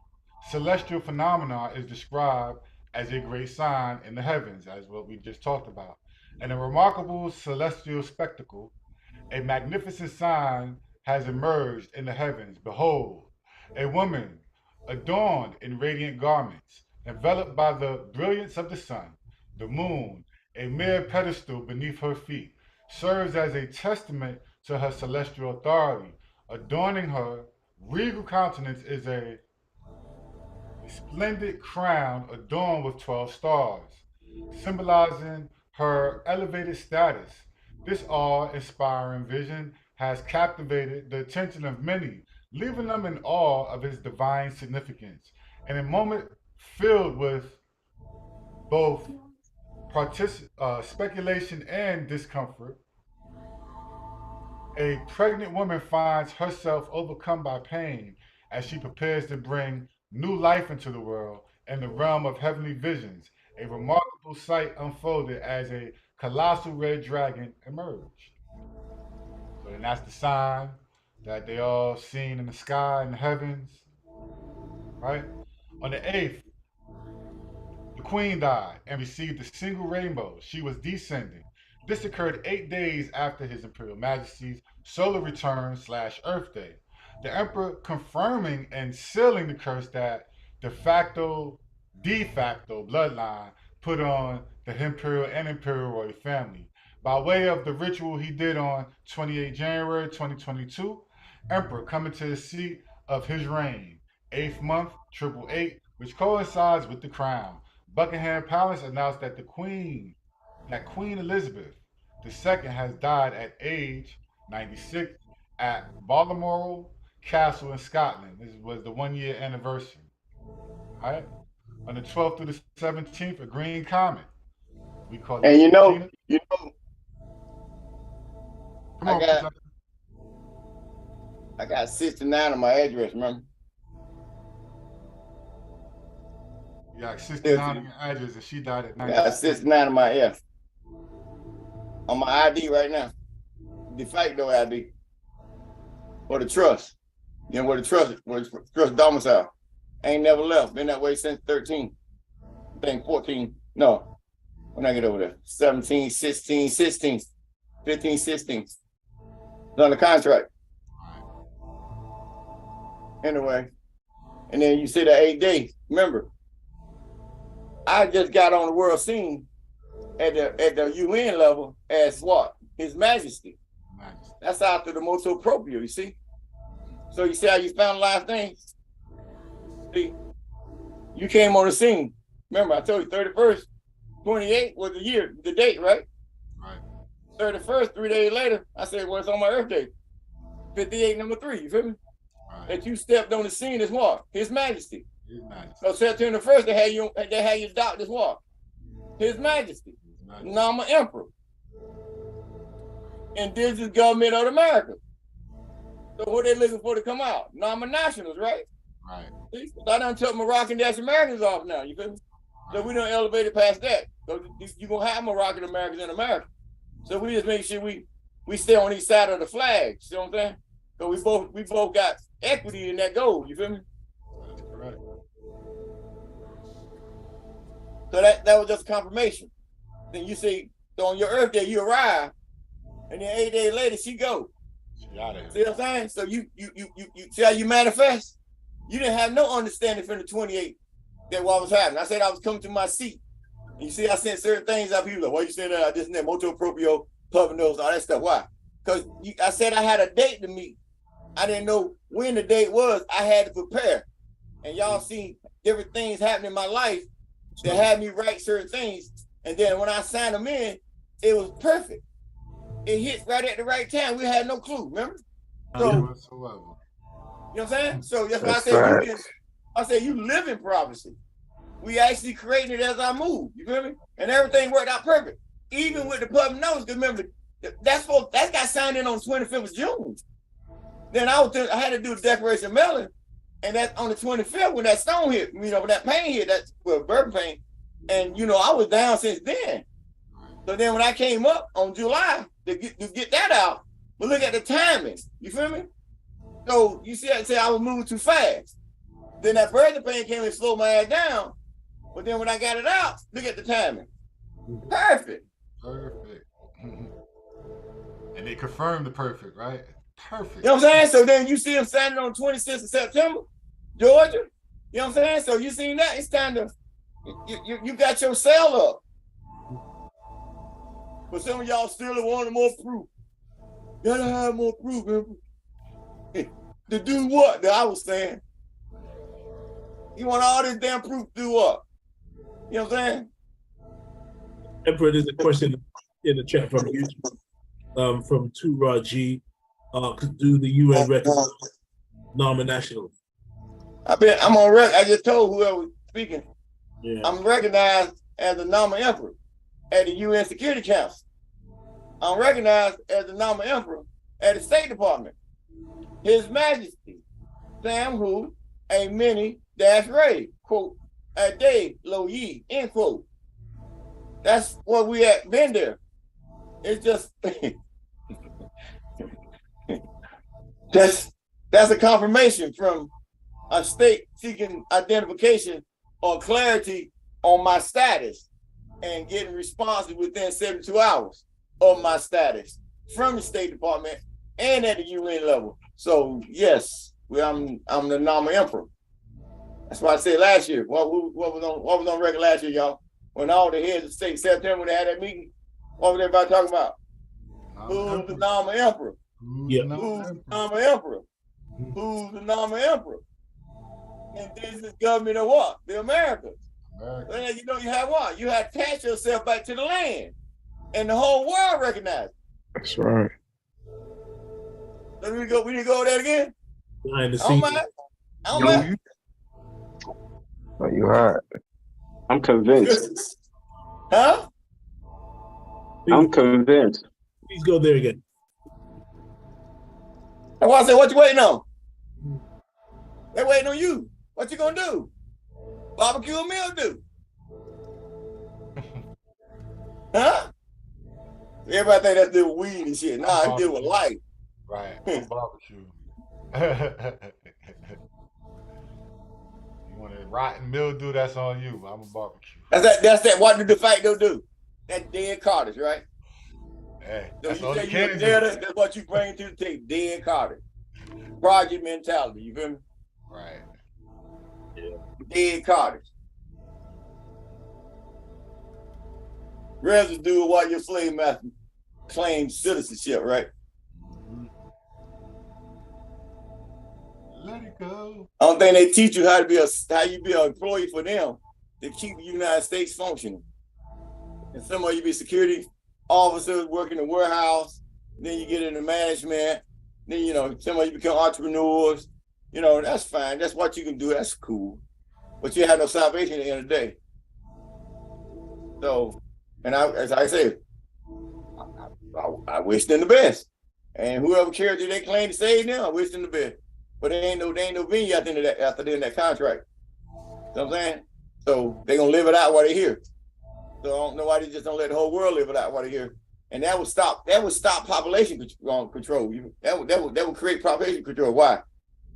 celestial phenomena is described as a great sign in the heavens, as what we just talked about. And a remarkable celestial spectacle, a magnificent sign has emerged in the heavens. Behold, a woman adorned in radiant garments, enveloped by the brilliance of the sun, the moon, a mere pedestal beneath her feet, serves as a testament to her celestial authority. Adorning her regal countenance is a splendid crown adorned with 12 stars, symbolizing her elevated status. This awe-inspiring vision has captivated the attention of many, leaving them in awe of its divine significance. In a moment filled with both speculation and discomfort, a pregnant woman finds herself overcome by pain as she prepares to bring new life into the world in the realm of heavenly visions. A remarkable sight unfolded as a colossal red dragon emerged. So then that's the sign that they all seen in the sky, in the heavens, right? On the 8th, the queen died and received a single rainbow. She was descending. This occurred 8 days after His Imperial Majesty's solar return / Earth Day. The Emperor confirming and sealing the curse that de facto bloodline put on the Imperial and Imperial Royal family. By way of the ritual he did on 28 January 2022, Emperor coming to the seat of his reign, 8th month, 888, which coincides with the crown. Buckingham Palace announced that Queen Elizabeth II has died at age 96 at Balmoral Castle in Scotland. This was the 1-year anniversary. All right. On the 12th through the 17th, a green comet. We call it. And you know, come on, I got 69 on my address, remember? You got 69 on your address, and she died at 90. I got 69 on my on my ID right now. De facto ID. For the trust. You know, where the trust domicile. Ain't never left. Been that way since 13. I think 14. No. When I get over there. 17, 16, 16, 15, 16. It's on the contract. Anyway. And then you say the 8 days. Remember, I just got on the world scene at the UN level as what? His Majesty. That's after the motu proprio, you see? So you see how you found a lot of things? See, you came on the scene. Remember, I told you 31st, 28 was the year, the date, right? Right. 31st, 3 days later, I said, well, it's on my Earth Day. 58, number 3, you feel me? Right. That you stepped on the scene as what? His Majesty. His Majesty. So September 1st, they had you adopt as what? His Majesty. Now I'm an emperor. Indigenous government of America. So what they looking for to come out? Now I'm a nationals, right? Right. See? I done took Moroccan Americans off now, you feel me? So we done elevated past that. So you're gonna have Moroccan Americans in America. So we just make sure we stay on each side of the flag. See what I'm saying? So we both got equity in that goal, you feel me? That's correct. So that was just confirmation. Then you see, so on your Earth Day, you arrive, and then 8 days later, she go. She out of here. See what I'm saying? So you see how you manifest? You didn't have no understanding from the 28 that what was happening. I said I was coming to my seat. And you see, I sent certain things out. People like, why you saying that? This and that, motu proprio, puppet nose, all that stuff. Why? Because I said I had a date to meet. I didn't know when the date was. I had to prepare. And y'all see different things happening in my life that had me write certain things. And then when I signed them in, it was perfect. It hit right at the right time. We had no clue, remember? So, you know what I'm saying? So that's why I said you live in prophecy. We actually created it as I move. You feel me? And everything worked out perfect. Even with the public notice, remember, that got signed in on the 25th of June. Then I had to do the declaration of mailing And that's on the 25th when that stone hit, when that pain hit, that's birth pain. And I was down since then. So then when I came up on July to get that out, but look at the timing. You feel me? So you see, I say I was moving too fast. Then that birth pain came and slowed my ass down. But then when I got it out, look at the timing. Perfect. Perfect. And they confirmed the perfect, right? Perfect. You know what I'm saying? So then you see him standing on 26th of September, Georgia. You know what I'm saying? So you seen that? It's time to, you got your cell up. But some of y'all still wanting more proof. Gotta have more proof, man. To do what? That I was saying. You want all this damn proof to do what? You know what I'm saying? Emperor, there's a question in the chat from YouTube, from 2RG. Do the UN recognize non-national? I'm on record. I just told whoever was speaking. Yeah. I'm recognized as a nominal emperor at the UN Security Council. I'm recognized as the nominal emperor at the State Department. His Majesty, Sam Hu, a mini dash Ray, quote, a day lo ye, end quote. That's what we had been there. It's just that's a confirmation from a state seeking identification or clarity on my status and getting responses within 72 hours of my status from the State Department and at the UN level. So yes, I'm the nominal emperor. That's why I said last year. What was on record last year, y'all? When all the heads of state, September, when they had that meeting, what was everybody talking about? Who's the nominal emperor? Yeah. Who's the nominal emperor? Who's the nominal emperor? And this is government of what? The Americas. Then you had what? You had attached yourself back to the land. And the whole world recognized it. That's right. So we need to go over that again? Behind the I don't mind. I don't mind. Oh, you hot. I'm convinced. Huh? I'm convinced. Please go there again. That's why I said, what you waiting on? They're waiting on you. What you gonna do? Barbecue a meal do? Huh? Everybody think that's deal with weed and shit. Nah, it's deal with life. Right. Barbecue. You want a rotten mildew, that's on you. I'm a barbecue. That's that what the de facto do? That dead carters, right? Hey, So that's you all say you you're can dead, do. that's what you bring to the table, dead carters. Project mentality, you feel me? Right. Yeah. Dead carters. Residue while your slave master claims citizenship, right? Let it go. I don't think they teach you how you be an employee for them to keep the United States functioning. And some of you be security officers working in the warehouse, then you get into management, then some of you become entrepreneurs. That's fine. That's what you can do. That's cool. But you have no salvation at the end of the day. So, and as I said, I wish them the best. And whoever character they claim to save them, I wish them the best. But there ain't no venue after they're in that contract. You know what I'm saying? So they're gonna live it out while they're here. So I don't know why they just don't let the whole world live it out while they're here. And that would stop population control. That would create population control. Why?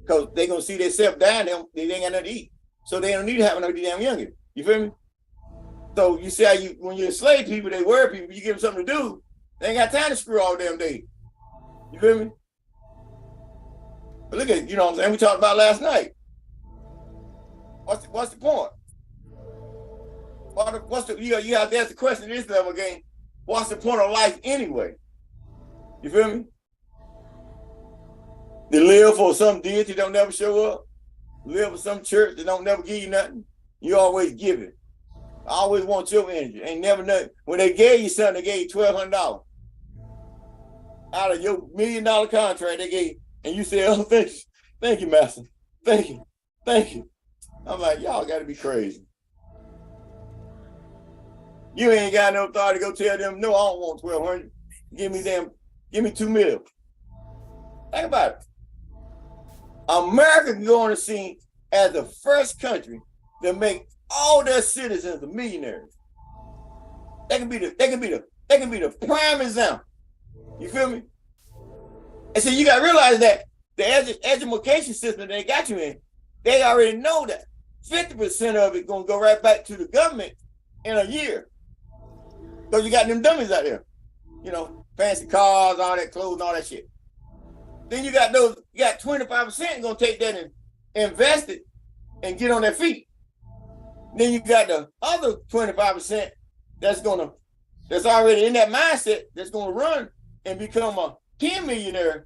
Because they're gonna see themselves dying, they ain't got nothing to eat. So they don't need to have no damn youngin. You feel me? So you see how when you enslave people, they worry people, you give them something to do, they ain't got time to screw all damn day. You feel me? But look at it, what I'm saying? We talked about last night. What's the point? You have to ask the question at this level again. What's the point of life anyway? You feel me? To live for some deity that don't never show up, live for some church that don't never give you nothing. You always give it. I always want your energy. Ain't never nothing. When they gave you something, they gave you $1,200 out of your $1 million contract. They gave, and you said, "Oh, thank you, master, thank you." I'm like, y'all got to be crazy. You ain't got no authority to go tell them, no, I don't want 1,200. Give me $2 million. Think about it. America can go on the scene as the first country to make all their citizens millionaires. They can be the prime example. You feel me? And so you gotta realize that the education system they got you in, they already know that 50% of it gonna go right back to the government in a year. Because you got them dummies out there, you know, fancy cars, all that clothes, all that shit. Then you got 25% gonna take that and invest it and get on their feet. Then you got the other 25% that's already in that mindset that's gonna run and become a 10 millionaire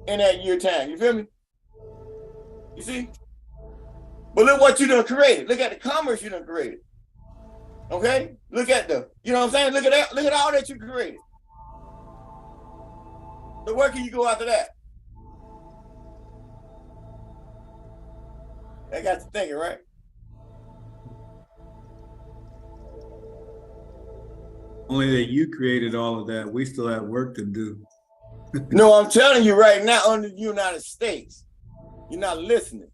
in that year time. You feel me? You see? But look what you done created. Look at the commerce you done created. Okay? Look at you know what I'm saying? Look at that, look at all that you created. So where can you go after that? That got you thinking, right? Only that you created all of that. We still have work to do. No, I'm telling you right now, under the United States, you're not listening.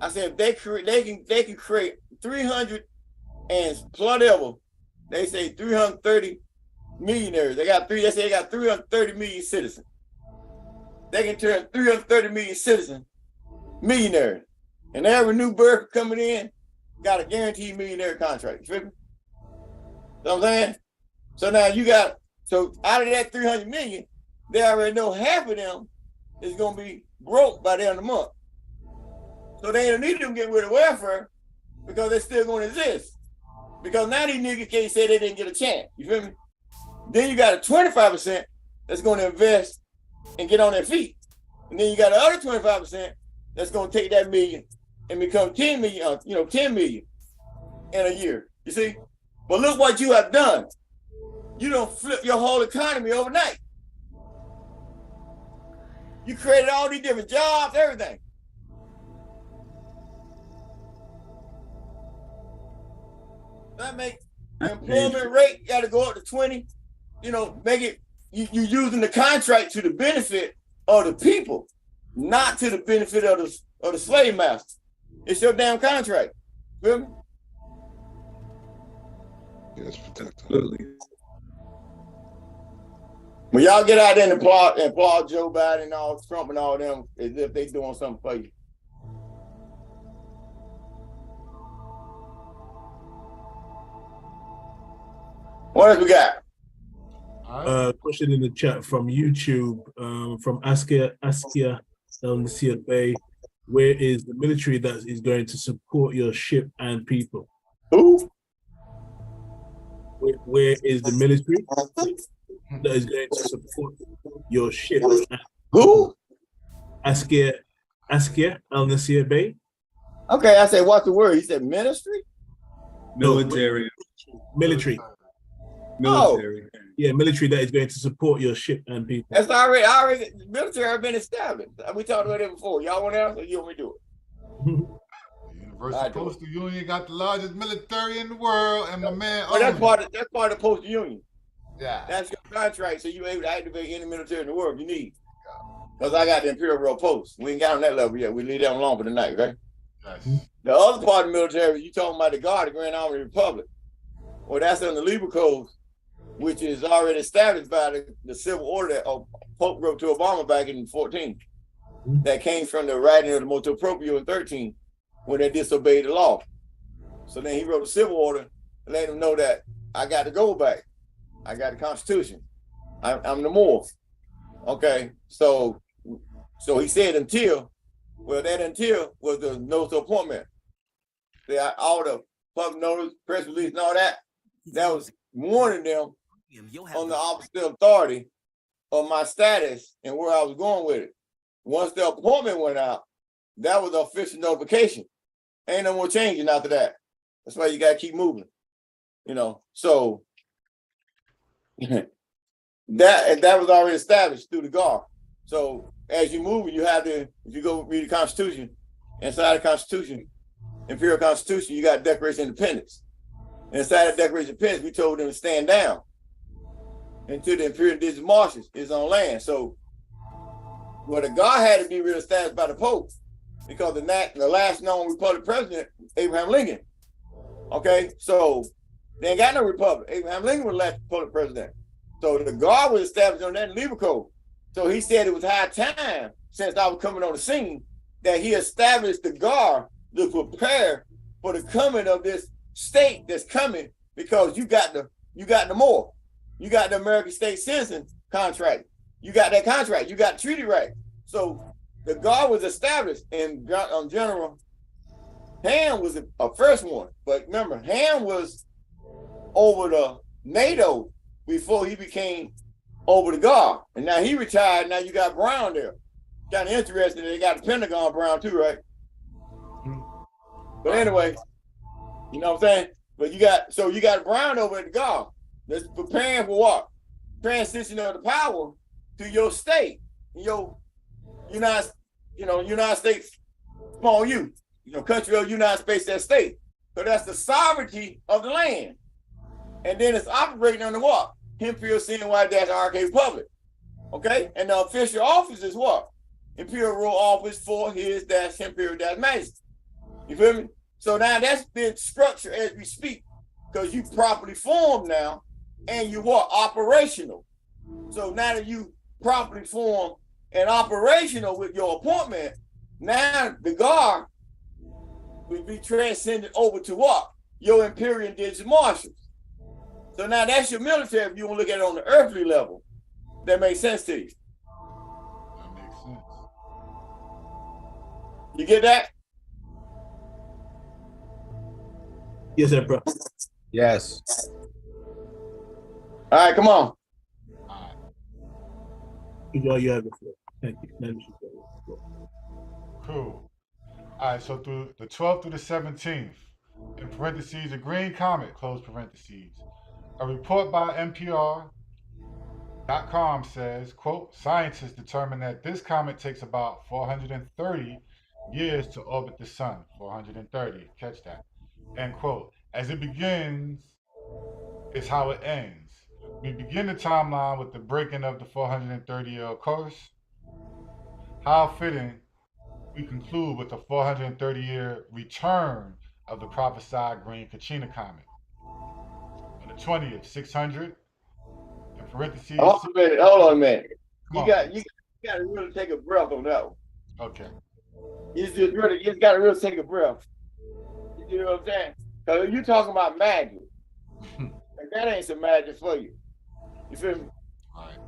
I said they can create 300 and whatever. They say 330 millionaires. They say they got 330 million citizens. They can turn 330 million citizens millionaires. And every new birth coming in got a guaranteed millionaire contract. You feel me? You know what I'm saying? So now so out of that 300 million, they already know half of them is gonna be broke by the end of the month. So they don't need them getting rid of welfare because they're still gonna exist. Because now these niggas can't say they didn't get a chance. You feel me? Then you got a 25% that's gonna invest and get on their feet. And then you got the other 25% that's gonna take that million and become 10 million, 10 million in a year. You see? But look what you have done. You don't flip your whole economy overnight. You created all these different jobs, everything. That makes the employment rate got to go up to 20. You know, make it, you using the contract to the benefit of the people, not to the benefit of the slave master. It's your damn contract. Feel me? Yes, absolutely. When y'all get out there and applaud Joe Biden and all Trump and all them as if they doing something for you. What else we got? Question in the chat from YouTube, from Askia Bay. Where is the military that is going to support your ship and people? Who? Where is the military that is going to support your ship? Who? Askia Bay. Okay, I said, what's the word? He said ministry? Military. Military. Military. Oh. Yeah, military that is going to support your ship and people. That's already military have been established. We talked about it before. Y'all want to answer or you want me to do it? Universal Postal Union got the largest military in the world, and my man. Well, that's part of the Postal Union. Yeah. That's your contract, so you're able to activate any military in the world you need. Because I got the Imperial Post. We ain't got on that level yet. We leave that alone for the night, right? Yes. The other part of the military, you talking about the Guard, the Grand Army Republic. Well, that's in the Libra Code, which is already established by the civil order that Pope wrote to Obama back in 14. That came from the writing of the Motu Proprio in 13, when they disobeyed the law. So then he wrote a civil order and let them know that I got to go back. I got the Constitution. I'm the more. Okay, so he said until was the notice of appointment. All the public notice, press release, and all that was warning them on the opposite authority of my status and where I was going with it. Once the appointment went out, that was the official notification. Ain't no more changing after that. That's why you gotta keep moving. So that was already established through the Guard. So as you move, you have to, if you go read the Constitution, inside the Constitution, Imperial Constitution, you got Declaration of Independence. Inside the Declaration of Independence, we told them to stand down until the Imperial Indigenous Marshes is on land. So Well, the God had to be reestablished by the Pope because the last known Republic president, Abraham Lincoln. Okay, so they ain't got no republic. Abraham Lincoln was the last Republic president. So the God was established on that Libra Code. So he said it was high time, since I was coming on the scene, that he established the guard to prepare for the coming of this state that's coming, because you got the more. You got the American state citizen contract. You got that contract. You got treaty right. So the guard was established, and General Ham was a first one. But remember, Ham was over the NATO before he became over the guard. And now he retired. Now you got Brown there. Kind of interesting. They got the Pentagon Brown too, right? But anyway, you know what I'm saying? But you got Brown over at the guard that's preparing for what? Transition of the power to your state, your United States, small U, country of United States, that state. So that's the sovereignty of the land. And then it's operating under what? Emperial CMYE-IRK Republic. Okay? And the official office is what? Imperial Royal Office for His Imperial Majesty. You feel me? So now that's been structured as we speak, because you properly formed now, and you what? Operational. So now that you properly formed and operational with your appointment, now the guard will be transcended over to what? Your Imperial Digital Marshals. So now that's your military if you want to look at it on the earthly level. That makes sense to you. That makes sense. You get that? Yes, sir, bro. Yes. All right, come on. You have the floor. Thank you. Cool. All right, so through the 12th through the 17th, in parentheses, a green comet, close parentheses. A report by NPR.com says, quote, scientists determined that this comet takes about 430 years to orbit the sun. 430, catch that. End quote. As it begins, is how it ends. We begin the timeline with the breaking of the 430-year course. How fitting we conclude with the 430-year return of the prophesied green Kachina comet. On the 20th, 600, in parentheses. Hold on a minute. You got to really take a breath on that one. Okay. You just got to really take a breath. You know what I'm saying? Because you're talking about magic. And that ain't some magic for you. You feel me?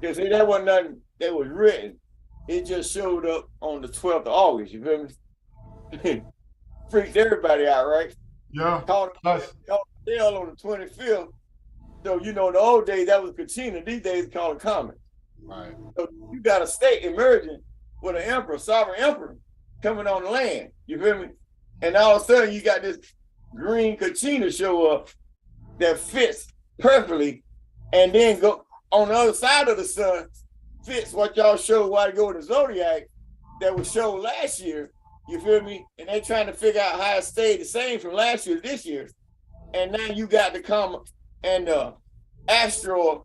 Because that wasn't nothing that was written. It just showed up on the 12th of August. You feel me? Freaked everybody out, right? Yeah. Called on the 25th. So, in the old days, that was Kachina. These days, it's called a comet. Right. So you got a state emerging with an emperor, sovereign emperor, coming on the land. You feel me? And all of a sudden, you got this green Kachina show up that fits perfectly, and then go on the other side of the sun, fits what y'all showed a while ago in the Zodiac that was showed last year. You feel me? And they trying to figure out how it stayed the same from last year to this year. And now you got the comet and the asteroid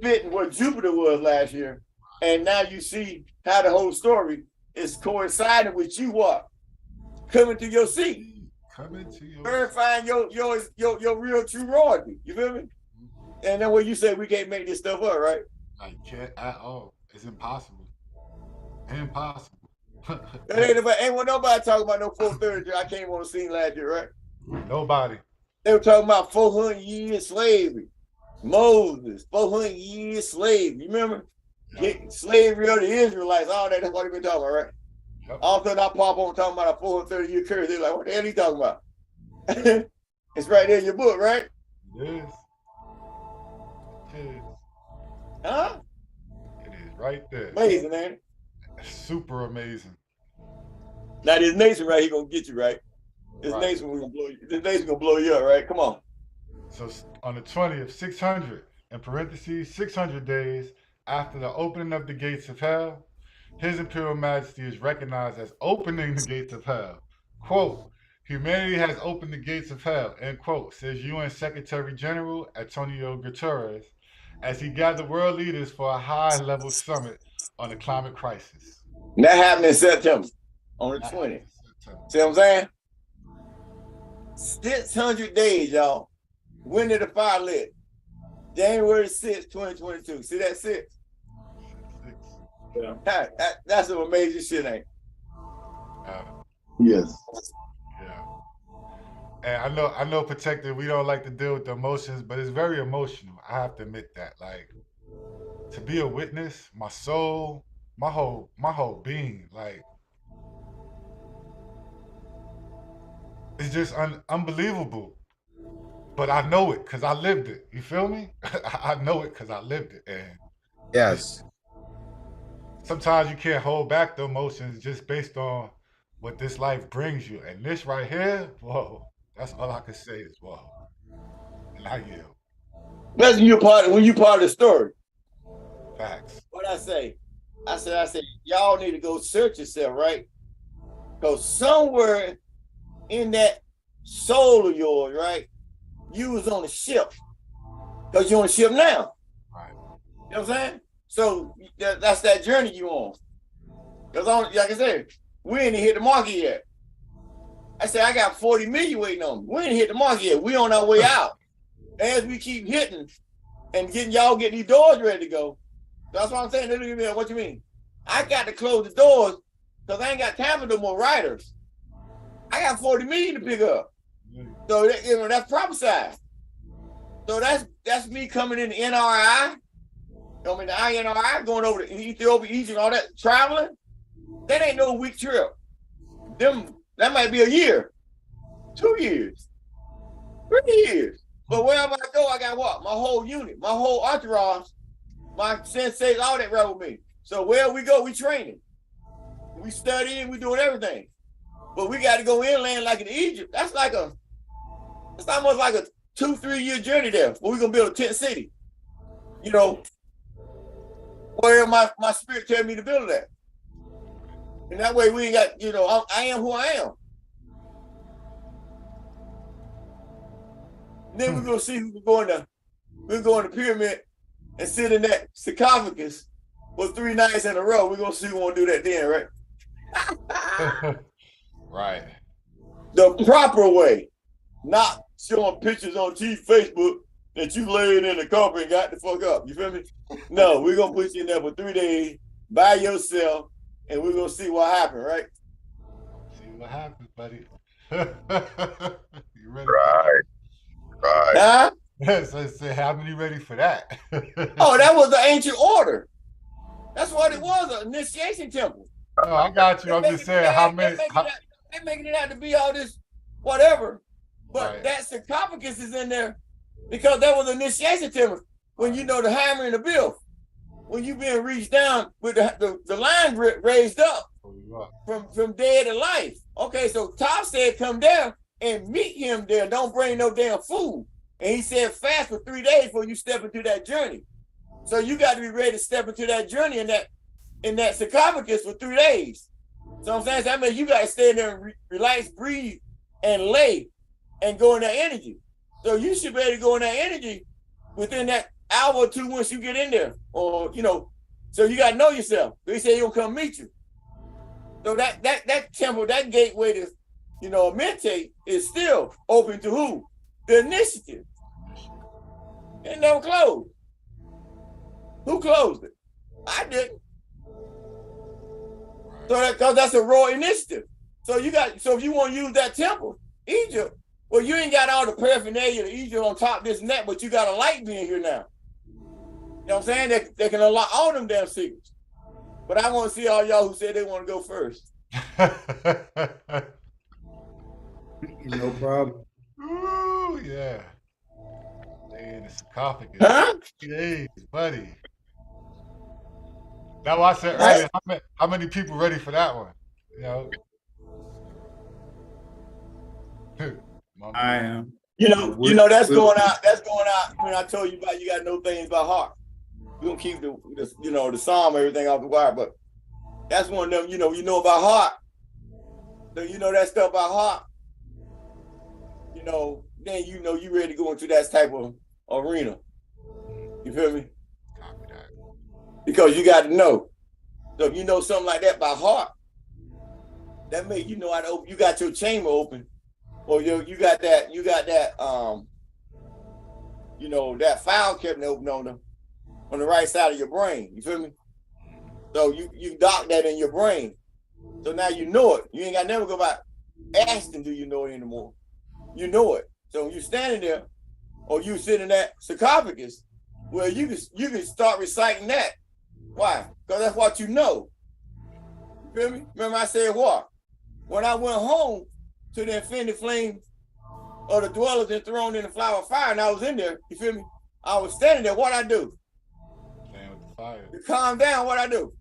fitting what Jupiter was last year. And now you see how the whole story is coinciding with you what? Coming to your seat. Verifying your real true royalty. You feel me? And then when you say we can't make this stuff up, right? I can't at all. It's impossible. Impossible. Ain't nobody talking about no 430. I came on the scene last year, right? Nobody. They were talking about 400 years slavery. Moses, 400 years slavery. You remember? Slavery of the Israelites, all that. That's what they've been talking about, right? Yep. All of a sudden, I pop on talking about a 430-year curse. They're like, what the hell are you talking about? It's right there in your book, right? It is. It is. Huh? It is right there. Amazing, man. Super amazing. Now this Nation right here gonna get you, right? This Nation gonna blow you. This Nation gonna blow you up, right? Come on. So on the 20th, 600, in parentheses, 600 days after the opening of the gates of hell, His Imperial Majesty is recognized as opening the gates of hell. Quote, humanity has opened the gates of hell, end quote, says UN Secretary General Antonio Guterres as he gathered world leaders for a high-level summit on the climate crisis. And that happened in September, on the 20th. See what I'm saying? 600 days, y'all. When did the fire lit? January 6th, 2022. See that 6? Yeah. That's some amazing shit, ain't it? Yes. Yeah. And I know, Protected, we don't like to deal with the emotions, but it's very emotional. I have to admit that. Like, to be a witness, my soul, my whole being, like, it's just unbelievable. But I know it because I lived it. You feel me? I know it because I lived it. And yes, sometimes you can't hold back the emotions just based on what this life brings you. And this right here, whoa, that's all I can say is whoa. And I yield. That's when you part of the story. Facts. What I say? I said, y'all need to go search yourself, right? Because somewhere in that soul of yours, right, you was on a ship. Because you're on a ship now. Right. You know what I'm saying? So that's that journey you on. Because like I said, we ain't hit the market yet. I said, I got 40 million waiting on me. We ain't hit the market yet. We on our way out. As we keep hitting and getting these doors ready to go. That's what I'm saying. They look at me like, what you mean? I got to close the doors because I ain't got time for no more writers. I got 40 million to pick up. So that's prophesied. So that's me coming in the NRI. I mean the INRI, going over to Ethiopia, Egypt, all that, traveling. That ain't no week trip. That might be a year, 2 years, 3 years. But wherever I go, I got what? My whole unit, my whole entourage, my senseis, all that right with me. So where we go, we training. We studying, we doing everything. But we got to go inland like in Egypt. It's almost like a 2-3 year journey there. Where we're gonna build a tent city. You know, where my spirit tell me to build that. And that way we ain't got, I am who I am. And then we're gonna see who we're going to pyramid and sit in that sarcophagus for 3 nights in a row. We're gonna see who wanna do that then, right? Right. The proper way, not showing pictures on Facebook that you laid in the carpet and got the fuck up. You feel me? No, we're gonna put you in there for 3 days by yourself, and we're gonna see what happens, right? See what happens, buddy. You ready? Right. Huh? So say, how many ready for that? Oh, that was the ancient order. That's what it was, an initiation temple. No, I got you. I'm just saying how many. They're making it out to be all this whatever, but Right. that sarcophagus is in there because that was an initiation temple. When you know the hammer and the bill, when you being reached down with the line raised up from dead to life. Okay, so Top said come down and meet him there. Don't bring no damn food. And he said fast for 3 days before you step into that journey. So you got to be ready to step into that journey in that sarcophagus for 3 days. So I'm saying, that means you got to stay in there and relax, breathe, and lay, and go in that energy. So you should be able to go in that energy within that hour or two once you get in there, or so you got to know yourself. He said he'll come meet you. So that temple, that gateway to meditate is still open to who? The initiative. It never closed. Who closed it? I didn't. So because that's a raw initiative. So if you want to use that temple, Egypt, well, you ain't got all the paraphernalia of Egypt on top of this net, but you got a light being here now. You know what I'm saying? They can unlock all them damn secrets. But I want to see all y'all who said they want to go first. No problem. Ooh, yeah. Stay in the sarcophagus. Huh? Jeez, buddy. That's why I said earlier, how many people ready for that one? I am. That's going out. That's going out when I told you about you got to know things by heart. We're gonna keep the psalm, everything off the wire, but that's one of them, you know about heart. So you know that stuff by heart. Then you ready to go into that type of arena. You feel me? Because you got to know. So if you know something like that by heart, that means you know how to open. You got your chamber open, or you got that you know, that file cabinet open on the right side of your brain. You feel me? So you dock that in your brain. So now you know it. You ain't got to never go back asking, do you know it anymore? You know it. So when you standing there, or you sitting in that sarcophagus, well, you can start reciting that. Why? Because that's what you know. You feel me? Remember I said what? When I went home to the infinity flame of the dwellers enthroned in the flower of fire, and I was in there, you feel me? I was standing there, what I do? Playing with the fire. To calm down, what I do?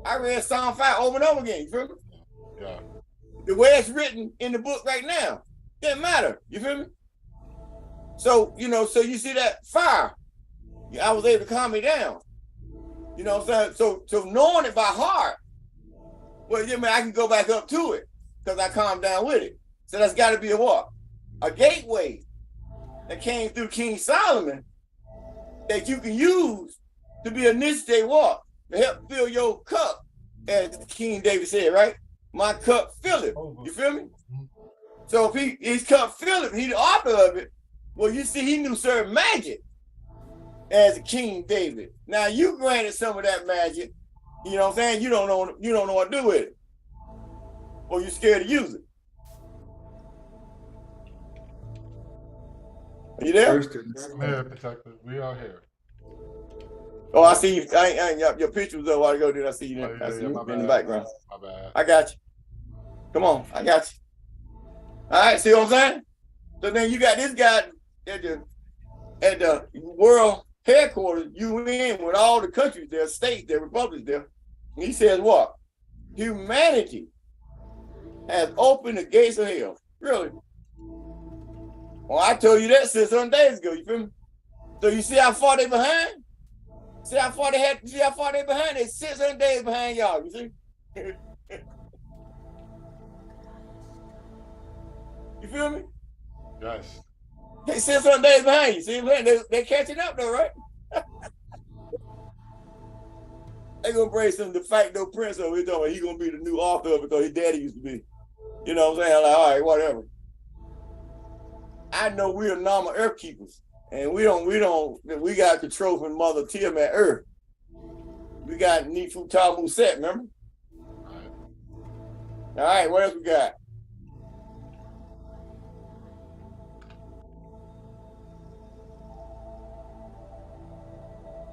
I read Psalm 5 over and over again, you feel me? Yeah. The way it's written in the book right now, didn't matter, you feel me? So, you know, so you see that fire, I was able to calm me down. You know what I'm saying? So knowing it by heart, well, yeah, man, I can go back up to it because I calmed down with it. So that's got to be a what? A gateway that came through King Solomon that you can use to be initiate what? To help fill your cup, as King David said, right? My cup filleth. You feel me? So if his cup filleth, he the author of it. Well, you see, he knew certain magic as a King David. Now you granted some of that magic. You know what I'm saying? You don't know what to do with it, or you're scared to use it. Are you there? I'm here, Protector. We are here. Oh, I see you. Your picture was up a while ago, dude. I see you, I see you in the background. My bad. I got you. Come on, I got you. All right, see what I'm saying? So then you got this guy at the world headquarters, UN, with all the countries there, states there, republics there. And he says what? Humanity has opened the gates of hell. Really? Well, I told you that 600 days ago, you feel me? So you see how far they behind? See how far they behind? They're 600 days behind y'all, you see? You feel me? Yes. They 600 days behind you. See what I'm saying? They're catching up though, right? They gonna bring some de facto prince over here talking about he gonna be the new author of it because his daddy used to be. You know what I'm saying? Like, all right, whatever. I know we're normal earth keepers, and we got control from Mother Tiamat Earth. We got Nifu Tamu Set, remember? All right, what else we got?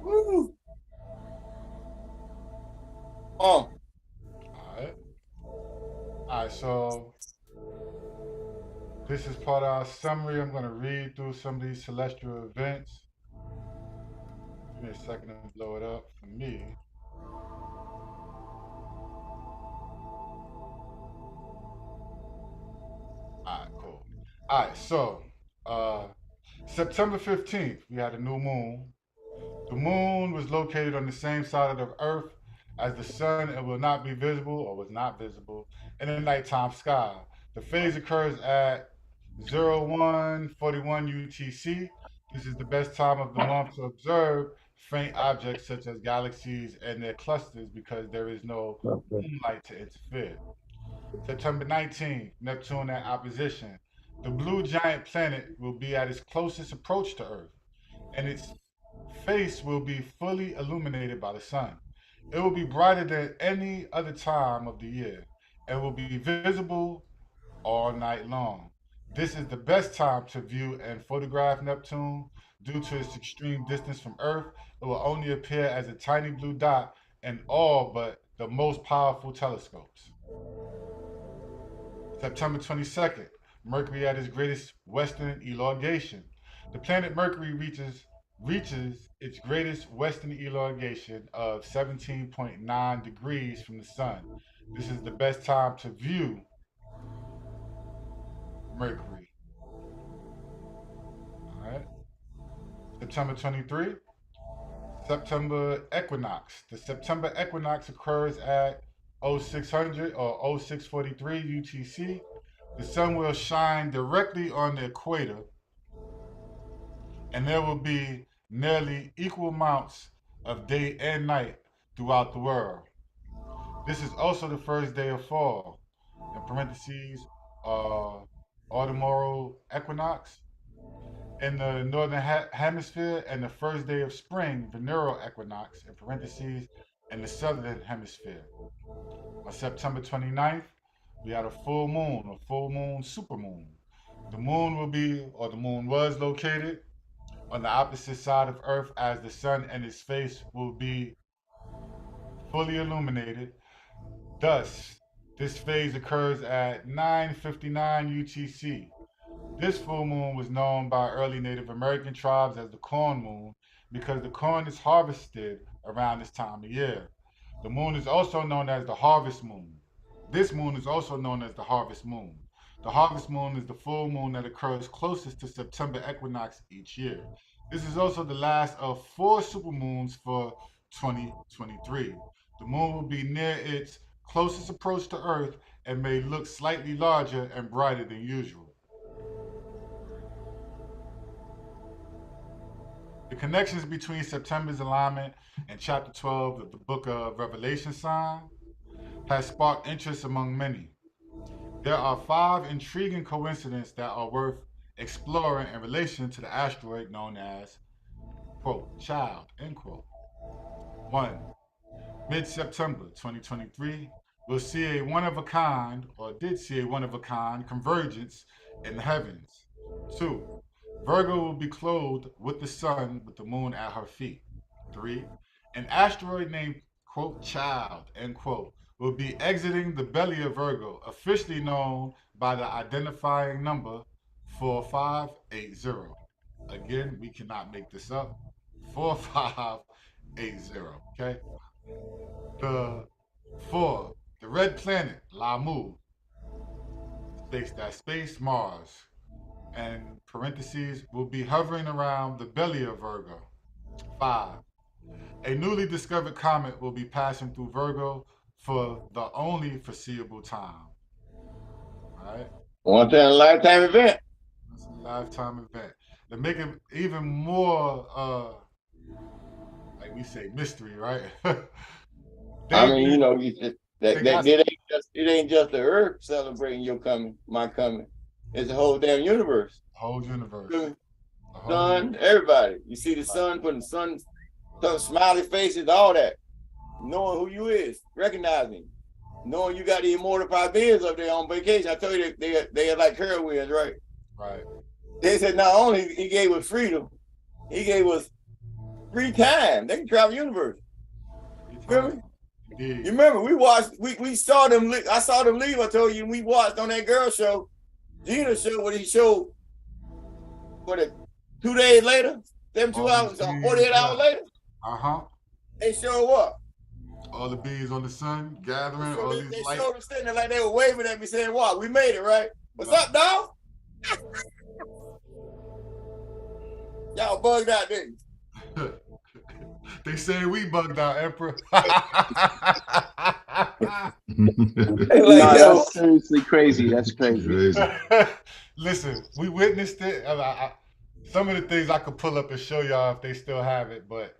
Woo! All right, so this is part of our summary. I'm going to read through some of these celestial events. Give me a second to blow it up for me. All right, cool. All right, so September 15th, we had a new moon. The moon was located on the same side of the earth as the sun and will not be visible, or was not visible, in the nighttime sky. The phase occurs at 0141 UTC. This is the best time of the month to observe faint objects such as galaxies and their clusters because there is no moonlight to interfere. September 19th, Neptune at opposition. The blue giant planet will be at its closest approach to Earth, and its face will be fully illuminated by the sun. It will be brighter than any other time of the year and will be visible all night long. This is the best time to view and photograph Neptune. Due to its extreme distance from Earth, it will only appear as a tiny blue dot in all but the most powerful telescopes. September 22nd, Mercury at its greatest western elongation. The planet Mercury reaches its greatest western elongation of 17.9 degrees from the sun. This is the best time to view Mercury. All right. September 23, September equinox. The September equinox occurs at 0600 or 0643 UTC. The sun will shine directly on the equator, and there will be nearly equal amounts of day and night throughout the world. This is also the first day of fall. In parentheses, autumnal equinox in the northern hemisphere, and the first day of spring, vernal equinox, in parentheses, in the southern hemisphere. On September 29th, we had a full moon supermoon. The moon will be, or the moon was located on the opposite side of Earth as the sun, and its face will be fully illuminated. Thus, this phase occurs at 9:59 UTC. This full moon was known by early Native American tribes as the corn moon because the corn is harvested around this time of year. The moon is also known as the harvest moon. This moon is also known as the harvest moon. The harvest moon is the full moon that occurs closest to September equinox each year. This is also the last of 4 supermoons for 2023. The moon will be near its closest approach to Earth and may look slightly larger and brighter than usual. The connections between September's alignment and chapter 12 of the book of Revelation sign has sparked interest among many. There are 5 intriguing coincidences that are worth exploring in relation to the asteroid known as, quote, child, end quote. 1. Mid-September 2023, we'll see a one-of-a-kind, or did see a one-of-a-kind convergence in the heavens. 2. Virgo will be clothed with the sun with the moon at her feet. 3. An asteroid named, quote, child, end quote, will be exiting the belly of Virgo, officially known by the identifying number 4580. Again, we cannot make this up. 4580, okay? The 4, the red planet, Lamu, space Mars, and parentheses, will be hovering around the belly of Virgo. 5, a newly discovered comet will be passing through Virgo for the only foreseeable time. All right? Once in a lifetime event. It's a lifetime event. To make it even more, like we say, mystery, right? I mean, you know, it ain't just the Earth celebrating your coming, my coming. It's the whole damn universe. Whole universe. Sun, everybody. You see the sun, putting sun, smiley faces, all that. Knowing who you is, recognizing, knowing you got the immortal beings up there on vacation. I told you they are like heroines, right? Right. They said not only he gave us freedom, he gave us free time. They can travel the universe. You feel me? Indeed. You remember we watched, we saw them. I saw them leave. I told you, we watched on that girl show, Gina show, what he showed. What, 2 days later, 72 hours, 48 hours later. They showed up. All the bees on the sun gathering. So all they these lights. showed them standing like they were waving at me, saying, "What? We made it, right? What's up, dog? Y'all bugged out, didn't you?" They say we bugged out, Emperor. That's seriously crazy. That's crazy. Listen, we witnessed it. Some of the things I could pull up and show y'all if they still have it, but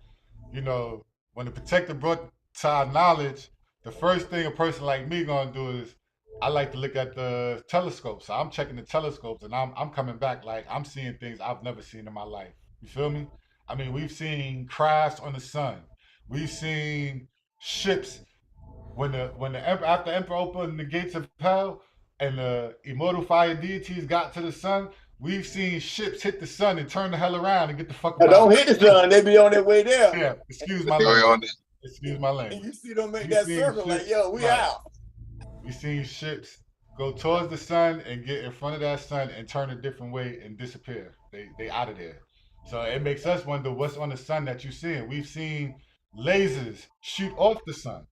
you know, when the protector brought to our knowledge, the first thing a person like me gonna do is I like to look at the telescopes. So I'm checking the telescopes and I'm coming back like I'm seeing things I've never seen in my life. You feel me? I mean, we've seen crafts on the sun. We've seen ships when the after Emperor opened the gates of hell and the immortal fire deities got to the sun. We've seen ships hit the sun and turn the hell around and get the fuck out. Don't hit the sun, they be on their way there. Yeah, excuse my language. Excuse my language. And you see them make that circle like, yo, we out. We seen ships go towards the sun and get in front of that sun and turn a different way and disappear. They out of there. So it makes us wonder what's on the sun that you're seeing. We've seen lasers shoot off the sun.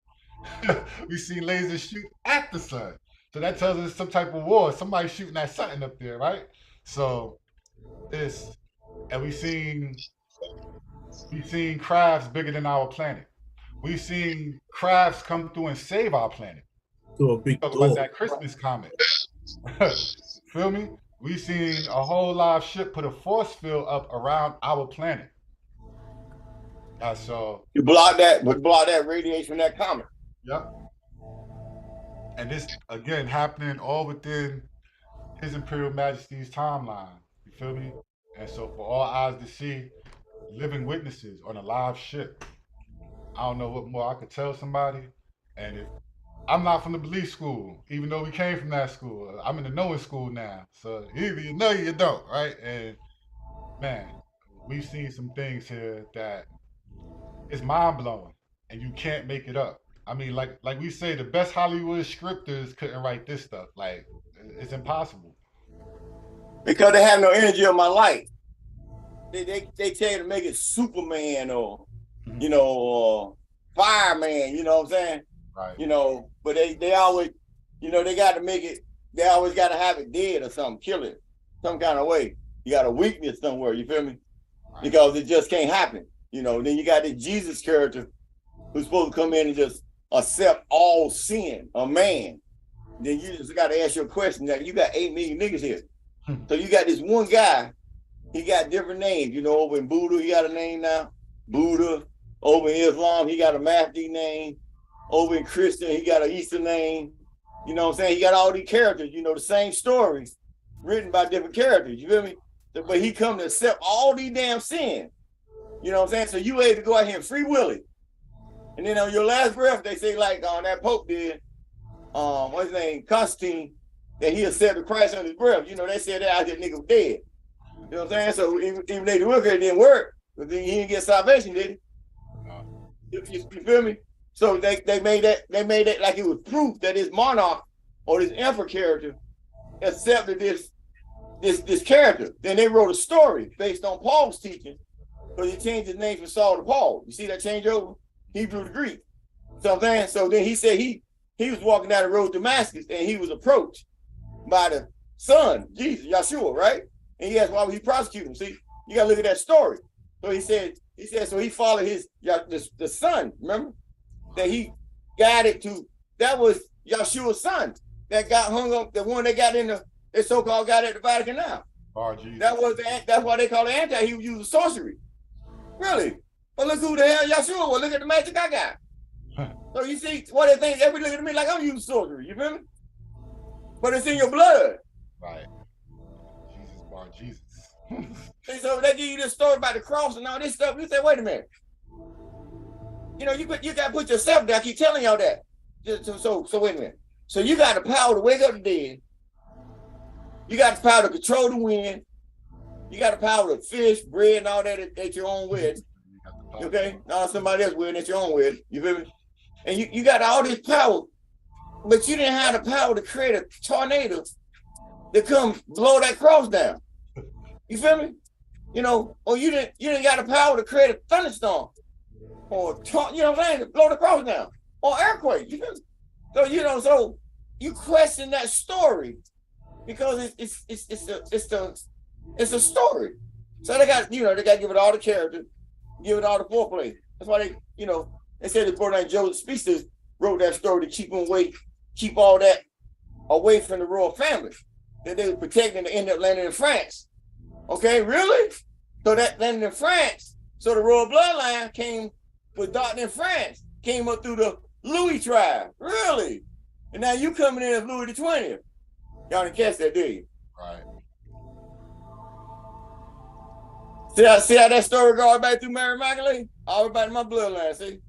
We've seen lasers shoot at the sun. So that tells us some type of war. Somebody's shooting at something up there, right? So and we've seen crafts bigger than our planet. We've seen crafts come through and save our planet. So a big talk about that Christmas comet. Feel me? We've seen a whole live ship put a force field up around our planet. So you block that radiation from that comet. Yep. And this, again, happening all within His Imperial Majesty's timeline. You feel me? And so for all eyes to see, living witnesses on a live ship. I don't know what more I could tell somebody. And if I'm not from the belief school, even though we came from that school, I'm in the knowing school now. So either you know or you don't, right? And man, we've seen some things here that is mind blowing, and you can't make it up. I mean, like we say, the best Hollywood scripters couldn't write this stuff. Like, it's impossible. Because they have no energy of my life. They tell you to make it Superman or, you know, or Fireman, you know what I'm saying? Right. You know, but they always, you know, they got to make it, they always got to have it dead or something, kill it some kind of way. You got a weakness somewhere, you feel me? Right. Because it just can't happen. You know, then you got this Jesus character who's supposed to come in and just accept all sin, a man. Then you just got to ask your question. That you got 8 million niggas here. So you got this one guy, he got different names. You know, over in Buddha, he got a name now. Buddha. Over in Islam, he got a Mahdi name. Over in Christian, he got an Easter name. You know what I'm saying? He got all these characters, you know, the same stories written by different characters. You feel me? But he come to accept all these damn sins. You know what I'm saying? So you able to go out here and free will it. And then on your last breath, they say like that Pope did, what's his name, Constantine, that he accepted Christ on his breath. You know, they said that out there nigga was dead. You know what I'm saying? So even they work it didn't work, but then he didn't get salvation, did he? You feel me? So they made that like it was proof that this monarch or this emperor character accepted this character. Then they wrote a story based on Paul's teaching, because he changed his name from Saul to Paul. You see that changeover? Hebrew to Greek. So I'm saying, so then he said he was walking down the road to Damascus and he was approached by the son, Jesus, Yeshua, right? And he asked, why would he prosecute him? See, you gotta look at that story. So he said, so he followed the son, remember? That he guided to, that was Yeshua's son that got hung up, the one that got in the so-called guy at the Vatican now. That's why they call it anti, he was using sorcery. Really? But look who the hell Yeshua was, look at the magic I got. So you see, what they think, everybody look at me like I'm using sorcery, you feel me? But it's in your blood. Right. Jesus bar Jesus. And so they give you this story about the cross and all this stuff. You say, wait a minute. You know, you got to put yourself there. I keep telling y'all that. So wait a minute. So you got the power to wake up the dead. You got the power to control the wind. You got the power to fish, bread, and all that at your own with. Okay? Not somebody else with at your own with. You feel me? And you got all this power, but you didn't have the power to create a tornado to come blow that cross down. You feel me? You know, or you didn't got the power to create a thunderstorm, or you know what I'm saying, to blow the cross down, or earthquake. You feel me? So you know, so you question that story because it's a story. So they got to give it all the character, give it all the foreplay. That's why they said the boy named Joseph Speakers wrote that story to keep all that away from the royal family that they were protecting to end up landing in France. Okay, really? So that landed in France. So the royal bloodline was starting in France, came up through the Louis tribe. Really? And now you coming in as Louis the 20th. Y'all didn't catch that, did you? Right. See how that story go back through Mary Magdalene? All about my bloodline, see?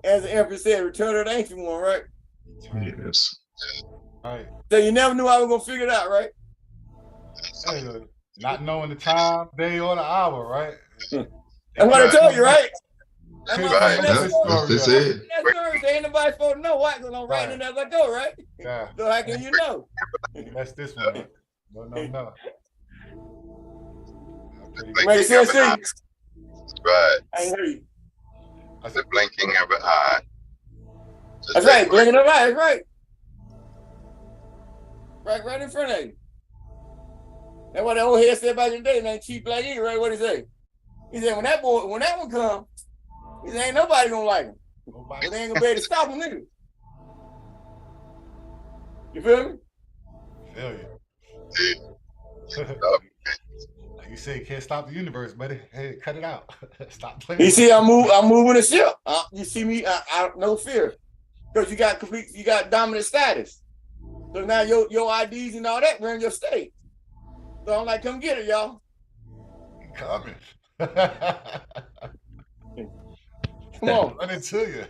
As the emperor said, return of the ancient one, right? Yes. Right. So you never knew I was gonna figure it out, right? Hey, not knowing the time, day, or the hour, right? That's what I told you, right? That's right. That's it. That story, ain't nobody supposed to know why, because I'm writing it as I go, right? Yeah. So how can you know? That's this one. No. Make sense, see? Right. I hear you. That's the blinking of an eye. That's right, blinking of an eye, that's right. Right in front of you. That's what the old head said back in the day, man, Chief Black Eagle, right? What he say? He said, when that one come, he said, ain't nobody gonna like him. But they ain't gonna be able to stop him, nigga. You feel me? Feel you. Like you say you can't stop the universe, buddy. Hey, cut it out. Stop playing. You see, I'm moving the ship. You see me, I no fear. Because you got dominant status. So now your IDs and all that run your state. So I'm like, come get it, y'all. Coming. Come on. Run it to you.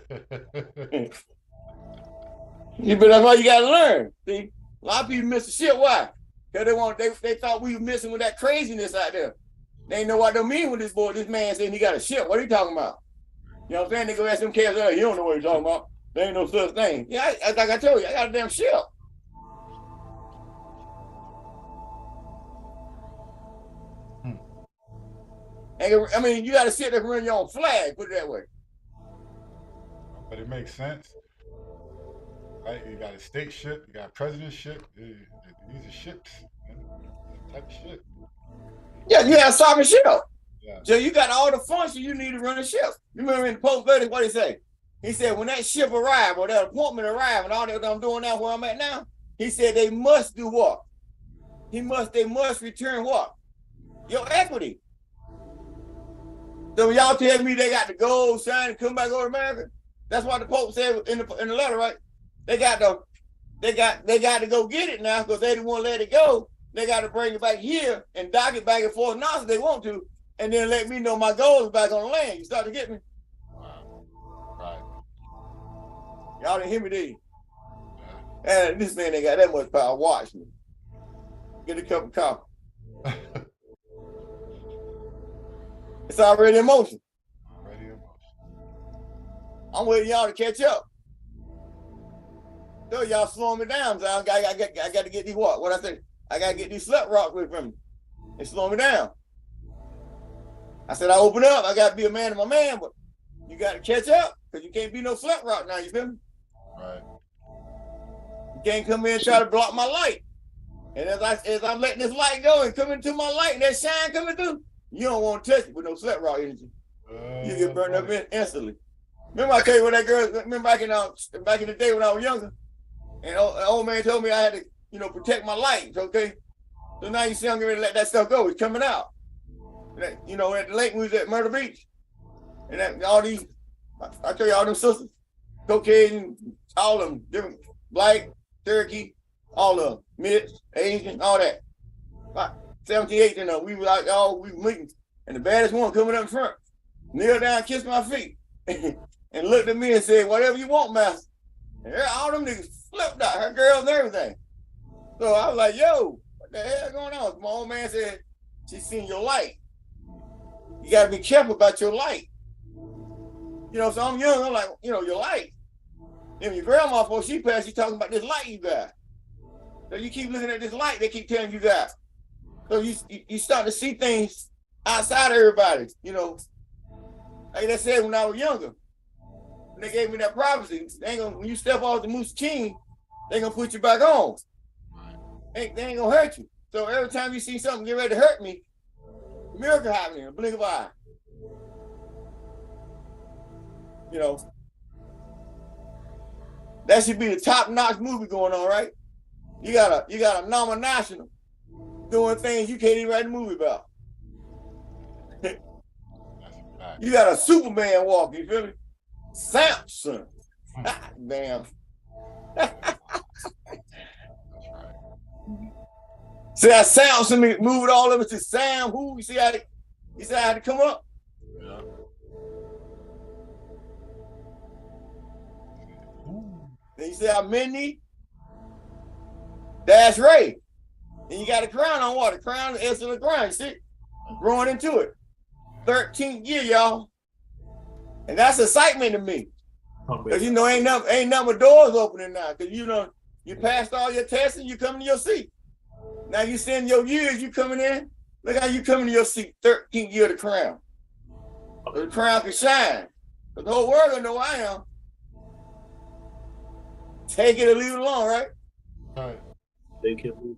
But that's why you gotta learn. See, a lot of people miss the shit. Why? Because they thought we were missing with that craziness out there. They ain't know what they mean with this boy. This man saying he got a ship. What are you talking about? You know what I'm saying? They go ask them cats, you don't know what he's talking about. There ain't no such thing. Yeah, like I told you, I got a damn ship. I mean, you got to sit there and run your own flag, put it that way. But it makes sense. Right? You got a state ship, you got a president ship. These are ships. Type of ship. Yeah, you have a sovereign ship. Yeah. So you got all the functions you need to run a ship. You remember in the Post verdict, what he say? He said, when that ship arrived or that appointment arrived and all that I'm doing now where I'm at now, he said they must do what? They must return what? Your equity. So y'all tell me they got to go sign and come back over to America? That's what the Pope said in the letter, right? They got to go get it now because they didn't want to let it go. They got to bring it back here and dock it back and forth now if they want to, and then let me know my goal is back on the land. You start to get me? Right. Y'all didn't hear me, did you? And this man ain't got that much power. Watch me. Get a cup of coffee. It's already in motion. I'm waiting y'all to catch up. So y'all slowing me down. So I got to get these what I say? I got to get these slut rock with from me. They slow me down. I said I open up. I got to be a man of my man, but you got to catch up because you can't be no slut rock now. You feel me? Right. You can't come in and try to block my light. And as I'm letting this light go and come into my light and that shine coming through, you don't want to touch it with no slut rock energy. You get burned up instantly. Remember I tell you when that girl, remember back in the day when I was younger, and an old man told me I had to, protect my lights, okay? So now you see I'm going to let that stuff go. It's coming out. That, at the lake we was at Myrtle Beach, and that, all these, I tell you, all them sisters, Caucasian, all of them, different, black, Cherokee, all of them, mixed, Asian, all that. About 17, 18 of them, we were meeting, and the baddest one coming up in front, kneel down, kiss my feet, and looked at me and said, whatever you want, master. And all them niggas flipped out, her girls and everything. So I was like, yo, what the hell going on? My old man said, she's seen your light. You got to be careful about your light. So I'm young, I'm like, your light. And your grandma, before she passed, she talking about this light you got. So you keep looking at this light they keep telling you got. So you start to see things outside of everybody, Like they said when I was younger. When they gave me that prophecy, when you step off the Moose King, they gonna put you back on. They ain't gonna hurt you. So every time you see something get ready to hurt me, miracle happening in a blink of an eye. That should be the top-notch movie going on, right? You got a nominational doing things you can't even write a movie about. You got a Superman walking, you feel me? Samson. Damn. See that Samson moved all of it to Sam who? You see how I had to come up? Yeah. Then you see how Mindy? That's Ray. Then you got a crown on what? The crown is in the ground, see? Growing into it. 13th year, y'all. And that's excitement to me. Because ain't nothing but doors opening now. Because you passed all your tests and you coming to your seat. Now you send your years, you coming in. Look how you coming to your seat, 13th year of the crown. So the crown can shine. Because the whole world gonna know I am. Take it or leave it alone, right? All right. Take it or leave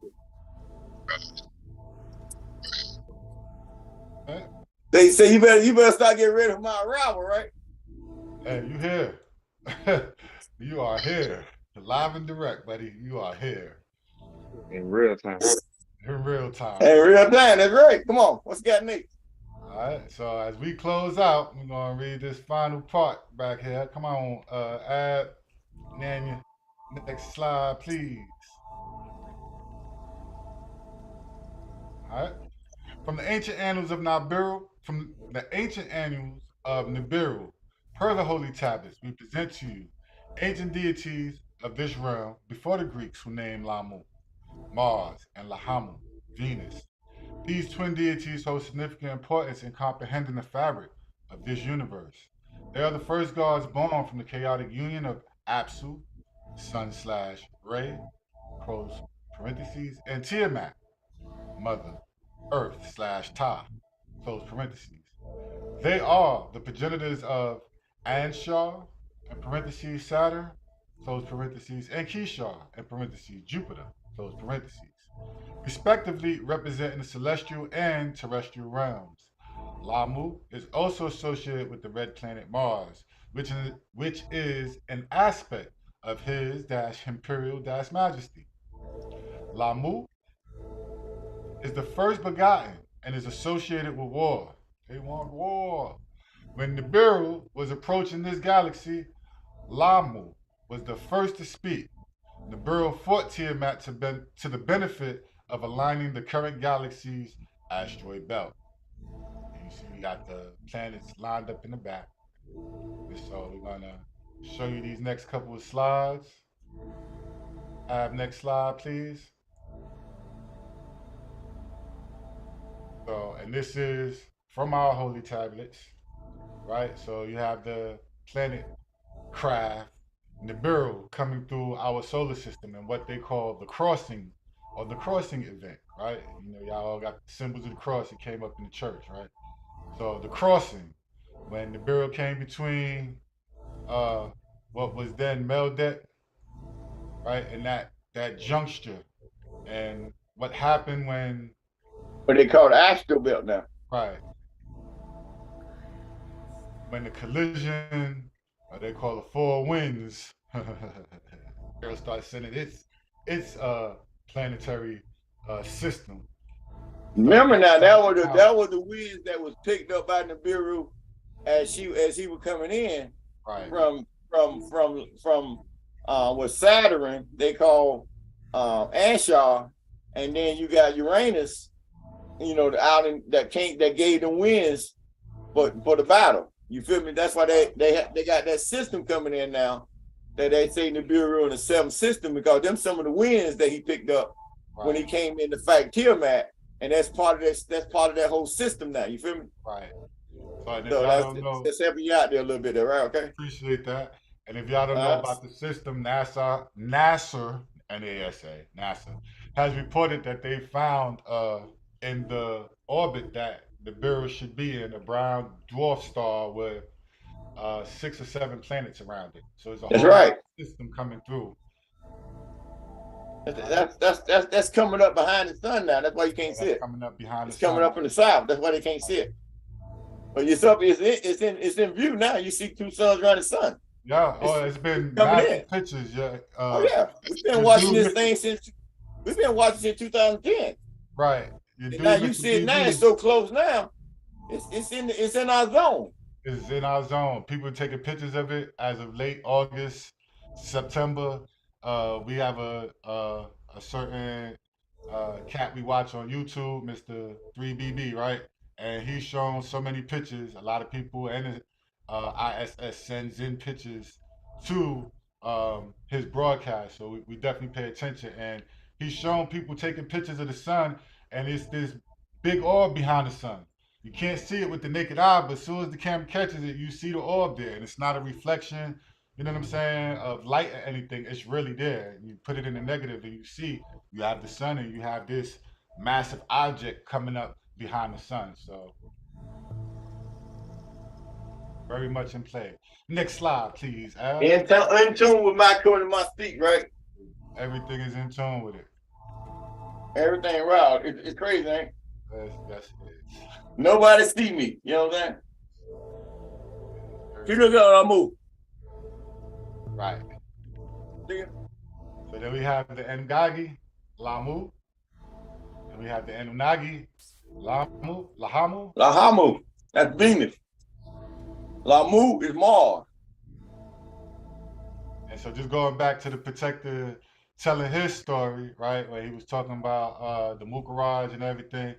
it. They say you better start getting ready for my arrival, right? Hey, you here. You are here. Live and direct, buddy. You are here. In real time. In real time. In real time, that's right. Come on, what's got next? All right, so as we close out, we're gonna read this final part back here. Come on, add Nanya. Next slide, please. All right. From the ancient annals of Nibiru, per the holy tablets, we present to you ancient deities of this realm before the Greeks who named Lamu, Mars, and Lahamu, Venus. These twin deities hold significant importance in comprehending the fabric of this universe. They are the first gods born from the chaotic union of Apsu, sun/ray, close parentheses, and Tiamat, mother, earth/Ta, close parentheses. They are the progenitors of Anshar, in parentheses, Saturn, close parentheses, and Kishar, in parentheses, Jupiter, close parentheses, respectively representing the celestial and terrestrial realms. Lamu is also associated with the red planet Mars, which is an aspect of his Imperial Majesty. Lamu is the first begotten and is associated with war. They want war. When Nibiru was approaching this galaxy, Lamu was the first to speak. Nibiru fought Tiamat to the benefit of aligning the current galaxy's asteroid belt. And you see we got the planets lined up in the back. And so we're gonna show you these next couple of slides. Next slide, please. So, and this is from our holy tablets, right? So you have the planet craft, Nibiru, coming through our solar system and what they call the crossing or the crossing event, right? You know, y'all all got the symbols of the cross. It came up in the church, right? So the crossing, when Nibiru came between what was then Meldet, right, and that juncture, and what happened when What they call the astral belt now. right. When the collision, or they call the four winds, Earth starts sending its planetary system. Remember now, that was the winds that was picked up by Nibiru as he was coming in, right, from with Saturn they call Anshar, and then you got Uranus, you know, that gave them winds for the battle. You feel me? That's why they got that system coming in now, that they say Nibiru in the seventh system, because them some of the winds that he picked up when he came in to fight Tiamat, and that's part of that whole system now. You feel me? Right. So that's helping you out there a little bit there, right? Okay. Appreciate that. And if y'all don't know about the system, NASA has reported that they found in the orbit that the Nibiru should be in, a brown dwarf star with 6 or 7 planets around it. So it's a whole system coming through. That's coming up behind the sun now. That's why you can't see it. Coming up behind it's coming up in the south. That's why they can't see it. But it's in view now. You see 2 suns around the sun. Yeah. It's been massive pictures. Yeah. We've been watching this thing since 2010. Right. And now you see it now. It's so close now. It's in our zone. It's in our zone. People are taking pictures of it as of late August, September. We have a certain cat we watch on YouTube, Mr. 3BB, right? And he's shown so many pictures. A lot of people and ISS sends in pictures to his broadcast, so we definitely pay attention. And he's shown people taking pictures of the sun, and it's this big orb behind the sun. You can't see it with the naked eye, but as soon as the camera catches it, you see the orb there, and it's not a reflection, you know what I'm saying, of light or anything. It's really there. You put it in the negative, and you have the sun, and you have this massive object coming up behind the sun. So very much in play. Next slide, please. In tune with my code and my speak, right? Everything is in tune with it. Everything right. It's crazy, ain't it? That's it. Nobody see me. You know what I'm saying? If you look at I move. Right. So then we have the Ngagi, Lamu. And we have the Anunnaki, Lahamu. Lahamu, that's Venus. Lamu is Mars. And so just going back to the protector telling his story, right, where he was talking about the Mukaraj and everything,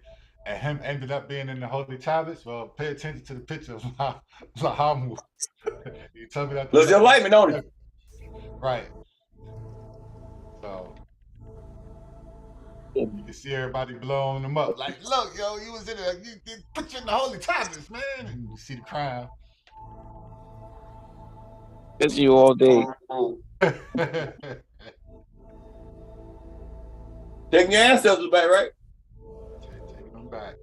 and him ended up being in the Holy Tablets. Well, pay attention to the picture of Lahamu. You tell me that. Looks just like me, don't it? Right. So you can see everybody blowing them up. Like, look, yo, you was in there, you put you in the Holy Tablets, man. And you see the crown. It's you all day. Taking your ancestors back, right? Taking them back.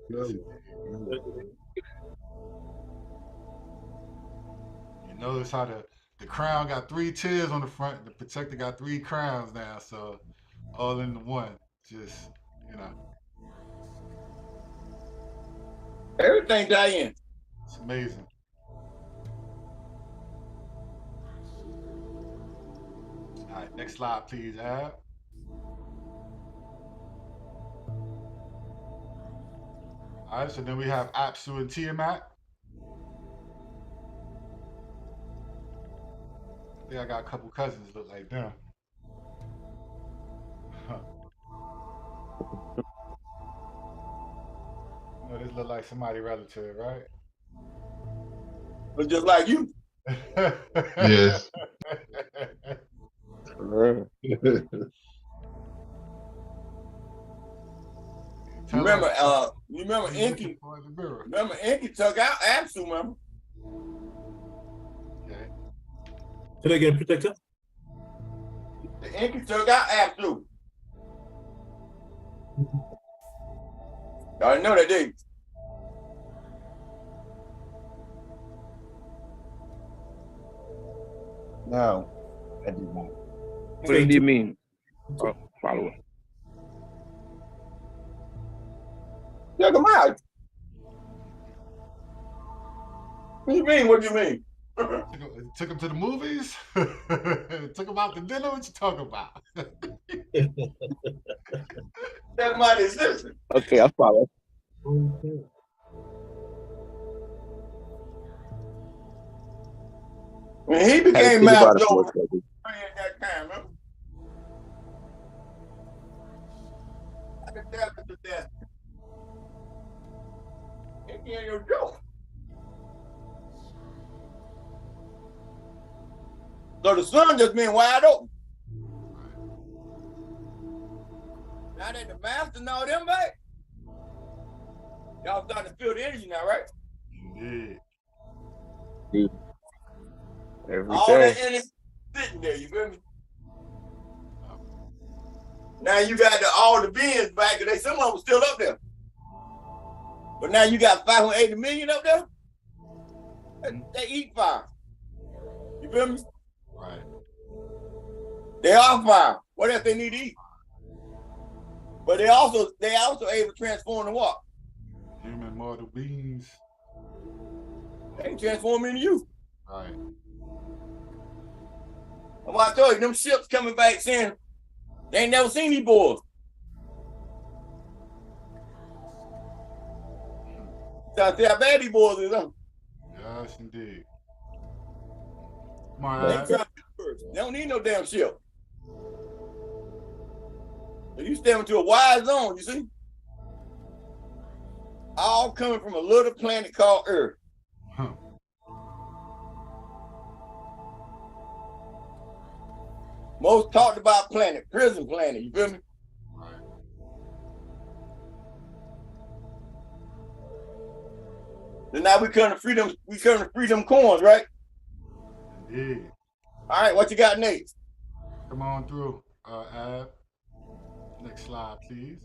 You notice how the crown got 3 tiers on the front. The protector got 3 crowns now, so all in the one. Just, you know. Everything die in. It's amazing. All right, next slide, please, Ab. All right, so then we have Apsu and Tiamat. I think I got a couple cousins that look like them. No, this look like somebody relative, right? Look just like you. Yes. Remember Enki? Remember Enki took out Apsu, remember? Okay. Say that again, protector. The Enki took out Apsu. Y'all know that, did you? No, I did not. What do you mean? Follow-up. Check them out. What do you mean? What do you mean? Took him to the movies? Took him out to dinner? What you talking about? That might exist. Okay, I follow. When he became master over at that time, remember? I can tell you that. It ain't no joke. So the sun just been wide open. Now that the master know them back, y'all starting to feel the energy now, right? Yeah. Every All day. that energy sitting there, you feel me? Now you got all the beings back, and some of them still up there. But now you got 580 million up there. They eat fire. You feel me? Right. They are fire. What else they need to eat? But they also able to transform to what? Human mortal beings. They can transform into you. Right. That's why I told you, them ships coming back saying they ain't never seen these boys. So I see how bad these boys is, huh? Yes, indeed. Come on, they don't need no damn ship. So you step into a wide zone, you see? All coming from a little planet called Earth. Huh. Most talked about planet, prison planet, you feel me? Right. Then now we come to freedom coins, right? Indeed. All right, what you got next? Come on through, Ab. Next slide, please.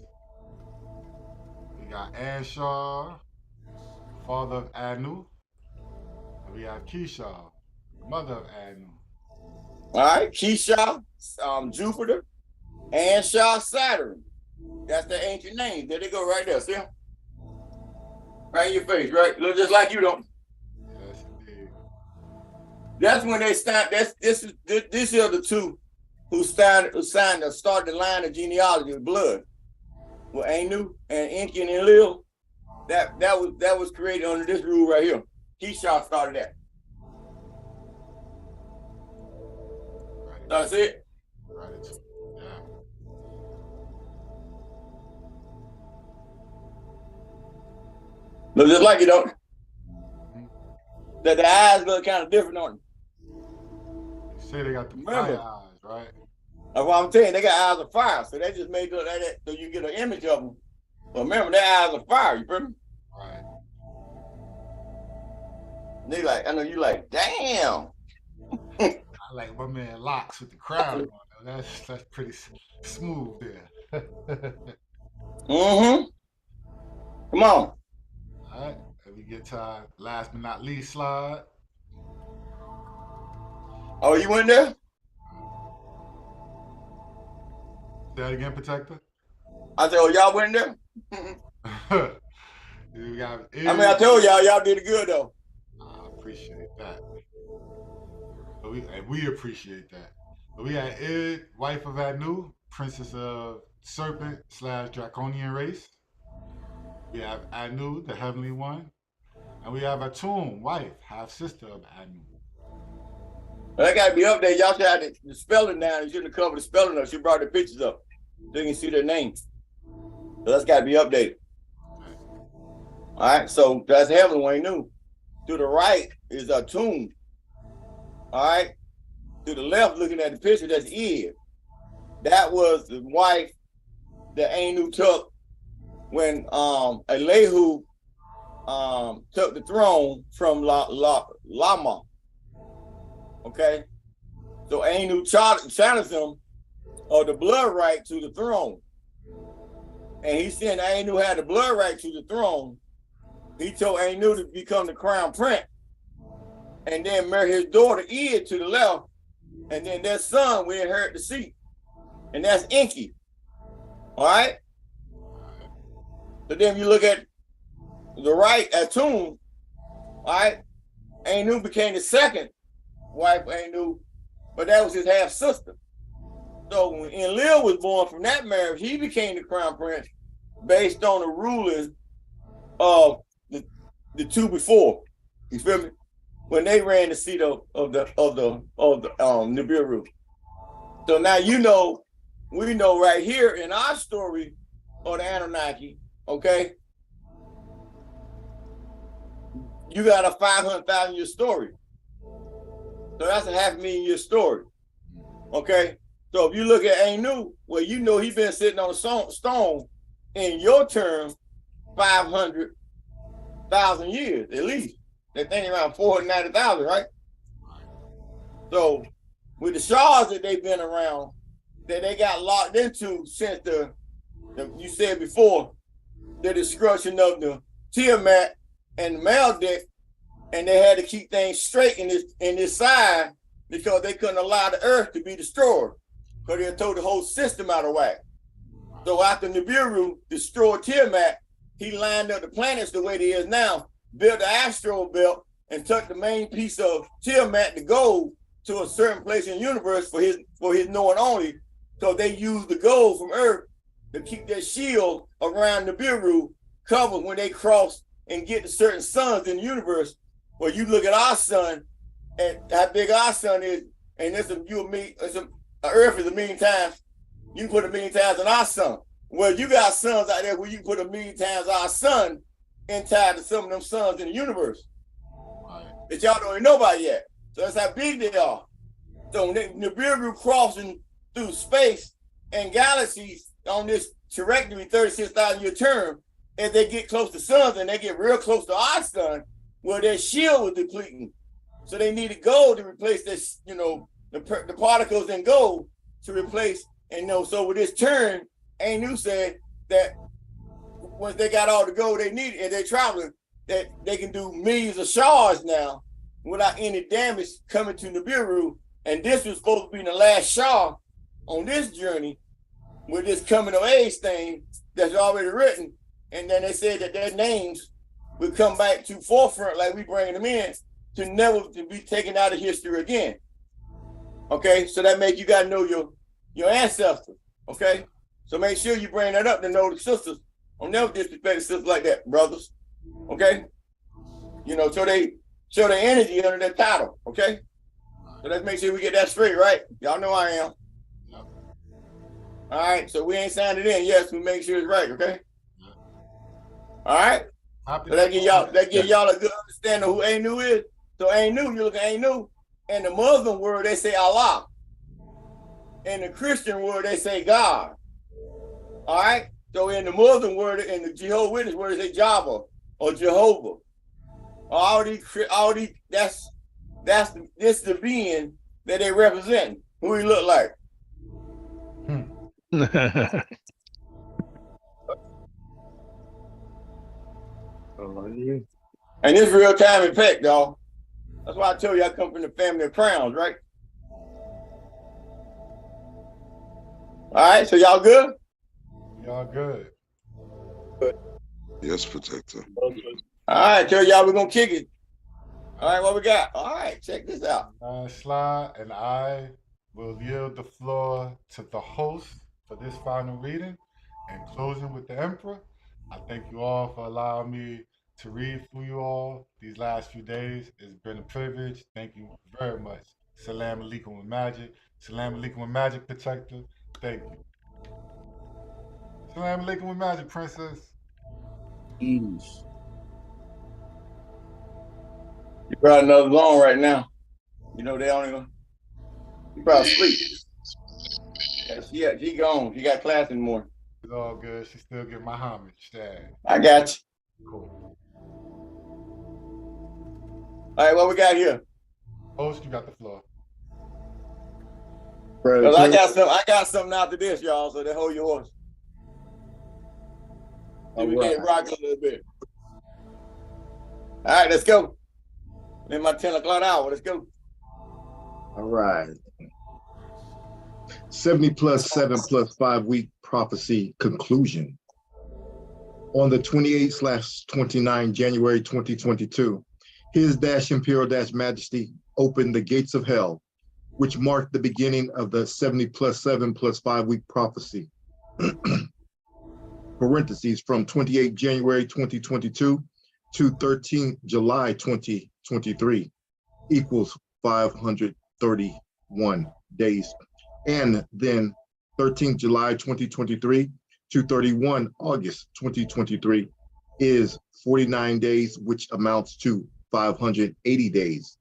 We got Anshaw, father of Anu. And we have Keisha, mother of Anu. All right, Keisha, Jupiter, Anshaw, Saturn. That's the ancient name. There they go right there, see them? Right in your face, right? Look just like you don't. Yes, indeed. That's when they start. This is the two who signed to start the line of genealogy of blood. with Anu and Enki and Enlil, that was created under this rule right here. Keshar started that. That's it. Yeah. Look just like it, don't it? That the eyes look kind of different on it. You say they got the fire eyes, right? That's what I'm saying. They got eyes of fire, so they just made that so you get an image of them. But remember, their eyes of fire. You feel me? Right. They like, I know you like, damn. I like my man Locks with the crown on. That's pretty smooth there. Mm-hmm. Come on. All right. And we get to our last but not least slide. Oh, you went there? Say that again, Protector. I said, oh, y'all went there? We got I told y'all did good though. I appreciate that. But we appreciate that. But we got Id, wife of Anu, princess of serpent / draconian race. We have Anu, the heavenly one. And we have Atum, wife, half sister of Anu. Well, that got to be up there. Y'all should have the spelling down. You shouldn't have covered the spelling up. She brought the pictures up so you can see their names. So that's got to be updated. All right, so that's heavenly one, Anu. To the right is Atum. All right. To the left, looking at the picture, that's Id. That was the wife that Anu took when IIEHU took the throne from Lama. Okay, so Anu challenged him of the blood right to the throne, and he said Anu had the blood right to the throne. He told Anu to become the crown prince, and then marry his daughter Id to the left, and then their son will inherit the seat, and that's Enki. All right. So then you look at the right, Atum. All right, Anu became the second wife of Anu, but that was his half sister. So when Enlil was born from that marriage, he became the crown prince based on the ruling of the two before. You feel me? When they ran the seat of the Nibiru. So now we know right here in our story of the Anunnaki, okay? You got a 500,000 year story. So that's a 500,000 year story. Okay? So if you look at Anu, well, you know he's been sitting on a stone in your term 500,000 years at least. They're thinking around 490,000, right? So with the shards that they've been around, that they got locked into since you said before, the destruction of the Tiamat and the Maldek, and they had to keep things straight in this side because they couldn't allow the earth to be destroyed because they had thrown the whole system out of whack. So after Nibiru destroyed Tiamat, he lined up the planets the way they is now, built the asteroid belt, and took the main piece of Tiamat to gold to a certain place in the universe for his knowing only. So they used the gold from Earth to keep their shield around Nibiru covered when they cross and get to certain suns in the universe. Well, you look at our sun and how big our sun is, and Earth is 1,000,000 times. You can put 1,000,000 times in our sun. Well, you got suns out there where you can put 1,000,000 times our sun inside of some of them suns in the universe that y'all don't even know about yet. So that's how big they are. So Nibiru crossing through space and galaxies on this trajectory 36,000 year term, as they get close to suns and they get real close to our sun, where their shield was depleting. So they needed gold to replace this, the particles in gold to replace. And so with this turn, Anu said that once they got all the gold they needed and they're traveling, that they can do millions of shards now without any damage coming to Nibiru. And this was supposed to be the last shard on this journey with this coming of age thing that's already written. And then they said that their names would come back to forefront like we bringing them in to never to be taken out of history again. Okay, so that makes you gotta know your ancestors. Okay, So make sure you bring that up to know the sisters. Don't never disrespect the sisters like that, brothers. Okay? You know, so they show their energy under their title. Okay? So let's make sure we get that straight, right? Y'all know I am. All right, so we ain't signed it in. Yes, we make sure it's right, okay? All right. So that give y'all a good understanding of who Anu is. So Anu, you look at Anu. In the Muslim word, they say Allah. In the Christian word, they say God. All right. So in the Muslim word, in the Jehovah's Witness word, they say Java or Jehovah. All these, this the being that they represent. Who he look like? And this real time effect, y'all. That's why I tell you I come from the family of crowns, right? All right, so y'all good? Y'all good. Yes, Protector. All right, tell y'all we're gonna kick it. All right, what we got? All right, check this out. Slide, and I will yield the floor to the host for this final reading and closing with the Emperor. I thank you all for allowing me to read for you all these last few days. It's been a privilege. Thank you very much. Salam alaikum with magic. Salam alaikum with magic, Protector. Thank you. Salam alaikum with magic, Princess. You probably another zone right now. You know they don't even. You probably sleep. Yeah, she gone. She got class in the morning. It's all good. She still get my homage. Dad. I got you. Cool. All right, what we got here? Host, you got the floor. Cause I got something after this, y'all. So they hold your horse. See, we can rock a little bit. All right, let's go. In my 10 o'clock hour, let's go. All right. 70 plus 7 plus 5 week prophecy conclusion. On the 28/29 January 2022, His Imperial Majesty opened the gates of hell, which marked the beginning of the 70 plus 7 plus 5 week prophecy. Parentheses from 28 January 2022 to 13 July 2023 equals 531 days. And then 13 July 2023 to 31 August 2023 is 49 days, which amounts to 580 days,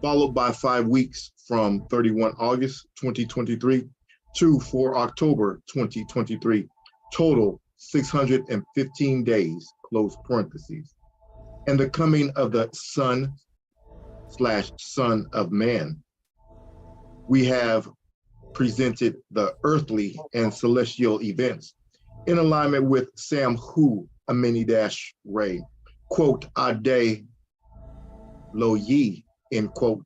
followed by 5 weeks from 31 August 2023 to 4 October 2023, total 615 days, close parentheses. And the coming of the Son / Son of Man, we have presented the earthly and celestial events in alignment with Samhu Amini-Ray, quote, Ade Lo Yi, end quote,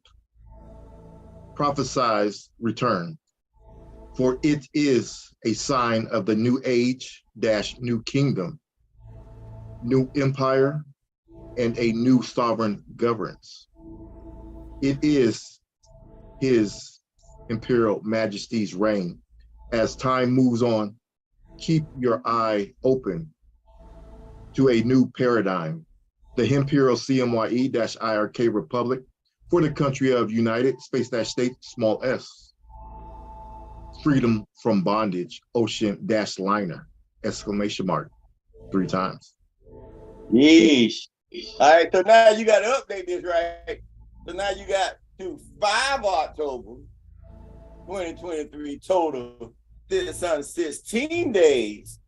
prophesies return. For it is a sign of the new age / new kingdom, new empire, and a new sovereign governance. It is His Imperial Majesty's reign. As time moves on, keep your eye open to a new paradigm. The Emperial CMYE-IRK Republic for the country of United /State small s. Freedom from bondage, ocean -liner, exclamation mark, 3 times. Yeesh. All right, so now you got to update this, right? So now you got to 5 October 2023 total 16 days,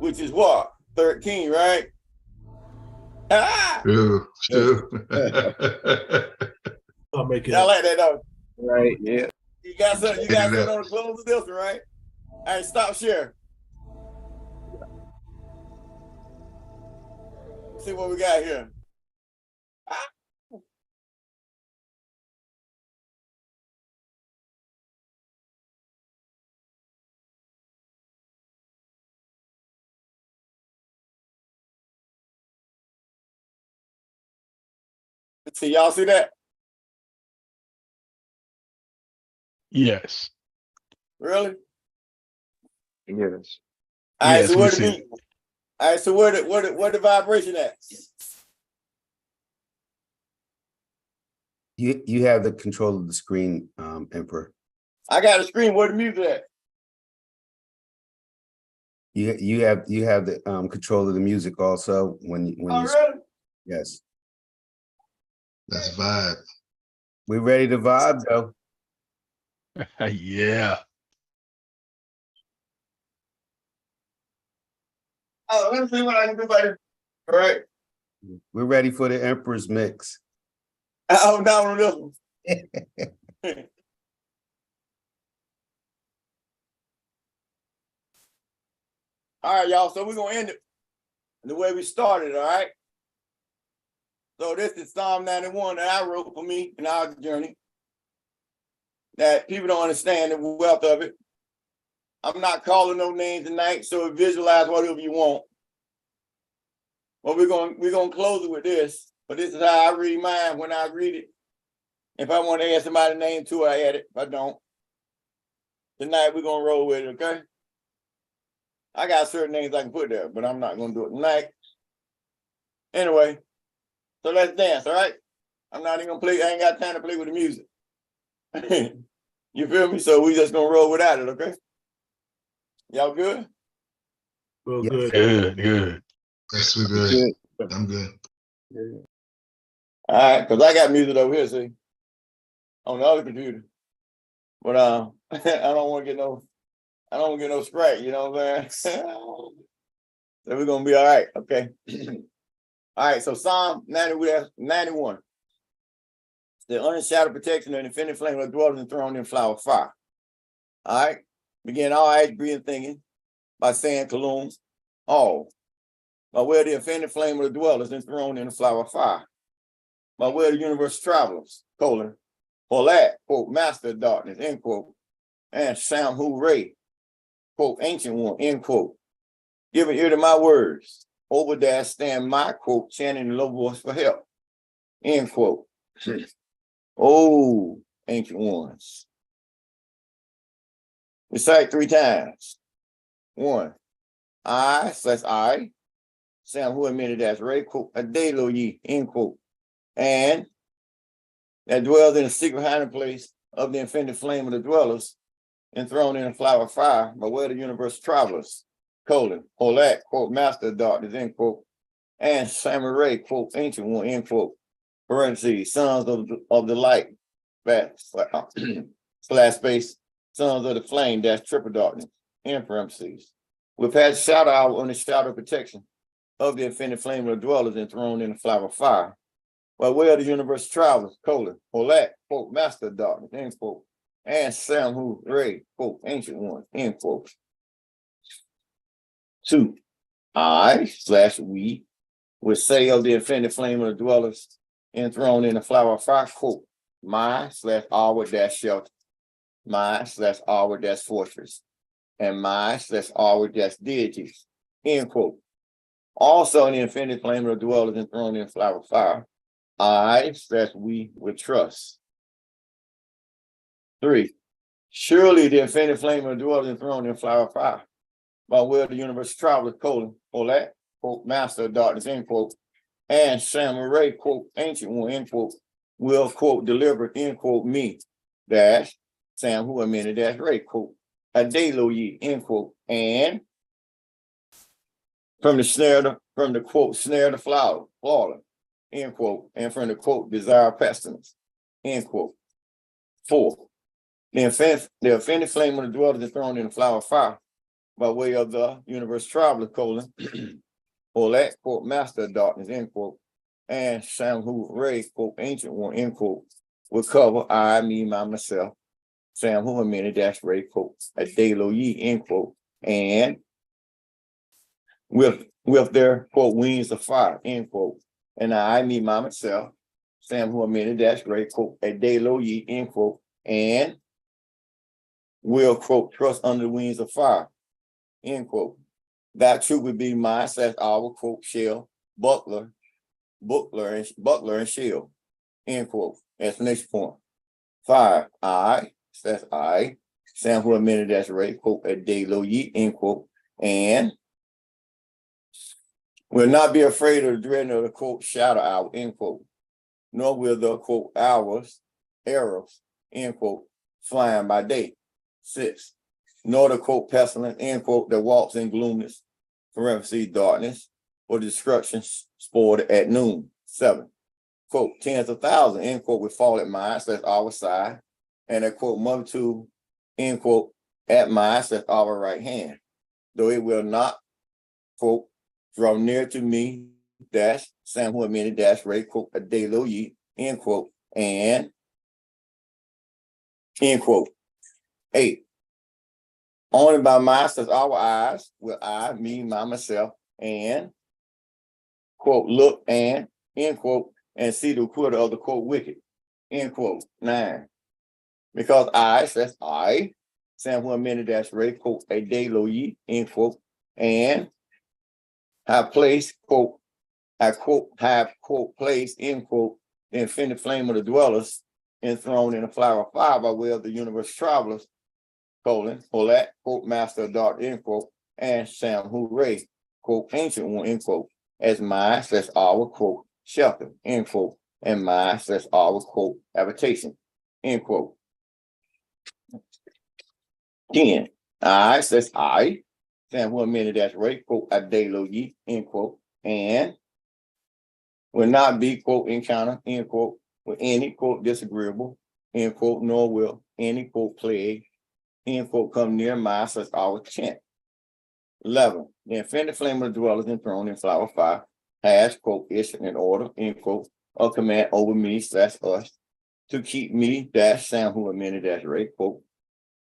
which is what? 13, right? Ah! True. I'll make it. I like that though. Right, yeah. You got something on the close of this one, right? All right, stop sharing. See what we got here. Ah. See, y'all see that? Yes. Really? Yes. All right, Yes, so we where the see. music? All right, so where the vibration at? You have the control of the screen, Emperor. I got a screen. Where the music at? You have the control of the music also when Oh, you really? yes. That's vibe. We're ready to vibe though. Yeah. Oh, let me see what I can do better. All right. We're ready for the Emperor's mix. I'm down on this one. All right, y'all. So we're gonna end it the way we started. All right. So this is Psalm 91 that I wrote for me in our journey. That people don't understand the wealth of it. I'm not calling no names tonight, so visualize whatever you want. But we're gonna close it with this. But this is how I read mine when I read it. If I want to add somebody's name to it, I add it. If I don't, tonight we're gonna roll with it, okay? I got certain names I can put there, but I'm not gonna do it tonight. Anyway, so let's dance, all right? I'm not even gonna play, I ain't got time to play with the music. You feel me? So we just gonna roll without it, okay? Y'all good? Well, Yes. good. Yes, we're good. I'm good. All right, because I got music over here, see, on the other computer. But I don't want to get no scratch, you know what I'm saying? So we're gonna be all right, okay? All right, so Psalm 91. The unshadowed protection and infinite flame of dwellers enthroned in flower of fire. All right. Begin all eyes breathing thinking by saying Kalum, all. By way of the infinite flame of the dwellers enthroned in the flower of fire. By way of the universe travelers, colon, Holat, quote, master of darkness, end quote, and Samhu Ray, quote, ancient one, end quote. Give an ear to my words. Over there stand my quote, chanting in low voice for help. End quote. Oh, ancient ones. Recite 3 times. 1. I, Sam who admitted that's Ray, quote, a day lo ye, end quote. And that dwells in the secret hiding place of the infinite flame of the dwellers, enthroned in a flower of fire, by way of the universe travelers, colon, Holat, quote, master of darkness, end quote. And Samurai, quote, ancient one, end quote. Parentheses, sons of the light, slash space, sons of the flame, dash triple darkness, in parentheses. We've had shadow hour on the shadow protection of the infinite flame of the dwellers enthroned in the flower of fire. By way of the universe travelers, colon, Holat, quote, master of darkness, end quote. And Samhu Ray, quote, ancient one, end quote. 2. I/we would say of the infinite flame of the dwellers enthroned in the flower of fire, quote, my/our-shelter, my/our-fortress, and my/our-deities, end quote. Also in the infinite flame of the dwellers enthroned in the flower of fire, I/we would trust. 3. Surely the infinite flame of the dwellers enthroned in the flower of fire, by way of the universe travelers, colon, Holat, quote, master of darkness, end quote, and Samurai, quote, ancient one, end quote, will, quote, deliver, end quote, me, dash, Sam who amended dash Ray, quote, a day lo ye, end quote, and from the quote, snare the flower, end quote, and from the quote, desire pestilence, end quote. 4. The infinite flame of the dwellers is thrown in the flower of fire, by way of the universe traveler, colon, Holat, quote, master of darkness, end quote, and Samhu Ray, quote, ancient one, end quote, will cover I, me, myself, Samhu amended dash Ray, quote, a day lo ye, end quote, and with their, quote, wings of fire, end quote, and I, me, myself, Samhu amended dash Ray, quote, a day lo ye, end quote, and will, quote, trust under the wings of fire, end quote. That truth would be my/our, quote, shell, buckler and shell, end quote. Explanation point. 5. I, Sam who amended that's Ray, quote, a day lo ye, end quote, and will not be afraid of the dread of the quote shadow hour, end quote, nor will the quote arrows, end quote, flying by day. 6, nor the quote pestilence, end quote, that walks in gloominess, parentheses, darkness, or destruction spoiled at noon. 7, quote, tens of thousands, end quote, will fall at mine, that's our side, and a quote, multitude, end quote, at mine, that's our right hand, though it will not, quote, draw near to me, dash, Sam who amended, dash, Ray, quote, a day lo ye, end quote, and, end quote. 8, only by myself, our eyes, will I, me, myself, and, quote, look and, end quote, and see the quarter of the quote wicked, end quote. 9, because that's I, Sam who amended, dash, Ray, quote, a day lo ye, end quote, and have placed, quote, have quote, placed, end quote, the infinite flame of the dwellers enthroned in a flower of fire by way of the universe travelers, colon, Olat, quote, master of dark, end quote, and Sam Ray, quote, ancient one, end quote, as mine, that's our, quote, shelter, end quote, and mine, that's our, quote, habitation, end quote. 10, that's I, Sam who amended, that's Ray, quote, a day lo ye, end quote, and will not be, quote, encounter, end quote, with any, quote, disagreeable, end quote, nor will any, quote, plague, end quote, come near my, such our tent. 11, the infinite flame of the dwellers enthroned in flower fire has, quote, issued an order, end quote, a command over me, that's us, to keep me, dash Sam who amended, dash Ray, quote,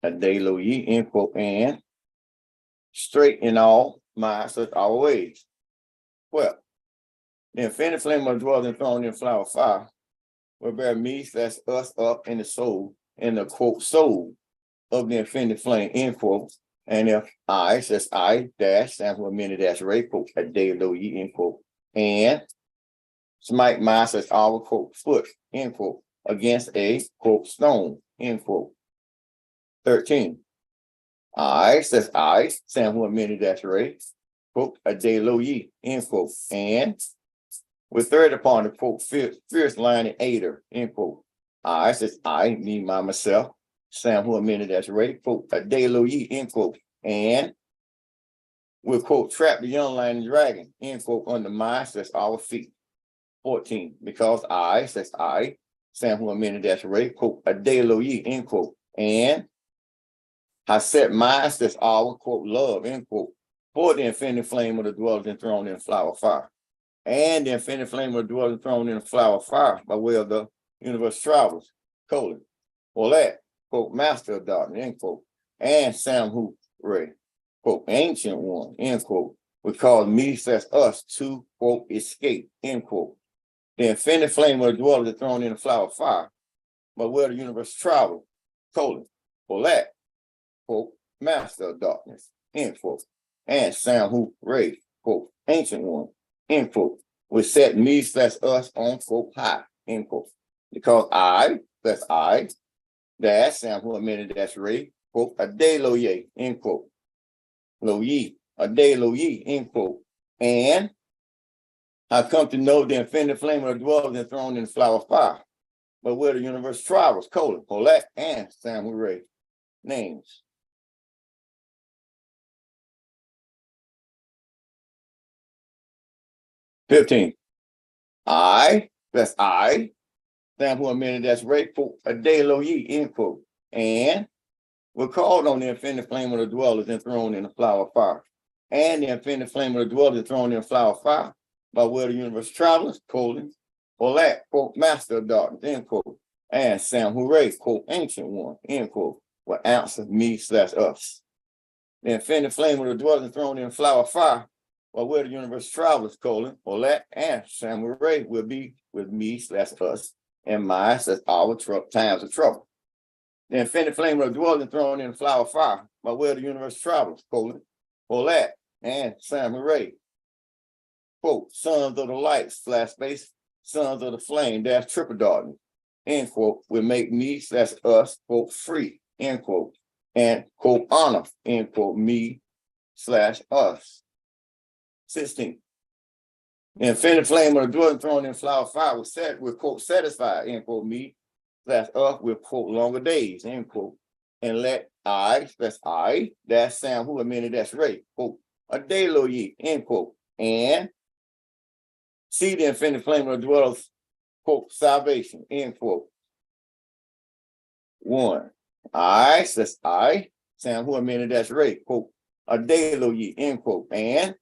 a day lo ye, end quote, and straight in all my, such our ways. 12, the infinite flame of the dwellers enthroned in flower fire will bear me, that's us, up in the soul, in the quote, soul of the infinite flame, end quote, and if I, that's I, dash, Sam who amended, dash Ray, quote, a day lo ye, end quote, and smite my, that's our, quote, foot, end quote, against a, quote, stone, end quote. 13, that's I, Sam who amended, dash Ray, quote, a day lo ye, end quote, and with third upon the quote, fierce lion and aider, end quote. That's I, me, myself, Sam who amended, that's Ray, quote, a day lo ye, end quote, and will, quote, trap the young lion and dragon, end quote, under my, that's our feet. 14, because that's I, Sam who amended, that's Ray, quote, a day lo ye, end quote, and I set my, that's our, quote, love, end quote, for the infinite flame of the dwellers enthroned in flower fire, and the infinite flame of the dwellers enthroned in flower fire by way of the universe travelers, colon, or that, quote, master of darkness, end quote, and Sam who Ray, quote, ancient one, end quote, would cause me, that's us, to, quote, escape, end quote. The infinite flame of the dwellers enthroned in the flower fire by where the universe traveled, colon, or that, quote, master of darkness, end quote, and Sam who Ray, quote, ancient one, end quote, would set me, that's us, on, quote, high, end quote, because that's I, dash Sam who amended, that's Ray, quote, a day lo ye, end quote, lo ye, a day lo ye, end quote, and I come to know the infinite flame of the dwellers enthroned in the flower fire, but where the universe travels, colon, Polak, and Sam who Ray, names. $15, that's I, Sam who amended, that's Ray, quote, a day lo ye, end quote, and we're called on the infinite flame of the dwellers enthroned in the flower fire, and the infinite flame of the dwellers enthroned in the flower fire, by where the universe travels, colon, or that, quote, master of darkness, end quote, and Sam Hooray, quote, ancient one, end quote, will answer me / us. The infinite flame of the dwellers enthroned in the flower fire, by where the universe travels, colon, or that, and Sam Hooray will be with me / us, and my / our times of trouble. The infinite flame of the dwellers enthroned in the flower fire, by where the universe travels, colon, or that, and Sam Hooray, quote, sons of the light / space, sons of the flame, dash triple darkness, end quote, will make me / us, quote, free, end quote, and, quote, honor, end quote, me slash us. 16. The infinite flame of the dwelling thrown in flower fire was set with quote satisfied, end quote, me slash us with quote longer days, end quote. And let I, that's I, that's Sam who amended that's Ray, quote, a day lo ye, end quote. And see the infinite flame of the dwellers, quote, salvation, end quote. 1. I, that's I, Sam who amended that's Ray, quote, a day lo ye, end quote. And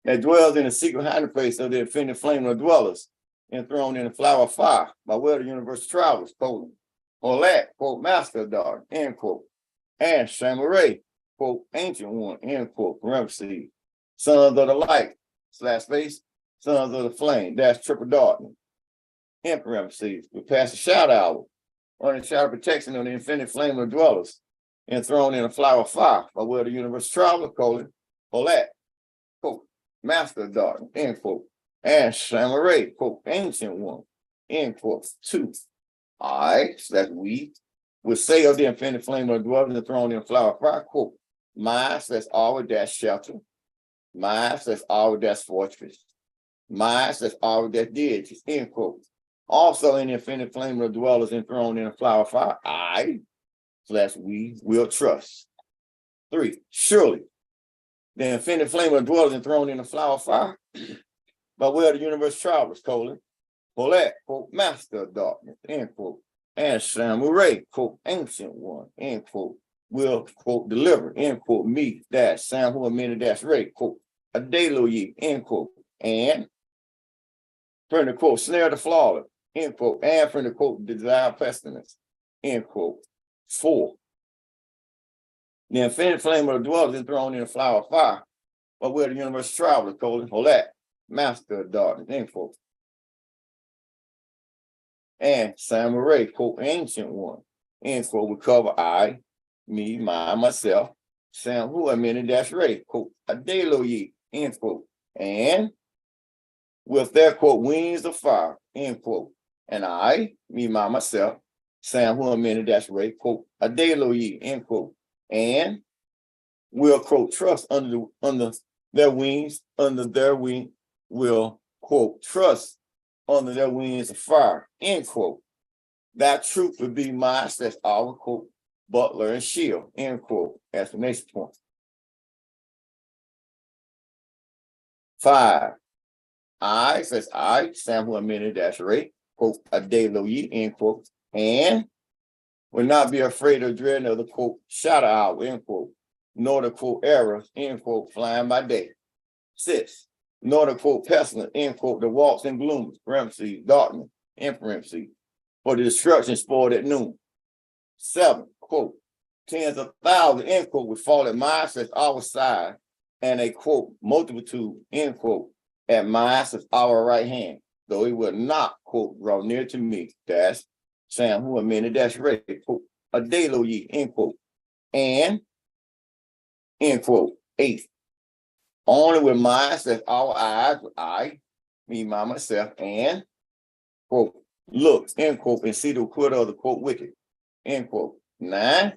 that dwells in the secret hiding place of the infinite flame of the dwellers, enthroned in the flower of fire by way of the universal travelers, quote, or that, quote, master daughter, end quote. And Shamaray, quote, ancient one, end quote, parentheses, sons of the light, slash space, sons of the flame, that's triple darkness, in parentheses. We pass the shadow hour on the shadow protection of the infinite flame of the dwellers, enthroned in a flower of fire by way of the universal traveler, colon, or that, quote, master daughter, end quote. And Shamaray, quote, ancient one, end quote. 2. I, slash we, would say of the infinite flame of the dwellers enthroned in a flower of fire, quote, my, slash our dash shelter, my, slash our dash fortress, my, slash our dash deities, end quote. Also in the infinite flame of the dwellers enthroned in a flower of fire, I, slash we, will trust. 3. Surely, the infinite flame of the dwellers enthroned in a flower of fire, by way of the universe travelers, colon, for that, quote, master of darkness, end quote, and Samurai, quote, ancient one, end quote, will, quote, deliver, end quote, me, dash, Sam who amended dash Ray, quote, a day lo ye, end quote, and from the quote, snare the flawless, end quote, and from the quote, desire pestilence, end quote. 4. The infinite flame of the dwellers enthroned in a flower of fire, by way of the universe travelers, colon, for that, master of darkness, end quote. And Samurai, quote, ancient one, end quote, would cover I, me, myself, Sam who amended dash Ray, quote, a day lo ye, end quote. And with their, quote, wings of fire, end quote. And I, me, myself, Sam who amended dash Ray, quote, a day lo ye, end quote. And will, quote, trust under their wings, under their wing, will, quote, trust under their wings of fire, end quote. That truth would be mine, that's our, quote, butler and shield, end quote, exclamation point. 5. I, says I, Sam who amended dash Ray, quote, a day lo ye, end quote, and will not be afraid or dread of the, quote, shadow hour, end quote, nor the, quote, errors, end quote, flying by day. 6. Nor the, quote, pestilence, end quote, the walks in gloom, parentheses, darkness, in parentheses, for the destruction spoiled at noon. 7. Quote, tens of thousands, end quote, would fall at my, says our side, and a, quote, multitude, end quote, at my, says our right hand, though he would not, quote, draw near to me, dash, Sam who amended dash Ray, quote, a day lo ye, end quote, and, end quote. 8. Only with mine, says our eyes, I, me, myself, and, quote, look, end quote, and see the quitter of the, quote, wicked, end quote. 9.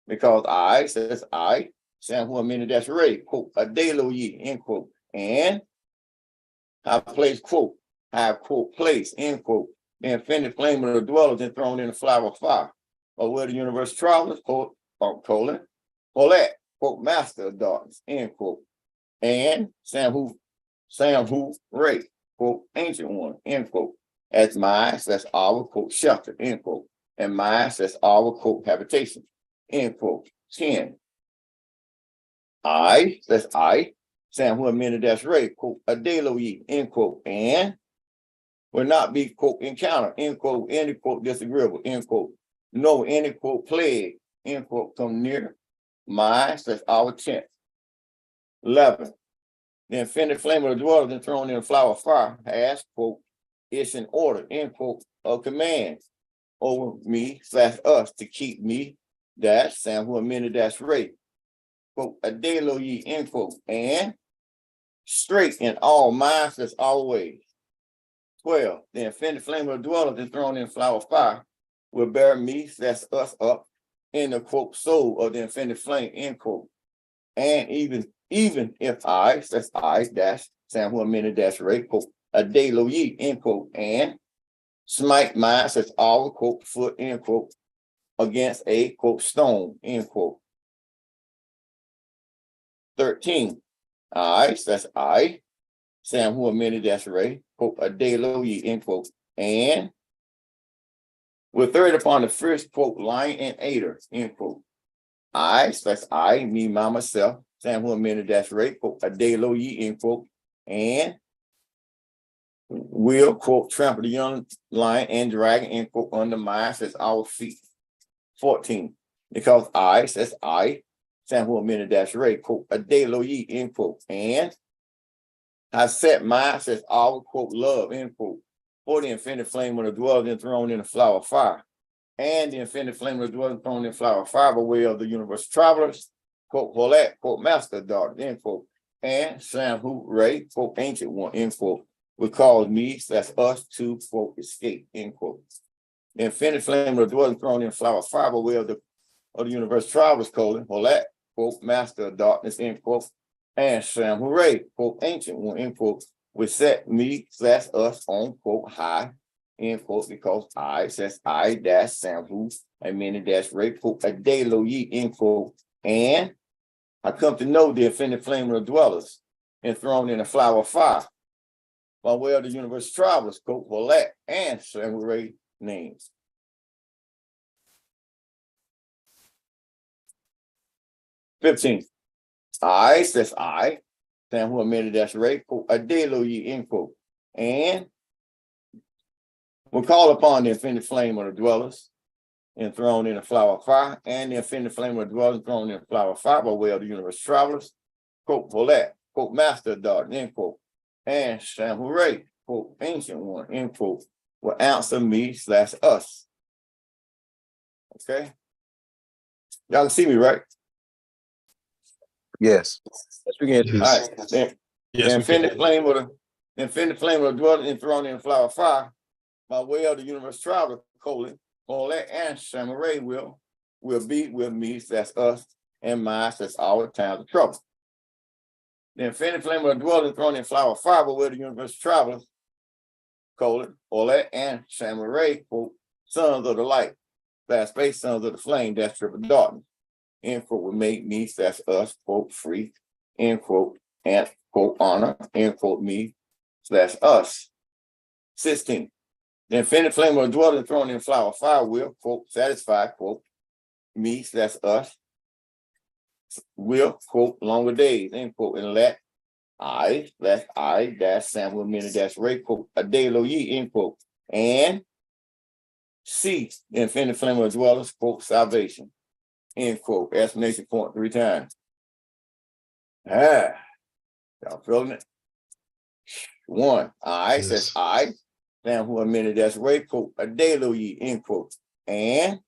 Because I, says I, Sam who amended dash Ray, quote, a day lo ye, end quote, and I place, quote, I have, quote, place, end quote, the infinite flame of the dwellers enthroned in the flower of fire, or where the universe travelers, quote, or colon, or that, quote, master of darkness, end quote. And Sam who Ray, quote, ancient one, end quote. As mine, that's our, quote, shelter, end quote. And mine, that's our, quote, habitation, end quote. 10. I, that's I, Sam who amended dash Ray, quote, a day lo ye, end quote. And will not be, quote, encounter, end quote, any, quote, disagreeable, end quote. No, any, quote, plague, end quote, come near mine, that's our tent. 11. The infinite flame of the dwellers enthroned in a flower of fire has, quote, it's an order, end quote, of commands over me slash us to keep me, dash, Sam who amended dash Ray, quote, a day lo ye, end quote, and straight in all minds that's always. 12. The infinite flame of the dwellers enthroned in a flower of fire will bear me, that's us, up in the, quote, soul of the infinite flame, end quote. and even if I, that's I dash Sam who amended dash Ray, quote, a day lo ye, end quote, and smite mine, says our quote, foot, end quote, against a quote, stone, end quote. 13. I, that's I, Sam who amended dash Ray, quote, a day lo ye, end quote, and with third upon the first quote, lion and aider, end quote. I, that's I, me, myself, Sam who amended dash Ray, quote, a day lo ye, end quote, and will quote trample the young lion and dragon, end quote, under my, says our feet. 14. Because I, says I, Sam who amended dash Ray, quote, a day lo ye, end quote, and I set my, says our quote, love, end quote, for the infinite flame when the dwells enthroned in the flower of fire. And the infinite flame was dwelling thrown in flower of fire by way of the universe travelers, quote, Holat, quote, master daughter, end quote, and Sam who Ray, quote, ancient one, end quote, would cause me, that's us, to, quote, escape, end quote. The infinite flame was dwelling thrown in flower of fire by way of the universe travelers, colon, Holat, quote, master of darkness, end quote, and Sam who Ray, quote, ancient one, end quote, would set me, that's us, on, quote, high, end quote, because I, says I dash Sam who, I mean dash Ray, quote, a day lo ye, end quote, and I come to know the infinite flame of the dwellers enthroned in a flower of fire by way of the universe travelers, quote, Holat, and Sam who Ray names. "15. I, says I, Sam who amended dash Ray, quote, a day lo ye, end quote, and will call upon the infinite flame of the dwellers enthroned in a flower of fire, and the infinite flame of the dwellers enthroned in a flower of fire by way of the universe travelers, quote, Holat, quote, master of darkness, end quote, and Sam who Ray, quote, ancient one, end quote, will answer me slash us." Okay. Y'all can see me, right? Yes. Yes, we can. All right. The infinite flame of the dwellers enthroned in a flower of fire by way of the universe traveler, colon, Holat, and Sam Ray will be with me, that's us, and mine, that's our times of trouble. The infinite flame of the dwelling thrown in flower of fire, where the universe travelers, colon, Holat, and Sam Ray, quote, sons of the light, that's space, sons of the flame, that's triple darkness, end quote, will make me, that's us, quote, free, end quote, and quote, honor, end quote, me, slash us. 16. The infinite flame of the dwelling thrown in flower of fire will, quote, satisfy, quote, me, that's us, will, quote, longer days, end quote, and let I, that's I, dash Sam will mean dash Ray, quote, a day lo ye, end quote, and see the infinite flame of the dwellers, quote, salvation, end quote, exclamation point 3 times. Y'all feeling it? 1. I, says I, Sam who amended dash Ray, quote, a day lo ye, end quote, and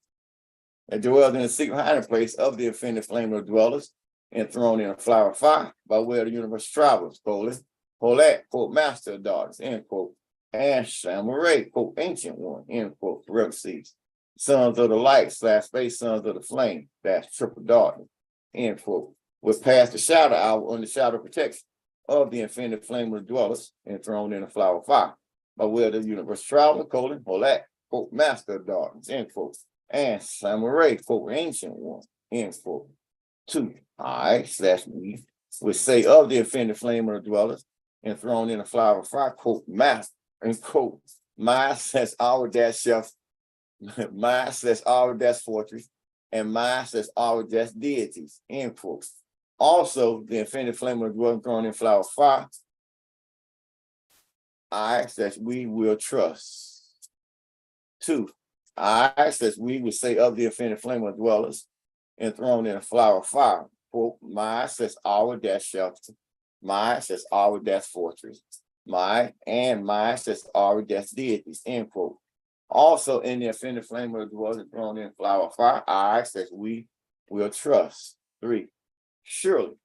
that dwells in the secret hiding place of the infinite flame of the dwellers, enthroned in a flower of fire by way of the universe travelers, colon, Holat, quote, master of darkness, end quote, and Sam Ray, quote, ancient one, end quote, parentheses, sons of the light slash space, sons of the flame, that's triple darkness, end quote, was past the shadow hour on the shadow protection of the infinite flame of the dwellers, enthroned in a flower of fire by way of the universe traveler, colon, Holat, quote, master of darkness, end quote, and Sam Ray, quote, ancient one, end quote. 2. I slash we would say of the infinite flame of the dwellers enthroned in a flower of fire, quote, master, and quote, my says our dash shelf, my says our dash fortress, and my says our dash deities, end quote. Also, the infinite flame of the dwelling thrown in flower of fire, I says we will trust. 2. I says we would say of the infinite flame of dwellers enthroned in a flower of fire, quote, my says our dash shelter, my says our dash fortress, my says our dash deities, end quote. Also in the infinite flame of the dwellers enthroned in a flower of fire, I says we will trust. 3. Surely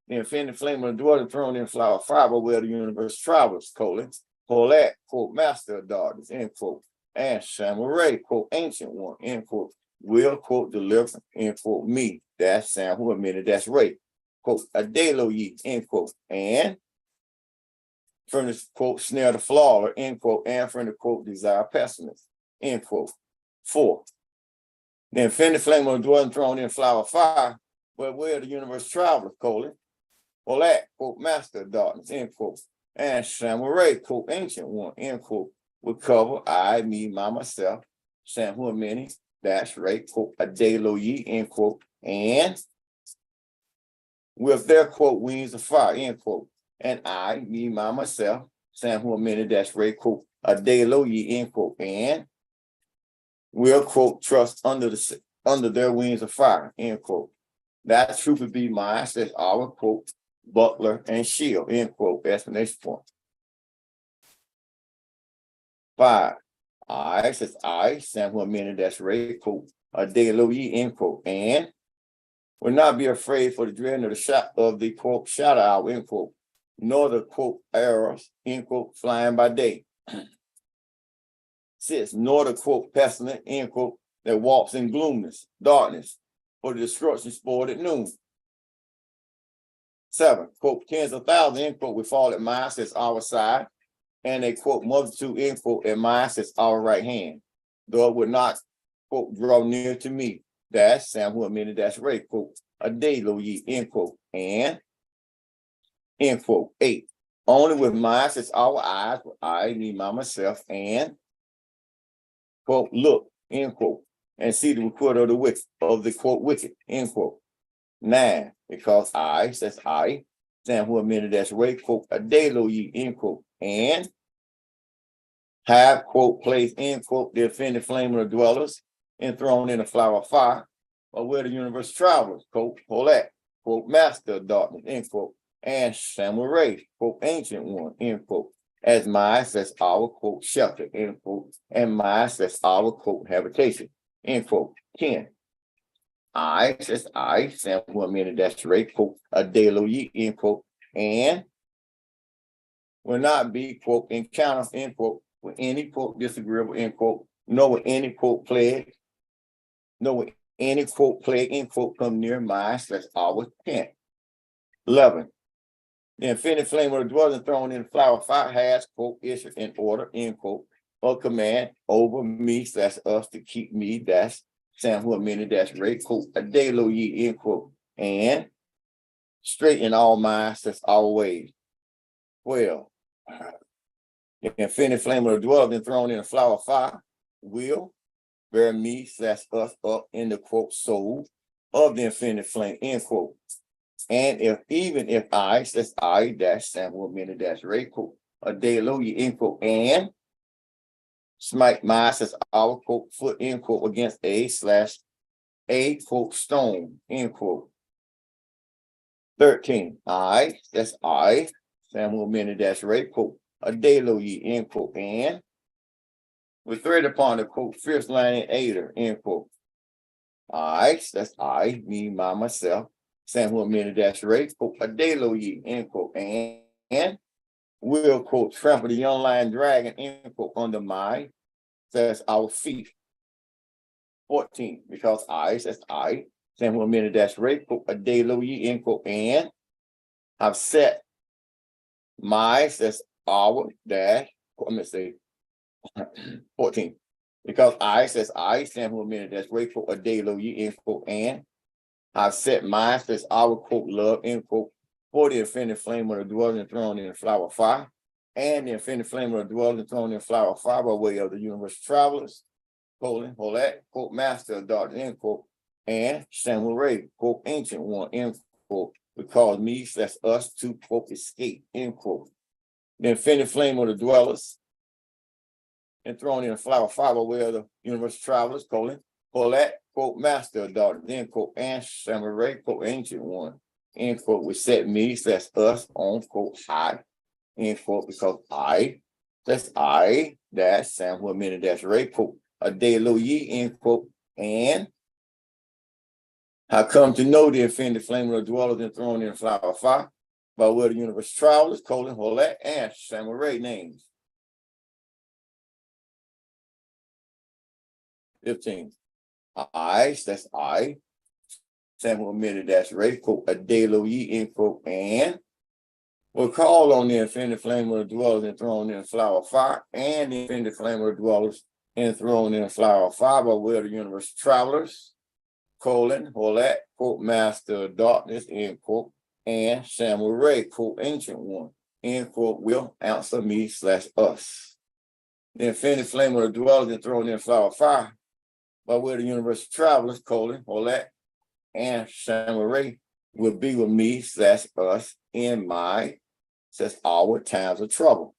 the infinite flame of the dwelling thrown in a flower of fire, where the universe travels, colon, Holat, quote, master of darkness, end quote, and Sam Ray, quote, ancient one, end quote, will, quote, deliver, end quote, me, that's Sam who admitted that's Ray, quote, a delo ye, end quote, and from the quote, snare the flawed, end quote, and from the quote, desire pessimist, end quote. 4. The infinite flame of the dwelling thrown in flower fire, but where the universe traveler, colon, or that, quote, master of darkness, end quote, and samurai, quote, ancient one, end quote, would cover I, me, my, myself, Sam, who are many, dash, right, quote, a delo ye, end quote, and with their, quote, wings of fire, end quote, and I, me, my, myself, Sam, who are many, dash, right, quote, a delo ye, end quote, and will, quote, trust under their wings of fire, end quote. That truth would be mine, says our, quote, buckler and shield, end quote, explanation point. 5. I, says I, Sam, who are many, dash, right, quote, a delo ye, end quote, and will not be afraid for the dread of the shot of the, quote, shadow hour, end quote, nor the, quote, arrows, end quote, flying by day. 6. Nor the, quote, pestilent, end quote, that walks in gloomness, darkness, for the destruction spoiled at noon. 7. Quote, tens of thousands, end quote, will fall at mine, says our side, and a, quote, multitude, end quote, at mine, says our right hand, though it would not, quote, draw near to me. That's Sam, who a minute, that's right, quote, a day, lo ye, end quote, and, end quote. 8. Only with mine, says our eyes, I, me, my, myself, and, quote, look, end quote, and see the report of the wicked, quote, wicked, end quote. 9, because I, says I, Sam, who a minute, that's right, quote, a day, lo ye, end quote, and have, quote, placed, end quote, the offended flame of the dwellers enthroned in a flower of fire, or where the universe travels, quote, Paulette, quote, master of darkness, end quote, and samurai, quote, ancient one, end quote, as mine, says our, quote, shelter, end quote, and mine, says our, quote, habitation, end quote. 10. I, says I, Sam, who a minute, that's right, quote, a delo ye, end quote, and will not be, quote, encounter, end quote, with any, quote, disagreeable, end quote, nor with any, quote, plague, nor with any, quote, plague, end quote, come near mine, slash our tent. 11. The infinite flame of the dwelling thrown in the flower fire has, quote, issued in order, end quote, or command over me, slash us, to keep me, dash, Sam, who a minute, dash, right, quote, a day, lo ye, end quote, and straight in all minds, slash our ways. 12. The infinite flame of the dwelling thrown in a flower fire will bear me, slash us, up in the, quote, soul of the infinite flame, end quote. And even if I, slash I, dash, Samuel, minute, dash, right, quote, a day, lo ye, end quote, and smite my, slash our, quote, foot, end quote, against a, slash a, quote, stone, end quote. 13. I, that's I, Samuel, minute, dash, right, quote, a day, lo ye, end quote, and we thread upon the, quote, fierce lion aider, end quote. I, that's I, me, my, myself, Samuel, minute, dash, right, quote, a day, lo ye, end quote, and will, quote, trample the young lion dragon, end quote, under my, that's our feet. 14. Because I, that's I, Samuel, minute, dash, right, quote, a day, lo ye, end quote, and I've set my, that's our, dash, let me say, 14. Because I, says I, Samuel, minute, that's right, quote, a day, lo ye, end quote, and I've set mine, says our, quote, love, end quote, for the infinite flame of the dwelling thrown in the flower fire, and the infinite flame of the dwelling thrown in the flower fire by way of the universal travelers, colon, Holette, quote, master of darkness, end quote, and Samuel Ray, quote, ancient one, end quote, because me, that's us to, quote, escape, end quote. The infinite flame of the dwellers and thrown in a flower fire by way of the universal travelers, colon, Paulette, quote, master of darkness, end quote, and samurai, quote, ancient one, end quote, which set me, that's us, on, quote, high, end quote, because I, that's I, dash, Samuel, minute, dash, Ray, quote, a day, lo ye, end quote, and I come to know the offended flame of the dwellers and thrown in a flower fire by way of the universal travelers, colon, Paulette, and samurai names. 15. I, that's I, Samuel Minute, that's Ray, quote, a de lo ye, end quote, and will call on the infinite flame of the dwellers enthroned in the flower of fire, and the infinite flame of the dwellers enthroned in the flower of fire by way of the universe travelers, colon, Holat, quote, master of darkness, end quote, and Samuel Ray, quote, ancient one, end quote, will answer me / us. The infinite flame of the dwellers enthroned in the flower of fire by way of the universe travelers, colon, Holat, and Samuel Ray will be with me / us in my our times of trouble.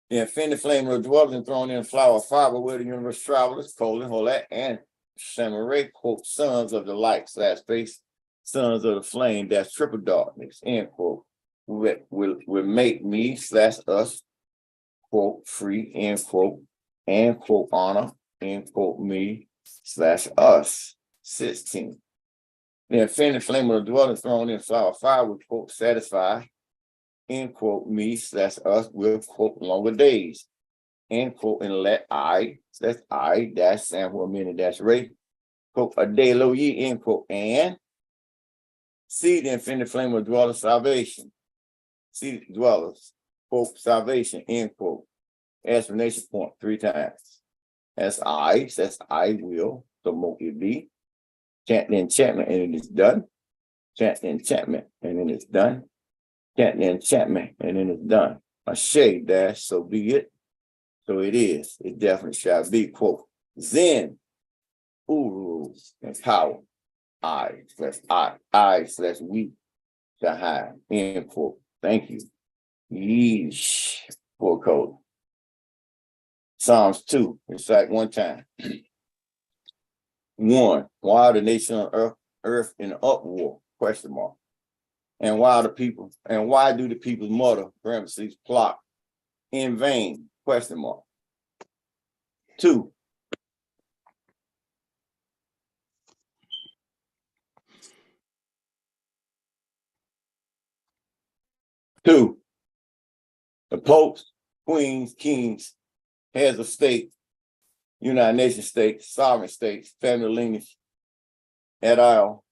The infinite flame of the dwellers enthroned in the flower of fire by way of the universe travelers, colon, Holat, and Samuel Ray, quote, sons of the light / space, sons of the flame, that's triple darkness, end quote, will make me / us, quote, free, end quote, and quote, honor, end quote, me / us. 16. The infinite flame of the dwelling thrown in flower of fire will, quote, satisfy, end quote, me / us with, quote, longer days, end quote, and let I, that's I, dash Samuel Minute, dash Ray, quote, a de lo ye, end quote, and see the infinite flame of dwellers salvation. See the dwellers, quote, salvation, end quote, explanation point 3 times. That's I will, the mo it be. Chant the enchantment and it is done. Chant the enchantment and then it's done. Chant the enchantment and then it's done. A shade dash, so be it. So it is. It definitely shall be, quote, Zen, Uru, and power. I / we shall have, end quote. Thank you. Yeesh, full code. Psalms 2, recite one time. 1. Why are the nation on earth in uproar? ? And why do the people mutter, parentheses, plot in vain? ? 2. The popes, queens, kings, heads of state, United Nations states, sovereign states, family lineage, et al.,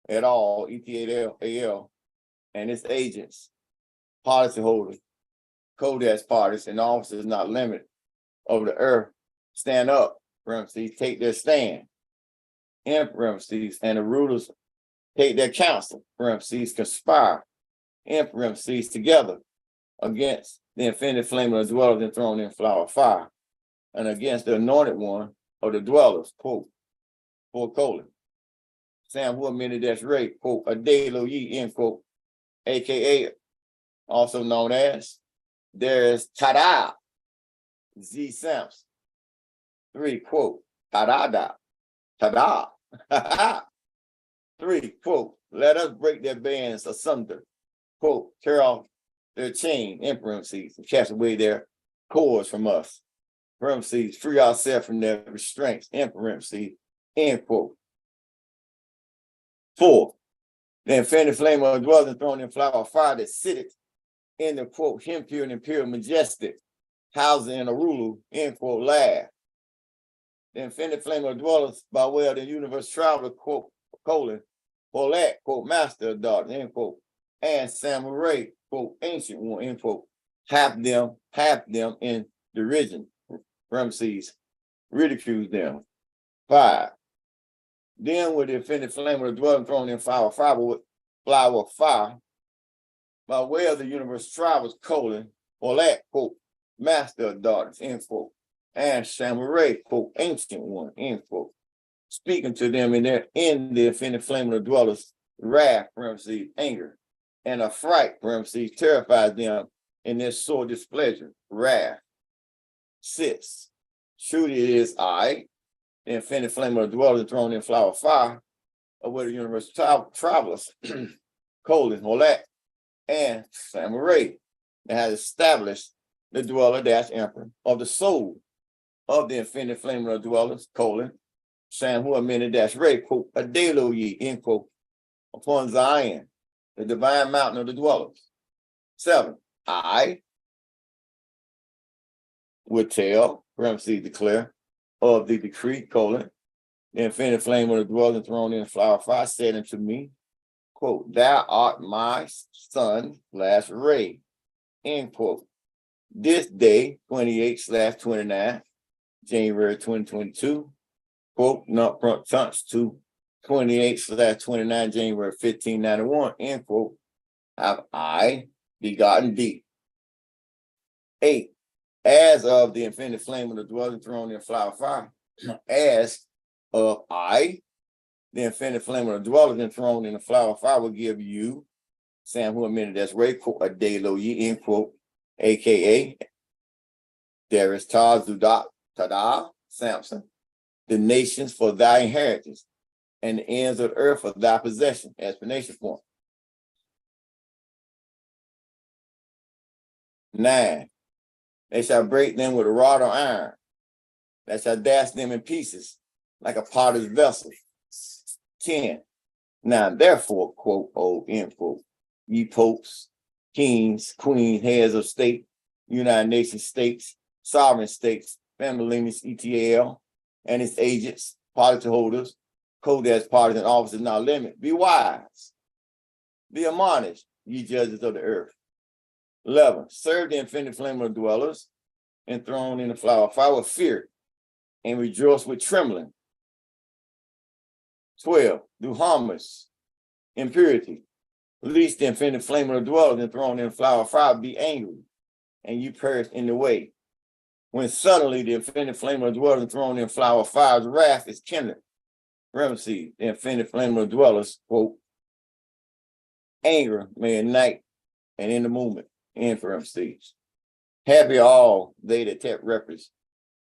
ETAL, and its agents, policy holders, Kodesh parties, and officers not limited over the earth, stand up, parentheses, take their stand, in parentheses, and the rulers take their counsel, parentheses, conspire, in parentheses, together against the infinite flame of the dwellers enthroned in flower of fire, and against the anointed one of the dwellers, quote, full colon. Samuel Minute, Ray, quote, a de lo ye, end quote, aka also known as there's Tada Z Samps. 3, quote, Tada. 3, quote, let us break their bands asunder, quote, tear off their chain, in parentheses, and cast away their cords from us, parentheses, free ourselves from their restraints, in parentheses, end quote. 4. The infinite flame of the dwelling thrown in flower of fire that sitteth in the, quote, Emperial and Imperial majestic, housing in a ruler, end quote, laugh. The infinite flame of dwellers by way of the universe traveler, quote, colon, Holat, quote, master of darkness, end quote, and Samuel Ray, quote, ancient one, end quote, half them in derision, parentheses, ridicule them. 5. Then with the infinite flame of the dwelling thrown in flower of fire, by way of the universe travels, colon, Holat, quote, master of darkness, end quote, and Samuel Ray, quote, ancient one, end quote, speaking to them in the infinite flame of the dwellers, wrath, parentheses, anger, and affright, parentheses, terrifies them in their sore displeasure, wrath. 6. Truly it is I, the infinite flame of the dwellers thrown in flower of fire, of where the universe travelers, colon, Holat, and Samuel Ray, that has established the dweller dash emperor of the soul of the infinite flame of the dwellers, colon, Samuel Minute dash Ray, quote, a de lo ye, end quote, upon Zion, the divine mountain of the dwellers. 7. I would tell, parentheses, declare, of the decree, colon, The infinite flame of the dwelling throne in the flower of fire said unto me, quote, thou art my son, last ray, end quote. This day, 28/29, January 2022, quote, not front touch to 28/29, January 1591, end quote, have I begotten thee. 8. As of the infinite flame of the dwelling throne in flower of fire, as of I, the infinite flame of the dwelling enthroned in the flower of fire will give you, Sam who a minute that's Ray, quote, a day lo ye, end quote, aka there is Tazudak, Tada, Samson, the nations for thy inheritance, and the ends of the earth for thy possession, explanation point. 9. They shall break them with a rod of iron, that shall dash them in pieces like a potter's vessel. 10. Now therefore, quote, O, end quote, ye popes, kings, queens, heads of state, United Nations states, sovereign states, families, ETL, and its agents, policy holders, codex parties and officers now limit. Be wise, be admonished, ye judges of the earth. 11. Serve the infinite flame of dwellers enthroned in the flower of fire with fear and rejoice with trembling. 12. Do homage, impurity, lest the infinite flame of the dwellers enthroned in the flower of fire be angry, and you perish in the way. When suddenly the infinite flame of the dwellers enthroned in the flower of fire's wrath is kindled. Parentheses, the infinite flame of the dwellers, quote, anger may at night and in the moment, in parentheses. Happy all they that take refuge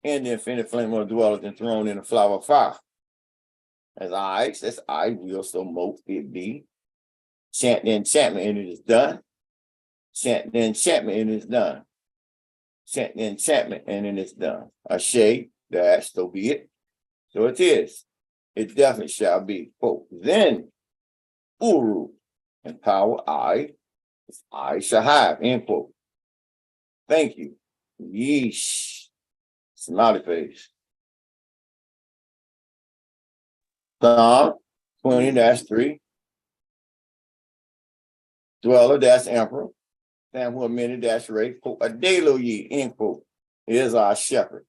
in the infinite flame of the dwellers enthroned in the flower of fire. As I, says I will so mote it be. Chant the enchantment and it is done. Chant the enchantment and it is done. Chant the enchantment and it is done. Ashe, dash, so be it. So it is. It definitely shall be. Quote, then Uru and power I shall have, end quote. Thank you. Yeesh. Smiley face. Psalm 20-3. Dweller, that's emperor. Samuel minute, that's Ray. Quote, a day lo ye, end quote, is our shepherd.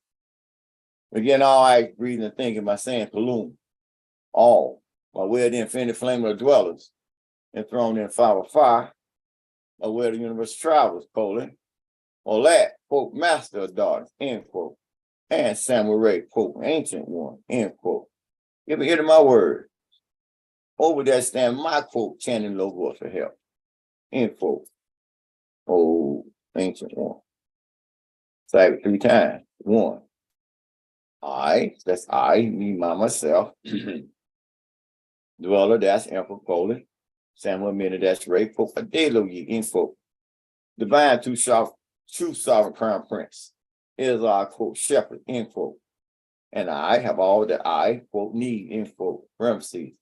Again, all I breathing and thinking by saying Palum. All. By way of the infinite flame of the dwellers, enthroned in fire of fire, by way of the universe travels, colon. Or that, quote, master of daughters, end quote. And Samuel Ray, quote, ancient one, end quote. Give me hear to my word. Over there stand my quote, chanting logos for help. End quote. Oh, ancient one. Say it 3 times. 1. I, that's I, me, myself. Dweller, that's emperor, colon. Samuel minute, that's Ray, quote, a day lo ye, end quote. Divine true sovereign crown prince is our quote shepherd, end quote. And I have all that I quote need, end quote. Parentheses.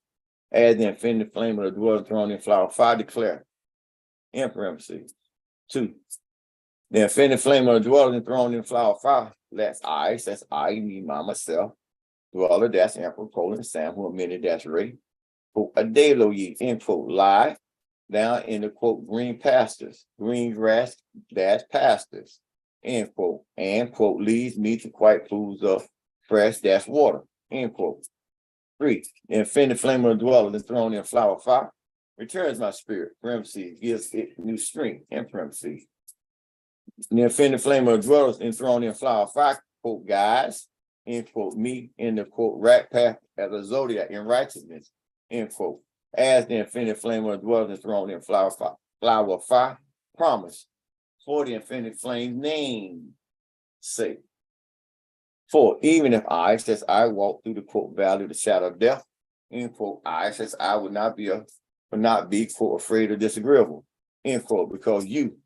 As the infinite flame of the dwelling throne in flower of fire declare. In parentheses. 2. The infinite flame of the dwelling throne in flower of fire. That's I, me, myself. Dweller, that's emperor, colon, Sam, who a minute, that's Ray. Quote, a day lo ye, end quote, lie down in the quote green pastures, green grass dash pastures, end quote, and quote leads me to quiet pools of fresh dash water, end quote. 3. The infinite flame of the dweller enthroned in flower of fire returns my spirit, parentheses, gives it new strength, in parentheses. The infinite flame of the dwellers enthroned in flower of fire, quote, guys, end quote, me in the quote right path as a zodiac in righteousness, end quote. As the infinite flame of the dwellers enthroned in flower of fire, promise for the infinite flame name sake. 4. Even if I, says I walk through the quote valley of the shadow of death, end quote, I, says I would not be quote afraid or disagreeable, end quote, because you,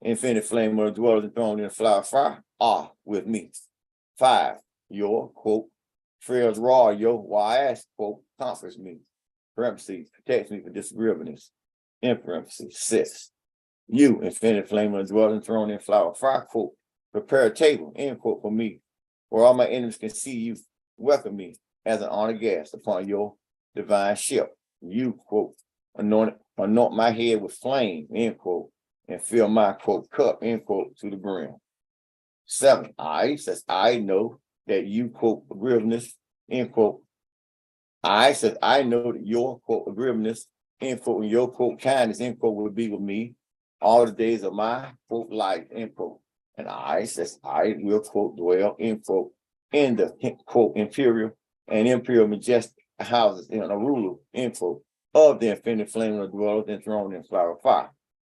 infinite flame of the dwellers enthroned in the flower of fire, are with me. 5. Your quote frail's raw, your wise quote comforts me. Parentheses, protects me from disagreeableness. In parentheses. 6. You, infinite flame of the dwelling enthroned in flower of fire, quote, prepare a table, end quote, for me, where all my enemies can see you, welcome me, as an honored guest upon your divine ship. You, quote, anoint my head with flame, end quote, and fill my, quote, cup, end quote, to the brim. 7, I says, I know that you, quote, agreeableness, end quote. I says, I know that your, quote, agreeableness, end quote, and your, quote, kindness, end quote, will be with me all the days of my, quote, life, end quote. And I says, I will, quote, dwell, end quote, in the, quote, imperial and imperial majestic houses in a ruler, end quote, of the infinite flame of dwellers enthroned in flower fire.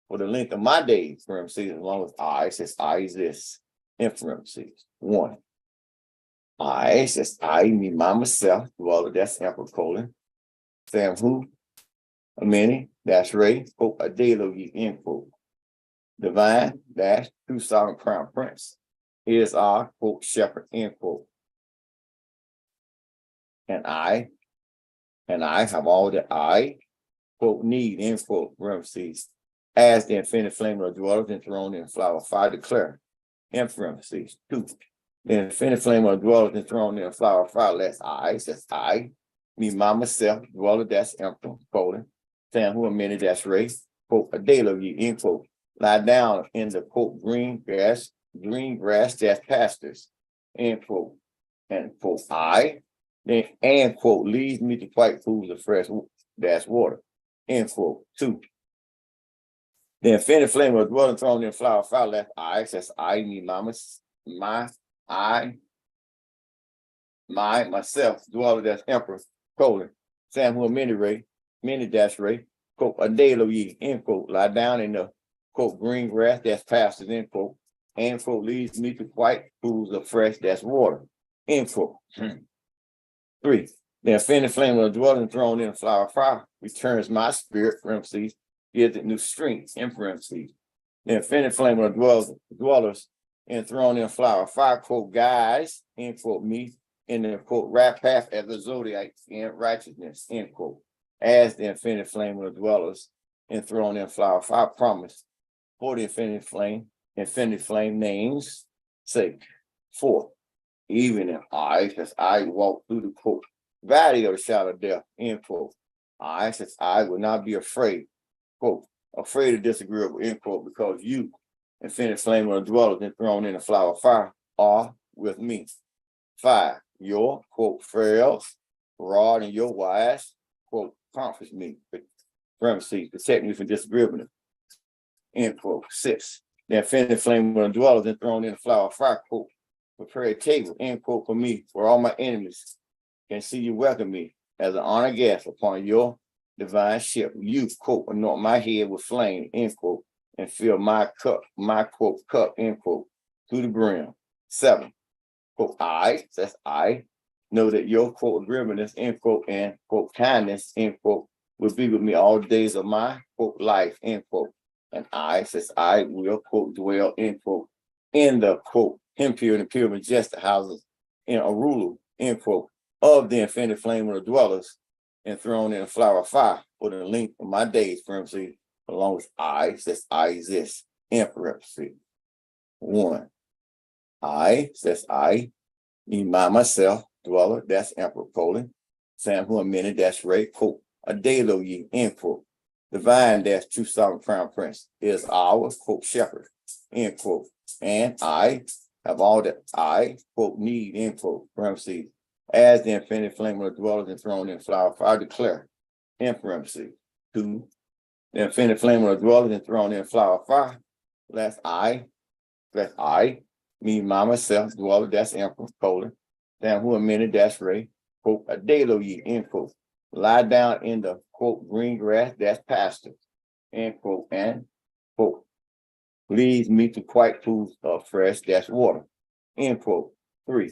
For the length of my days, parentheses, as long as I says, I exist, in parentheses. 1. I says, I, me, myself, dweller, that's Emperor colon, Sam who, a many, that's Ray, quote, a delo ye, end quote. Divine, dash, true sovereign crown prince, is our, quote, shepherd, end quote. And I have all that I, quote, need, end quote, parentheses, as the infinite flame of dwellers enthroned in flower fire declare, in parentheses. 2. The infinite flame of dwellers enthroned in flower fire, lest I, says I, me, myself, dweller, that's emperor, colon, Sam who a minute, that's race, quote, a day of ye, end quote, lie down in the, quote, green grass, that's pastures, end quote, and quote, I, then, and quote, leads me to quiet pools of fresh, that's water, end quote. 2. The infinite flame of dwelling thrown in flower fire left I, says I, me, myself, dweller, that's emperor, colon, Sam who a many dash ray, quote, a day of ye, end quote, lie down in the, quote, green grass, that's pastures, end quote, and quote, leads me to quiet pools of fresh, that's water, end quote. 3. The infinite flame of the dwelling thrown in flower fire returns my spirit, parentheses, gives it new strength, in parentheses. The infinite flame of the dwellers enthroned in flower fire, quote, guides, end quote, me, in the, quote, right path as the zodiac in righteousness, end quote. As the infinite flame of the dwellers enthroned in flower fire promise for the infinite flame names sake. 4. Even if I, as I walk through the, quote, valley of the shadow of death, end quote, I, says I will not be afraid, quote, afraid of disagreeable, end quote, because you, infinite flame of the dwellers enthroned in the flower fire, are with me. 5. Your, quote, frails, rod, and your wise, quote, comforts me, parentheses, protect me from disagreeableness, end quote. 6. The infinite flame of the dwellers enthroned in the flower fire, quote, prepare a table, end quote, for me, where all my enemies can see you welcome me as an honored guest upon your divine ship. You, quote, anoint my head with flame, end quote, and fill my cup, quote, cup, end quote, to the brim. 7. Quote, that's I, know that your, quote, agreeableness, end quote, and, quote, kindness, end quote, will be with me all the days of my, quote, life, end quote. And I, says I will, quote, dwell, end quote, in the, quote, impure and impure majestic houses in a ruler, end quote, of the infinite flame of the dwellers enthroned in a flower fire for the length of my days, parentheses, along with I, says I exist, in parentheses. 1. I, says I, me, myself, dweller, that's emperor, colon, Sam who a minute, that's Ray, quote, a delo ye, end quote. Divine, that's true sovereign crown prince, is our, quote, shepherd, end quote. And I have all that I, quote, need, end quote, parentheses, as the infinite flame of the dwellers enthroned in flower fire declare, in parentheses. 2. The infinite flame of the dwellers enthroned in flower fire, lest I, me, myself, dweller, that's emperor, colon, Sam who a minute, that's Ray, quote, a delo ye, end quote, lie down in the, quote, green grass, that's pasture, end quote, and, quote, leads me to quiet pools of fresh, that's water, end quote. 3.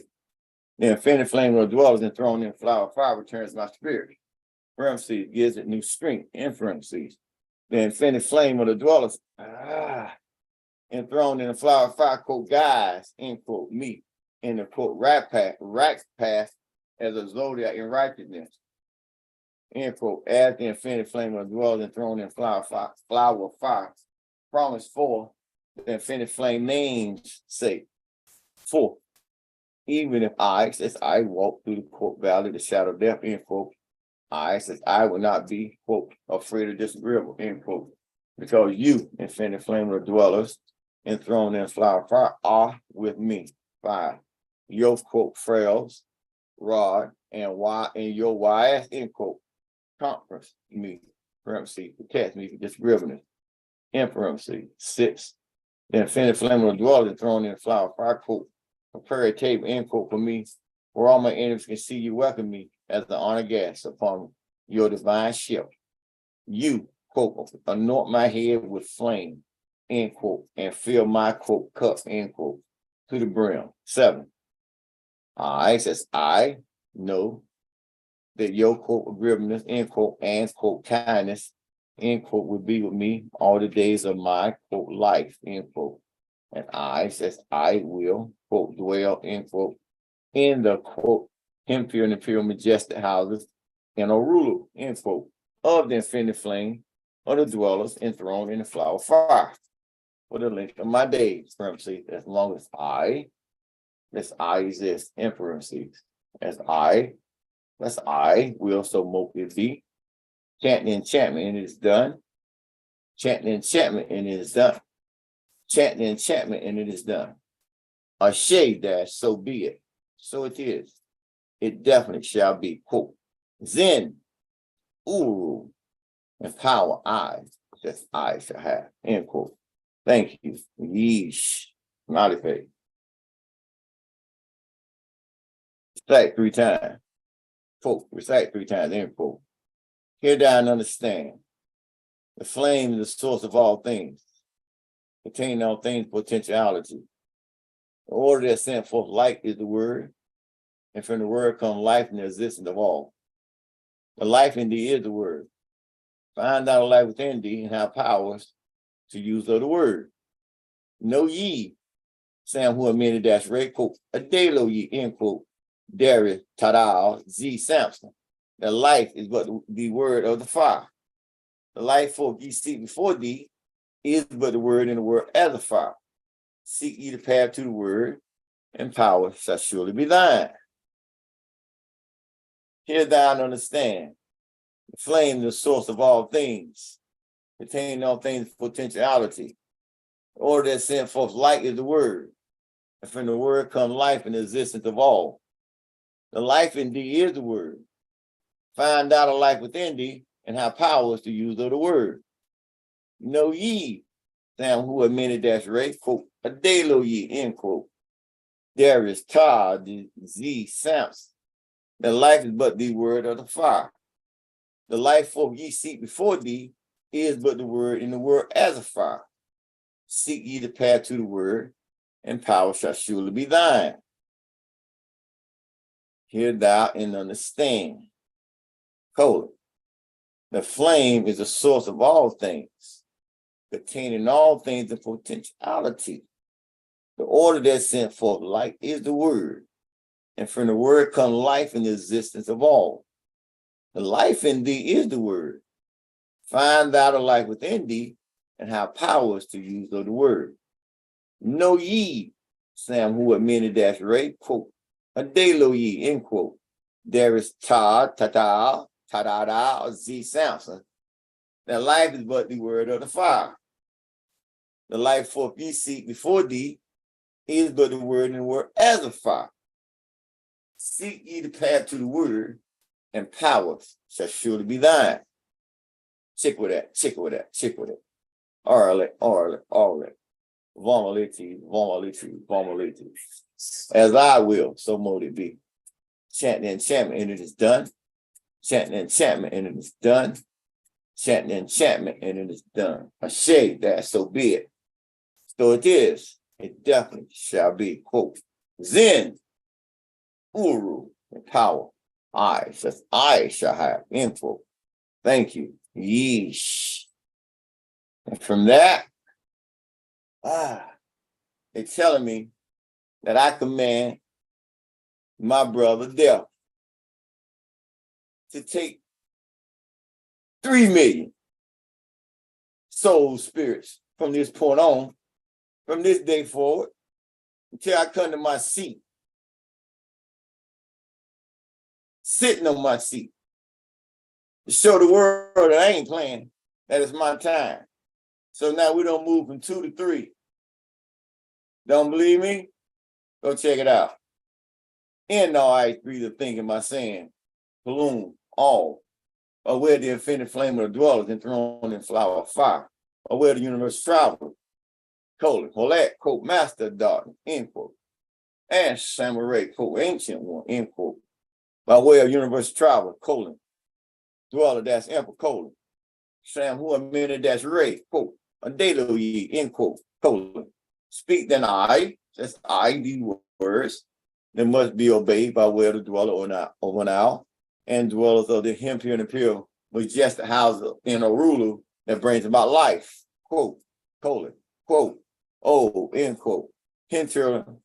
The infinite flame of the dwellers enthroned in flower fire returns my spirit, parentheses, gives it new strength, in parentheses. The infinite flame of the dwellers, enthroned in the flower fire, quote, guides, end quote, me, in the, quote, right path as a zodiac in righteousness, end quote, as the infinite flame of the dwellers enthroned in flower fire, promise for the infinite flame names sake. 4. Even if I, says I walk through the quote valley, the shadow of death, end quote. I, says I will not be, quote, afraid of disagreeable, end quote. Because you, infinite flame of dwellers, enthroned in flower fire, are with me. 5. Your quote frails, rod, and why and your wise, end quote, conference me, parenthesis, protect me from disagreeableness, end parenthesis. 6. The infinite flame of dwellers enthroned in flower fire, quote, prepare a table, end quote, for me, where all my enemies can see you welcome me as the honor guest upon your divine ship. You, quote, anoint my head with flame, end quote, and fill my, quote, cup, end quote, to the brim. 7. I, says I know that your, quote, agreeableness, end quote, and, quote, kindness, end quote, will be with me all the days of my, quote, life, end quote. And I, says I will, quote, dwell, end quote, in the, quote, impure and imperial majestic houses in Orulu, end quote, of the infinite flame of the dwellers enthroned in the flower of fire for the length of my days, parentheses, as long as I exist, in parentheses, as I will so mote it be. Chant the enchantment and it is done. Chant the enchantment and it is done. Chant the enchantment and it is done. A shade dash, so be it. So it is. It definitely shall be, quote, Zen, Uru, and power that I shall have, end quote. Thank you. Yeesh. Smiley face. Recite 3 times. Quote, recite 3 times, end quote. Hear thou and understand. The flame is the source of all things, containing all things potentiality. The order that sent forth light is the word, and from the word comes life and the existence of all. The life in thee is the word. Find out the life within thee and have powers to use of the word. Know ye, Sam who amended dash Ray, quote, a dalo ye, end quote, Darius Tadal Z Samson. The life is but the word of the fire. The life for ye seek before thee is but the word and the word as a fire. Seek ye the path to the word, and power shall surely be thine. Hear thou and understand. The flame is the source of all things, containing all things potentiality. The order that sent forth light is the word, and from the word comes life and the existence of all. The life in thee is the word. Find out a life within thee and have powers to use of the word. Know ye, Sam who amended dash Ray, quote, a dalo ye, end quote. There is Todd Z Samson. The life is but the word of the fire. The life for ye seek before thee is but the word and the word as a fire. Seek ye the path to the word, and power shall surely be thine. Hear thou and understand. Colon. The flame is the source of all things, containing all things in potentiality. The order that sent forth light is the word, and from the word comes life and the existence of all. The life in thee is the word. Find thou the life within thee and have powers to use of the word. Know ye, Sam who amended dash Ray, quote, a dalo ye, end quote. There is Todd, Tata, Tadada, Z Samson. That life is but the word of the fire. The life forth ye seek before thee is but the word and the word as a fire. Seek ye the path to the word, and powers shall surely be thine. Check with that, check with that, check with it. Orally. Vomaliti. As I will, so mote it be. Chant the enchantment, and it is done. Chant the enchantment, and it is done. Chant the enchantment, and it is done. A shade that, so be it. So it is. It definitely shall be. Quote, Zen, Uru, and power. I shall have. End quote. Thank you. Yeesh. And from that, they're telling me that I command my brother Death to take 3 million soul spirits from this point on, from this day forward, until I come to my seat sitting on my seat to show the world that I ain't playing, that it's my time. So now we don't move from 2 to 3. Don't believe me? Go check it out. In all I breathe of thinking by saying, bloom, all, or where the infinite flame of the dwellers enthroned in flower of fire, or where the universe traveled, colon, Holat, quote, master of darkness, end quote, and samurai, quote, ancient one, end quote, by way of universe travel, colon, dweller, that's emperor, colon, Sam who a minute, that's Ray, quote, a dalo ye, end quote, colon, speak then I, that's I, these words, that must be obeyed by way of the dweller or now, and dwellers of the Emperial and Emperial, majestic house in a ruler that brings about life, quote, colon, quote, oh, end quote, internal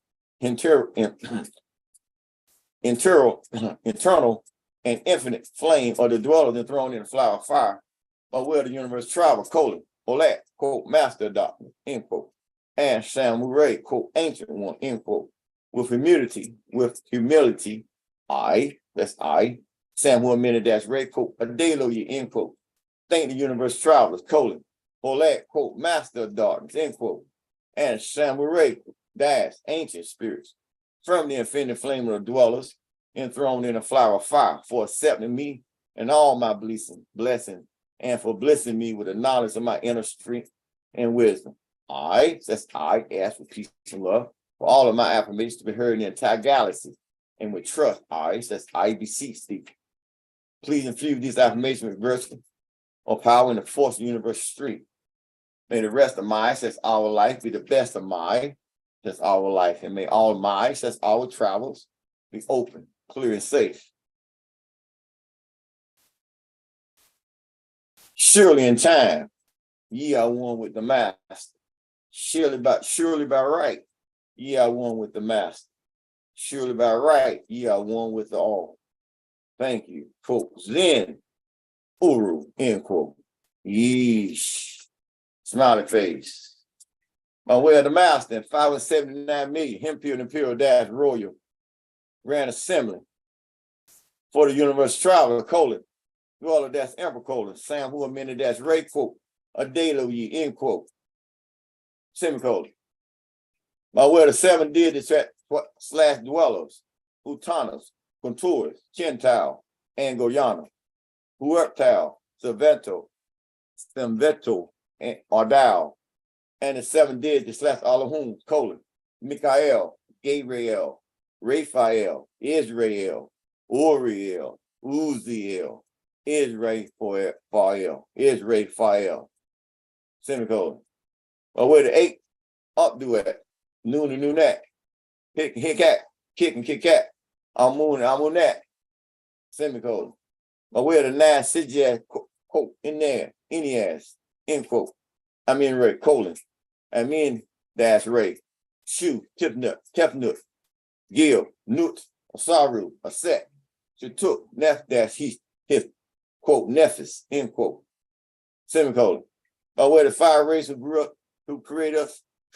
and infinite flame of the dwellers enthroned in the flower of fire, by where the universe travel, colon, Olat, quote, master of darkness, end quote, and samurai, quote, ancient one, end quote, with humility, I, that's I, Samuel minute dash Ray, quote, a dalo ye, end quote, thank the universe travelers, colon, Olat, quote, master of darkness, end quote, and samurai, dash, ancient spirits, from the infinite flame of the dwellers, enthroned in a flower of fire, for accepting me and all my blessing, and for blessing me with the knowledge of my inner strength and wisdom. I, that's I, ask for peace and love, for all of my affirmations to be heard in the entire galaxy, and with trust, I, that's I beseech thee. Please infuse these affirmations with virtue or power in the force of the universal street. May the rest of my, that's our life, be the best of my, that's our life, and may all my, that's our travels, be open, clear, and safe. Surely in time, ye are one with the master. Surely by right, ye are one with the master. Surely by right, ye are one with the all. Thank you. Quote, Zen, Uru, end quote. Yeesh. Smiley face. By way of the master, in 579 million, Emperial and Emperial dash Royal Grand Assembly for the universe traveler, colon, dweller that's emperor, colon, Sam who a minute that's Ray, quote, a dalo ye, end quote, semicolon. By way of the 7 deities slash dwellers, Utanas, Contours, Chentao, and Goyana, Huertal, Stemveto, and Ardao, and the 7 deities slash Allahum, colon, Michael, Gabriel, Raphael, Israel, Uriel, Uziel, Israel, semicolon. By way of the 8 up duet, Noon and Noonak, Hick-Hack, Kick and Kick-Cat, Amunat, semicolon. By way of the 9 Sijaz, quote, in there, Enias, end quote. I mean Ray, colon. I mean dash Ray, Shu, Tefnut, Gil, Nut, Asaru, Aset, Shatuk, Nef dash Hith, quote, Nephis, end quote, semicolon. By way of the 5 races who created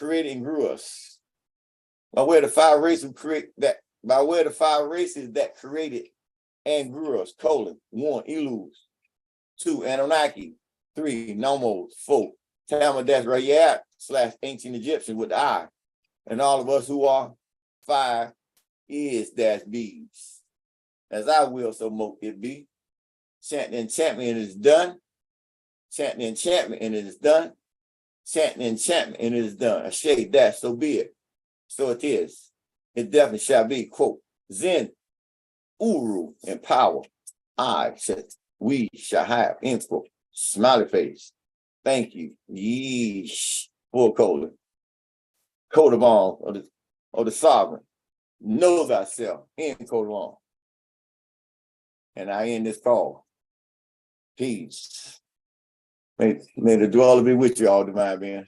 and grew us. By way of the 5 races that created and grew us, colon, 1, Elus, 2, Anunnaki, 3, Nomos, 4, Tamadash Rayat / ancient Egyptian with the I, and all of us who are 5 is dash bees. As I will, so mote it be. Chant the enchantment and it is done. Chant the enchantment and it is done. Chant the enchantment and it is done. A shade dash, so be it. So it is. It definitely shall be, quote, Zen, Uru, and power. I said, we shall have, end quote. Smiley face. Thank you. Yeesh. Full colon. Coat of arms of the sovereign. Know thyself. End coat of arms. And I end this call. Peace. May the dweller be with you all, divine beings.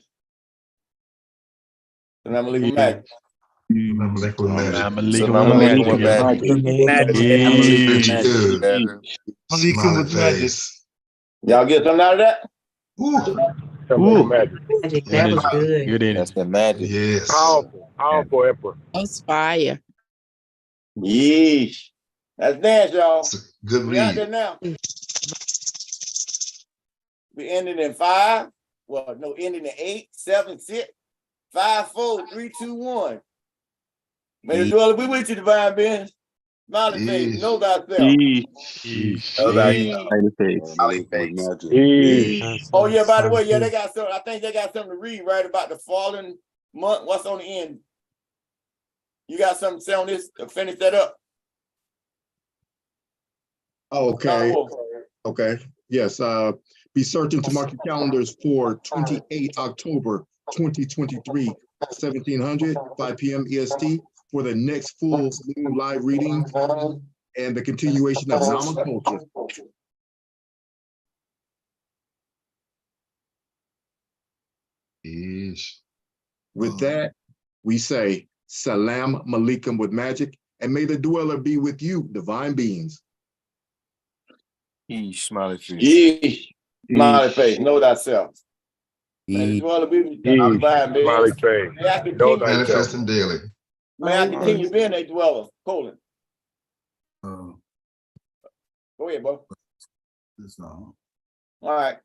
And I'm gonna leave magic. Y'all get something out of that? Magic, that was good. That's the magic. Yes. Powerful, Emperor. That's fire. Yeesh. That's dance, y'all. Good We out read. there now. We ended in 5. Well, no, ending in 8, 7, 6, 5, 4, 3, 2, 1. May the dweller be with you, divine beings. Smiley face, know thyself. Oh yeah, by the way, yeah, they got some. I think they got something to read right about the fallen month. What's on the end? You got something to say on this to finish that up? Okay. Okay. Yes. Be certain to mark your calendars for 28 October 2023, 1700, 5 p.m. EST for the next full moon live reading and the continuation of Nama culture. With that, we say Salam Malikum with magic, and may the dweller be with you, divine beings. Smiley face. Smiley face, know thyself. May the dweller be with you, divine beings. May I continue, Manifesting daily. may I continue being a dweller, colon. Go ahead, bro. All right.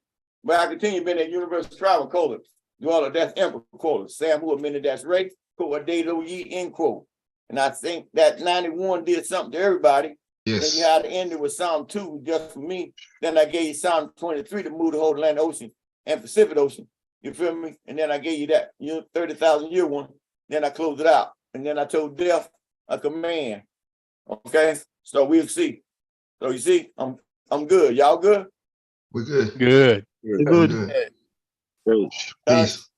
May I continue being a universal travel, colon. Dweller, that's Emperor, colon. Sam, who amended that's Ray, quote, Dado ye, end quote. And I think that 91 did something to everybody. Yes. Then you had to end it with Psalm 2 just for me. Then I gave you Psalm 23 to move the whole Atlantic Ocean and Pacific Ocean. You feel me? And then I gave you that 30,000 year one. Then I closed it out. And then I told death a command. Okay? So we'll see. So you see, I'm good. Y'all good? We're good. Good. Good. Good. Peace.